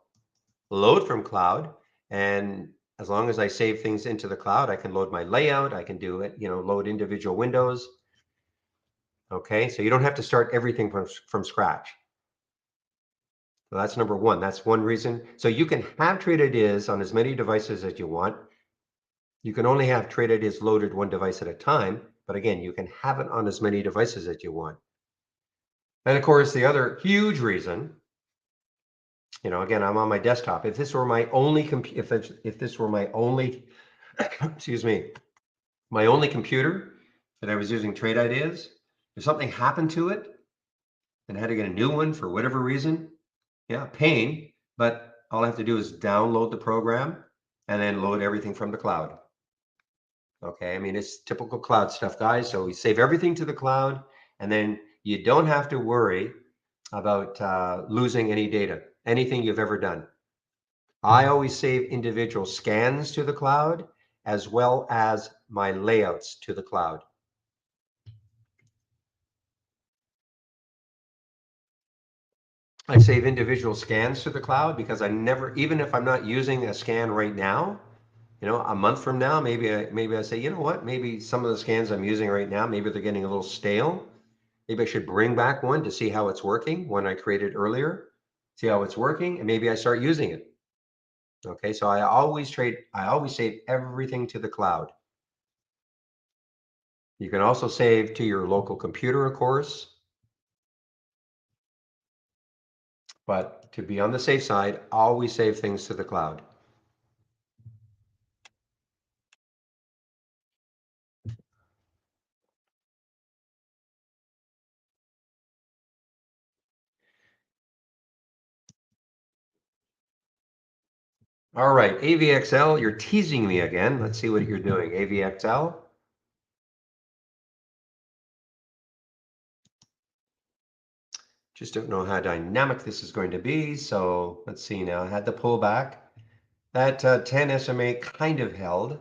load from cloud. And as long as I save things into the cloud, I can load my layout, I can do it, load individual windows. Okay, so you don't have to start everything from scratch. So that's number one. That's one reason. So you can have trade ideas on as many devices as you want. You can only have trade ideas loaded one device at a time, but again, you can have it on as many devices as you want. And of course, the other huge reason, again, I'm on my desktop. If this were my only if this were my only excuse me, my only computer that I was using trade ideas, if something happened to it and I had to get a new one for whatever reason, yeah, pain, but all I have to do is download the program and then load everything from the cloud. Okay, I mean, it's typical cloud stuff, guys. So we save everything to the cloud, and then you don't have to worry about losing any data, anything you've ever done. I always save individual scans to the cloud as well as my layouts to the cloud. I save individual scans to the cloud because I never, even if I'm not using a scan right now, a month from now, maybe I say, you know what, maybe some of the scans I'm using right now, maybe they're getting a little stale. Maybe I should bring back one to see how it's working, one I created earlier, see how it's working, and maybe I start using it. Okay, so I always save everything to the cloud. You can also save to your local computer, of course, but to be on the safe side, always save things to the cloud. All right, AVXL, you're teasing me again. Let's see what you're doing, AVXL. Just don't know how dynamic this is going to be. So let's see now. I had the pullback. That 10 SMA kind of held.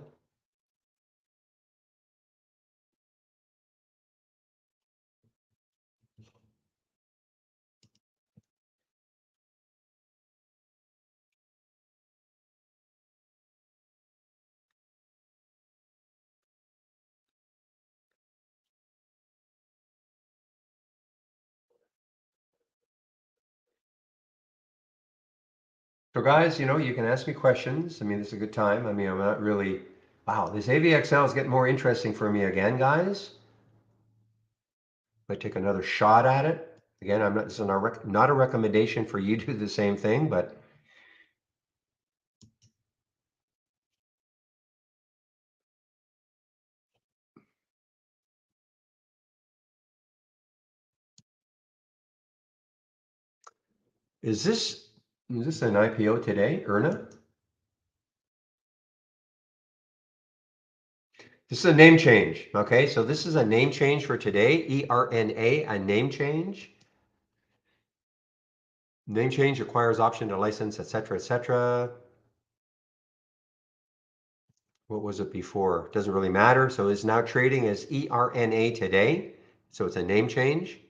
So guys, you can ask me questions. I mean, this is a good time. I mean, I'm not really, wow, this AVXL is getting more interesting for me again, guys. Might take another shot at it. Again, this is not a recommendation for you to do the same thing, but is this an IPO today, Erna? This is a name change. Okay, so this is a name change for today, ERNA, a name change. Name change requires option to license, etc., etc. What was it before? Doesn't really matter. So it's now trading as ERNA today. So it's a name change.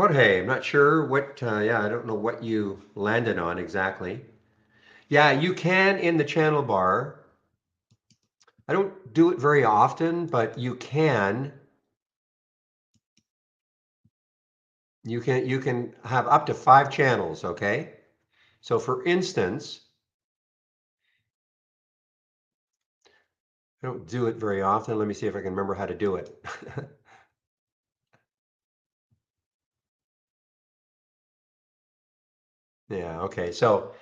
Jorge, I'm not sure what, yeah, I don't know what you landed on exactly. Yeah, you can in the channel bar. I don't do it very often, but you can. You can have up to 5 channels, okay? So for instance, I don't do it very often. Let me see if I can remember how to do it. Yeah, okay. So,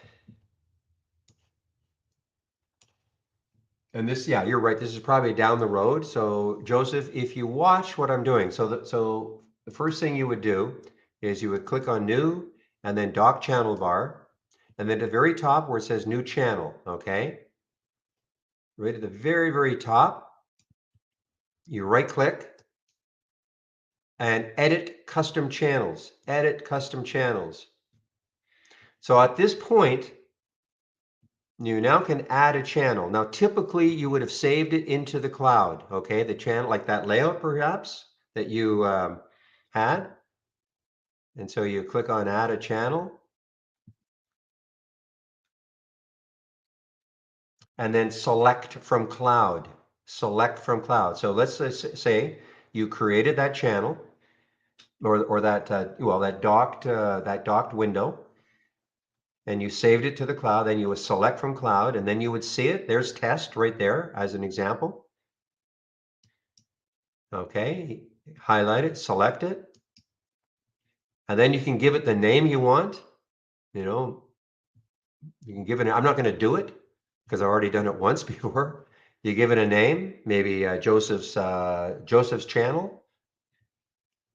and this, yeah, you're right. This is probably down the road. So Joseph, if you watch what I'm doing, so the first thing you would do is you would click on new and then dock channel bar. And then at the very top where it says new channel, okay? Right at the very, very top, you right click and edit custom channels, edit custom channels. So at this point, you now can add a channel. Now, typically you would have saved it into the cloud, okay? The channel, like that layout perhaps that you had. And so you click on add a channel and then select from cloud, select from cloud. So let's say you created that channel or that, well, that docked window, and you saved it to the cloud, then you would select from cloud, and then you would see it. There's test right there as an example. Okay, highlight it, select it, and then you can give it the name you want. You know, you can give it, I'm not going to do it because I've already done it once before. You give it a name, maybe Joseph's channel,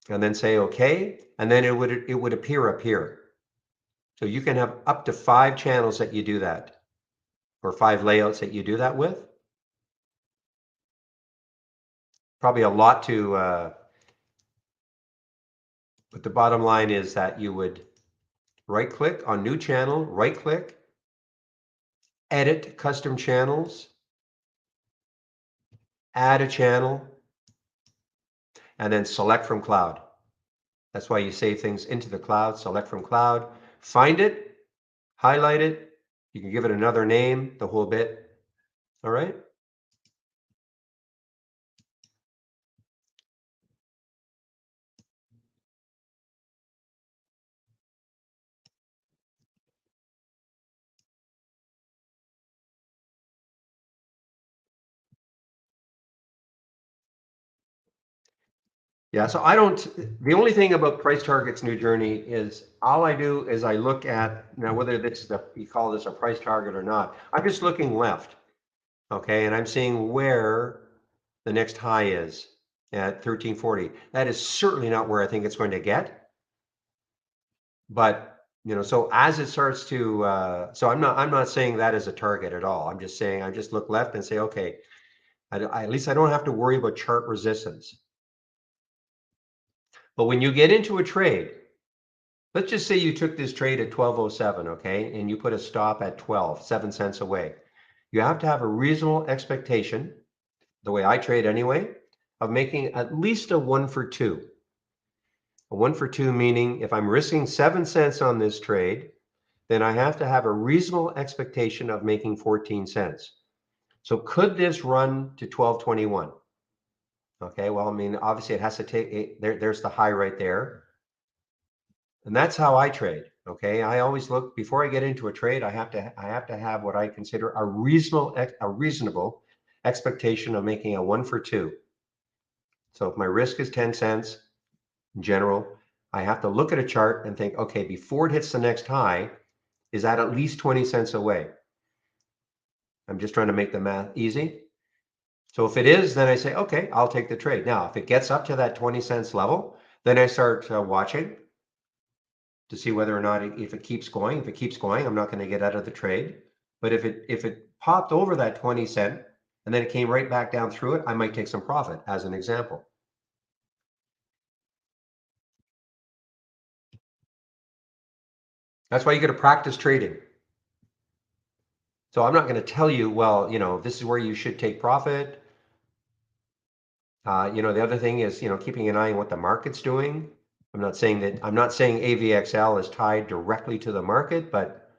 and then say okay, and then it would appear up here. So you can have up to 5 channels that you do that, or 5 layouts that you do that with. Probably a lot to, but the bottom line is that you would right click on new channel, right click, edit custom channels, add a channel, and then select from cloud. That's why you save things into the cloud, select from cloud, find it, highlight it. You can give it another name, the whole bit. All right. Yeah, so I don't, the only thing about price targets new journey is all I do is I look at, now whether this is you call this a price target or not, I'm just looking left. Okay, and I'm seeing where the next high is at 1340. That is certainly not where I think it's going to get. But so as it starts to, so I'm not saying that as a target at all. I'm just saying I just look left and say, okay, at least I don't have to worry about chart resistance. But when you get into a trade, let's just say you took this trade at 1207, okay, and you put a stop at 12, 7 cents away. You have to have a reasonable expectation, the way I trade anyway, of making at least a 1 for 2. A 1 for 2 meaning if I'm risking 7 cents on this trade, then I have to have a reasonable expectation of making 14 cents. So could this run to 1221? Okay, well, I mean, obviously it has to take, there's the high right there. And that's how I trade. Okay, I always look, before I get into a trade, I have to have what I consider a reasonable expectation of making a 1 for 2. So if my risk is 10 cents in general, I have to look at a chart and think, okay, before it hits the next high, is that at least 20 cents away? I'm just trying to make the math easy. So if it is, then I say, okay, I'll take the trade. Now, if it gets up to that 20 cents level, then I start watching to see whether or not if it keeps going. If it keeps going, I'm not going to get out of the trade. But if it popped over that 20 cent and then it came right back down through it, I might take some profit as an example. That's why you got to practice trading. So I'm not going to tell you, well, this is where you should take profit. The other thing is, keeping an eye on what the market's doing. I'm not saying AVXL is tied directly to the market, but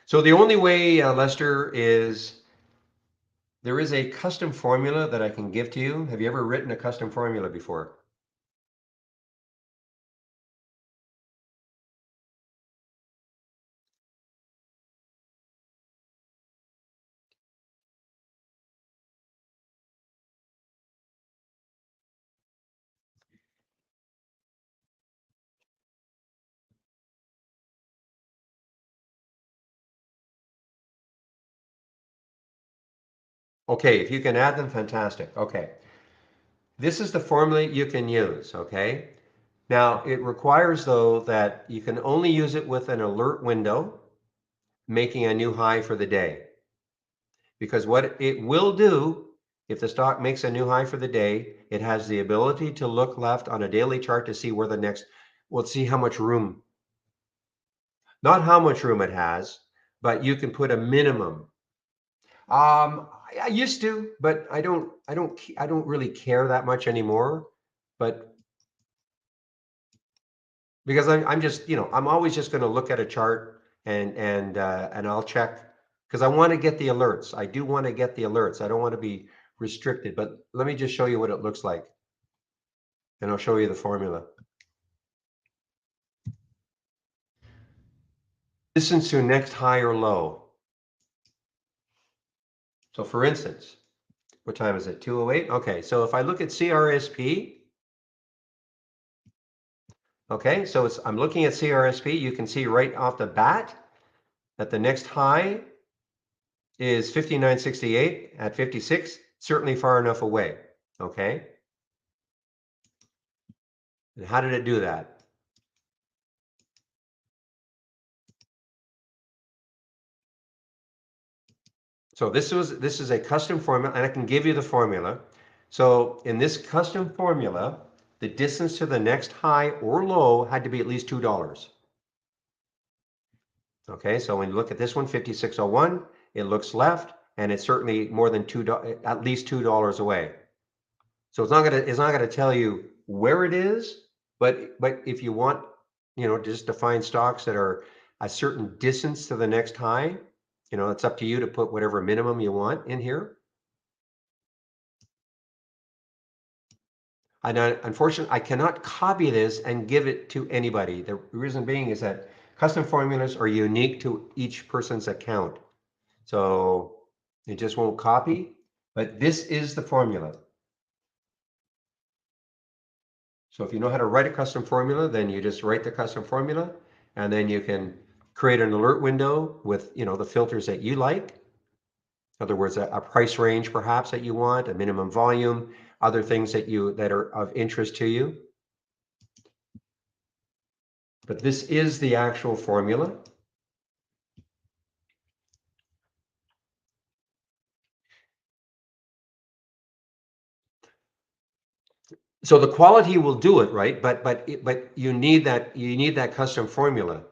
so the only way, Lester, is there is a custom formula that I can give to you. Have you ever written a custom formula before? Okay, if you can add them, fantastic. Okay. This is the formula you can use, okay? Now, it requires, though, that you can only use it with an alert window, making a new high for the day. Because what it will do, if the stock makes a new high for the day, it has the ability to look left on a daily chart to see where the next, well, see how much room, not how much room it has, but you can put a minimum. I used to, but I don't really care that much anymore. But because I'm just, I'm always just going to look at a chart and I'll check because I want to get the alerts. I do want to get the alerts. I don't want to be restricted, but let me just show you what it looks like. And I'll show you the formula. Distance to next high or low. So for instance, what time is it? 2:08? Okay, so if I look at CRSP, okay, so I'm looking at CRSP, you can see right off the bat that the next high is 59.68 at 56, certainly far enough away, okay? And how did it do that? So this is a custom formula, and I can give you the formula. So in this custom formula, the distance to the next high or low had to be at least $2. Okay, so when you look at this one, 56.01, it looks left, and it's certainly more than at least $2 away. So it's not gonna tell you where it is, but if you want, just to find stocks that are a certain distance to the next high, it's up to you to put whatever minimum you want in here. And unfortunately, I cannot copy this and give it to anybody. The reason being is that custom formulas are unique to each person's account. So it just won't copy, but this is the formula. So if you know how to write a custom formula, then you just write the custom formula, and then you can create an alert window with, the filters that you like. In other words, a price range perhaps that you want, a minimum volume, other things that are of interest to you. But this is the actual formula. So the quality will do it, right? But you need that custom formula.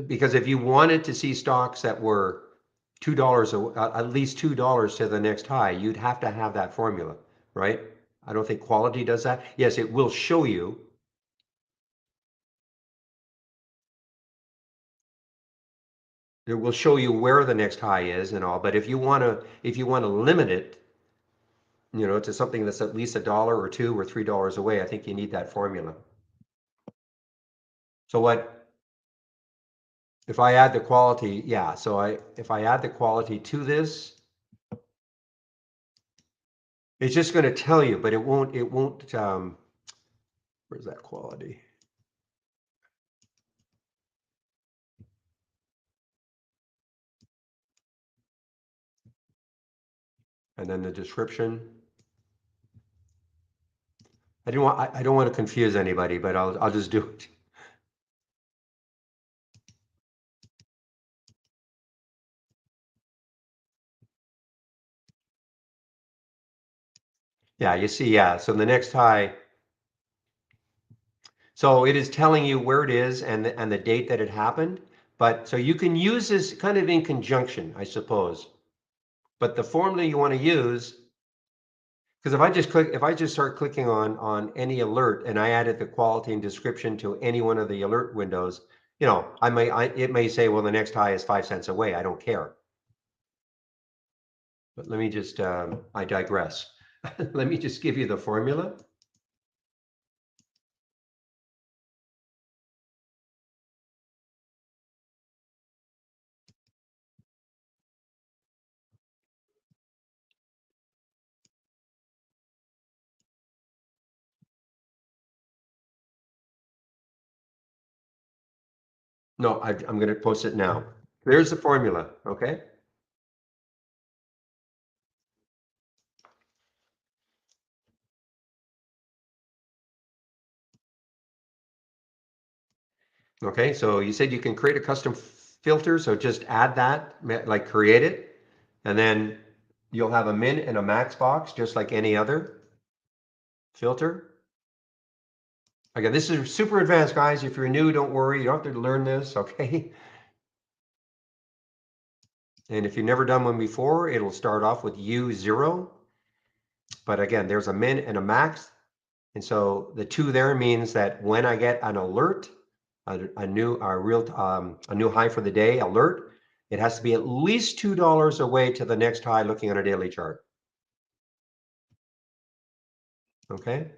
Because if you wanted to see stocks that were $2, at least $2 to the next high, you'd have to have that formula, right? I don't think quality does that. Yes, it will show you. It will show you where the next high is and all. But if you want to limit it, to something that's at least $1 or $2 or $3 away, I think you need that formula. So if I add the quality, yeah. So if I add the quality to this, it's just going to tell you, but it won't. Where's that quality? And then the description. I don't want to confuse anybody, but I'll just do it. Yeah, you see, yeah. So the next high. So it is telling you where it is and the date that it happened, But so you can use this kind of in conjunction, I suppose. But the formula you want to use, because if I just start clicking on any alert and I added the quality and description to any one of the alert windows, it may say, well, the next high is 5 cents away. I don't care. But let me just, I digress. Let me just give you the formula. No, I'm going to post it now. There's the formula, okay? Okay, so you said you can create a custom filter, so just add that, like create it, and then you'll have a min and a max box, just like any other filter. Again, this is super advanced, guys. If you're new, don't worry. You don't have to learn this, okay? And if you've never done one before, it'll start off with U0. But again, there's a min and a max. And so the 2 there means that when I get an alert, a new high for the day alert, it has to be at least $2 away to the next high looking on a daily chart. Okay.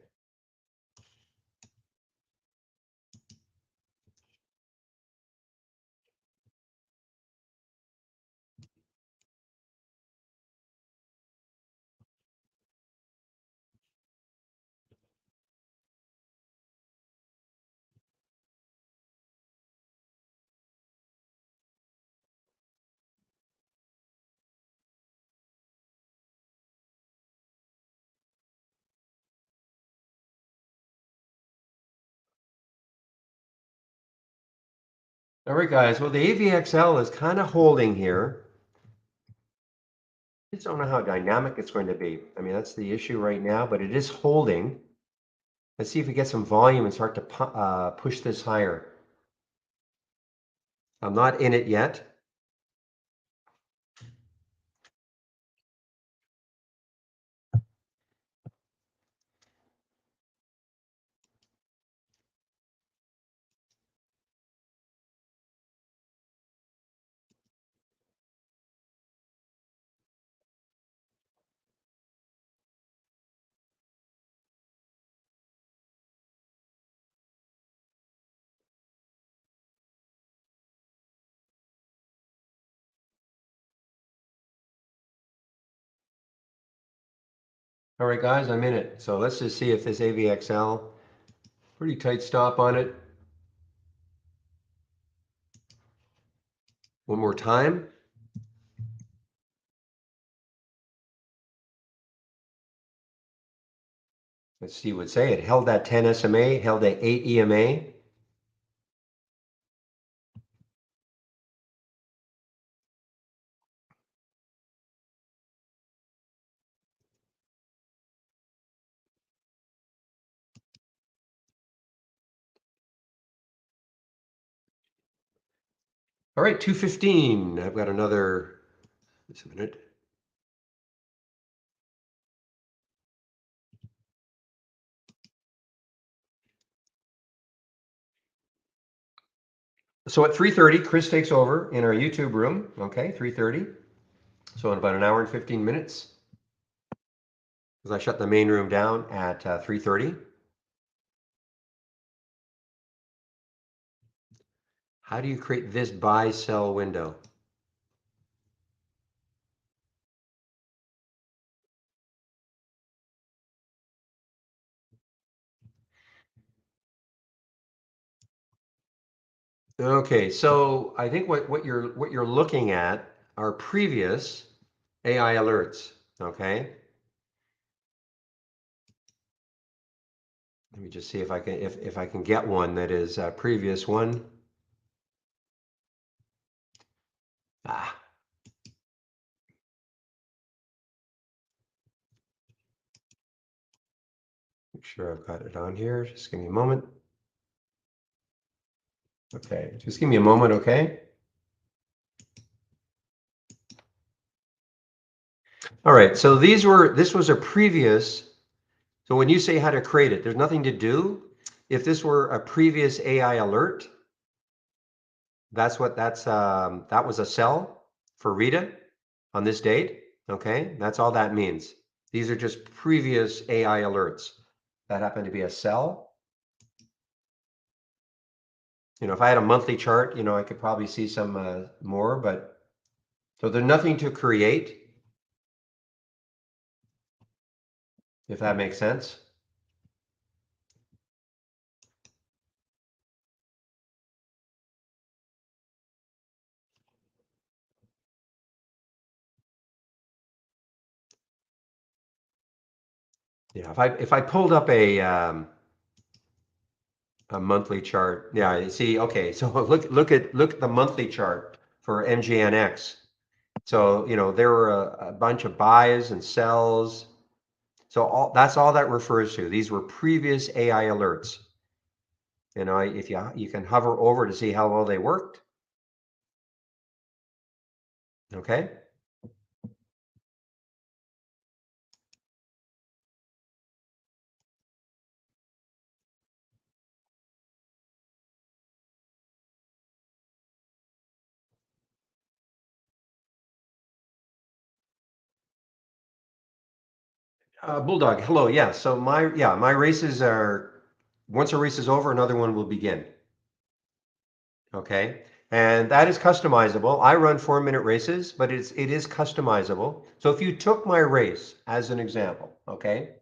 All right, guys. Well, the AVXL is kind of holding here. I just don't know how dynamic it's going to be. I mean, that's the issue right now, but it is holding. Let's see if we get some volume and start to push this higher. I'm not in it yet. All right, guys, I'm in it. So let's just see if this AVXL, pretty tight stop on it. One more time. Let's see what say. It held that 10 SMA, held that 8 EMA. All right, 215. I've got another, just a minute. So at 3:30, Chris takes over in our YouTube room. Okay, 3:30. So in about an hour and 15 minutes, because I shut the main room down at 3:30. How do you create this buy sell window? Okay, so I think what you're looking at are previous AI alerts. Okay. Let me just see if I can if I can get one that is a previous one. Ah. Make sure I've got it on here. Just give me a moment. Okay, just give me a moment, okay? All right, so this was a previous, so when you say how to create it, there's nothing to do. If this were a previous AI alert, that was a cell for Rita on this date, okay? That's all that means. These are just previous AI alerts. That happened to be a cell. You know, if I had a monthly chart, you know, I could probably see some more, but so there's nothing to create, if that makes sense. Yeah, if I pulled up a monthly chart, yeah, you see, okay, so look at the monthly chart for MGNX. So, you know, there were a bunch of buys and sells. So that's all that refers to. These were previous AI alerts. You know, if you can hover over to see how well they worked. Okay. Bulldog, hello. Yeah. So my races are, once a race is over, another one will begin. Okay. And that is customizable. I run 4-minute races, but it is customizable. So if you took my race as an example, okay,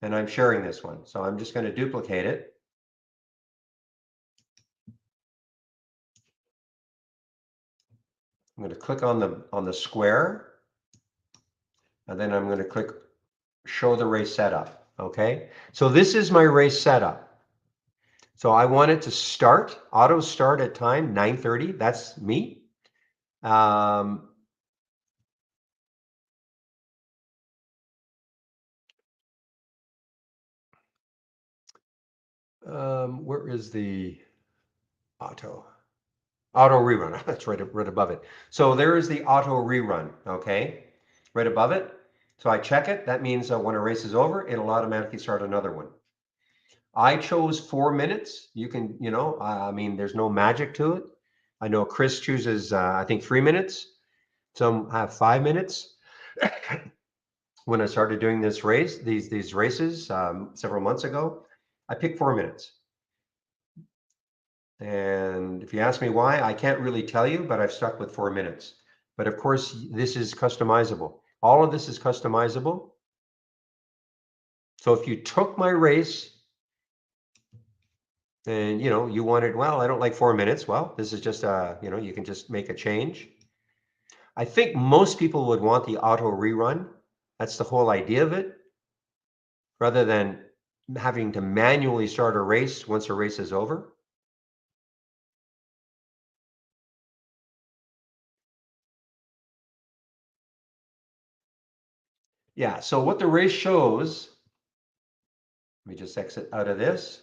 and I'm sharing this one, so I'm just going to duplicate it. I'm going to click on the square, and then I'm going to click show the race setup. Okay, so this is my race setup. So I want it to start, auto start at time 9:30. That's me. Where is the auto rerun? That's right above it. So there is the auto rerun. Okay, right above it. So I check it. That means when a race is over, it'll automatically start another one. I chose 4 minutes. You can, you know, I mean, there's no magic to it. I know Chris chooses, I think 3 minutes. Some have 5 minutes. When I started doing this race, these races several months ago, I picked 4 minutes. And if you ask me why, I can't really tell you, but I've stuck with 4 minutes. But of course, this is customizable. All of this is customizable. So if you took my race and, you know, you wanted, well, I don't like 4 minutes. Well, this is just, you know, you can just make a change. I think most people would want the auto rerun. That's the whole idea of it, rather than having to manually start a race once a race is over. Yeah, so what the race shows, let me just exit out of this.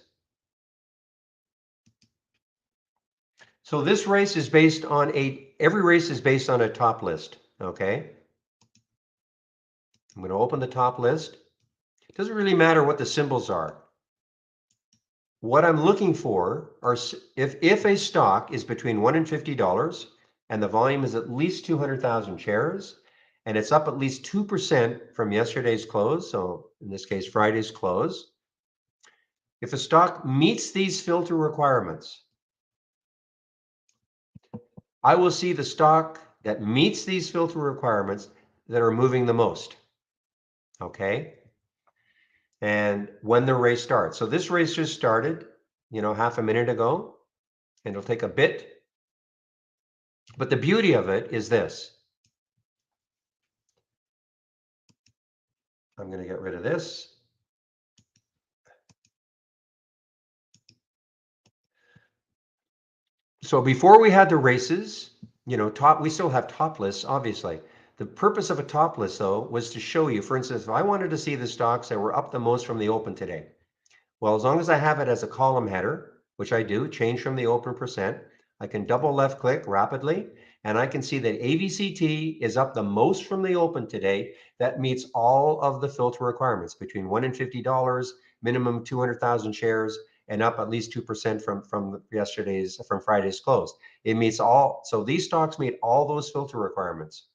So this race is based on every race is based on a top list, okay? I'm going to open the top list. It doesn't really matter what the symbols are. What I'm looking for are, if a stock is between $1 and $50 and the volume is at least 200,000 shares, and it's up at least 2% from yesterday's close, so in this case, Friday's close, if a stock meets these filter requirements, I will see the stock that meets these filter requirements that are moving the most, okay? And when the race starts. So this race just started, you know, half a minute ago, and it'll take a bit. But the beauty of it is this. I'm going to get rid of this. So before we had the races, you know, we still have top lists, obviously. The purpose of a top list, though, was to show you, for instance, if I wanted to see the stocks that were up the most from the open today, well, as long as I have it as a column header, which I do, change from the open percent, I can double left click rapidly, and I can see that AVCT is up the most from the open today. That meets all of the filter requirements between $1 and $50, minimum 200,000 shares, and up at least 2% from Friday's close. It meets all, so these stocks meet all those filter requirements,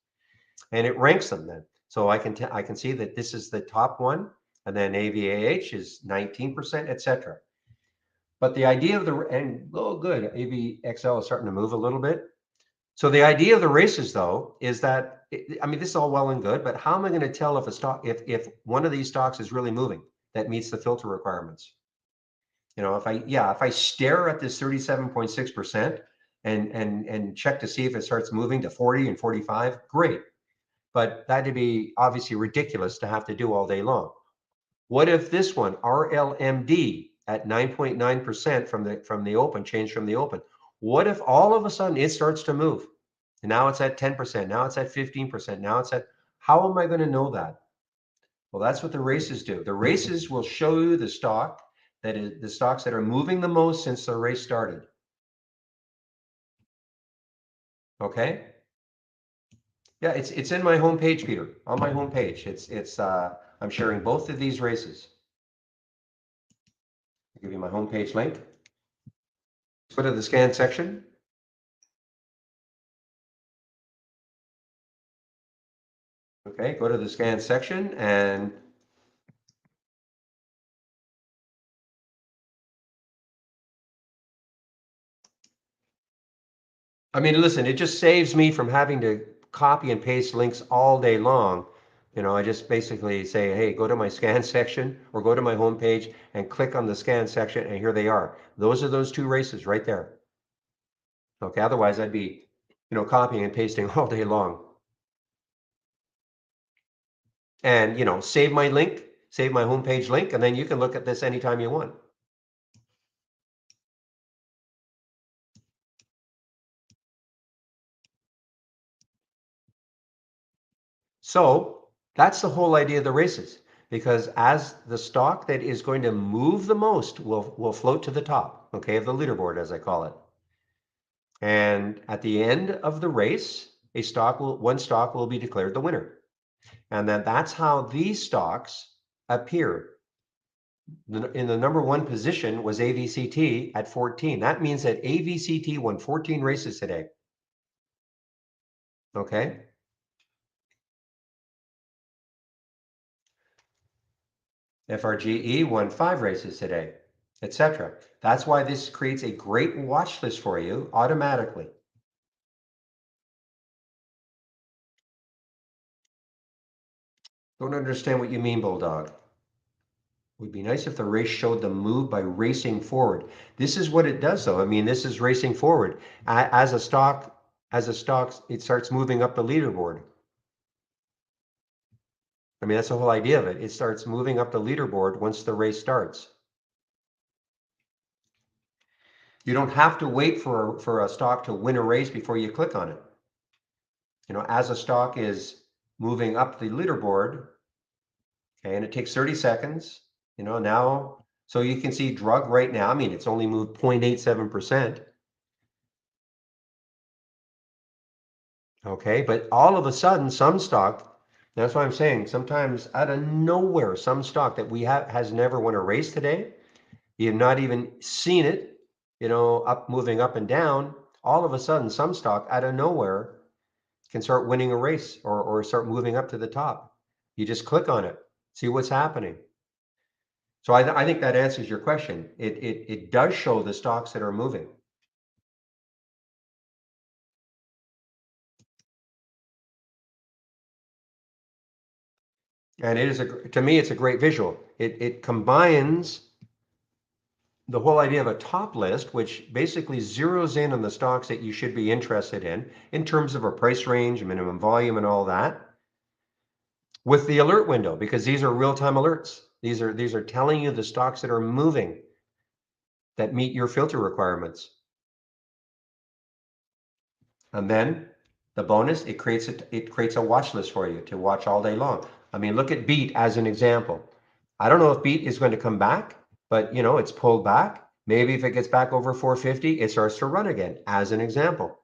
and it ranks them then. So I can see that this is the top one, and then AVAH is 19%, etc. But the idea of good, AVXL is starting to move a little bit. So the idea of the races, though, is that, I mean, this is all well and good, but how am I going to tell if a stock, if one of these stocks is really moving that meets the filter requirements? If I stare at this 37.6% and check to see if it starts moving to 40 and 45, great. But that'd be obviously ridiculous to have to do all day long. What if this one, RLMD, at 9.9% from the open, changed from the open? What if all of a sudden it starts to move? And now it's at 10%, now it's at 15%, now it's at, how am I going to know that? Well, that's what the races do. The races will show you the stock that is the stocks that are moving the most since the race started. Okay? Yeah, it's in my homepage, Peter. On my homepage. I'm sharing both of these races. I'll give you my homepage link. Go to the scan section. Okay, go to the scan section and I mean, listen, it just saves me from having to copy and paste links all day long. I just basically say, hey, go to my scan section or go to my homepage and click on the scan section, and here they are. Those are those two races right there. Okay, otherwise I'd be, copying and pasting all day long. And, save my link, save my homepage link, and then you can look at this anytime you want. So that's the whole idea of the races, because as the stock that is going to move the most will float to the top, okay, of the leaderboard, as I call it. And at the end of the race, one stock will be declared the winner. And then that's how these stocks appear. In the number one position was AVCT at 14. That means that AVCT won 14 races today. Okay. FRGE won 5 races today, etc. That's why this creates a great watch list for you automatically. Don't understand what you mean, Bulldog. Would be nice if the race showed the move by racing forward. This is what it does, though. I mean, this is racing forward. As a stock, it starts moving up the leaderboard. I mean, that's the whole idea of it. It starts moving up the leaderboard once the race starts. You don't have to wait for a stock to win a race before you click on it. As a stock is moving up the leaderboard, okay, and it takes 30 seconds, now, so you can see drug right now, I mean, it's only moved 0.87%. Okay, but all of a sudden, some stock, that's why I'm saying sometimes out of nowhere, some stock that has never won a race today, you've not even seen it, moving up and down. All of a sudden, some stock out of nowhere can start winning a race or start moving up to the top. You just click on it, see what's happening. So I think that answers your question. It does show the stocks that are moving. And to me, it's a great visual. It combines the whole idea of a top list, which basically zeroes in on the stocks that you should be interested in terms of a price range, minimum volume, and all that, with the alert window, because these are real-time alerts. These are telling you the stocks that are moving that meet your filter requirements. And then the bonus, it creates a watch list for you to watch all day long. I mean, look at Beat as an example. I don't know if Beat is going to come back, but it's pulled back. Maybe if it gets back over 450, it starts to run again, as an example.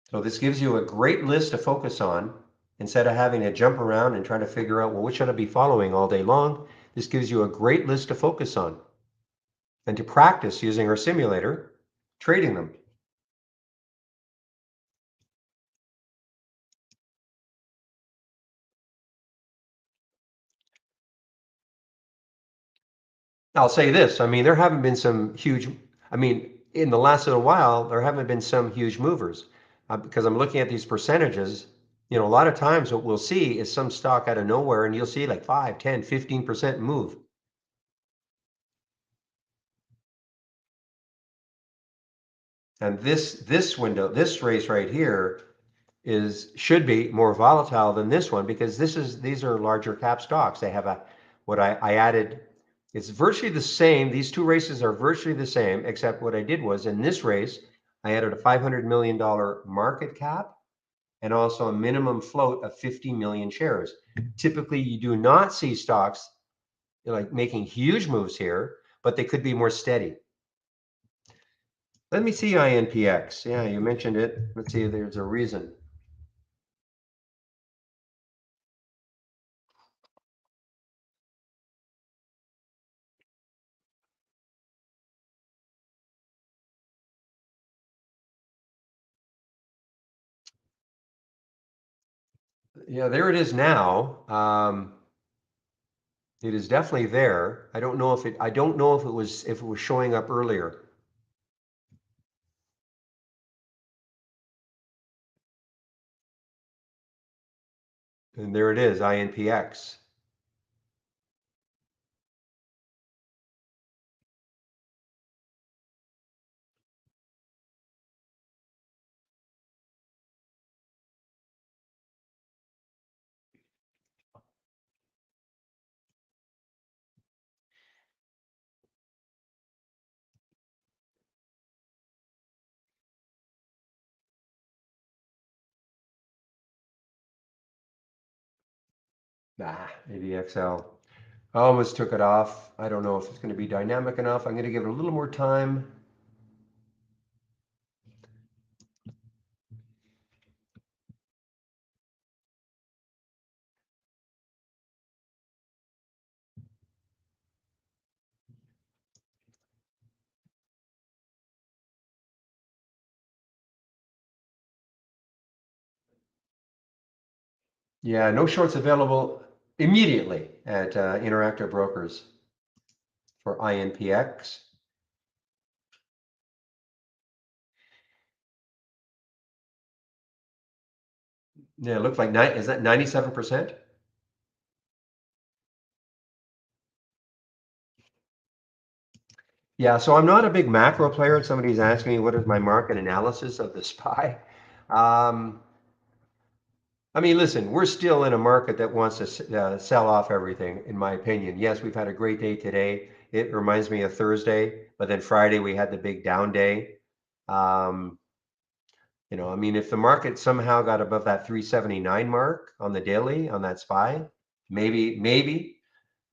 So this gives you a great list to focus on instead of having to jump around and try to figure out, well, what should I be following all day long? This gives you a great list to focus on and to practice using our simulator, trading them. I'll say this, I mean, there haven't been some huge, I mean, in the last little while, there haven't been some huge movers because I'm looking at these percentages. You know, a lot of times what we'll see is some stock out of nowhere and you'll see like 5, 10, 15% move. And this window, this race right here should be more volatile than this one because these are larger cap stocks. They have what I added, it's virtually the same. These two races are virtually the same, except what I did was in this race, I added a $500 million market cap and also a minimum float of 50 million shares. Typically, you do not see stocks like making huge moves here, but they could be more steady. Let me see INPX. Yeah, you mentioned it. Let's see if there's a reason. Yeah, there it is now. It is definitely there. I don't know if it was showing up earlier. And there it is, INPX. Maybe XL. I almost took it off. I don't know if it's going to be dynamic enough. I'm going to give it a little more time. Yeah, no shorts available immediately at Interactive Brokers for INPX. Yeah, it looks like is that 97%? Yeah, so I'm not a big macro player. Somebody's asking me what is my market analysis of the SPY. Um, I mean, listen, we're still in a market that wants to sell off everything, in my opinion. Yes, we've had a great day today. It reminds me of Thursday, but then Friday we had the big down day. Um, I mean, if the market somehow got above that 379 mark on the daily on that SPY, maybe.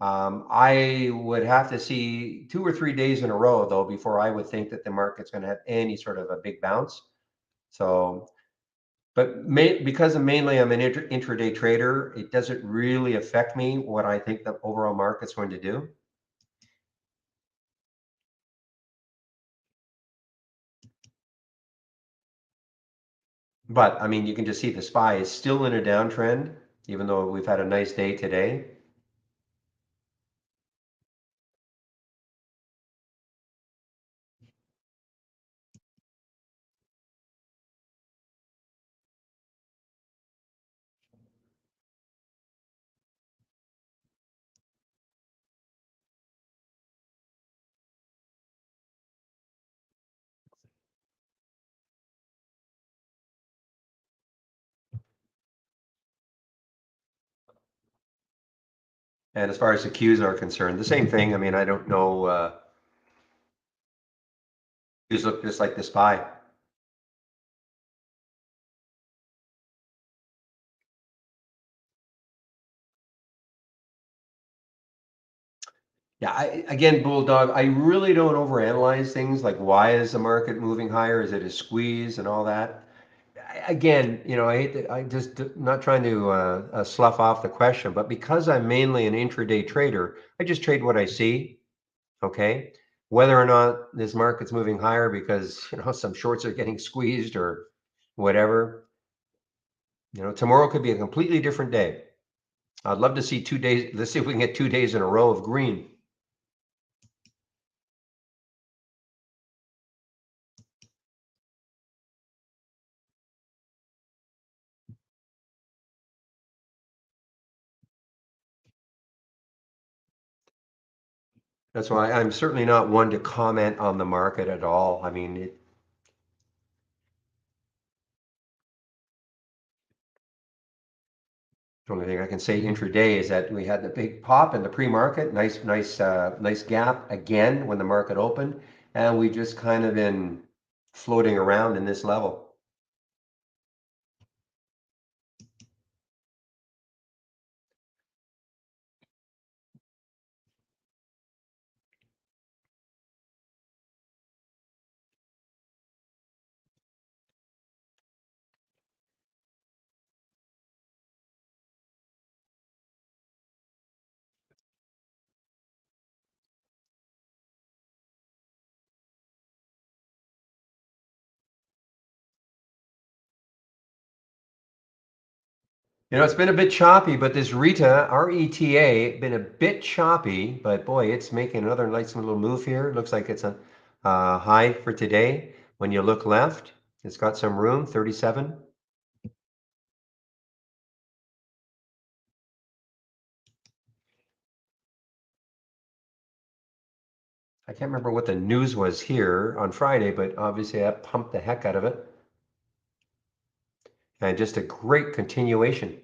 I would have to see 2 or 3 days in a row though before I would think that the market's going to have any sort of a big bounce. So, but because mainly I'm an intraday trader, it doesn't really affect me what I think the overall market's going to do. But I mean, you can just see the SPY is still in a downtrend, even though we've had a nice day today. And as far as the Qs are concerned, the same thing. I mean, I don't know. Qs look just like the SPY. Yeah, again, Bulldog, I really don't overanalyze things like why is the market moving higher? Is it a squeeze and all that? again, I hate that, I just not trying to slough off the question, but because I'm mainly an intraday trader, I just trade what I see. Okay, whether or not this market's moving higher because some shorts are getting squeezed or whatever, tomorrow could be a completely different day. I'd love to see 2 days. Let's see if we can get 2 days in a row of green. That's why I'm certainly not one to comment on the market at all. I mean, the only thing I can say intraday is that we had the big pop in the pre-market, nice gap again when the market opened, and we just kind of been floating around in this level. It's been a bit choppy, but this RETA, R-E-T-A, been a bit choppy, but boy, it's making another nice little move here. Looks like it's a high for today. When you look left, it's got some room, 37. I can't remember what the news was here on Friday, but obviously that pumped the heck out of it. And just a great continuation.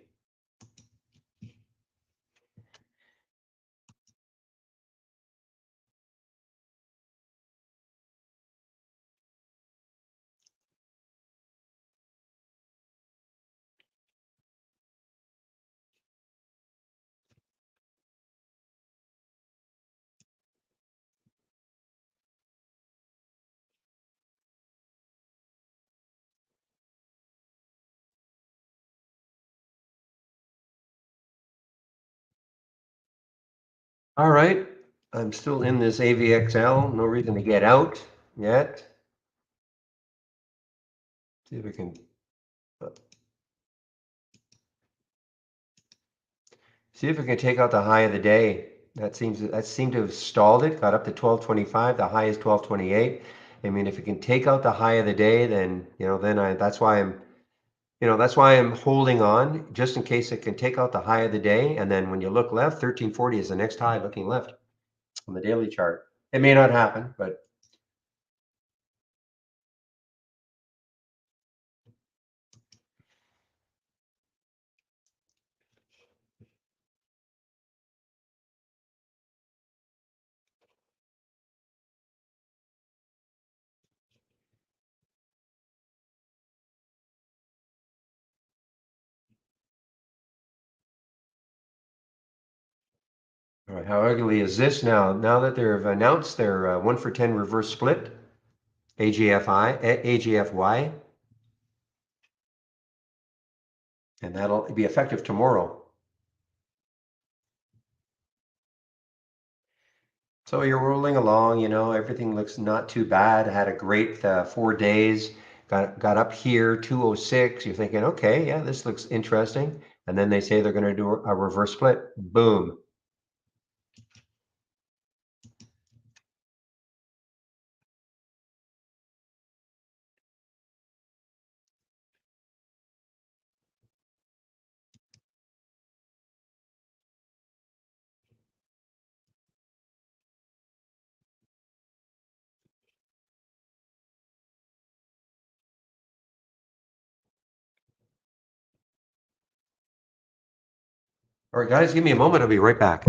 All right, I'm still in this AVXL. No reason to get out yet. See if we can take out the high of the day. That seemed to have stalled it. Got up to 1225. The high is 1228. I mean, if it can take out the high of the day, then that's why I'm holding on just in case it can take out the high of the day. And then when you look left, 1340 is the next high looking left on the daily chart. It may not happen, but all right, how ugly is this now? Now that they've announced their 1 for 10 reverse split, AGFY, and that'll be effective tomorrow. So you're rolling along, everything looks not too bad. Had a great 4 days, got up here, 206. You're thinking, okay, yeah, this looks interesting. And then they say they're going to do a reverse split. Boom. All right, guys, give me a moment. I'll be right back.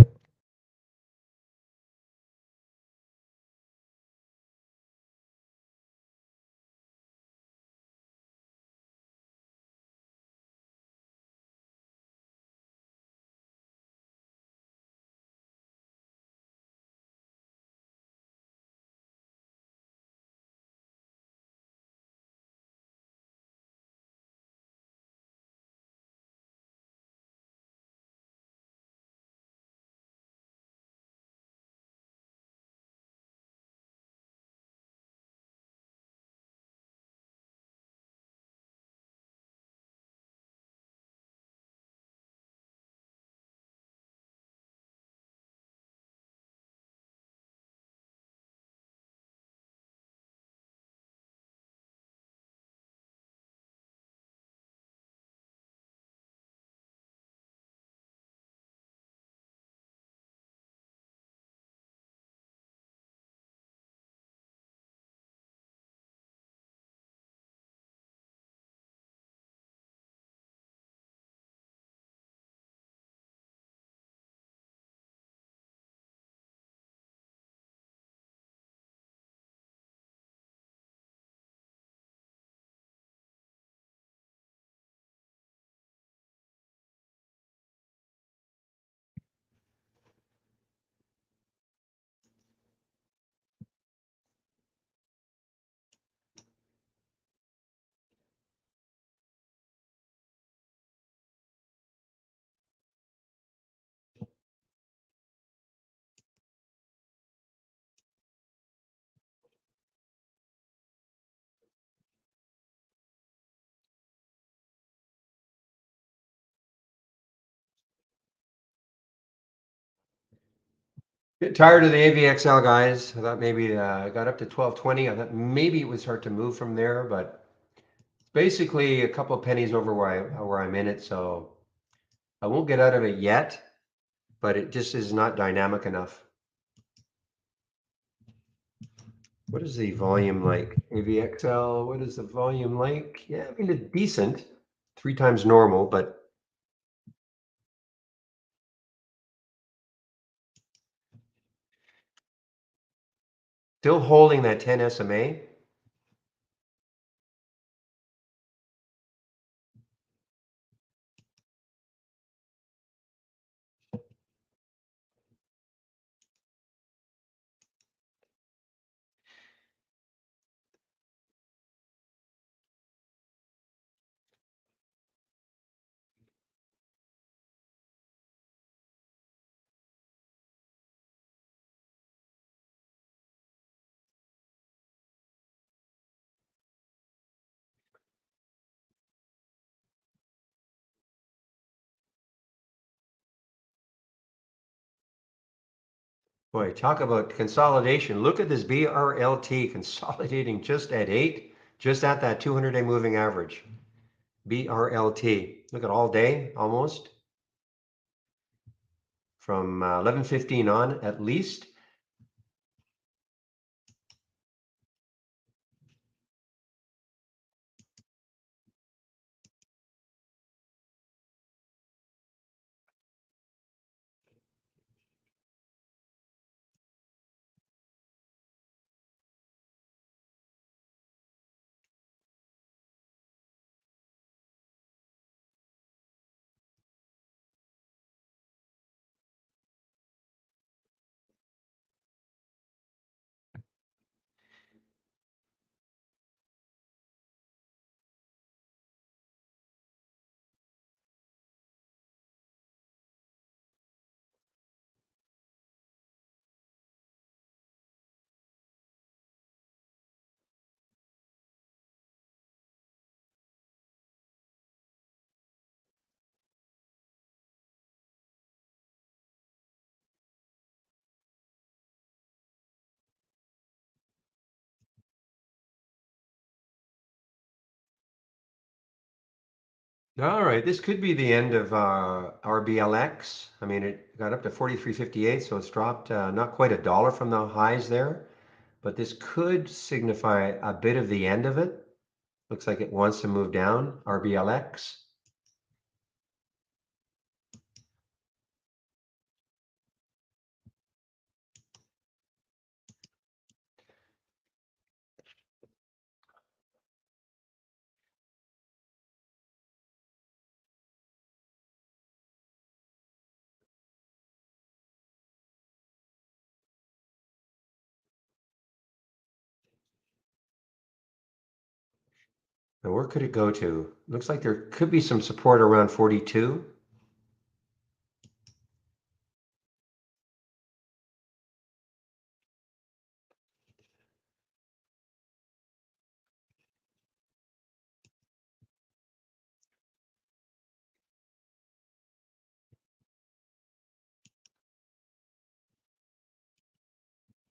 Get tired of the AVXL, guys. I thought maybe I got up to 1220. I thought maybe it would start to move from there, but basically a couple of pennies over where I'm in it, so I won't get out of it yet, but it just is not dynamic enough. What is the volume like? AVXL, what is the volume like? Yeah, I mean, it's decent, 3 times normal, but still holding that 10 SMA. Boy, talk about consolidation. Look at this BRLT consolidating just at 8, just at that 200-day moving average. BRLT. Look at all day almost. From 11:15 on at least. All right, this could be the end of Rblx. I mean, it got up to 43.58, so it's dropped not quite $1 from the highs there, but this could signify a bit of the end of it. Looks like it wants to move down, Rblx. Now, where could it go to? Looks like there could be some support around 42.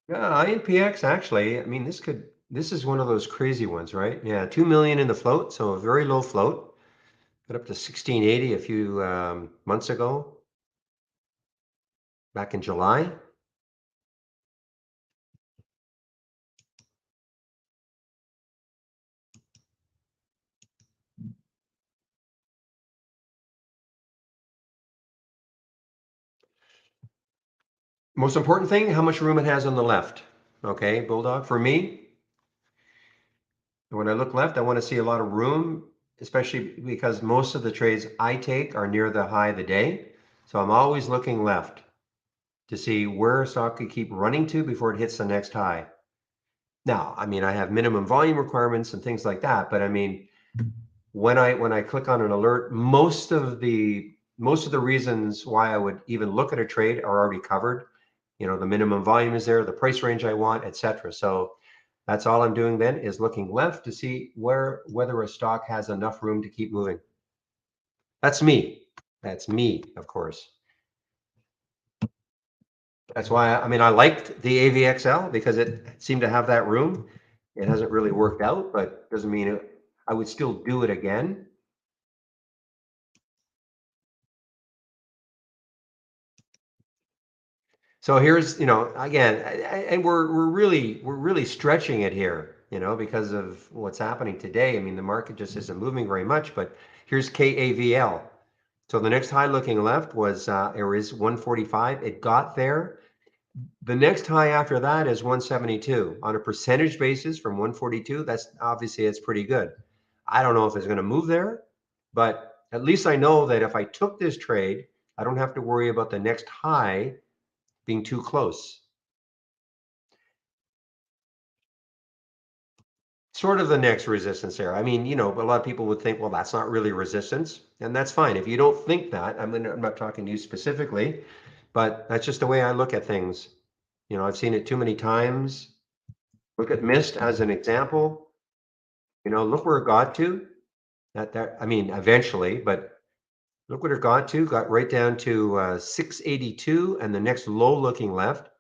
Yeah, INPX actually, I mean, this is one of those crazy ones, right? Yeah, 2 million in the float, so a very low float. Got up to 1680 a few months ago, back in July. Most important thing, how much room it has on the left. Okay, Bulldog, for me, when I look left, I want to see a lot of room, especially because most of the trades I take are near the high of the day. So I'm always looking left to see where stock could keep running to before it hits the next high. Now, I mean, I have minimum volume requirements and things like that, but I mean, when I click on an alert, most of the reasons why I would even look at a trade are already covered. You know, the minimum volume is there, the price range I want, etc. So that's all I'm doing then is looking left to see whether a stock has enough room to keep moving. That's me. That's me, of course. That's why, I mean, I liked the AVXL because it seemed to have that room. It hasn't really worked out, but doesn't mean I would still do it again. So here's, again, and we're really stretching it here, because of what's happening today. I mean, the market just isn't moving very much, but here's KAVL. So the next high looking left was, or is 145. It got there. The next high after that is 172. On a percentage basis from 142, that's obviously it's pretty good. I don't know if it's going to move there, but at least I know that if I took this trade, I don't have to worry about the next high being too close. Sort of the next resistance there. I mean, a lot of people would think, well, that's not really resistance, and that's fine. If you don't think that, I'm not talking to you specifically, but that's just the way I look at things. I've seen it too many times. Look at mist as an example. Look where it got to. I mean, eventually, but look what it got to. Got right down to 682, and the next low looking left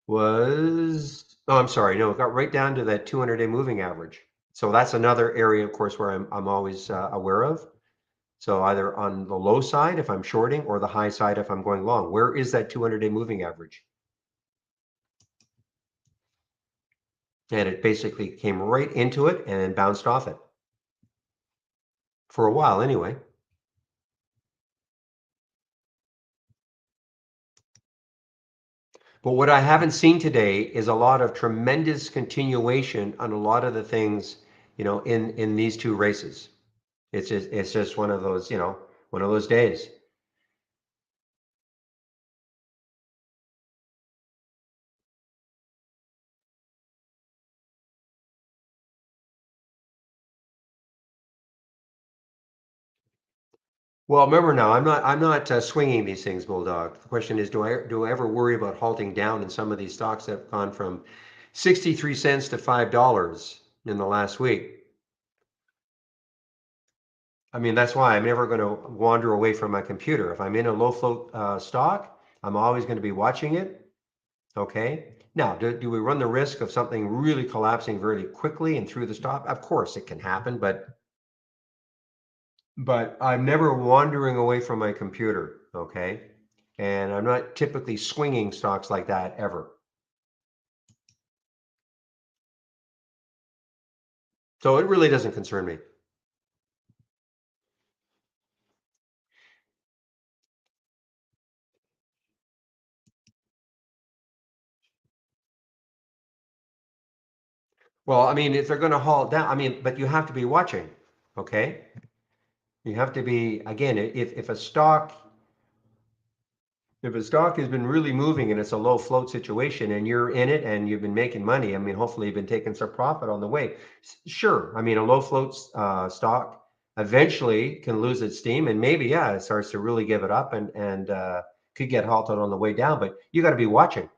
was, oh, I'm sorry, no, it got right down to that 200-day moving average. So that's another area, of course, where I'm always aware of. So either on the low side if I'm shorting, or the high side if I'm going long. Where is that 200-day moving average? And it basically came right into it and bounced off it. For a while anyway. But what I haven't seen today is a lot of tremendous continuation on a lot of the things, in these two races. It's just one of those, one of those days. Well, remember now, I'm not swinging these things, Bulldog. The question is, do I ever worry about halting down in some of these stocks that have gone from 63 cents to $5 in the last week? I mean, that's why I'm never going to wander away from my computer. If I'm in a low float stock, I'm always going to be watching it. Okay. Now, do we run the risk of something really collapsing very quickly and through the stop? Of course, it can happen, but I'm never wandering away from my computer. Okay. And I'm not typically swinging stocks like that ever. So it really doesn't concern me. Well, I mean, if they're going to haul down, I mean, but you have to be watching. Okay. You have to be, again, if a stock has been really moving and it's a low float situation and you're in it and you've been making money, I mean, hopefully you've been taking some profit on the way. Sure. I mean, a low float stock eventually can lose its steam, and maybe, yeah, it starts to really give it up and could get halted on the way down, but you got to be watching.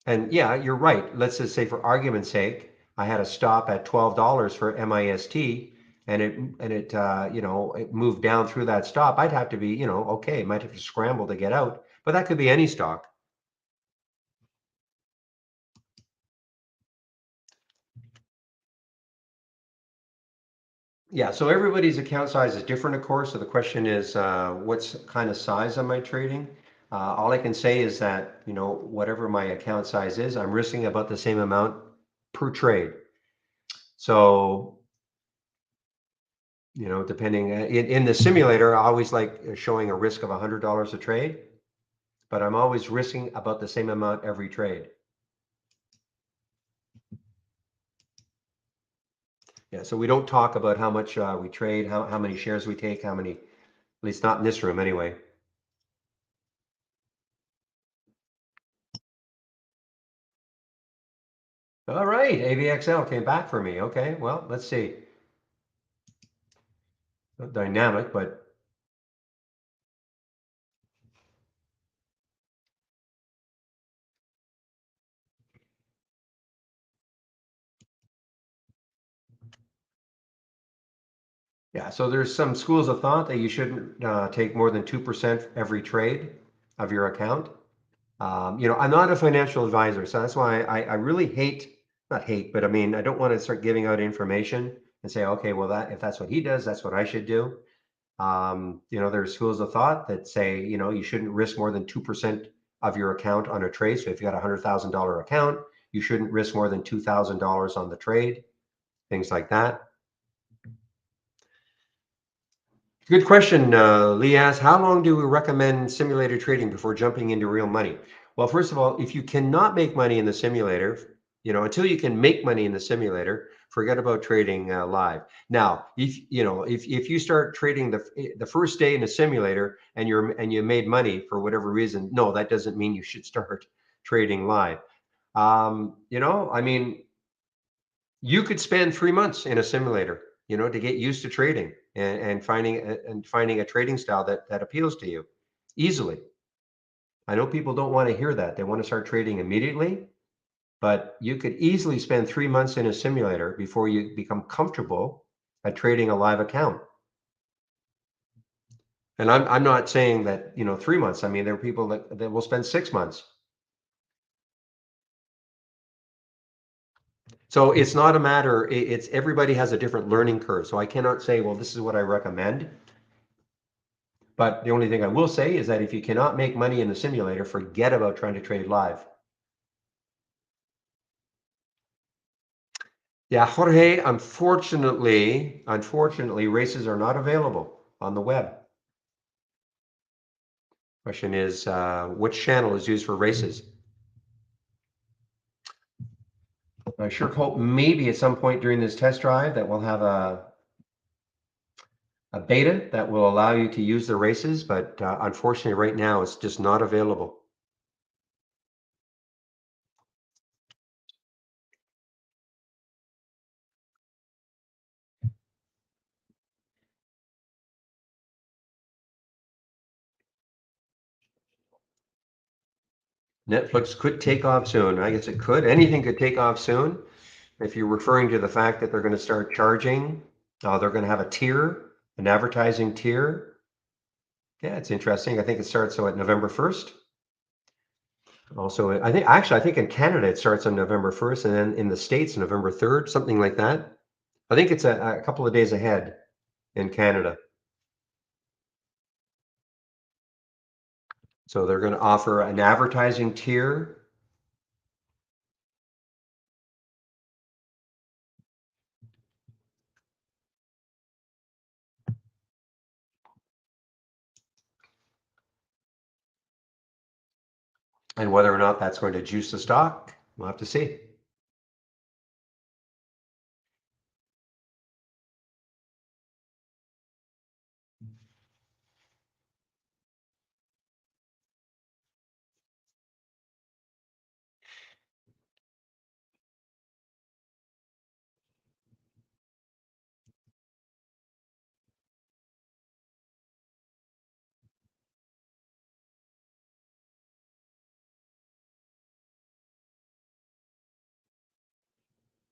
And yeah, you're right. Let's just say, for argument's sake, I had a stop at $12 for MIST, and it moved down through that stop. I'd have to be, okay, might have to scramble to get out, but that could be any stock. Yeah, so everybody's account size is different, of course. So the question is, what's kind of size am I trading? All I can say is that, whatever my account size is, I'm risking about the same amount per trade. So, depending in the simulator, I always like showing a risk of $100 a trade, but I'm always risking about the same amount every trade. Yeah, so we don't talk about how much we trade, how many shares we take, how many, at least not in this room anyway. All right, AVXL came back for me. Okay, well, let's see. Dynamic, but Yeah, so there's some schools of thought that you shouldn't take more than 2% every trade of your account. I'm not a financial advisor, so that's why I really not hate, but I mean, I don't want to start giving out information and say, okay, well, if that's what he does, that's what I should do. There's schools of thought that say, you shouldn't risk more than 2% of your account on a trade. So if you got a $100,000 account, you shouldn't risk more than $2,000 on the trade, things like that. Good question. Lee asks, how long do we recommend simulator trading before jumping into real money? Well, first of all, if you cannot make money in the simulator, until you can make money in the simulator, forget about trading live. Now, if you start trading the first day in a simulator and you made money for whatever reason, no, that doesn't mean you should start trading live. I mean, you could spend 3 months in a simulator, to get used to trading and finding a trading style that appeals to you easily. I know people don't want to hear that. They want to start trading immediately, but you could easily spend 3 months in a simulator before you become comfortable at trading a live account. And I'm not saying that, 3 months. I mean, there are people that will spend 6 months. So it's not a matter, it's everybody has a different learning curve. So I cannot say, well, this is what I recommend. But the only thing I will say is that if you cannot make money in the simulator, forget about trying to trade live. Yeah, Jorge, unfortunately, races are not available on the web. Question is, which channel is used for races? I sure hope maybe at some point during this test drive that we'll have a beta that will allow you to use the races, but unfortunately right now it's just not available. Netflix could take off soon. I guess it could. Anything could take off soon. If you're referring to the fact that they're going to start charging, they're going to have a tier, an advertising tier. Yeah, it's interesting. I think it starts at November 1st. Also, I think in Canada it starts on November 1st, and then in the States, November 3rd, something like that. I think it's a couple of days ahead in Canada. So they're going to offer an advertising tier. And whether or not that's going to juice the stock, we'll have to see.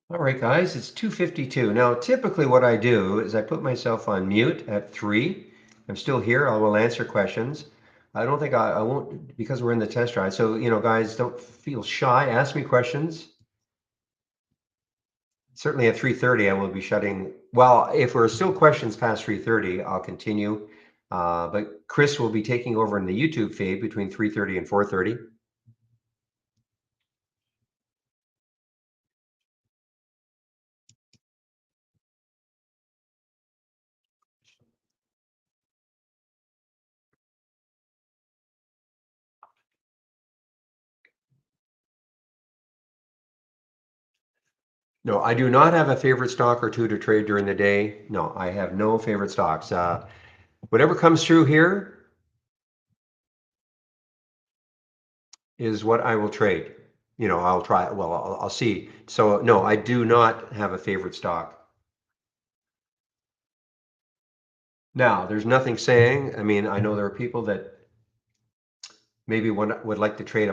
All right, guys, it's 2:52. Now, typically what I do is I put myself on mute at 3. I'm still here. I will answer questions. I don't think I won't, because we're in the test drive. So, guys, don't feel shy. Ask me questions. Certainly at 3:30, I will be shutting. Well, if there are still questions past 3:30, I'll continue. But Chris will be taking over in the YouTube feed between 3:30 and 4:30. No, I do not have a favorite stock or two to trade during the day. No, I have no favorite stocks. Whatever comes through here is what I will trade. I'll try. Well, I'll see. So no, I do not have a favorite stock. Now, there's nothing saying. I mean, I know there are people that maybe would like to trade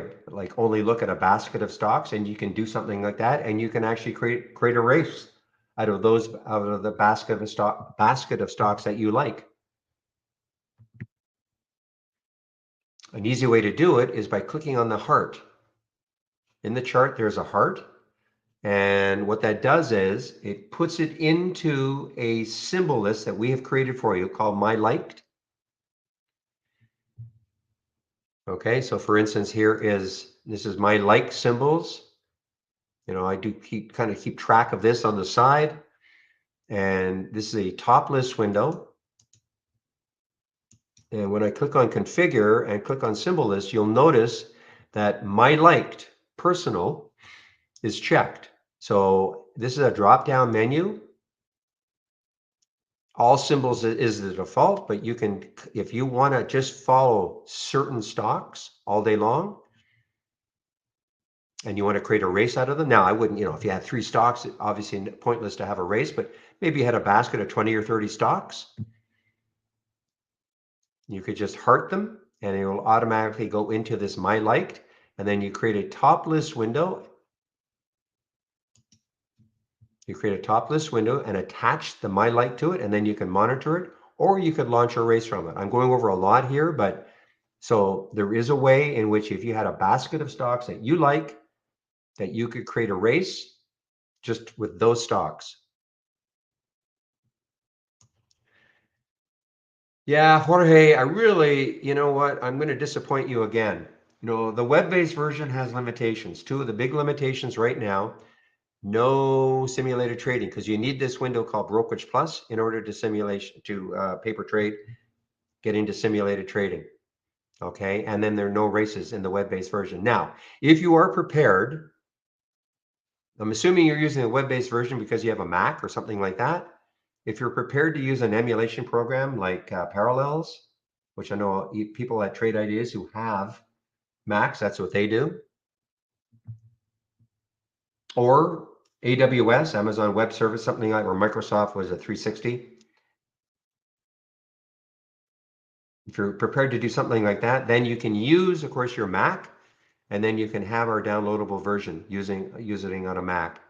only look at a basket of stocks, and you can do something like that, and you can actually create a race out of the basket of stocks that you like. An easy way to do it is by clicking on the heart. In the chart, there's a heart. And what that does is it puts it into a symbol list that we have created for you called My Liked. Okay, so for instance, this is my like symbols. I do kind of keep track of this on the side. And this is a top list window. And when I click on configure and click on symbol list, you'll notice that my liked personal is checked. So this is a drop-down menu. All symbols is the default, but you can, if you want to just follow certain stocks all day long, and you want to create a race out of them. Now, I wouldn't, if you had 3 stocks, obviously pointless to have a race, but maybe you had a basket of 20 or 30 stocks. You could just heart them and it will automatically go into this My Liked, and then you create a top list window. You create a top list window and attach the My Liked to it, and then you can monitor it, or you could launch a race from it. I'm going over a lot here, but so there is a way in which if you had a basket of stocks that you like, that you could create a race just with those stocks. Yeah, Jorge, I really, you know what? I'm going to disappoint you again. The web-based version has limitations. 2 of the big limitations right now, no simulated trading, because you need this window called Brokerage Plus in order to paper trade, get into simulated trading. Okay, and then there are no races in the web-based version. Now, if you are prepared, I'm assuming you're using a web-based version because you have a Mac or something like that. If you're prepared to use an emulation program like Parallels, which I know people at Trade Ideas who have Macs, that's what they do, or AWS, Amazon Web Service, something like, or Microsoft was a 360. If you're prepared to do something like that, then you can use, of course, your Mac, and then you can have our downloadable version using it on a Mac.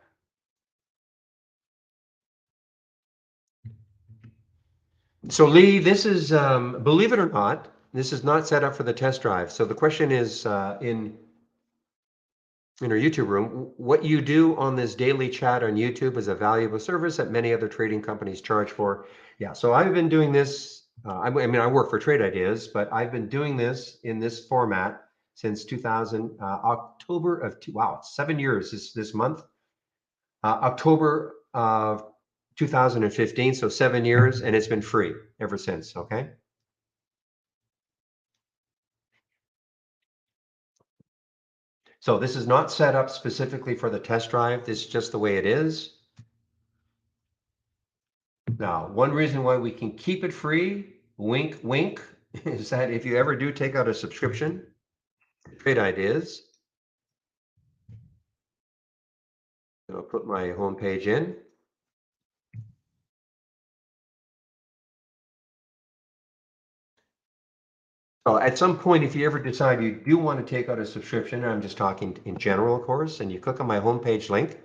So Lee, this is, believe it or not, this is not set up for the test drive. So the question is, in our YouTube room, what you do on this daily chat on YouTube is a valuable service that many other trading companies charge for. Yeah, so I've been doing this, I work for Trade Ideas, but I've been doing this in this format since 2000, October of, wow, 7 years this month. October of 2015, so 7 years, and it's been free ever since, okay? So this is not set up specifically for the test drive. This is just the way it is. Now, one reason why we can keep it free, wink, wink, is that if you ever do take out a subscription, Trade Ideas, I'll put my home page in. So at some point, if you ever decide you do want to take out a subscription, I'm just talking in general, of course, and you click on my homepage link.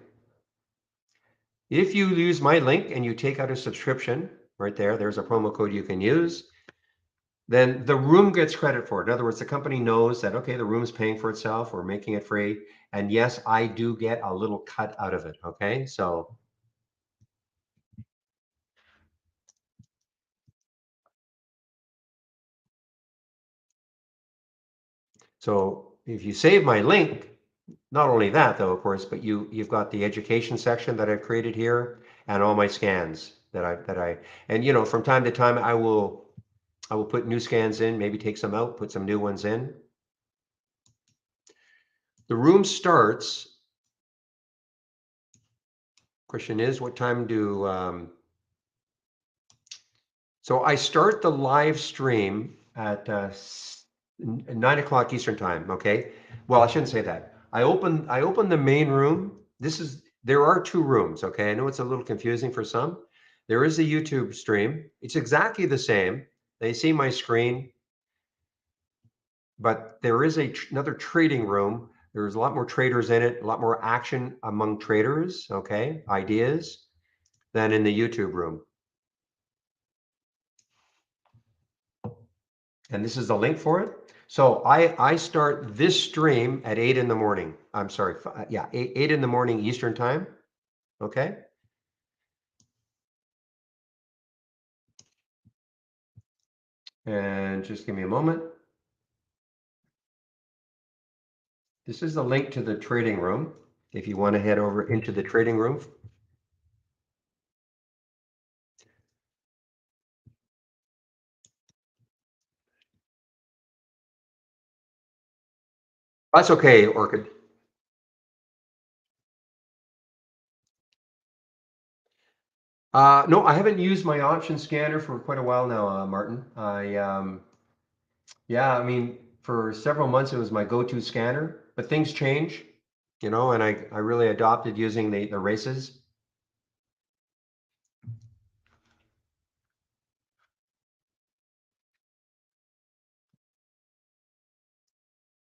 If you use my link and you take out a subscription, right there's a promo code you can use, then the room gets credit for it. In other words, the company knows that, okay, the room is paying for itself, we're making it free. And yes, I do get a little cut out of it, okay? So if you save my link, not only that though, of course, but you've got the education section that I've created here and all my scans and from time to time I will put new scans in, maybe take some out, put some new ones in. The room starts, question is, what time so I start the live stream at 9 o'clock Eastern time, okay? Well, I shouldn't say that. I open the main room. There are 2 rooms, okay? I know it's a little confusing for some. There is a YouTube stream. It's exactly the same. They see my screen, but there is another trading room. There's a lot more traders in it, a lot more action among traders, okay? Ideas. than in the YouTube room. And this is the link for it. So I start this stream at 8 in the morning. I'm sorry, yeah, 8 in the morning Eastern time. Okay. And just give me a moment. This is the link to the trading room. If you want to head over into the trading room. That's okay, Orchid. No, I haven't used my option scanner for quite a while now, Martin. Yeah, I mean, for several months it was my go-to scanner, but things change, and I really adopted using the races.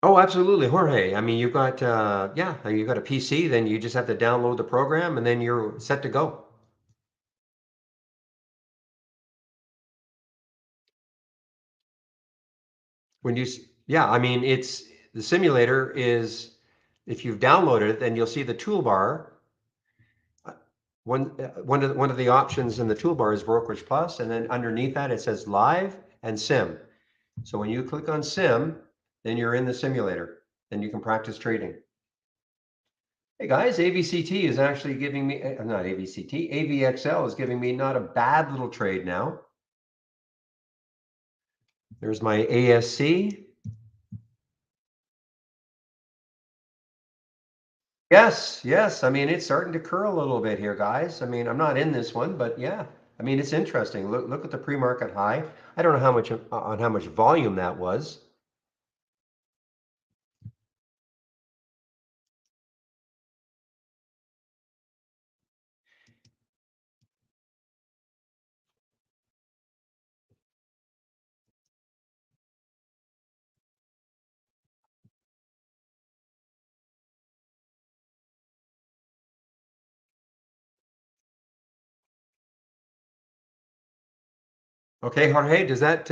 Oh, absolutely, Jorge. I mean, you've got yeah, you've got a PC, then you just have to download the program and then you're set to go. When you, yeah, I mean, it's the simulator is, if you've downloaded it, then you'll see the toolbar. One of the options in the toolbar is Brokerage Plus, and then underneath that it says Live and Sim. So when you click on Sim, then you're in the simulator, then you can practice trading. Hey guys, AVCT is actually giving me, not AVCT, AVXL is giving me not a bad little trade now. There's my ASC. Yes, yes. I mean, it's starting to curl a little bit here, guys. I mean, I'm not in this one, but yeah. I mean, it's interesting. Look at the pre-market high. I don't know how much on how much volume that was. Okay, Jorge, does that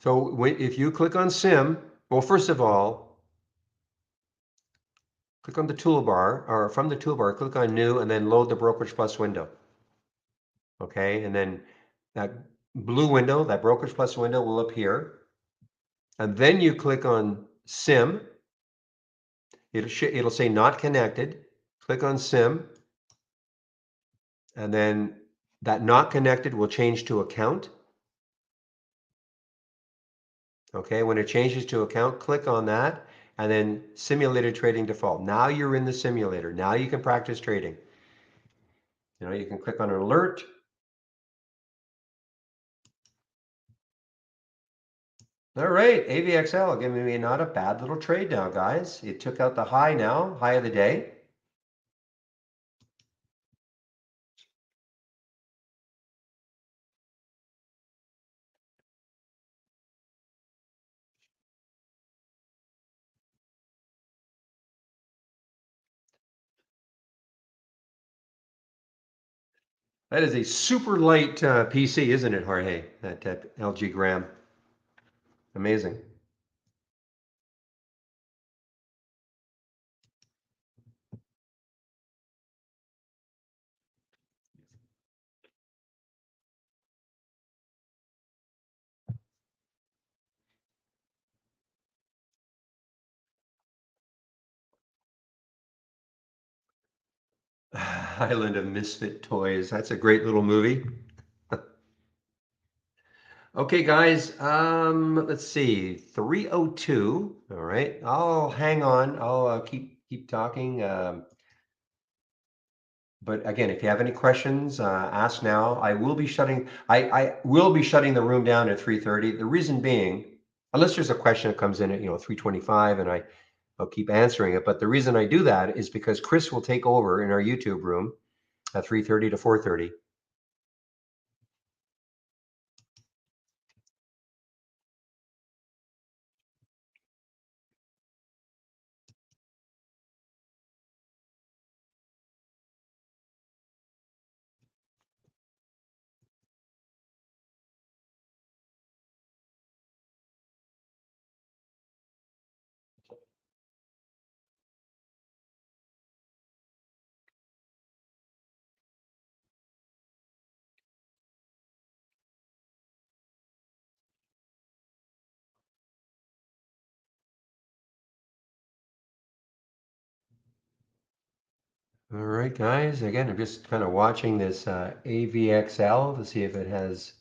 so if you click on Sim, well, first of all, click on the toolbar, or from the toolbar, click on New, and then load the Brokerage Plus window. Okay, and then that blue window, that Brokerage Plus window will appear. And then you click on Sim. It'll say not connected. Click on Sim. And then that not connected will change to account. Okay, when it changes to account, click on that and then simulated trading default. Now you're in the simulator. Now you can practice trading. You can click on an alert. All right, AVXL giving me not a bad little trade now, guys. It took out the high now, high of the day. That is a super light PC, isn't it, Jorge? That LG Gram. Amazing. Island of Misfit Toys. That's a great little movie. Okay, guys, let's see, 3:02. All right, I'll hang on. I'll keep talking. But again, if you have any questions, ask now. I will be shutting the room down at 3:30. The reason being, unless there's a question that comes in at 3:25, and I'll keep answering it. But the reason I do that is because Chris will take over in our YouTube room at 3:30 to 4:30. All right, guys. Again, I'm just kind of watching this AVXL to see if it has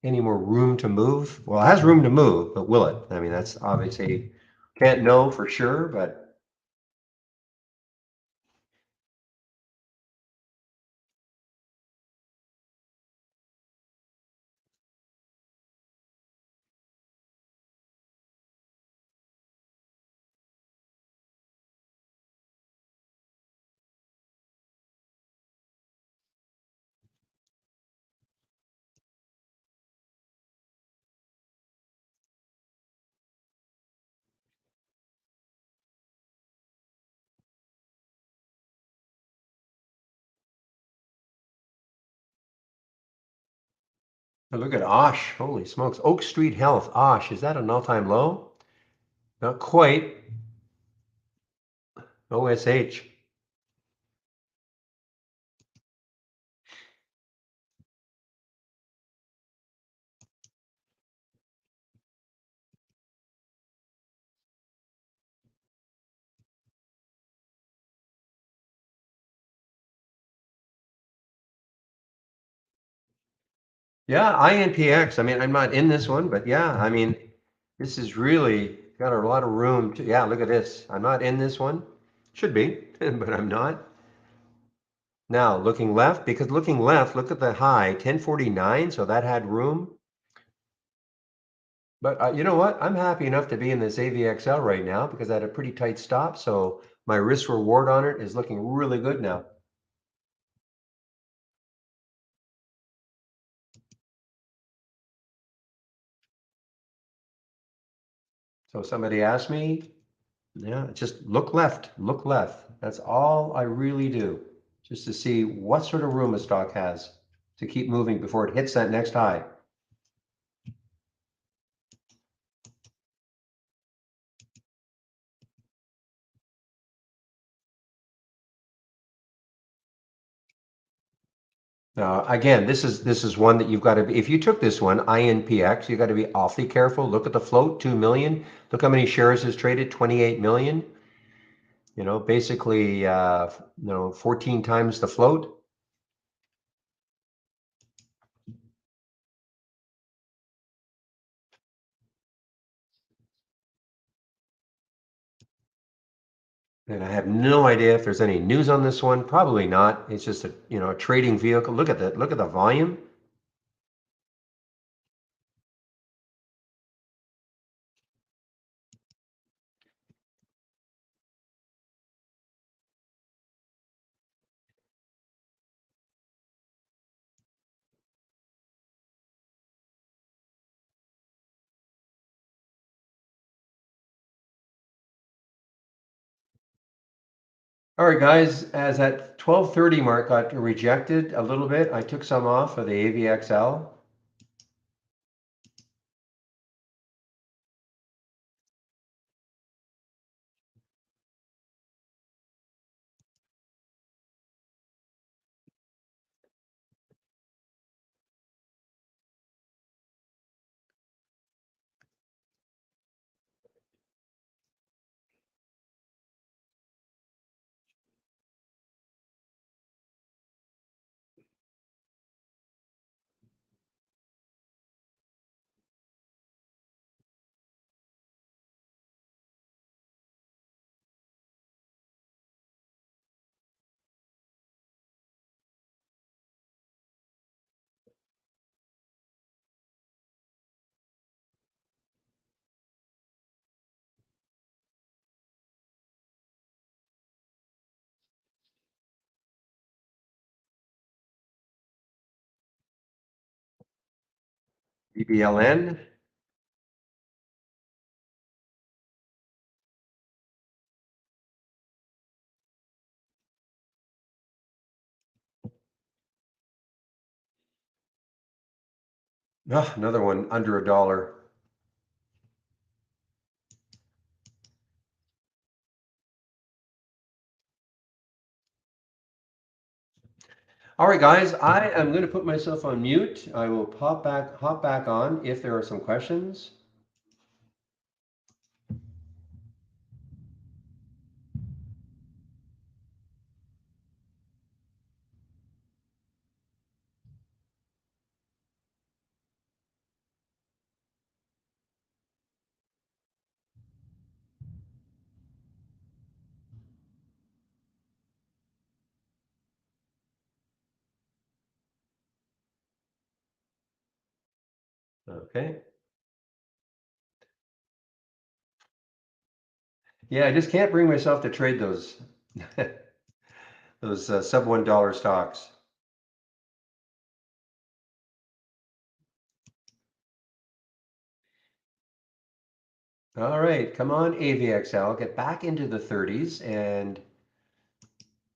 any more room to move. Well, it has room to move, but will it? I mean, that's obviously can't know for sure, but oh, look at Osh. Holy smokes. Oak Street Health. Osh, is that an all-time low? Not quite. OSH. Yeah, INPX. I mean, I'm not in this one, but yeah, I mean, this is really got a lot of room to, yeah, look at this. I'm not in this one. Should be, but I'm not. Now, looking left, because looking left, look at the high, 1049, so that had room. But you know what? I'm happy enough to be in this AVXL right now because I had a pretty tight stop, so my risk reward on it is looking really good now. So somebody asked me, yeah, just look left, look left. That's all I really do, just to see what sort of room a stock has to keep moving before it hits that next high. Again, this is one that you've got to be, if you took this one, INPX, you've got to be awfully careful. Look at the float, 2 million. Look how many shares is traded, 28 million. You know, basically, 14 times the float. And I have no idea if there's any news on this one. Probably not. It's just a trading vehicle. Look at that. Look at the volume. All right, guys, as that 12:30 mark got rejected a little bit, I took some off of the AVXL. BBLN. Ah, another one under $1. All right, guys, I am going to put myself on mute. I will hop back on if there are some questions. Okay. Yeah, I just can't bring myself to trade those those sub $1 stocks. All right, come on, AVXL, get back into the 30s and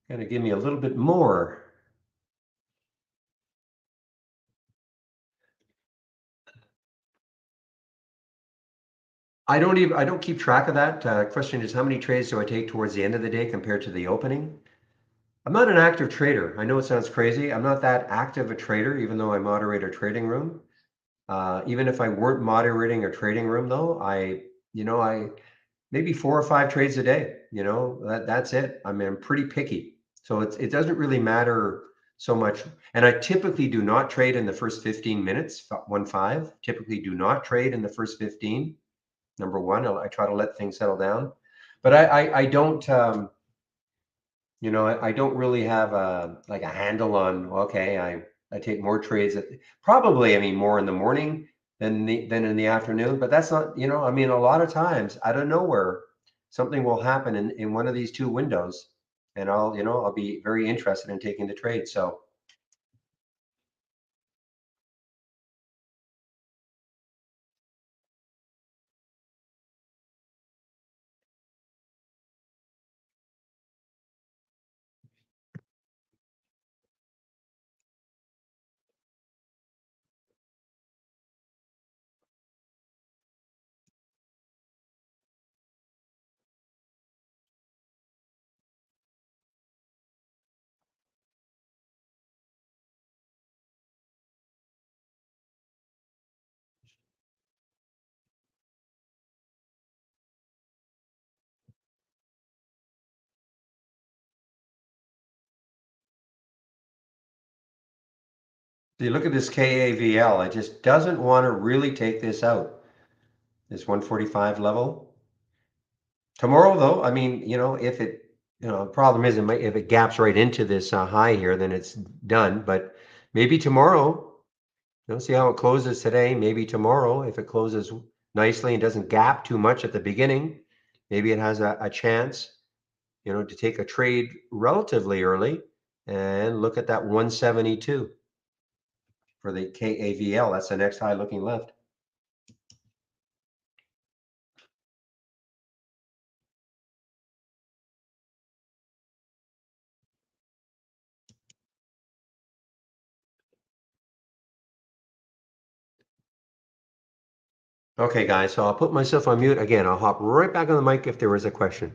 gonna give me a little bit more. I don't keep track of that. Question is, how many trades do I take towards the end of the day compared to the opening? I'm not an active trader. I know it sounds crazy. I'm not that active a trader, even though I moderate a trading room. Even if I weren't moderating a trading room, though, I maybe 4 or 5 trades a day. That's it. I mean, I'm pretty picky, so it doesn't really matter so much. And I typically do not trade in the first 15 minutes. 1-5. Typically, do not trade in the first 15. Number one, I try to let things settle down, but I don't. I don't really have a handle on, okay, I take more trades probably, I mean, more in the morning than in the afternoon, but that's not, I mean, a lot of times out of nowhere, something will happen in one of these two windows and I'll be very interested in taking the trade. So you look at this KAVL, it just doesn't want to really take this out, this 145 level. Tomorrow, though, I mean, if the problem is if it gaps right into this high here, then it's done. But maybe tomorrow, see how it closes today. Maybe tomorrow, if it closes nicely and doesn't gap too much at the beginning, maybe it has a chance, to take a trade relatively early and look at that 172 for the KAVL. That's the next high looking left. Okay, guys, so I'll put myself on mute again. I'll hop right back on the mic if there is a question.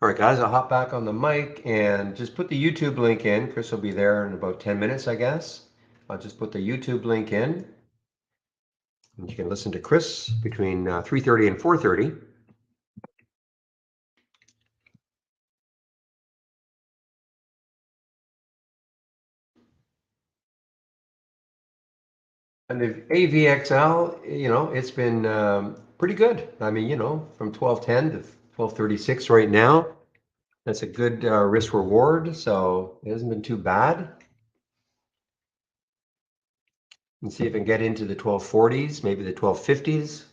All right, guys, I'll hop back on the mic and just put the YouTube link in. Chris will be there in about 10 minutes, I guess. I'll just put the YouTube link in. And you can listen to Chris between 3:30 and 4:30. And the AVXL, it's been pretty good. I mean, from 12.10 to 12.36 right now. That's a good risk reward, so it hasn't been too bad. And see if I can get into the 1240s, maybe the 1250s.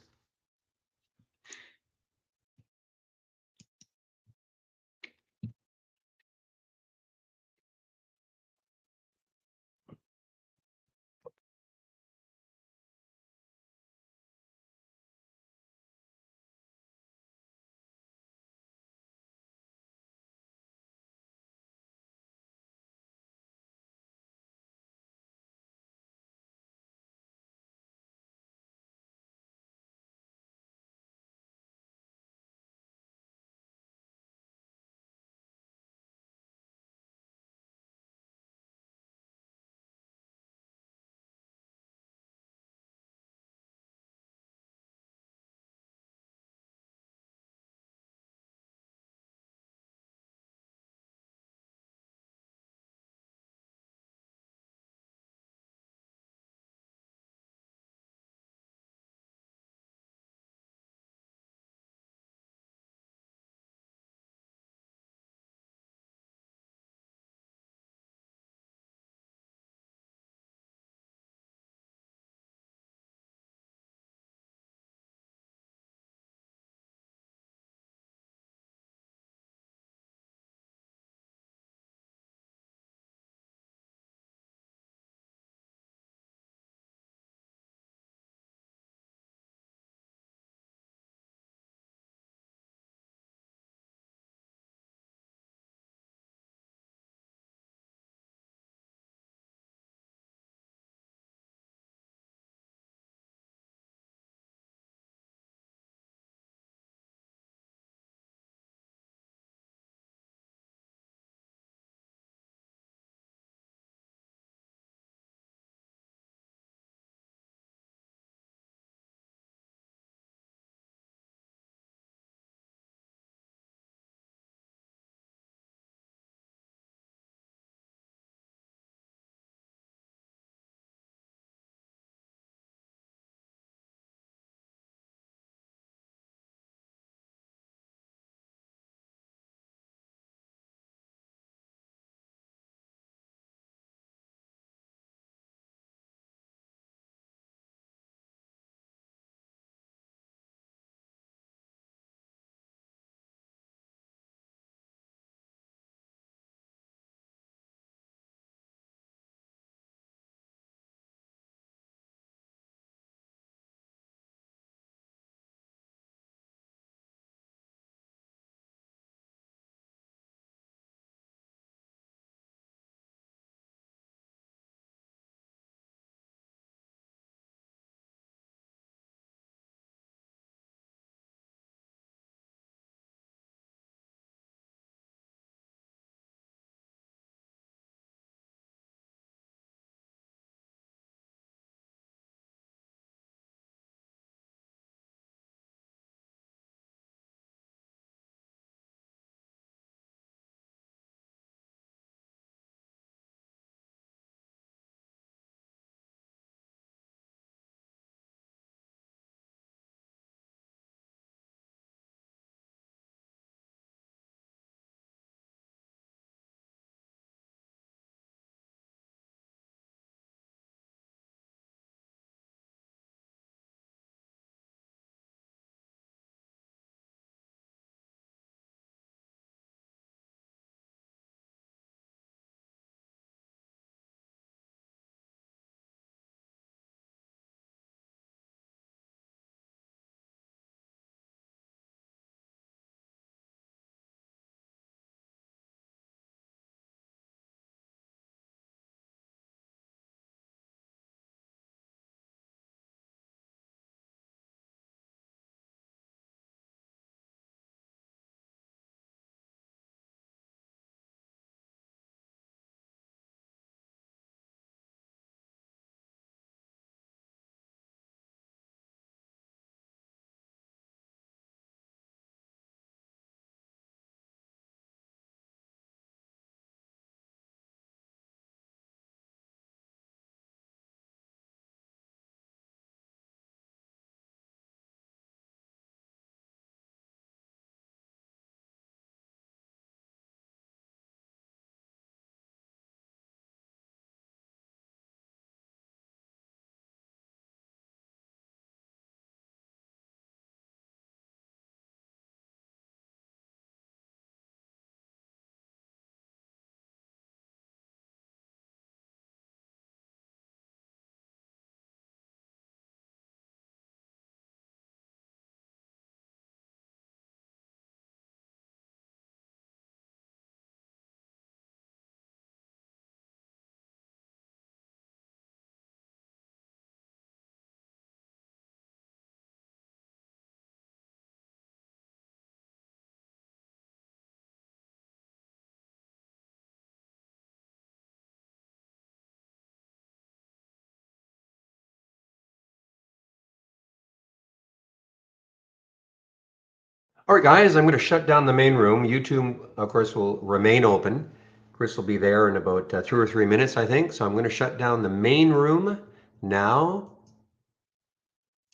All right, guys, I'm going to shut down the main room. YouTube, of course, will remain open. Chris will be there in about 2 or 3 minutes, I think. So I'm going to shut down the main room now.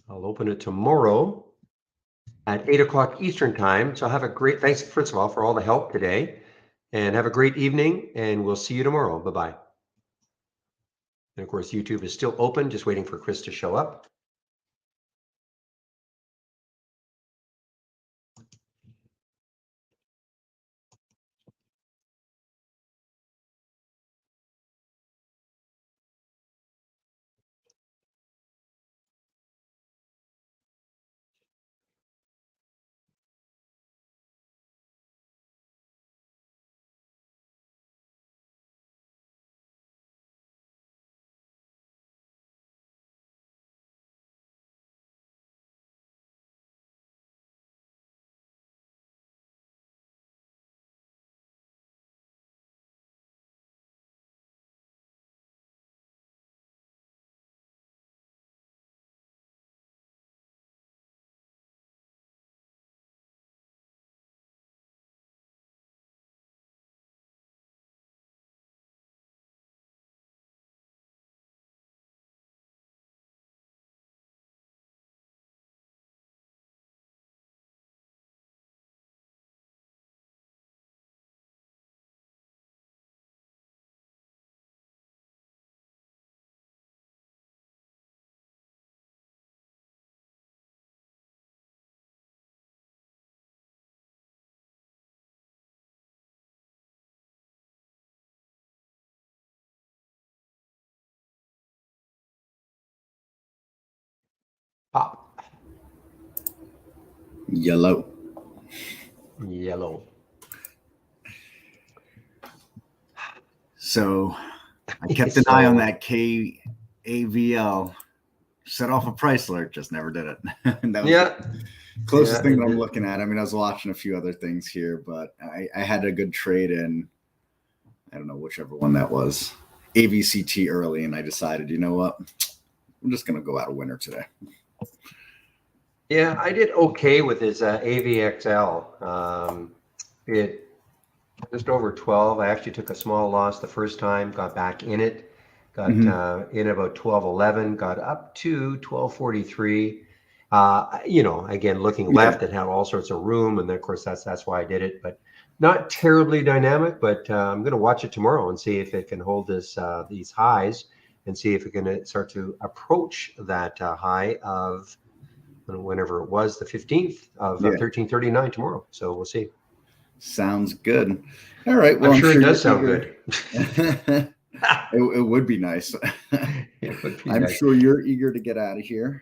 I'll open it tomorrow at 8 o'clock Eastern time. So have a great, thanks, first of all, for all the help today. And have a great evening, and we'll see you tomorrow. Bye-bye. And of course, YouTube is still open, just waiting for Chris to show up. Pop. Yellow. Yellow. So I kept an eye on that KAVL. Set off a price alert, just never did it. And that was the closest thing that I'm looking at. I mean, I was watching a few other things here, but I had a good trade in, I don't know, whichever one that was, AVCT early, and I decided, you know what, I'm just going to go out a winner today. Yeah, I did okay with his AVXL. It just over 12. I actually took a small loss the first time, got back in it, got in about 12.11, got up to 12.43. Again, looking left, it had all sorts of room, and then, of course, that's why I did it. But not terribly dynamic. But I'm going to watch it tomorrow and see if it can hold these highs, and see if it can start to approach that high of whenever it was, the 15th of 1339 tomorrow. So we'll see. Sounds good. All right. Well, I'm sure it does sound good. It would be nice. I'm sure you're eager to get out of here.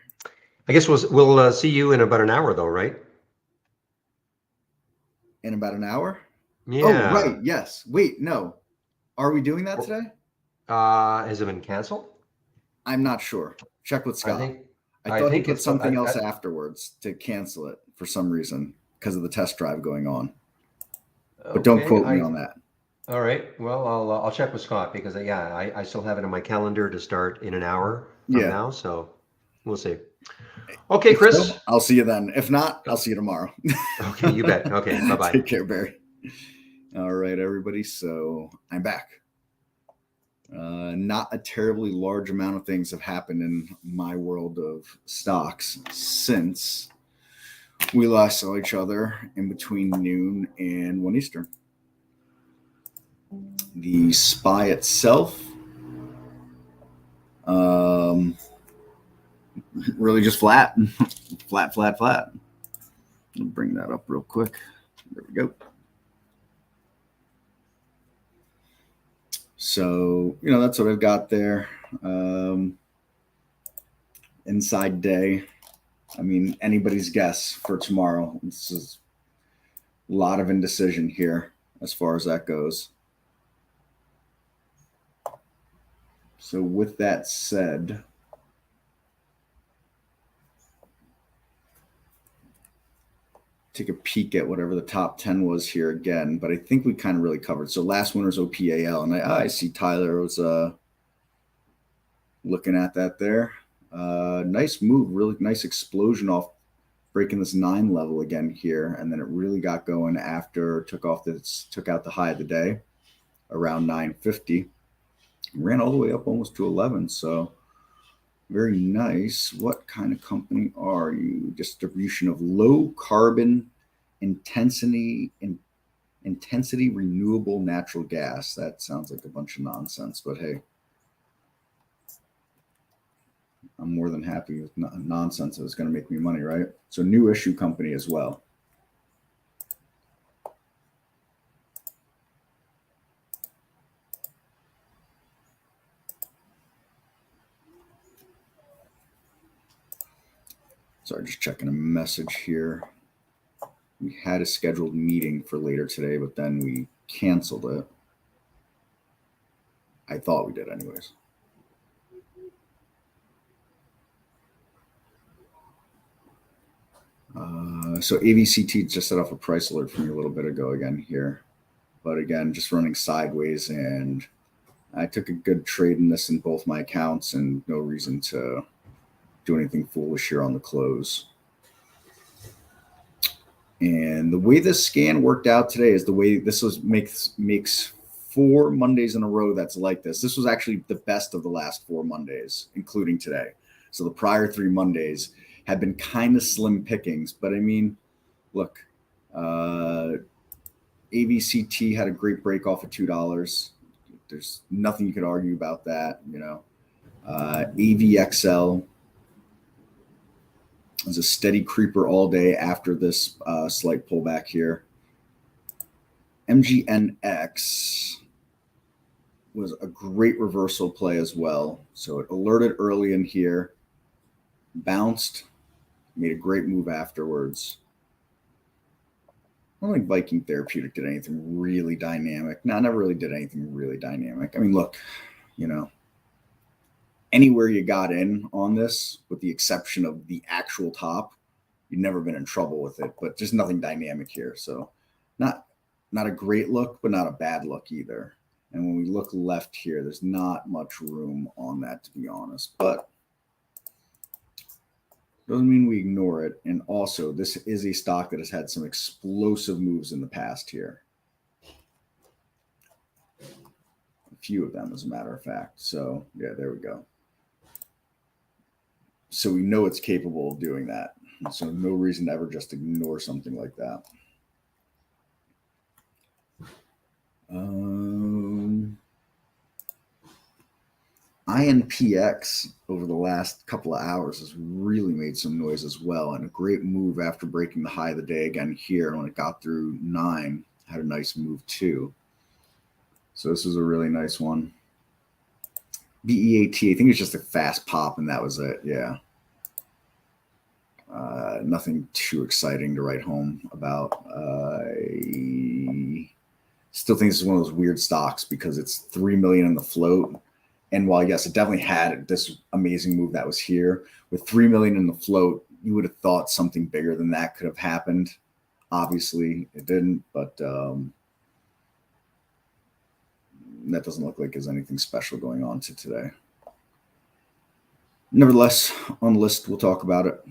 I guess we'll see you in about an hour, though, right? In about an hour? Yeah. Oh, right. Yes. Wait, no. Are we doing that today? Has it been canceled? I'm not sure. Check with Scott. I thought he put something else afterwards to cancel it for some reason because of the test drive going on. But don't quote me on that. All right. Well, I'll check with Scott because I still have it in my calendar to start in an hour from now. So we'll see. Okay, Chris. So, I'll see you then. If not, I'll see you tomorrow. Okay, you bet. Okay, bye-bye. Take care, Barry. All right, everybody. So I'm back. Not a terribly large amount of things have happened in my world of stocks since we last saw each other in between noon and 1 Eastern. The SPY itself, really just flat. Flat. I'll bring that up real quick. There we go. So, that's what I've got there. Inside day. I mean, anybody's guess for tomorrow. This is a lot of indecision here as far as that goes. So with that said, take a peek at whatever the top 10 was here again, but I think we kind of really covered. So last winner's OPAL, and I see Tyler was looking at that there. Nice move, really nice explosion off breaking this 9 level again here, and then it really got going after took out the high of the day around 950. Ran all the way up almost to 11. So very nice. What kind of company are you? Distribution of low carbon intensity renewable natural gas. That sounds like a bunch of nonsense, but hey, I'm more than happy with nonsense if it's going to make me money, right? So new issue company as well. Sorry, just checking a message here. We had a scheduled meeting for later today, but then we canceled it. I thought we did anyways. So AVCT just set off a price alert for me a little bit ago again here. But again, just running sideways, and I took a good trade in this in both my accounts and no reason to do anything foolish here on the close. And the way this scan worked out today is the way this makes 4 Mondays in a row that's like this. This was actually the best of the last 4 Mondays, including today. So the prior 3 Mondays have been kind of slim pickings. But I mean, look, AVCT had a great break off of $2. There's nothing you could argue about that, you know. AVXL is a steady creeper all day after this slight pullback here. MGNX was a great reversal play as well. So it alerted early in here, bounced, made a great move afterwards. I don't think Viking Therapeutic did anything really dynamic. No, I never really did anything really dynamic. I mean, look, you know, anywhere you got in on this, with the exception of the actual top, you've never been in trouble with it, but just nothing dynamic here. So not a great look, but not a bad look either. And when we look left here, there's not much room on that, to be honest, but doesn't mean we ignore it. And also, this is a stock that has had some explosive moves in the past here. A few of them, as a matter of fact. So, yeah, there we go. So we know it's capable of doing that. So no reason to ever just ignore something like that. INPX over the last couple of hours has really made some noise as well, and a great move after breaking the high of the day again here. When it got through 9, had a nice move too. So this was a really nice one. BEAT, I think it's just a fast pop, and that was it. Yeah. Nothing too exciting to write home about. I still think this is one of those weird stocks because it's $3 million in the float. And while, yes, it definitely had this amazing move that was here, with $3 million in the float, you would have thought something bigger than that could have happened. Obviously, it didn't, but that doesn't look like there's anything special going on to today. Nevertheless, on the list, we'll talk about it.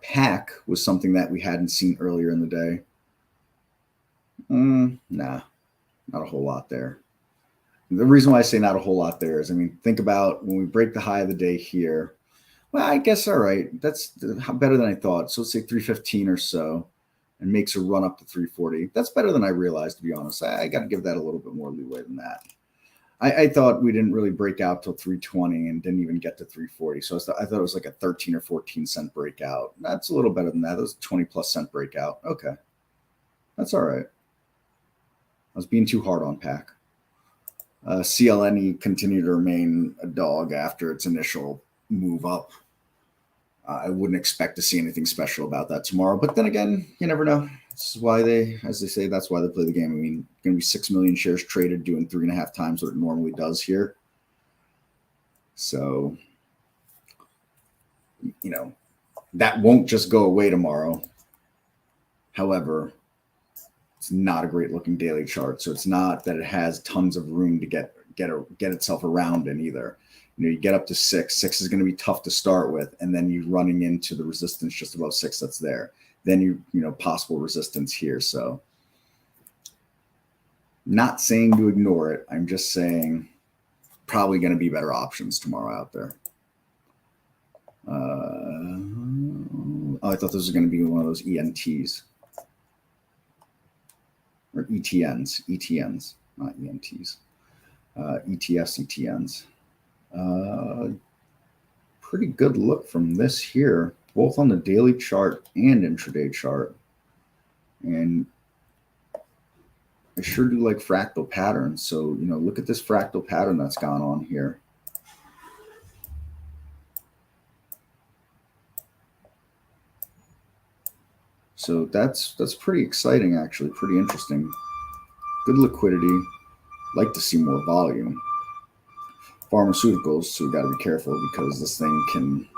PAC was something that we hadn't seen earlier in the day. Nah, not a whole lot there. The reason why I say not a whole lot there is, I mean, think about when we break the high of the day here. Well, I guess, all right, that's better than I thought. So let's say 315 or so, and makes a run up to 340. That's better than I realized, to be honest. I got to give that a little bit more leeway than that. I thought we didn't really break out till 320 and didn't even get to 340. So I thought it was like a 13 or 14 cent breakout. That's a little better than that. That was a 20 plus cent breakout. Okay. That's all right. I was being too hard on PAC. CLNE continued to remain a dog after its initial move up. I wouldn't expect to see anything special about that tomorrow. But then again, you never know. This is why as they say, that's why they play the game. I mean, going to be 6 million shares traded, doing 3.5 times what it normally does here. So, you know, that won't just go away tomorrow. However, it's not a great looking daily chart. So it's not that it has tons of room to get, get itself around in either. You get up to 6. 6 is going to be tough to start with, and then you're running into the resistance just above 6 that's there. Then possible resistance here. So not saying to ignore it. I'm just saying probably going to be better options tomorrow out there. I thought this was going to be one of those ENTs or ETNs, not ENTs. ETFs, ETNs. Pretty good look from this here, both on the daily chart and intraday chart. And I sure do like fractal patterns. So, look at this fractal pattern that's gone on here. So that's pretty exciting, actually, pretty interesting. Good liquidity. Like to see more volume. Pharmaceuticals, so we got to be careful because this thing can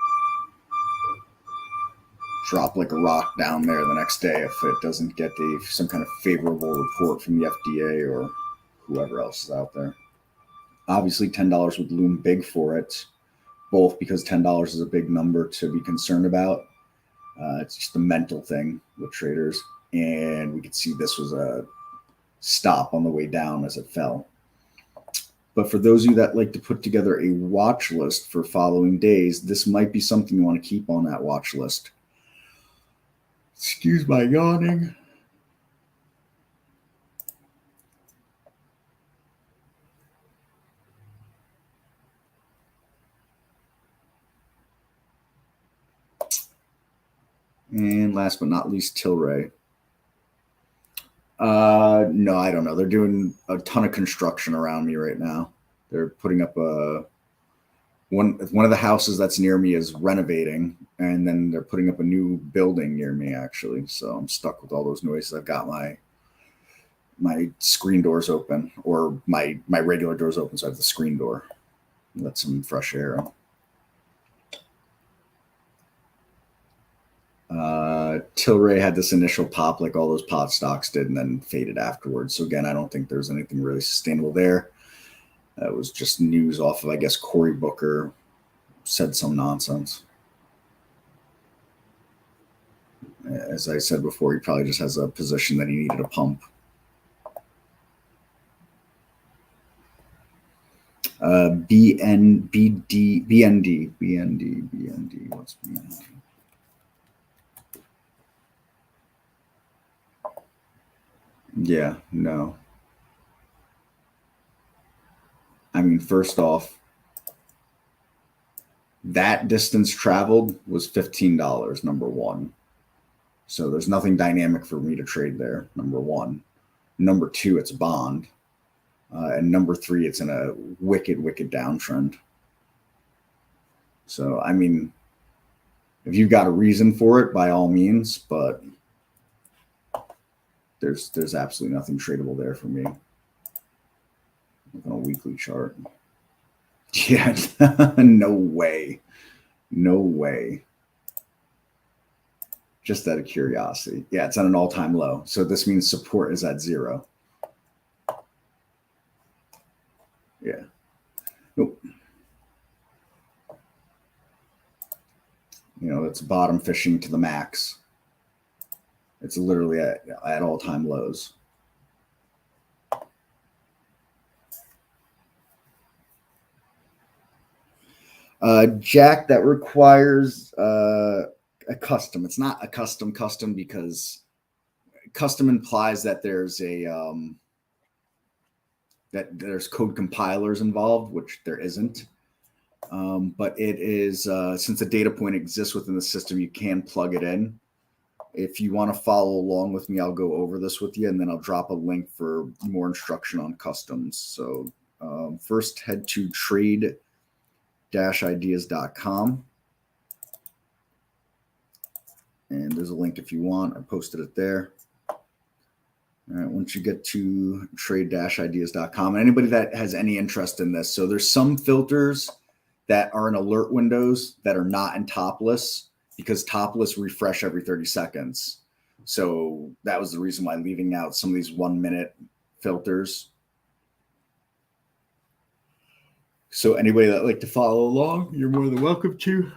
drop like a rock down there the next day if it doesn't get some kind of favorable report from the FDA or whoever else is out there. Obviously, $10 would loom big for it, both because $10 is a big number to be concerned about. It's just a mental thing with traders, and we could see this was a stop on the way down as it fell. But for those of you that like to put together a watch list for following days, this might be something you want to keep on that watch list. Excuse my yawning. And last but not least, Tilray. No, I don't know. They're doing a ton of construction around me right now. They're putting up one of the houses that's near me is renovating, and then they're putting up a new building near me, actually. So I'm stuck with all those noises. I've got my screen doors open, or my regular doors open, so I have the screen door. Let some fresh air in. Tilray had this initial pop like all those pot stocks did, and then faded afterwards. So again, I don't think there's anything really sustainable there. That was just news off of, I guess, Cory Booker said some nonsense. As I said before, he probably just has a position that he needed a pump. BND. What's BND? Yeah, no. I mean, first off, that distance traveled was $15, number one. So there's nothing dynamic for me to trade there, number one. Number two, it's a bond. And number three, it's in a wicked, wicked downtrend. So, I mean, if you've got a reason for it, by all means, but there's absolutely nothing tradable there for me. On a weekly chart. Yeah, no way. No way. Just out of curiosity. Yeah, it's at an all-time low. So this means support is at 0. Yeah. Nope. It's bottom fishing to the max. It's literally at all-time lows. Jack, that requires a custom. It's not a custom because custom implies that there's there's code compilers involved, which there isn't. But it is, since a data point exists within the system, you can plug it in. If you want to follow along with me, I'll go over this with you, and then I'll drop a link for more instruction on customs. So first head to trade-ideas.com. And there's a link if you want. I posted it there. All right, once you get to trade-ideas.com, and anybody that has any interest in this, so there's some filters that are in alert windows that are not in topless, because topless refresh every 30 seconds. So that was the reason why leaving out some of these 1-minute filters. So anybody that like to follow along, you're more than welcome to.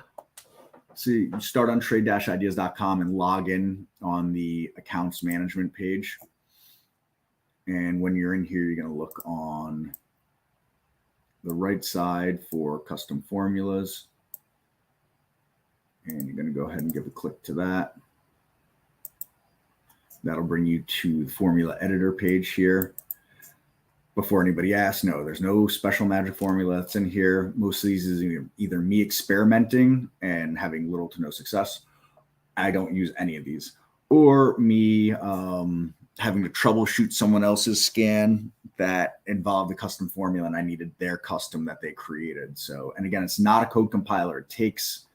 So you start on trade-ideas.com and log in on the accounts management page. And when you're in here, you're going to look on the right side for custom formulas. And you're going to go ahead and give a click to that. That'll bring you to the formula editor page here. Before anybody asks, no, there's no special magic formula that's in here. Most of these is either me experimenting and having little to no success. I don't use any of these. Or me having to troubleshoot someone else's scan that involved a custom formula and I needed their custom that they created. So, and again, it's not a code compiler. It takes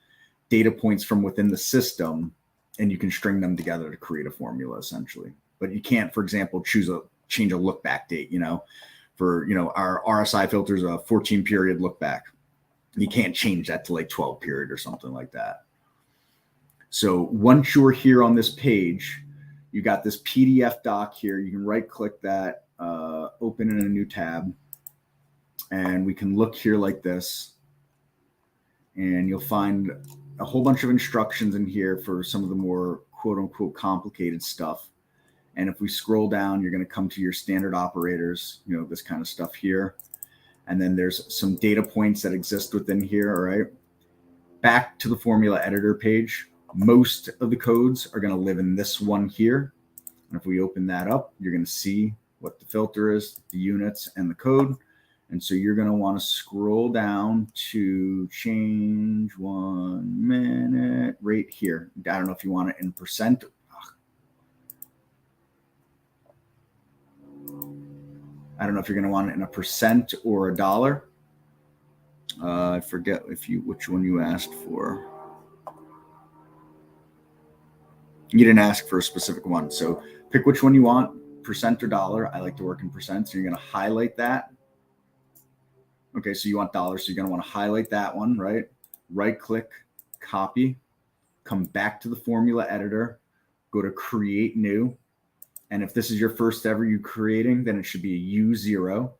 data points from within the system and you can string them together to create a formula essentially. But you can't, for example, change a look back date, for, our RSI filter is a 14 period look back. You can't change that to like 12 period or something like that. So once you're here on this page, you got this PDF doc here. You can right click that, open in a new tab, and we can look here like this. And you'll find a whole bunch of instructions in here for some of the more quote unquote complicated stuff. And if we scroll down, you're going to come to your standard operators, this kind of stuff here. And then there's some data points that exist within here. All right. Back to the formula editor page. Most of the codes are going to live in this one here. And if we open that up, you're going to see what the filter is, the units, and the code. And so you're going to want to scroll down to change 1 minute right here. I don't know if you want it in percent. I don't know if you're going to want it in a percent or a dollar. I forget which one you asked for. You didn't ask for a specific one. So pick which one you want, percent or dollar. I like to work in percent. So you're going to highlight that. Okay, so you want dollars. So you're going to want to highlight that one, right? Right click, copy, come back to the formula editor, go to create new. And if this is your first ever you creating, then it should be a U0.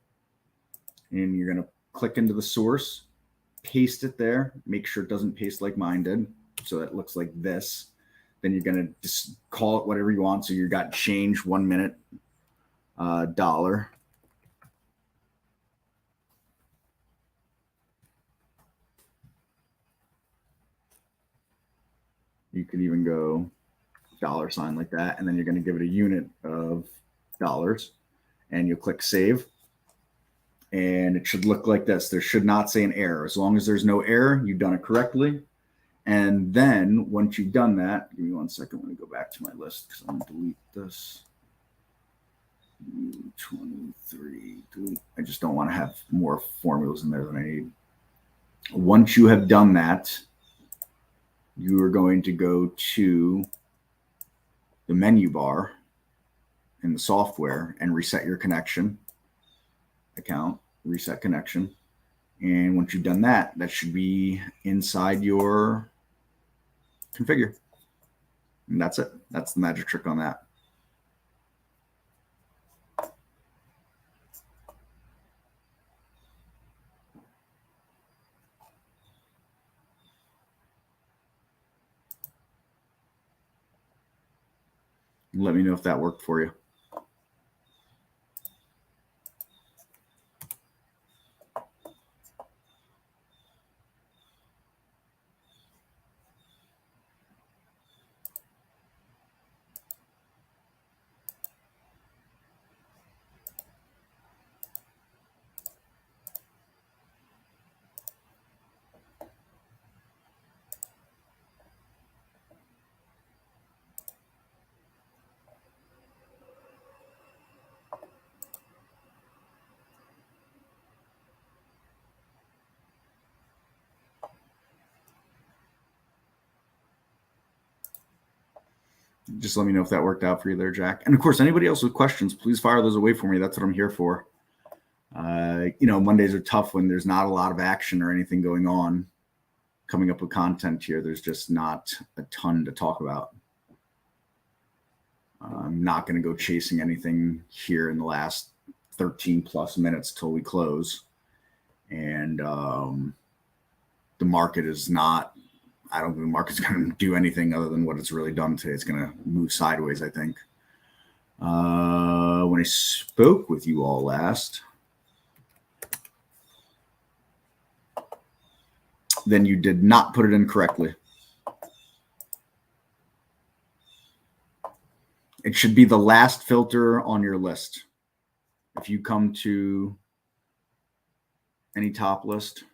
And you're going to click into the source, paste it there, make sure it doesn't paste like mine did. So that looks like this. Then you're going to just call it whatever you want. So you got change 1 minute, dollar. You could even go $sign like that. And then you're going to give it a unit of dollars and you'll click save. And it should look like this. There should not say an error. As long as there's no error, you've done it correctly. And then once you've done that, give me 1 second. Let me go back to my list because I'm going to delete this. 23, delete. I just don't want to have more formulas in there than I need. Once you have done that, you are going to go to the menu bar in the software and reset your connection account, reset connection. And once you've done that, that should be inside your configure. And that's it. That's the magic trick on that. Let me know if that worked for you. Just let me know if that worked out for you there, Jack. And of course, anybody else with questions, please fire those away for me. That's what I'm here for. Mondays are tough when there's not a lot of action or anything going on. Coming up with content here, there's just not a ton to talk about. I'm not going to go chasing anything here in the last 13 plus minutes till we close. And the market is not, I don't think the market's going to do anything other than what it's really done today. It's going to move sideways, I think. When I spoke with you all last, then you did not put it in correctly. It should be the last filter on your list. If you come to any top list,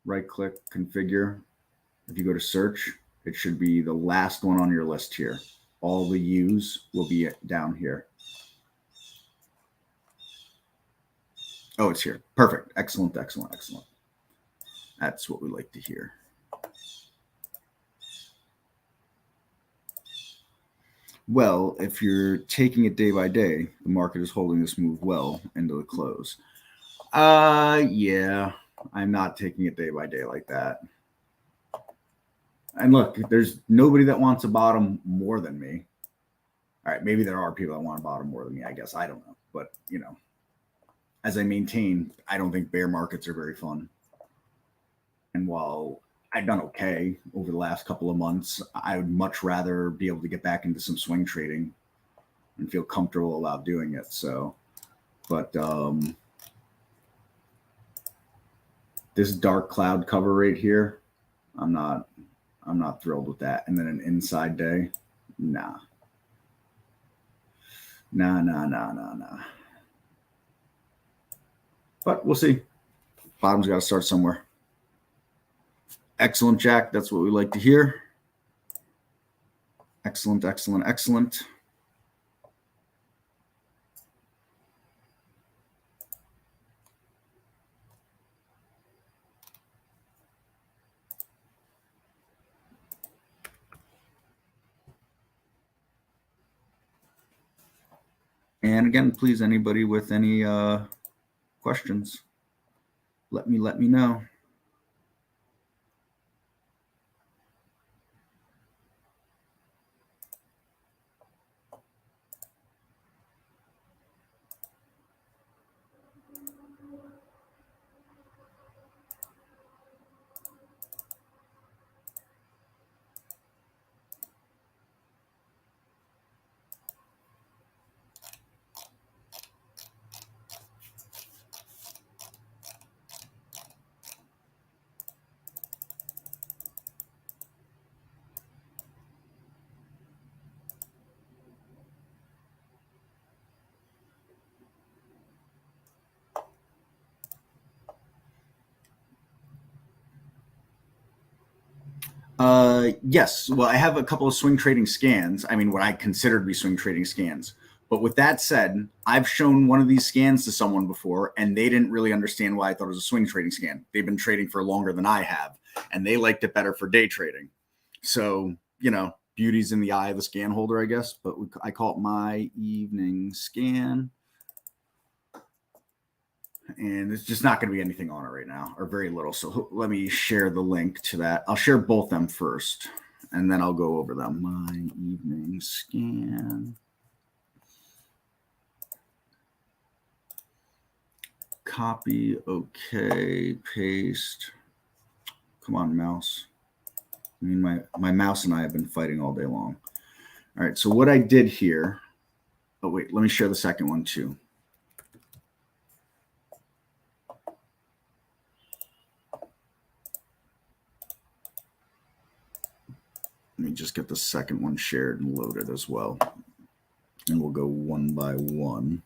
right click, configure. If you go to search, it should be the last one on your list here. All the U's will be down here. Oh, it's here. Perfect. Excellent, excellent, excellent. That's what we like to hear. Well, if you're taking it day by day, the market is holding this move well into the close. Yeah, I'm not taking it day by day like that. And look, there's nobody that wants a bottom more than me. All right, maybe there are people that want a bottom more than me, I guess. I don't know. But, you know, as I maintain, I don't think bear markets are very fun. And while I've done okay over the last couple of months, I would much rather be able to get back into some swing trading and feel comfortable about doing it. So, but this dark cloud cover right here, I'm not thrilled with that. And then an inside day, nah. But we'll see. Bottom's got to start somewhere. Excellent, Jack. That's what we like to hear. Excellent, excellent, excellent. And again, please, anybody with any questions, let me know. Yes. Well, I have a couple of swing trading scans. I mean, what I consider to be swing trading scans. But with that said, I've shown one of these scans to someone before, and they didn't really understand why I thought it was a swing trading scan. They've been trading for longer than I have, and they liked it better for day trading. So, you know, beauty's in the eye of the scan holder, I guess. But I call it my evening scan. And there's just not going to be anything on it right now, or very little. So let me share the link to that. I'll share both them first, and then I'll go over them. My evening scan. Copy. Okay. Paste. Come on, mouse. I mean, my mouse and I have been fighting all day long. All right. So what I did here. Oh, wait. Let me share the second one, too. Let me just get the second one shared and loaded as well. And we'll go one by one.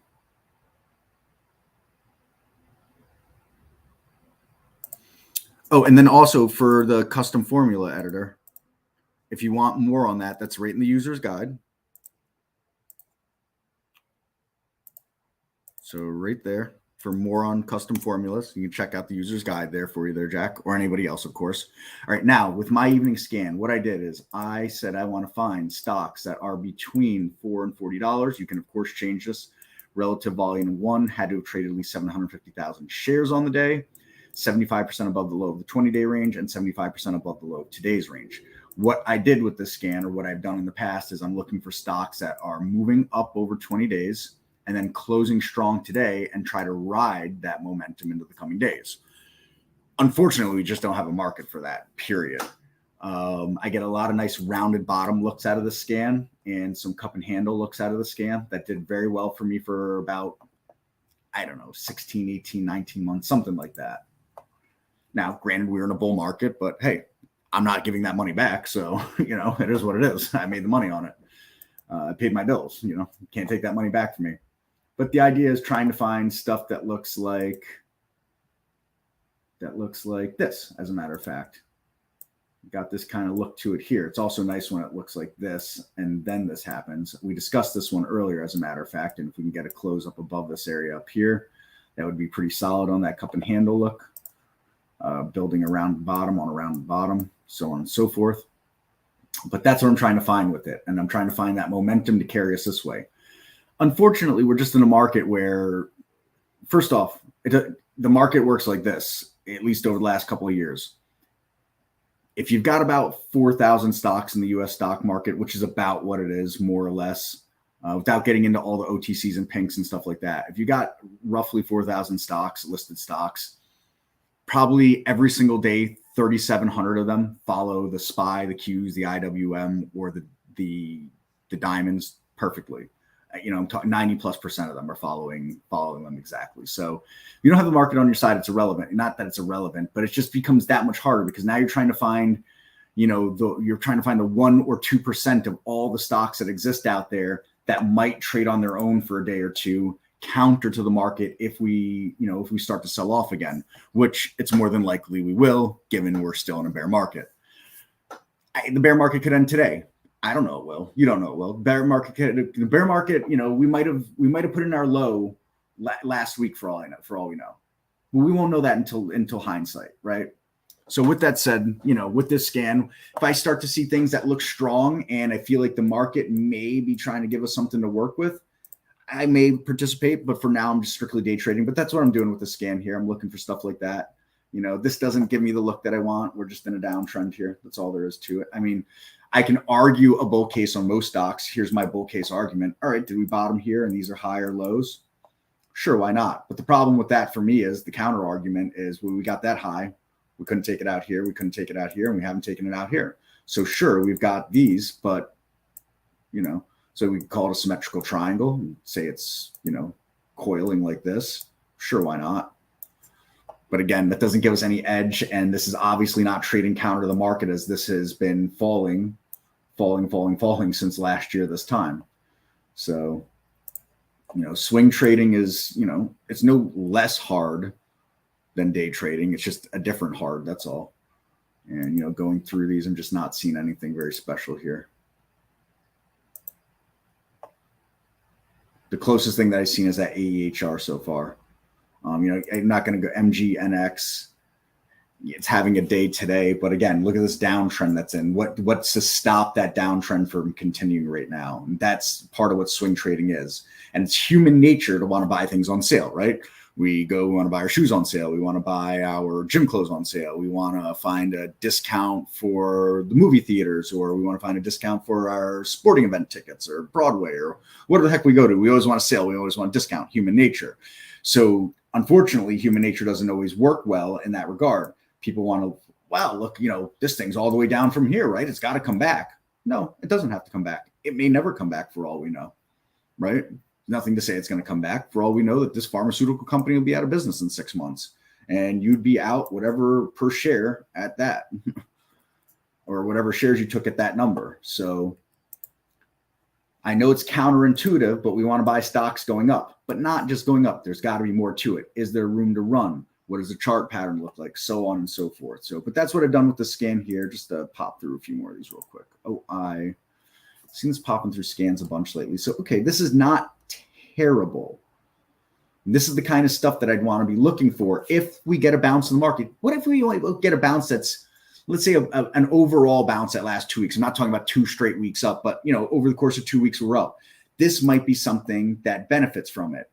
Oh, and then also for the custom formula editor, if you want more on that, that's right in the user's guide. So right there, for more on custom formulas, you can check out the user's guide there for you there, Jack, or anybody else, of course. All right, now with my evening scan, what I did is I said I want to find stocks that are between $4 and $40. You can, of course, change this. Relative volume 1 had to have traded at least 750,000 shares on the day, 75% above the low of the 20-day range, and 75% above the low of today's range. What I did with this scan, or what I've done in the past, is I'm looking for stocks that are moving up over 20 days and then closing strong today and try to ride that momentum into the coming days. Unfortunately, we just don't have a market for that, period. I get a lot of nice rounded bottom looks out of the scan and some cup and handle looks out of the scan that did very well for me for about, I don't know, 16, 18, 19 months, something like that. Now, granted, we're in a bull market, but hey, I'm not giving that money back. So, it is what it is. I made the money on it. I paid my bills, can't take that money back from me. But the idea is trying to find stuff that looks like this, as a matter of fact. Got this kind of look to it here. It's also nice when it looks like this and then this happens. We discussed this one earlier, as a matter of fact, and if we can get a close up above this area up here, that would be pretty solid on that cup and handle look. Building around the bottom on around the bottom, so on and so forth. But that's what I'm trying to find with it, and I'm trying to find that momentum to carry us this way. Unfortunately, we're just in a market where, first off, the market works like this, at least over the last couple of years. If you've got about 4,000 stocks in the U.S. stock market, which is about what it is, more or less, without getting into all the OTCs and pinks and stuff like that, if you got roughly 4,000 stocks, listed stocks, probably every single day, 3,700 of them follow the SPY, the Qs, the IWM, or the diamonds perfectly. I'm talking 90+% of them are following them exactly. So if you don't have the market on your side, it's irrelevant. Not that it's irrelevant, but it just becomes that much harder because now you're trying to find, you're trying to find the 1 or 2% of all the stocks that exist out there that might trade on their own for a day or two, counter to the market if we start to sell off again, which it's more than likely we will, given we're still in a bear market. The bear market could end today. I don't know it will. You don't know it will. The bear market, we might have put in our low last week for all we know. Well, we won't know that until hindsight, right? So with that said, with this scan, if I start to see things that look strong and I feel like the market may be trying to give us something to work with, I may participate, but for now I'm just strictly day trading. But that's what I'm doing with the scan here. I'm looking for stuff like that. This doesn't give me the look that I want. We're just in a downtrend here. That's all there is to it. I mean, I can argue a bull case on most stocks. Here's my bull case argument. All right, did we bottom here and these are higher lows? Sure, why not? But the problem with that for me is the counter argument is, well, we got that high. We couldn't take it out here. We couldn't take it out here, and we haven't taken it out here. So sure, we've got these, but, so we can call it a symmetrical triangle and say it's, coiling like this. Sure, why not? But again, that doesn't give us any edge. And this is obviously not trading counter to the market, as this has been falling since last year this time. So, swing trading is, it's no less hard than day trading. It's just a different hard. That's all. And, going through these, I'm just not seeing anything very special here. The closest thing that I've seen is that AEHR so far. I'm not going to go MGNX. It's having a day today, but again, look at this downtrend that's in. What's to stop that downtrend from continuing right now? And that's part of what swing trading is. And it's human nature to want to buy things on sale, right? We want to buy our shoes on sale. We want to buy our gym clothes on sale. We want to find a discount for the movie theaters, or we want to find a discount for our sporting event tickets or Broadway or whatever the heck we go to. We always want a sale. We always want a discount, human nature. So unfortunately, human nature doesn't always work well in that regard. People want to, wow, look, this thing's all the way down from here, right? It's got to come back. No, it doesn't have to come back. It may never come back for all we know, right? Nothing to say it's going to come back. For all we know, that this pharmaceutical company will be out of business in 6 months, and you'd be out whatever per share at that, or whatever shares you took at that number. So I know it's counterintuitive, but we want to buy stocks going up, but not just going up. There's got to be more to it. Is there room to run? What does the chart pattern look like? So on and so forth. So, but that's what I've done with the scan here. Just to pop through a few more of these real quick. Oh, I've seen this popping through scans a bunch lately. So, okay, this is not terrible. This is the kind of stuff that I'd want to be looking for if we get a bounce in the market. What if we get a bounce that's, let's say, an overall bounce that lasts 2 weeks? I'm not talking about 2 straight weeks up, but over the course of 2 weeks we're up. This might be something that benefits from it.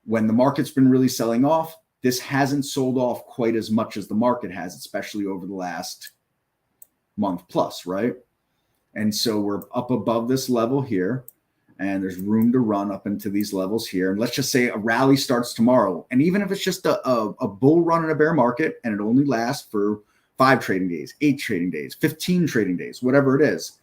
When the market's been really selling off, this hasn't sold off quite as much as the market has, especially over the last month plus, right? And so we're up above this level here. and there's room to run up into these levels here. And let's just say a rally starts tomorrow. And even if it's just a bull run in a bear market and it only lasts for 5 trading days, 8 trading days, 15 trading days, whatever it is,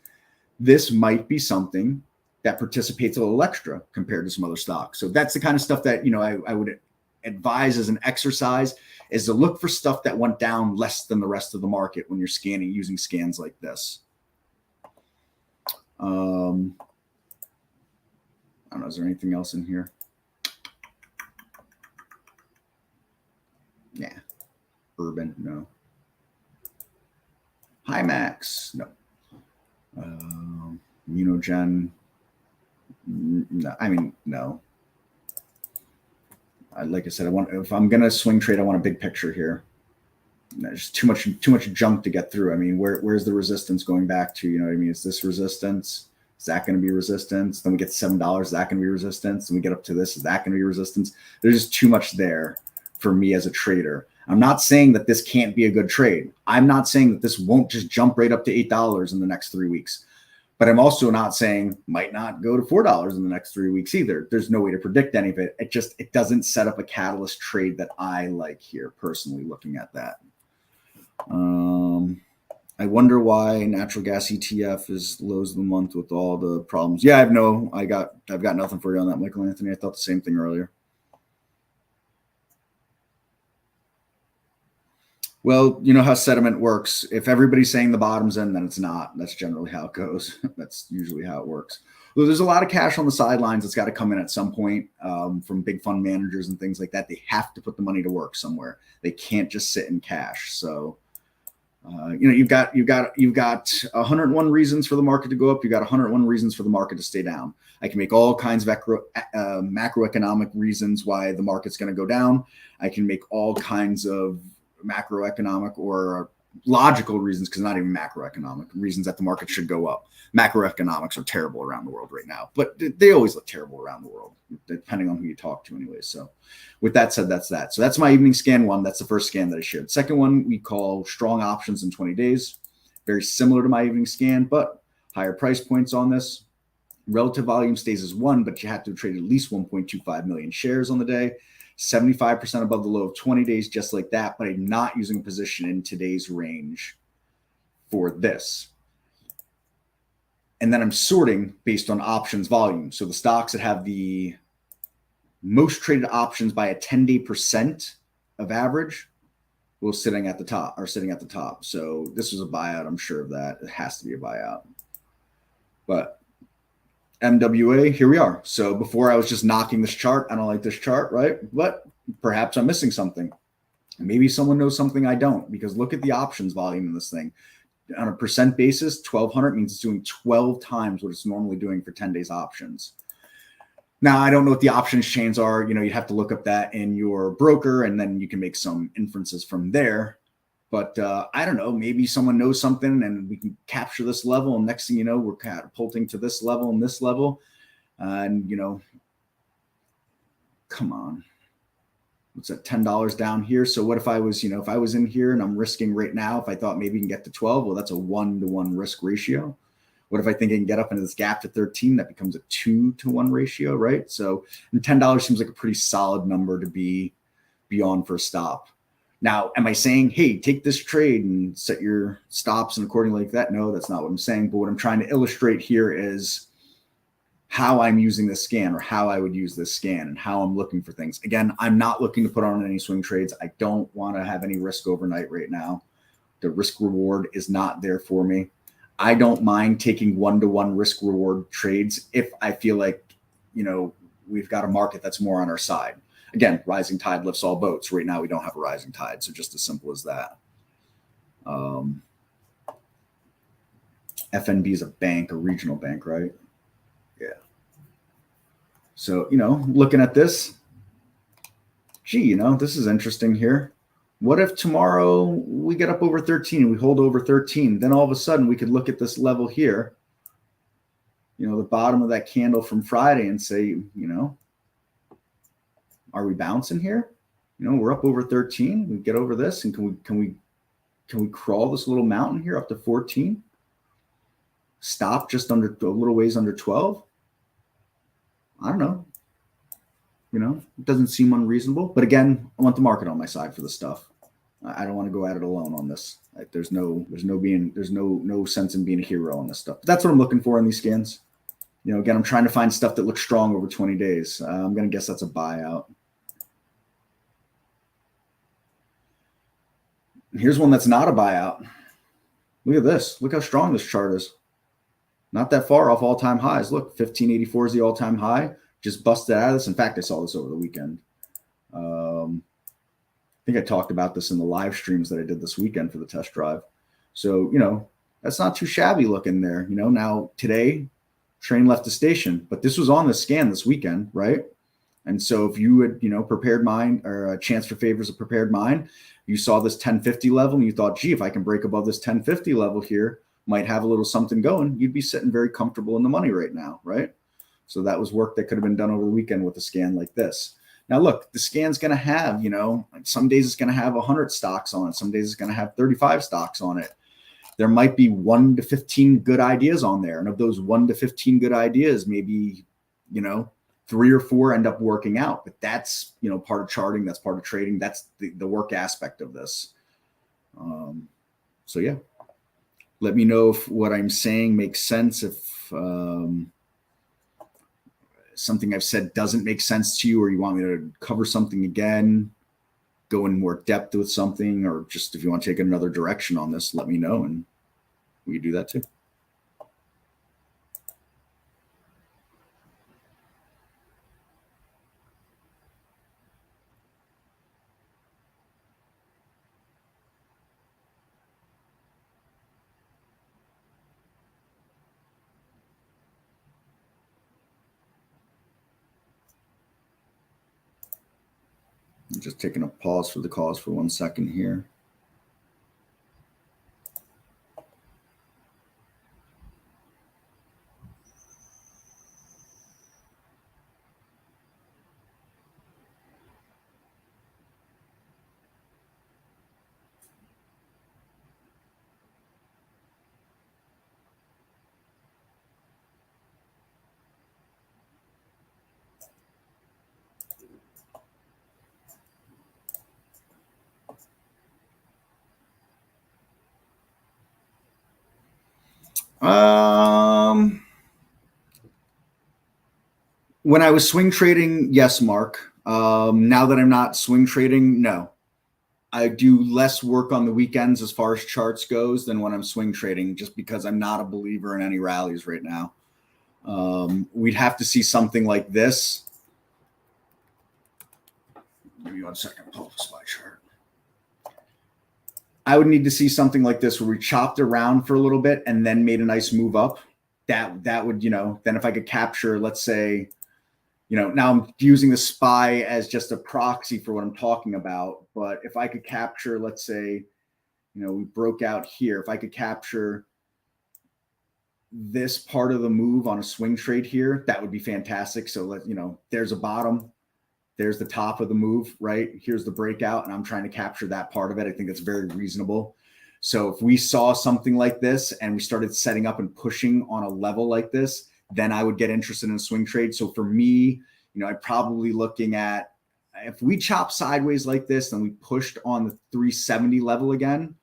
this might be something that participates a little extra compared to some other stocks. So that's the kind of stuff that, I would advise as an exercise, is to look for stuff that went down less than the rest of the market when you're scanning using scans like this. I don't know, is there anything else in here? Yeah. Urban, no. Himax, no. Immunogen, no. I mean, no. Like I said, if I'm gonna swing trade, I want a big picture here. There's too much junk to get through. I mean, where's the resistance going back to? You know what I mean? Is this resistance? Is that going to be resistance? Then we get to $7. Is that going to be resistance? And we get up to this. Is that going to be resistance? There's just too much there for me as a trader. I'm not saying that this can't be a good trade. I'm not saying that this won't just jump right up to $8 in the next 3 weeks. But I'm also not saying might not go to $4 in the next 3 weeks either. There's no way to predict any of it. It doesn't set up a catalyst trade that I like here personally looking at that. I wonder why natural gas ETF is lows of the month with all the problems. Yeah, I've got nothing for you on that, Michael Anthony. I thought the same thing earlier. Well, you know how sentiment works. If everybody's saying the bottom's in, then it's not. That's generally how it goes. That's usually how it works. Well, there's a lot of cash on the sidelines that's got to come in at some point from big fund managers and things like that. They have to put the money to work somewhere. They can't just sit in cash. So, you've got 101 reasons for the market to go up. You've got 101 reasons for the market to stay down. I can make all kinds of macroeconomic reasons why the market's going to go down. I can make all kinds of macroeconomic or logical reasons, because not even macroeconomic reasons that the market should go up. Macroeconomics are terrible around the world right now, but they always look terrible around the world, depending on who you talk to anyway. So with that said, that's that. So that's my evening scan one. That's the first scan that I shared. Second one, we call strong options in 20 days. Very similar to my evening scan, but higher price points on this. Relative volume stays as 1, but you have to trade at least 1.25 million shares on the day. 75% above the low of 20 days, just like that, but I'm not using a position in today's range for this. And then I'm sorting based on options volume. So the stocks that have the most traded options by a 10-day percent of average are sitting at the top. So this was a buyout. I'm sure of that. It has to be a buyout. But MWA, here we are. So before I was just knocking this chart. I don't like this chart, right? But perhaps I'm missing something. Maybe someone knows something I don't, because look at the options volume in this thing. On a percent basis, 1,200 means it's doing 12 times what it's normally doing for 10 days options. Now, I don't know what the options chains are. You have to look up that in your broker, and then you can make some inferences from there. But I don't know, maybe someone knows something and we can capture this level. And next thing you know, we're catapulting to this level and this level. And, come on. What's that, $10 down here? So what if I was, if I was in here and I'm risking right now, if I thought maybe you can get to 12, well, that's a 1-to-1 risk ratio. What if I think I can get up into this gap to 13? That becomes a 2-to-1 ratio, right? So and $10 seems like a pretty solid number to be on for a stop. Now, am I saying, hey, take this trade and set your stops and accordingly like that? No, that's not what I'm saying. But what I'm trying to illustrate here is how I'm using this scan, or how I would use this scan, and how I'm looking for things. Again, I'm not looking to put on any swing trades. I don't want to have any risk overnight right now. The risk reward is not there for me. I don't mind taking 1-to-1 risk reward trades if I feel like, we've got a market that's more on our side. Again, rising tide lifts all boats. Right now, we don't have a rising tide, so just as simple as that. FNB is a bank, a regional bank, right? Yeah. So, looking at this, gee, this is interesting here. What if tomorrow we get up over 13 and we hold over 13? Then all of a sudden we could look at this level here, the bottom of that candle from Friday, and say, are we bouncing here? We're up over 13. We get over this, and can we crawl this little mountain here up to 14? Stop just under a little ways under 12. I don't know. It doesn't seem unreasonable. But again, I want the market on my side for the stuff. I don't want to go at it alone on this. Like, there's no sense in being a hero on this stuff. But that's what I'm looking for in these scans. Again, I'm trying to find stuff that looks strong over 20 days. I'm going to guess that's a buyout. Here's one that's not a buyout. Look at this. Look how strong this chart is. Not that far off all-time highs. Look, 1584 is the all-time high. Just busted out of this. In fact, I saw this over the weekend. I think I talked about this in the live streams that I did this weekend for the test drive. So, that's not too shabby looking there. Now today, train left the station, but this was on the scan this weekend, right? And so if you had, prepared mind, or a chance for favors of prepared mind, you saw this 1050 level and you thought, gee, if I can break above this 1050 level here, might have a little something going, you'd be sitting very comfortable in the money right now, right? So that was work that could have been done over the weekend with a scan like this. Now, look, the scan's going to have, some days it's going to have 100 stocks on it. Some days it's going to have 35 stocks on it. There might be 1 to 15 good ideas on there. And of those 1 to 15 good ideas, maybe, 3 or 4 end up working out. But that's, part of charting. That's part of trading. That's the work aspect of this. So, yeah. Let me know if what I'm saying makes sense. If something I've said doesn't make sense to you, or you want me to cover something again, go in more depth with something, or just if you want to take another direction on this, let me know and we can do that too. I'm just taking a pause for the cause for 1 second here. When I was swing trading, yes, Mark. Now that I'm not swing trading, no. I do less work on the weekends as far as charts goes than when I'm swing trading, just because I'm not a believer in any rallies right now. We'd have to see something like this. Give me 1 second. Pull up a SPY chart. I would need to see something like this where we chopped around for a little bit and then made a nice move up. That would, then if I could capture, let's say, now I'm using the SPY as just a proxy for what I'm talking about. But if I could capture, let's say, we broke out here. If I could capture this part of the move on a swing trade here, that would be fantastic. So there's a bottom. There's the top of the move, right? Here's the breakout, and I'm trying to capture that part of it. I think that's very reasonable. So if we saw something like this and we started setting up and pushing on a level like this, then I would get interested in a swing trade. So for me, I'm probably looking at, if we chop sideways like this and we pushed on the 370 level again,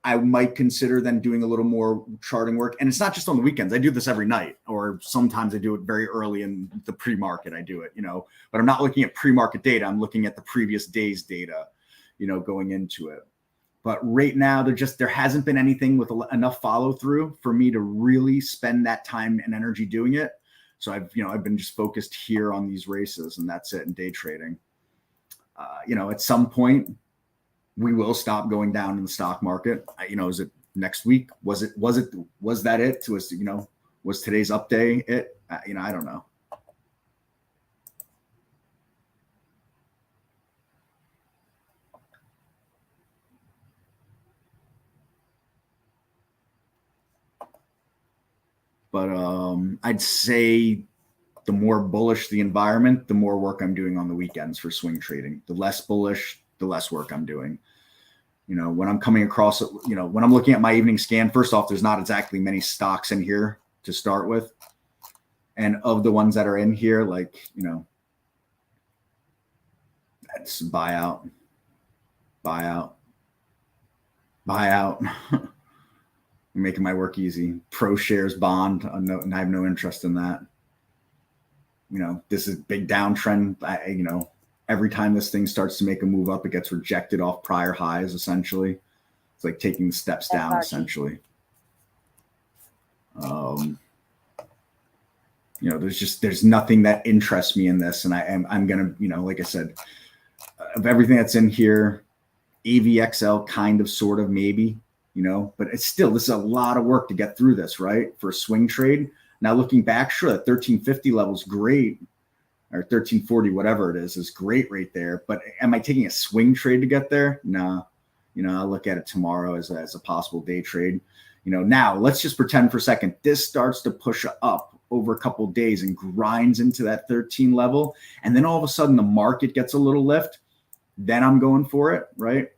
I might consider then doing a little more charting work. And it's not just on the weekends. I do this every night, or sometimes I do it very early in the pre-market. I do it, but I'm not looking at pre-market data. I'm looking at the previous day's data, going into it. But right now, there hasn't been anything with enough follow through for me to really spend that time and energy doing it. So I've been just focused here on these races, and that's it in day trading. At some point, we will stop going down in the stock market. Is it next week? Was that it? Was today's up day it? I don't know. But I'd say the more bullish the environment, the more work I'm doing on the weekends for swing trading. The less bullish, the less work I'm doing. When I'm coming across, when I'm looking at my evening scan, first off, there's not exactly many stocks in here to start with. And of the ones that are in here, like, you know, that's buyout, buyout, buyout. Making my work easy. Pro shares bond. I have no interest in that. You know, this is big downtrend. You know, every time this thing starts to make a move up, it gets rejected off prior highs, essentially. It's like taking steps down, essentially. You know, there's nothing that interests me in this. And I'm going to, you know, like I said, of everything that's in here, AVXL kind of, sort of, maybe, you know, but it's still, this is a lot of work to get through this, right? For a swing trade. Now looking back, sure, that 1350 level is great, or 1340, whatever it is great right there. But am I taking a swing trade to get there? No. You know, I'll look at it tomorrow as a possible day trade. You know, now let's just pretend for a second this starts to push up over a couple of days and grinds into that 13 level, and then all of a sudden the market gets a little lift. Then I'm going for it, right?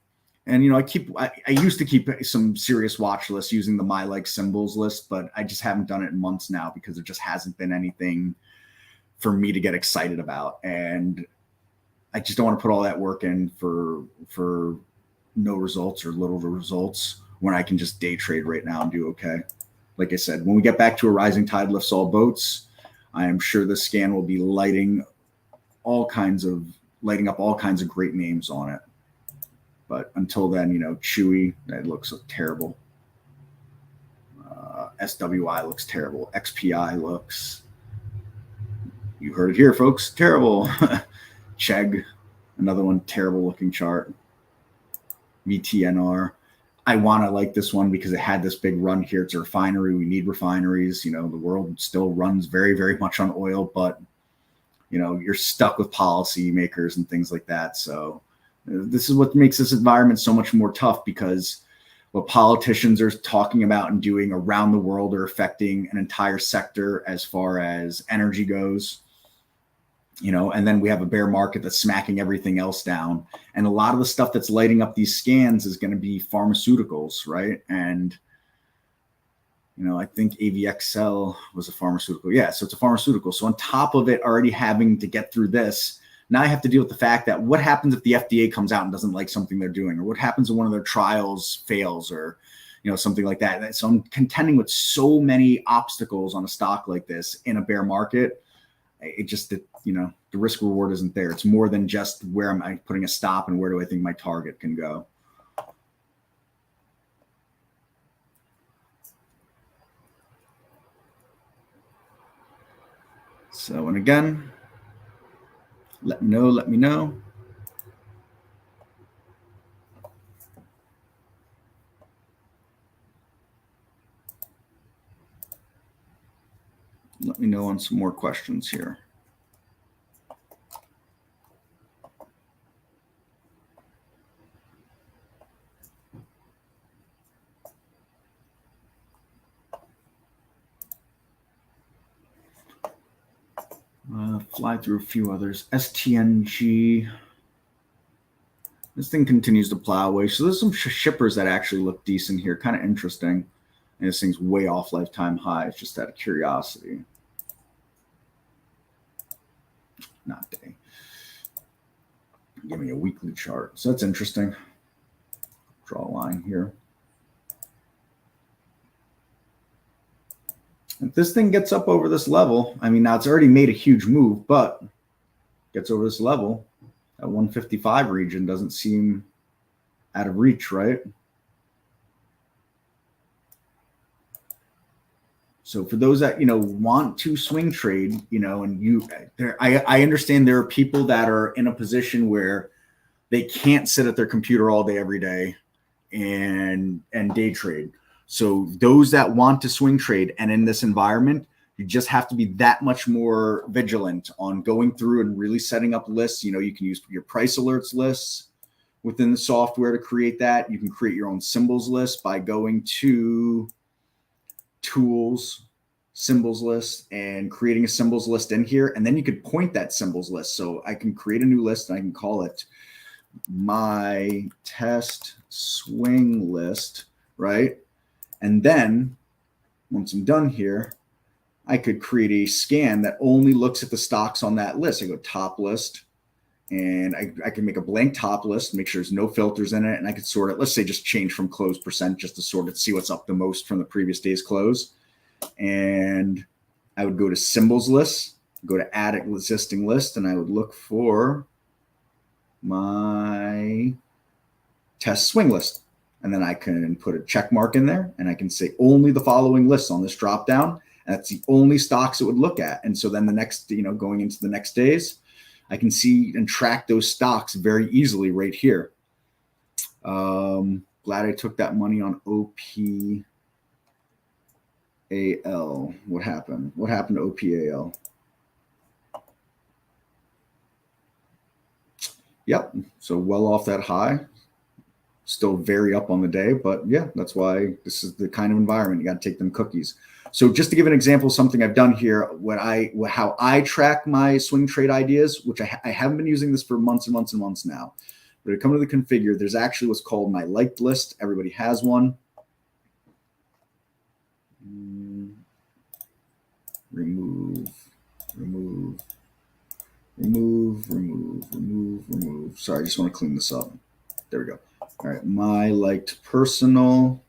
And, you know, I used to keep some serious watch lists using the My Like Symbols list, but I just haven't done it in months now because there just hasn't been anything for me to get excited about. And I just don't want to put all that work in for no results or little results when I can just day trade right now and do okay. Like I said, when we get back to a rising tide lifts all boats, I am sure the scan will be lighting up all kinds of great names on it. But until then, you know, Chewy, that looks terrible. SWI looks terrible. XPI looks, you heard it here, folks, terrible. Chegg, another one, terrible looking chart. VTNR. I want to like this one because it had this big run here. It's a refinery. We need refineries. You know, the world still runs very, very much on oil, but, you know, you're stuck with policy makers and things like that. So this is what makes this environment so much more tough, because what politicians are talking about and doing around the world are affecting an entire sector as far as energy goes. You know, and then we have a bear market that's smacking everything else down. And a lot of the stuff that's lighting up these scans is going to be pharmaceuticals, right? And, you know, I think AVXL was a pharmaceutical. Yeah, so it's a pharmaceutical. So on top of it already having to get through this, now I have to deal with the fact that what happens if the FDA comes out and doesn't like something they're doing, or what happens when one of their trials fails, or, you know, something like that. So I'm contending with so many obstacles on a stock like this in a bear market. It just, you know, the risk reward isn't there. It's more than just where am I putting a stop and where do I think my target can go. So, and again, let me know. Let me know on some more questions here. Fly through a few others. STNG. This thing continues to plow away. So there's some shippers that actually look decent here. Kind of interesting. And this thing's way off lifetime highs, just out of curiosity. Not day. Give me a weekly chart. So that's interesting. Draw a line here. If this thing gets up over this level, I mean, now it's already made a huge move, but gets over this level, that 155 region doesn't seem out of reach, right? So for those that, you know, want to swing trade, you know, and I understand there are people that are in a position where they can't sit at their computer all day, every day and day trade. So those that want to swing trade, and in this environment, you just have to be that much more vigilant on going through and really setting up lists. You know, you can use your price alerts lists within the software to create that. You can create your own symbols list by going to tools, symbols list, and creating a symbols list in here. And then you could point that symbols list. So I can create a new list and I can call it my test swing list, right? And then once I'm done here, I could create a scan that only looks at the stocks on that list. I go top list, and I can make a blank top list, make sure there's no filters in it, and I could sort it. Let's say just change from close percent just to sort it, see what's up the most from the previous day's close. And I would go to symbols list, go to add existing list, and I would look for my test swing list. And then I can put a check mark in there, and I can say only the following lists on this drop down. And that's the only stocks it would look at. And so then the next, going into the next days, I can see and track those stocks very easily right here. Glad I took that money on OPAL. What happened? What happened to OPAL? Yep. So well off that high. Still very up on the day, but yeah, that's why this is the kind of environment you got to take them cookies. So just to give an example of something I've done here, how I track my swing trade ideas, which I haven't been using this for months and months and months now. But to come to the configure, there's actually what's called my liked list. Everybody has one. Remove. Sorry, I just want to clean this up. There we go. All right, my liked personal.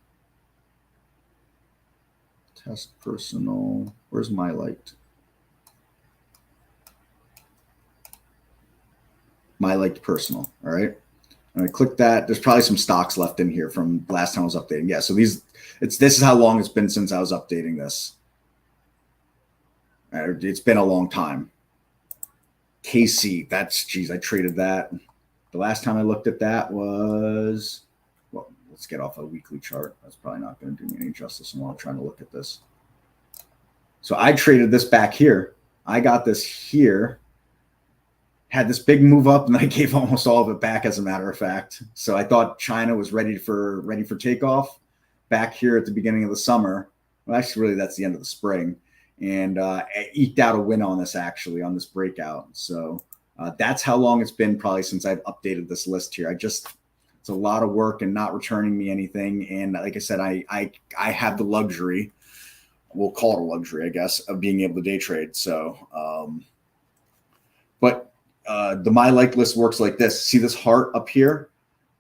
Test personal. Where's my liked? My liked personal. All right. And I click that. There's probably some stocks left in here from last time I was updating. Yeah. So this is how long it's been since I was updating this. It's been a long time. KC. I traded that. The last time I looked at that was, well, let's get off a weekly chart. That's probably not going to do me any justice while I'm trying to look at this. So I traded this back here. I got this here, had this big move up, and I gave almost all of it back, as a matter of fact. So I thought China was ready for takeoff back here at the beginning of the summer. Well, actually, really, that's the end of the spring. And I eked out a win on this, actually, on this breakout. So that's how long it's been probably since I've updated this list here. It's a lot of work and not returning me anything. And like I said, I have the luxury, we'll call it a luxury, I guess, of being able to day trade. So, the my like list works like this. See this heart up here?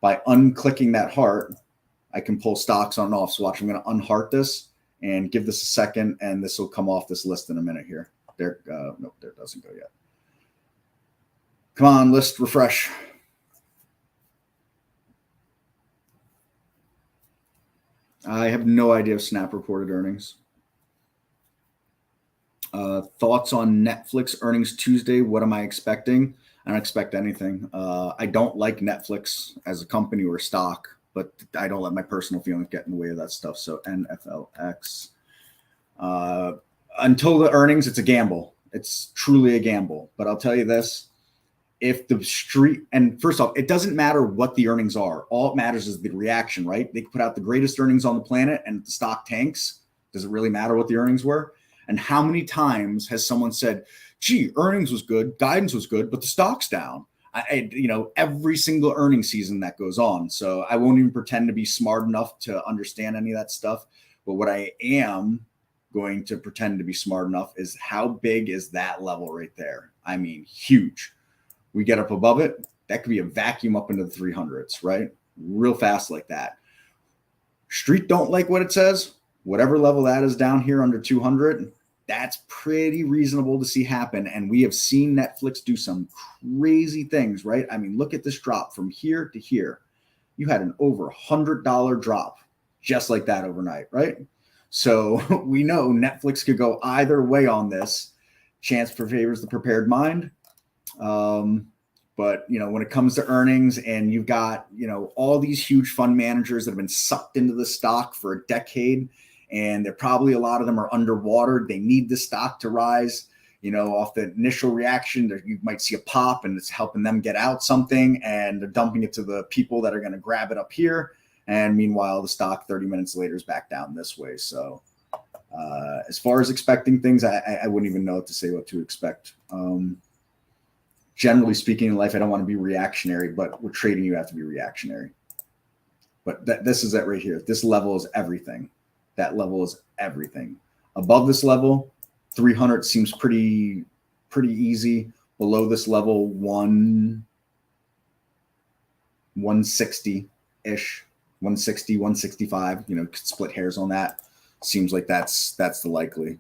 By unclicking that heart, I can pull stocks on and off. So watch, I'm going to unheart this and give this a second, and this will come off this list in a minute here. There, nope, there it doesn't go yet. Come on, list refresh. I have no idea if Snap reported earnings. Thoughts on Netflix earnings Tuesday? What am I expecting? I don't expect anything. I don't like Netflix as a company or a stock, but I don't let my personal feelings get in the way of that stuff. So NFLX. Until the earnings, it's a gamble. It's truly a gamble. But I'll tell you this. If the street, and first off, it doesn't matter what the earnings are. All it matters is the reaction, right? They put out the greatest earnings on the planet and the stock tanks. Does it really matter what the earnings were? And how many times has someone said, gee, earnings was good, guidance was good, but the stock's down? Every single earnings season that goes on. So I won't even pretend to be smart enough to understand any of that stuff. But what I am going to pretend to be smart enough is how big is that level right there? I mean, huge. We get up above it, that could be a vacuum up into the 300s, right? Real fast like that. Street don't like what it says. Whatever level that is down here under 200, that's pretty reasonable to see happen. And we have seen Netflix do some crazy things, right? I mean, look at this drop from here to here. You had an over $100 drop just like that overnight, right? So we know Netflix could go either way on this. Chance favors the prepared mind. But when it comes to earnings and you've got, all these huge fund managers that have been sucked into the stock for a decade, and they're probably, a lot of them are underwater. They need the stock to rise, off the initial reaction. You might see a pop and it's helping them get out something, and they're dumping it to the people that are going to grab it up here. And meanwhile, the stock 30 minutes later is back down this way. So as far as expecting things, I wouldn't even know what to say, what to expect. Generally speaking in life, I don't want to be reactionary, but with trading, you have to be reactionary. But this is it right here. This level is everything. That level is everything. Above this level, 300 seems pretty easy. Below this level, 160-ish, 160, 165, you know, could split hairs on that. Seems like that's the likely.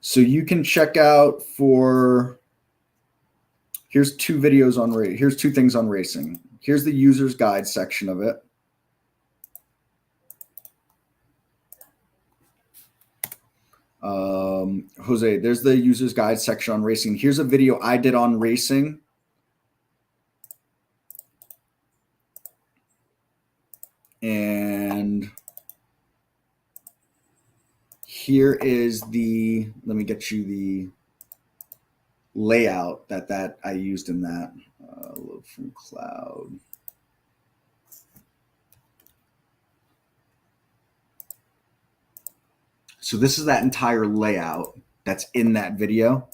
So you can check out for, here's two videos on race. Here's two things on racing. Here's the user's guide section of it. Jose, there's the user's guide section on racing. Here's a video I did on racing. And here is the, let me get you the layout that I used in that. Load from cloud. So this is that entire layout that's in that video.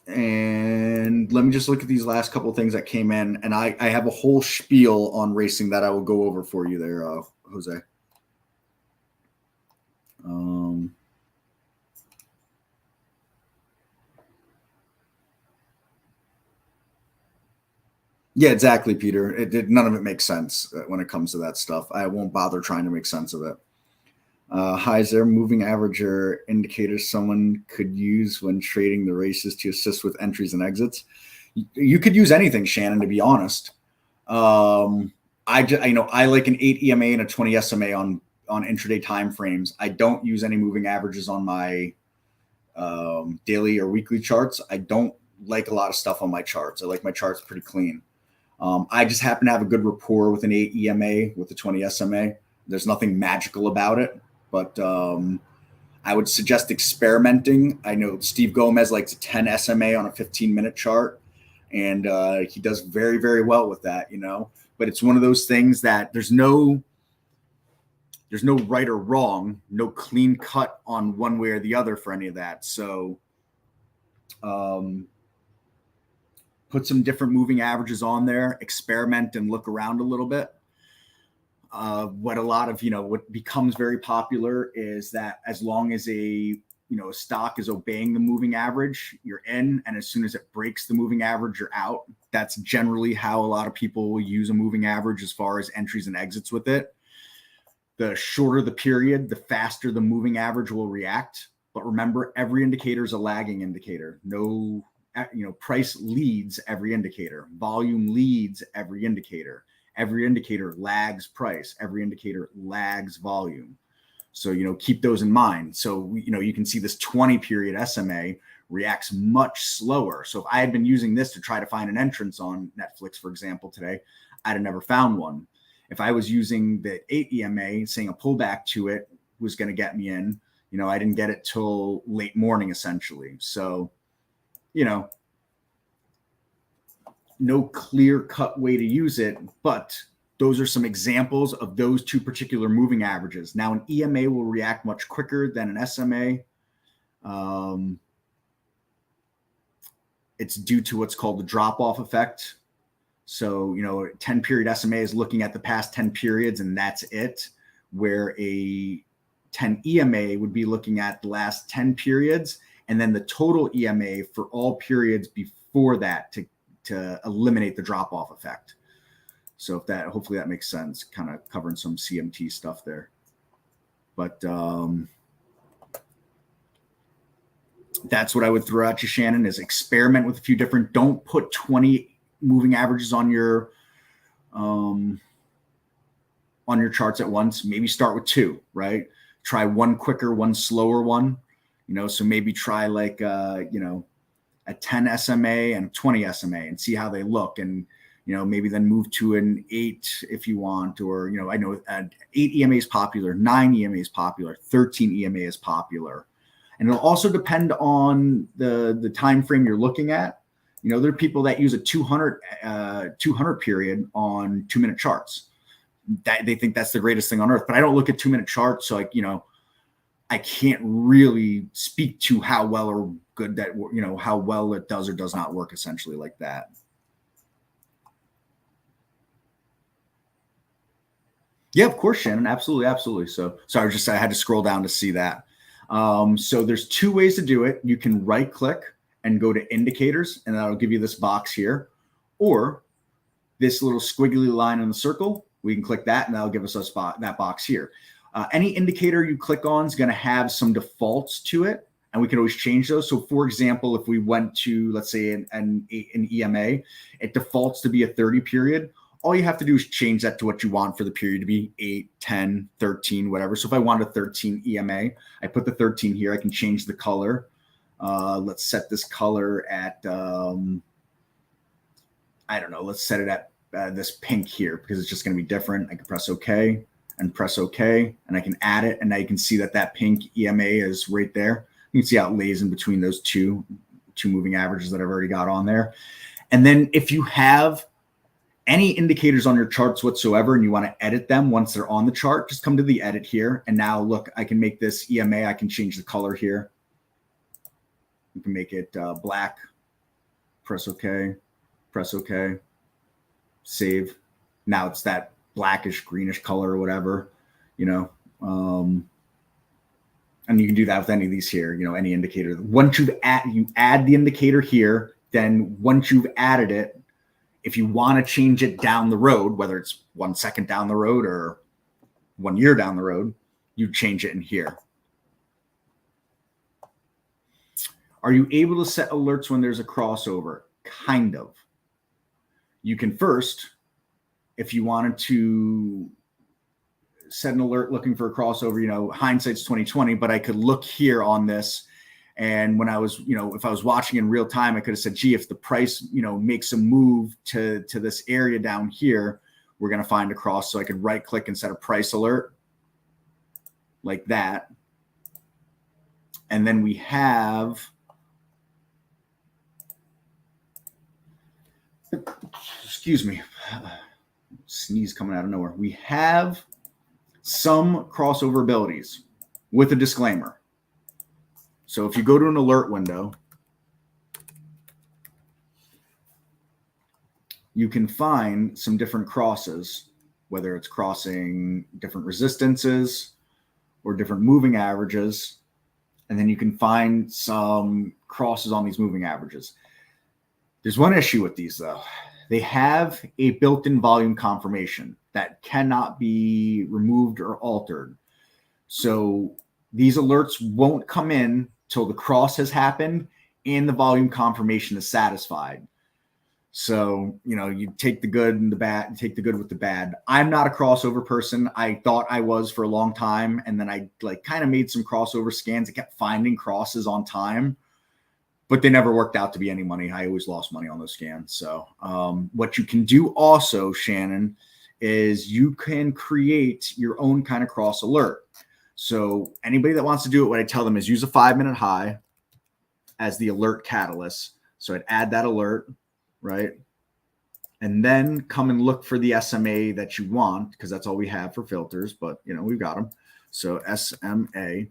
And let me just look at these last couple of things that came in. And I have a whole spiel on racing that I will go over for you there, Jose. Yeah, exactly, Peter. None of it makes sense when it comes to that stuff. I won't bother trying to make sense of it. Hi, is there a moving average or indicator someone could use when trading the races to assist with entries and exits? You could use anything, Shannon, to be honest. I like an 8 EMA and a 20 SMA on intraday time frames. I don't use any moving averages on my daily or weekly charts. I don't like a lot of stuff on my charts. I like my charts pretty clean. I just happen to have a good rapport with an 8 EMA with the 20 SMA. There's nothing magical about it, but I would suggest experimenting. I know Steve Gomez likes a 10 SMA on a 15-minute chart, and he does very, very well with that, you know. But it's one of those things that there's no right or wrong, no clean cut on one way or the other for any of that. So put some different moving averages on there, experiment and look around a little bit. What becomes very popular is that as long as a stock is obeying the moving average, you're in, and as soon as it breaks the moving average, you're out. That's generally how a lot of people will use a moving average as far as entries and exits with it. The shorter the period, the faster the moving average will react. But remember, every indicator is a lagging indicator. Price leads every indicator. Volume leads every indicator. Every indicator lags price. Every indicator lags volume. So, keep those in mind. So, you can see this 20 period SMA reacts much slower. So if I had been using this to try to find an entrance on Netflix, for example, today, I'd have never found one. If I was using the 8 EMA, saying a pullback to it was going to get me in, I didn't get it till late morning, essentially. So, no clear-cut way to use it, but those are some examples of those two particular moving averages. Now, an EMA will react much quicker than an SMA. It's due to what's called the drop-off effect. So, 10-period SMA is looking at the past 10 periods, and that's it, where a 10 EMA would be looking at the last 10 periods, and then the total EMA for all periods before that to eliminate the drop-off effect. So hopefully that makes sense, kind of covering some CMT stuff there. But that's what I would throw at you, Shannon, is experiment with a few different, don't put 20 moving averages on your charts at once. Maybe start with 2, right? Try one quicker, one slower one, so maybe try like, a 10 SMA and 20 SMA and see how they look. And, maybe then move to an 8 if you want, or, I know 8 EMA is popular, 9 EMA is popular, 13 EMA is popular. And it'll also depend on the time frame you're looking at. There are people that use a 200 period on 2-minute charts. That they think that's the greatest thing on earth. But I don't look at 2-minute charts, so I can't really speak to how well or good that, you know, how well it does or does not work, essentially, like that. Yeah, of course, Shannon. Absolutely, absolutely. So sorry, I had to scroll down to see that. So there's two ways to do it. You can right click and go to indicators, and that'll give you this box here, or this little squiggly line in the circle. We can click that, and that'll give us that box here. Any indicator you click on is going to have some defaults to it, and we can always change those. So, for example, if we went to, let's say, an EMA, it defaults to be a 30 period. All you have to do is change that to what you want for the period to be 8, 10, 13, whatever. So if I want a 13 EMA, I put the 13 here. I can change the color. Let's set this color at, I don't know, let's set it at this pink here because it's just going to be different. I can press OK and press OK, and I can add it. And now you can see that that pink EMA is right there. You can see how it lays in between those two moving averages that I've already got on there. And then if you have any indicators on your charts whatsoever and you want to edit them once they're on the chart, just come to the edit here. And now look, I can make this EMA. I can change the color here. You can make it black. Press OK. Press OK. Save. Now it's that blackish, greenish color or whatever, you know. And you can do that with any of these here, you know, any indicator. Once you add the indicator here, then once you've added it, if you want to change it down the road, whether it's 1 second down the road or 1 year down the road, you change it in here. Are you able to set alerts when there's a crossover? Kind of. You can first, if you wanted to set an alert looking for a crossover, you know, hindsight's 2020, but I could look here on this. And when I was, you know, if I was watching in real time, I could have said, gee, if the price, you know, makes a move to this area down here, we're going to find a cross. So I could right click and set a price alert like that. And then we have, excuse me, sneeze coming out of nowhere. We have some crossover abilities with a disclaimer. So if you go to an alert window, you can find some different crosses, whether it's crossing different resistances or different moving averages. And then you can find some crosses on these moving averages. There's one issue with these, though. They have a built-in volume confirmation that cannot be removed or altered. So these alerts won't come in till the cross has happened and the volume confirmation is satisfied. So, you know, you take the good and the bad, you take the good with the bad. I'm not a crossover person. I thought I was for a long time. And then I kind of made some crossover scans. I kept finding crosses on time, but they never worked out to be any money. I always lost money on those scans. So what you can do also, Shannon, is you can create your own kind of cross alert. So anybody that wants to do it, what I tell them is use a 5-minute high as the alert catalyst. So I'd add that alert, right? And then come and look for the SMA that you want, because that's all we have for filters, but you know, we've got them. So SMA,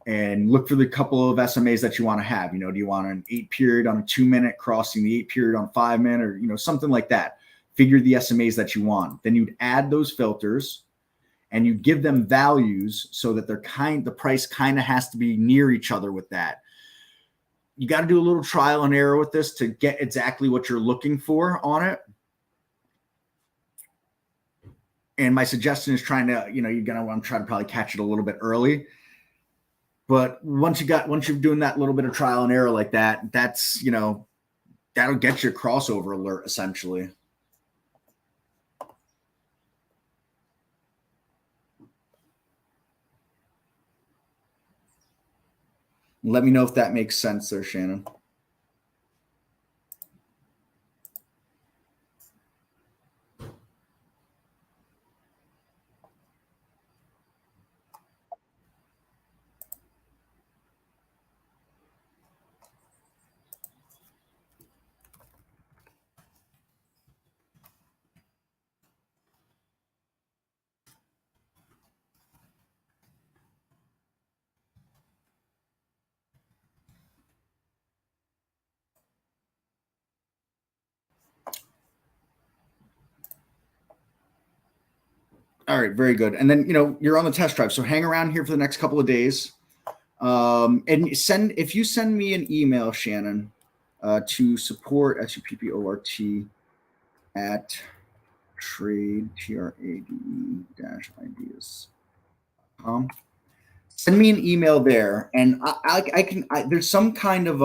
and look for the couple of SMAs that you want to have. You know, do you want an 8 period on a 2-minute, crossing the 8 period on 5-minute, or, you know, something like that. Figure the SMAs that you want. Then you'd add those filters and you give them values so that the price kind of has to be near each other with that. You got to do a little trial and error with this to get exactly what you're looking for on it. And my suggestion is trying to, you know, you're going to want to try to probably catch it a little bit early. But once you're doing that little bit of trial and error like that, that's, you know, that'll get you a crossover alert essentially. Let me know if that makes sense there, Shannon. All right, very good. And then, you're on the test drive, so hang around here for the next couple of days. And if you send me an email, Shannon, to support SUPPORT at trade-ideas.com. Send me an email there, and I can. There's some kind of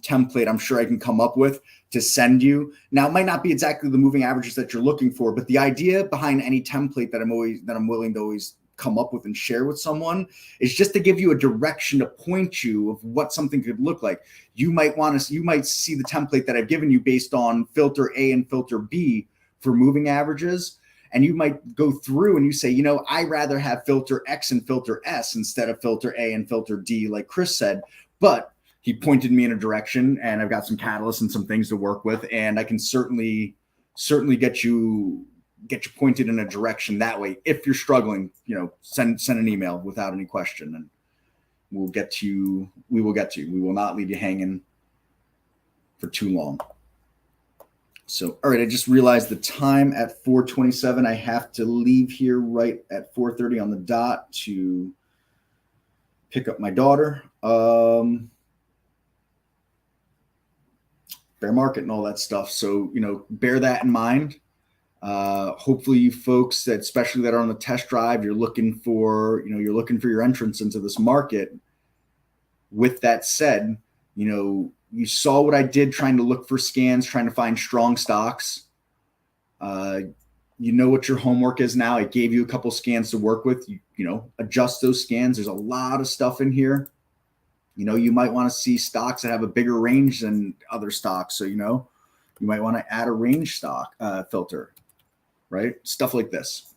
template I'm sure I can come up with to send you. Now, it might not be exactly the moving averages that you're looking for, but the idea behind any template that I'm willing to always come up with and share with someone is just to give you a direction to point you of what something could look like. You might see the template that I've given you based on filter A and filter B for moving averages. And you might go through and you say, I rather have filter X and filter S instead of filter A and filter D, like Chris said. But he pointed me in a direction, and I've got some catalysts and some things to work with, and I can certainly get you pointed in a direction that way. If you're struggling, send an email without any question, and we will get to you. We will not leave you hanging for too long. So, all right, I just realized the time at 4:27. I have to leave here right at 4:30 on the dot to pick up my daughter. Bear market and all that stuff. So, bear that in mind. Hopefully you folks that, especially that are on the test drive, you're looking for your entrance into this market. With that said, you saw what I did trying to look for scans, trying to find strong stocks. You know what your homework is now. I gave you a couple scans to work with. Adjust those scans. There's a lot of stuff in here. You might want to see stocks that have a bigger range than other stocks. So, you might want to add a range stock filter, right? Stuff like this.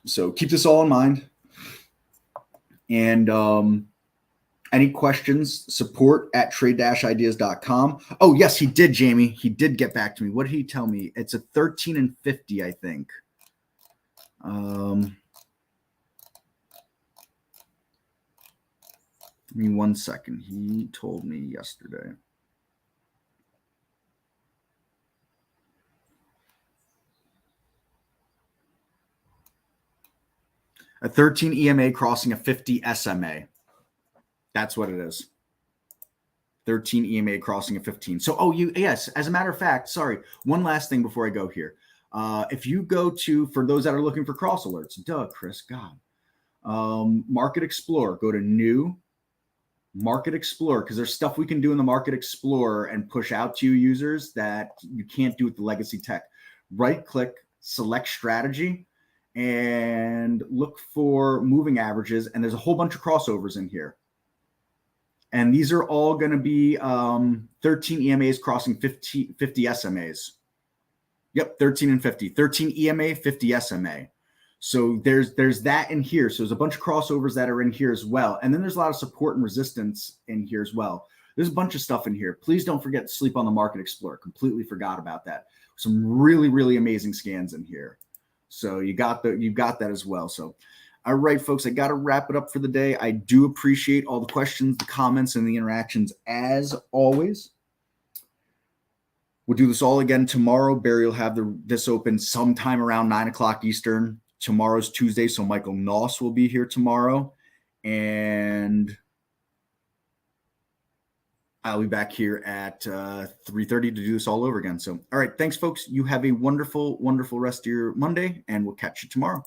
So keep this all in mind. And any questions, support at trade-ideas.com. Oh, yes, he did, Jamie. He did get back to me. What did he tell me? It's a 13 and 50, I think. Give me 1 second. He told me yesterday. A 13 EMA crossing a 50 SMA. That's what it is. 13 EMA crossing a 15. So, yes, as a matter of fact, sorry, one last thing before I go here. If you go to, for those that are looking for cross alerts, Chris, God. Market Explorer, go to New, Market Explorer, because there's stuff we can do in the Market Explorer and push out to you users that you can't do with the legacy tech. Right click, select strategy, and look for moving averages. And there's a whole bunch of crossovers in here. And these are all going to be 13 EMAs crossing 50 SMAs. Yep, 13 and 50. 13 EMA, 50 SMA. So there's that in here. So there's a bunch of crossovers that are in here as well. And then there's a lot of support and resistance in here as well. There's a bunch of stuff in here. Please don't forget to sleep on the Market Explorer. Completely forgot about that. Some really, really amazing scans in here. So you got that as well. So, all right, folks, I got to wrap it up for the day. I do appreciate all the questions, the comments, and the interactions as always. We'll do this all again tomorrow. Barry will have this open sometime around 9 o'clock Eastern. Tomorrow's Tuesday, so Michael Noss will be here tomorrow. And I'll be back here at 3:30 to do this all over again. So, all right, thanks, folks. You have a wonderful, wonderful rest of your Monday, and we'll catch you tomorrow.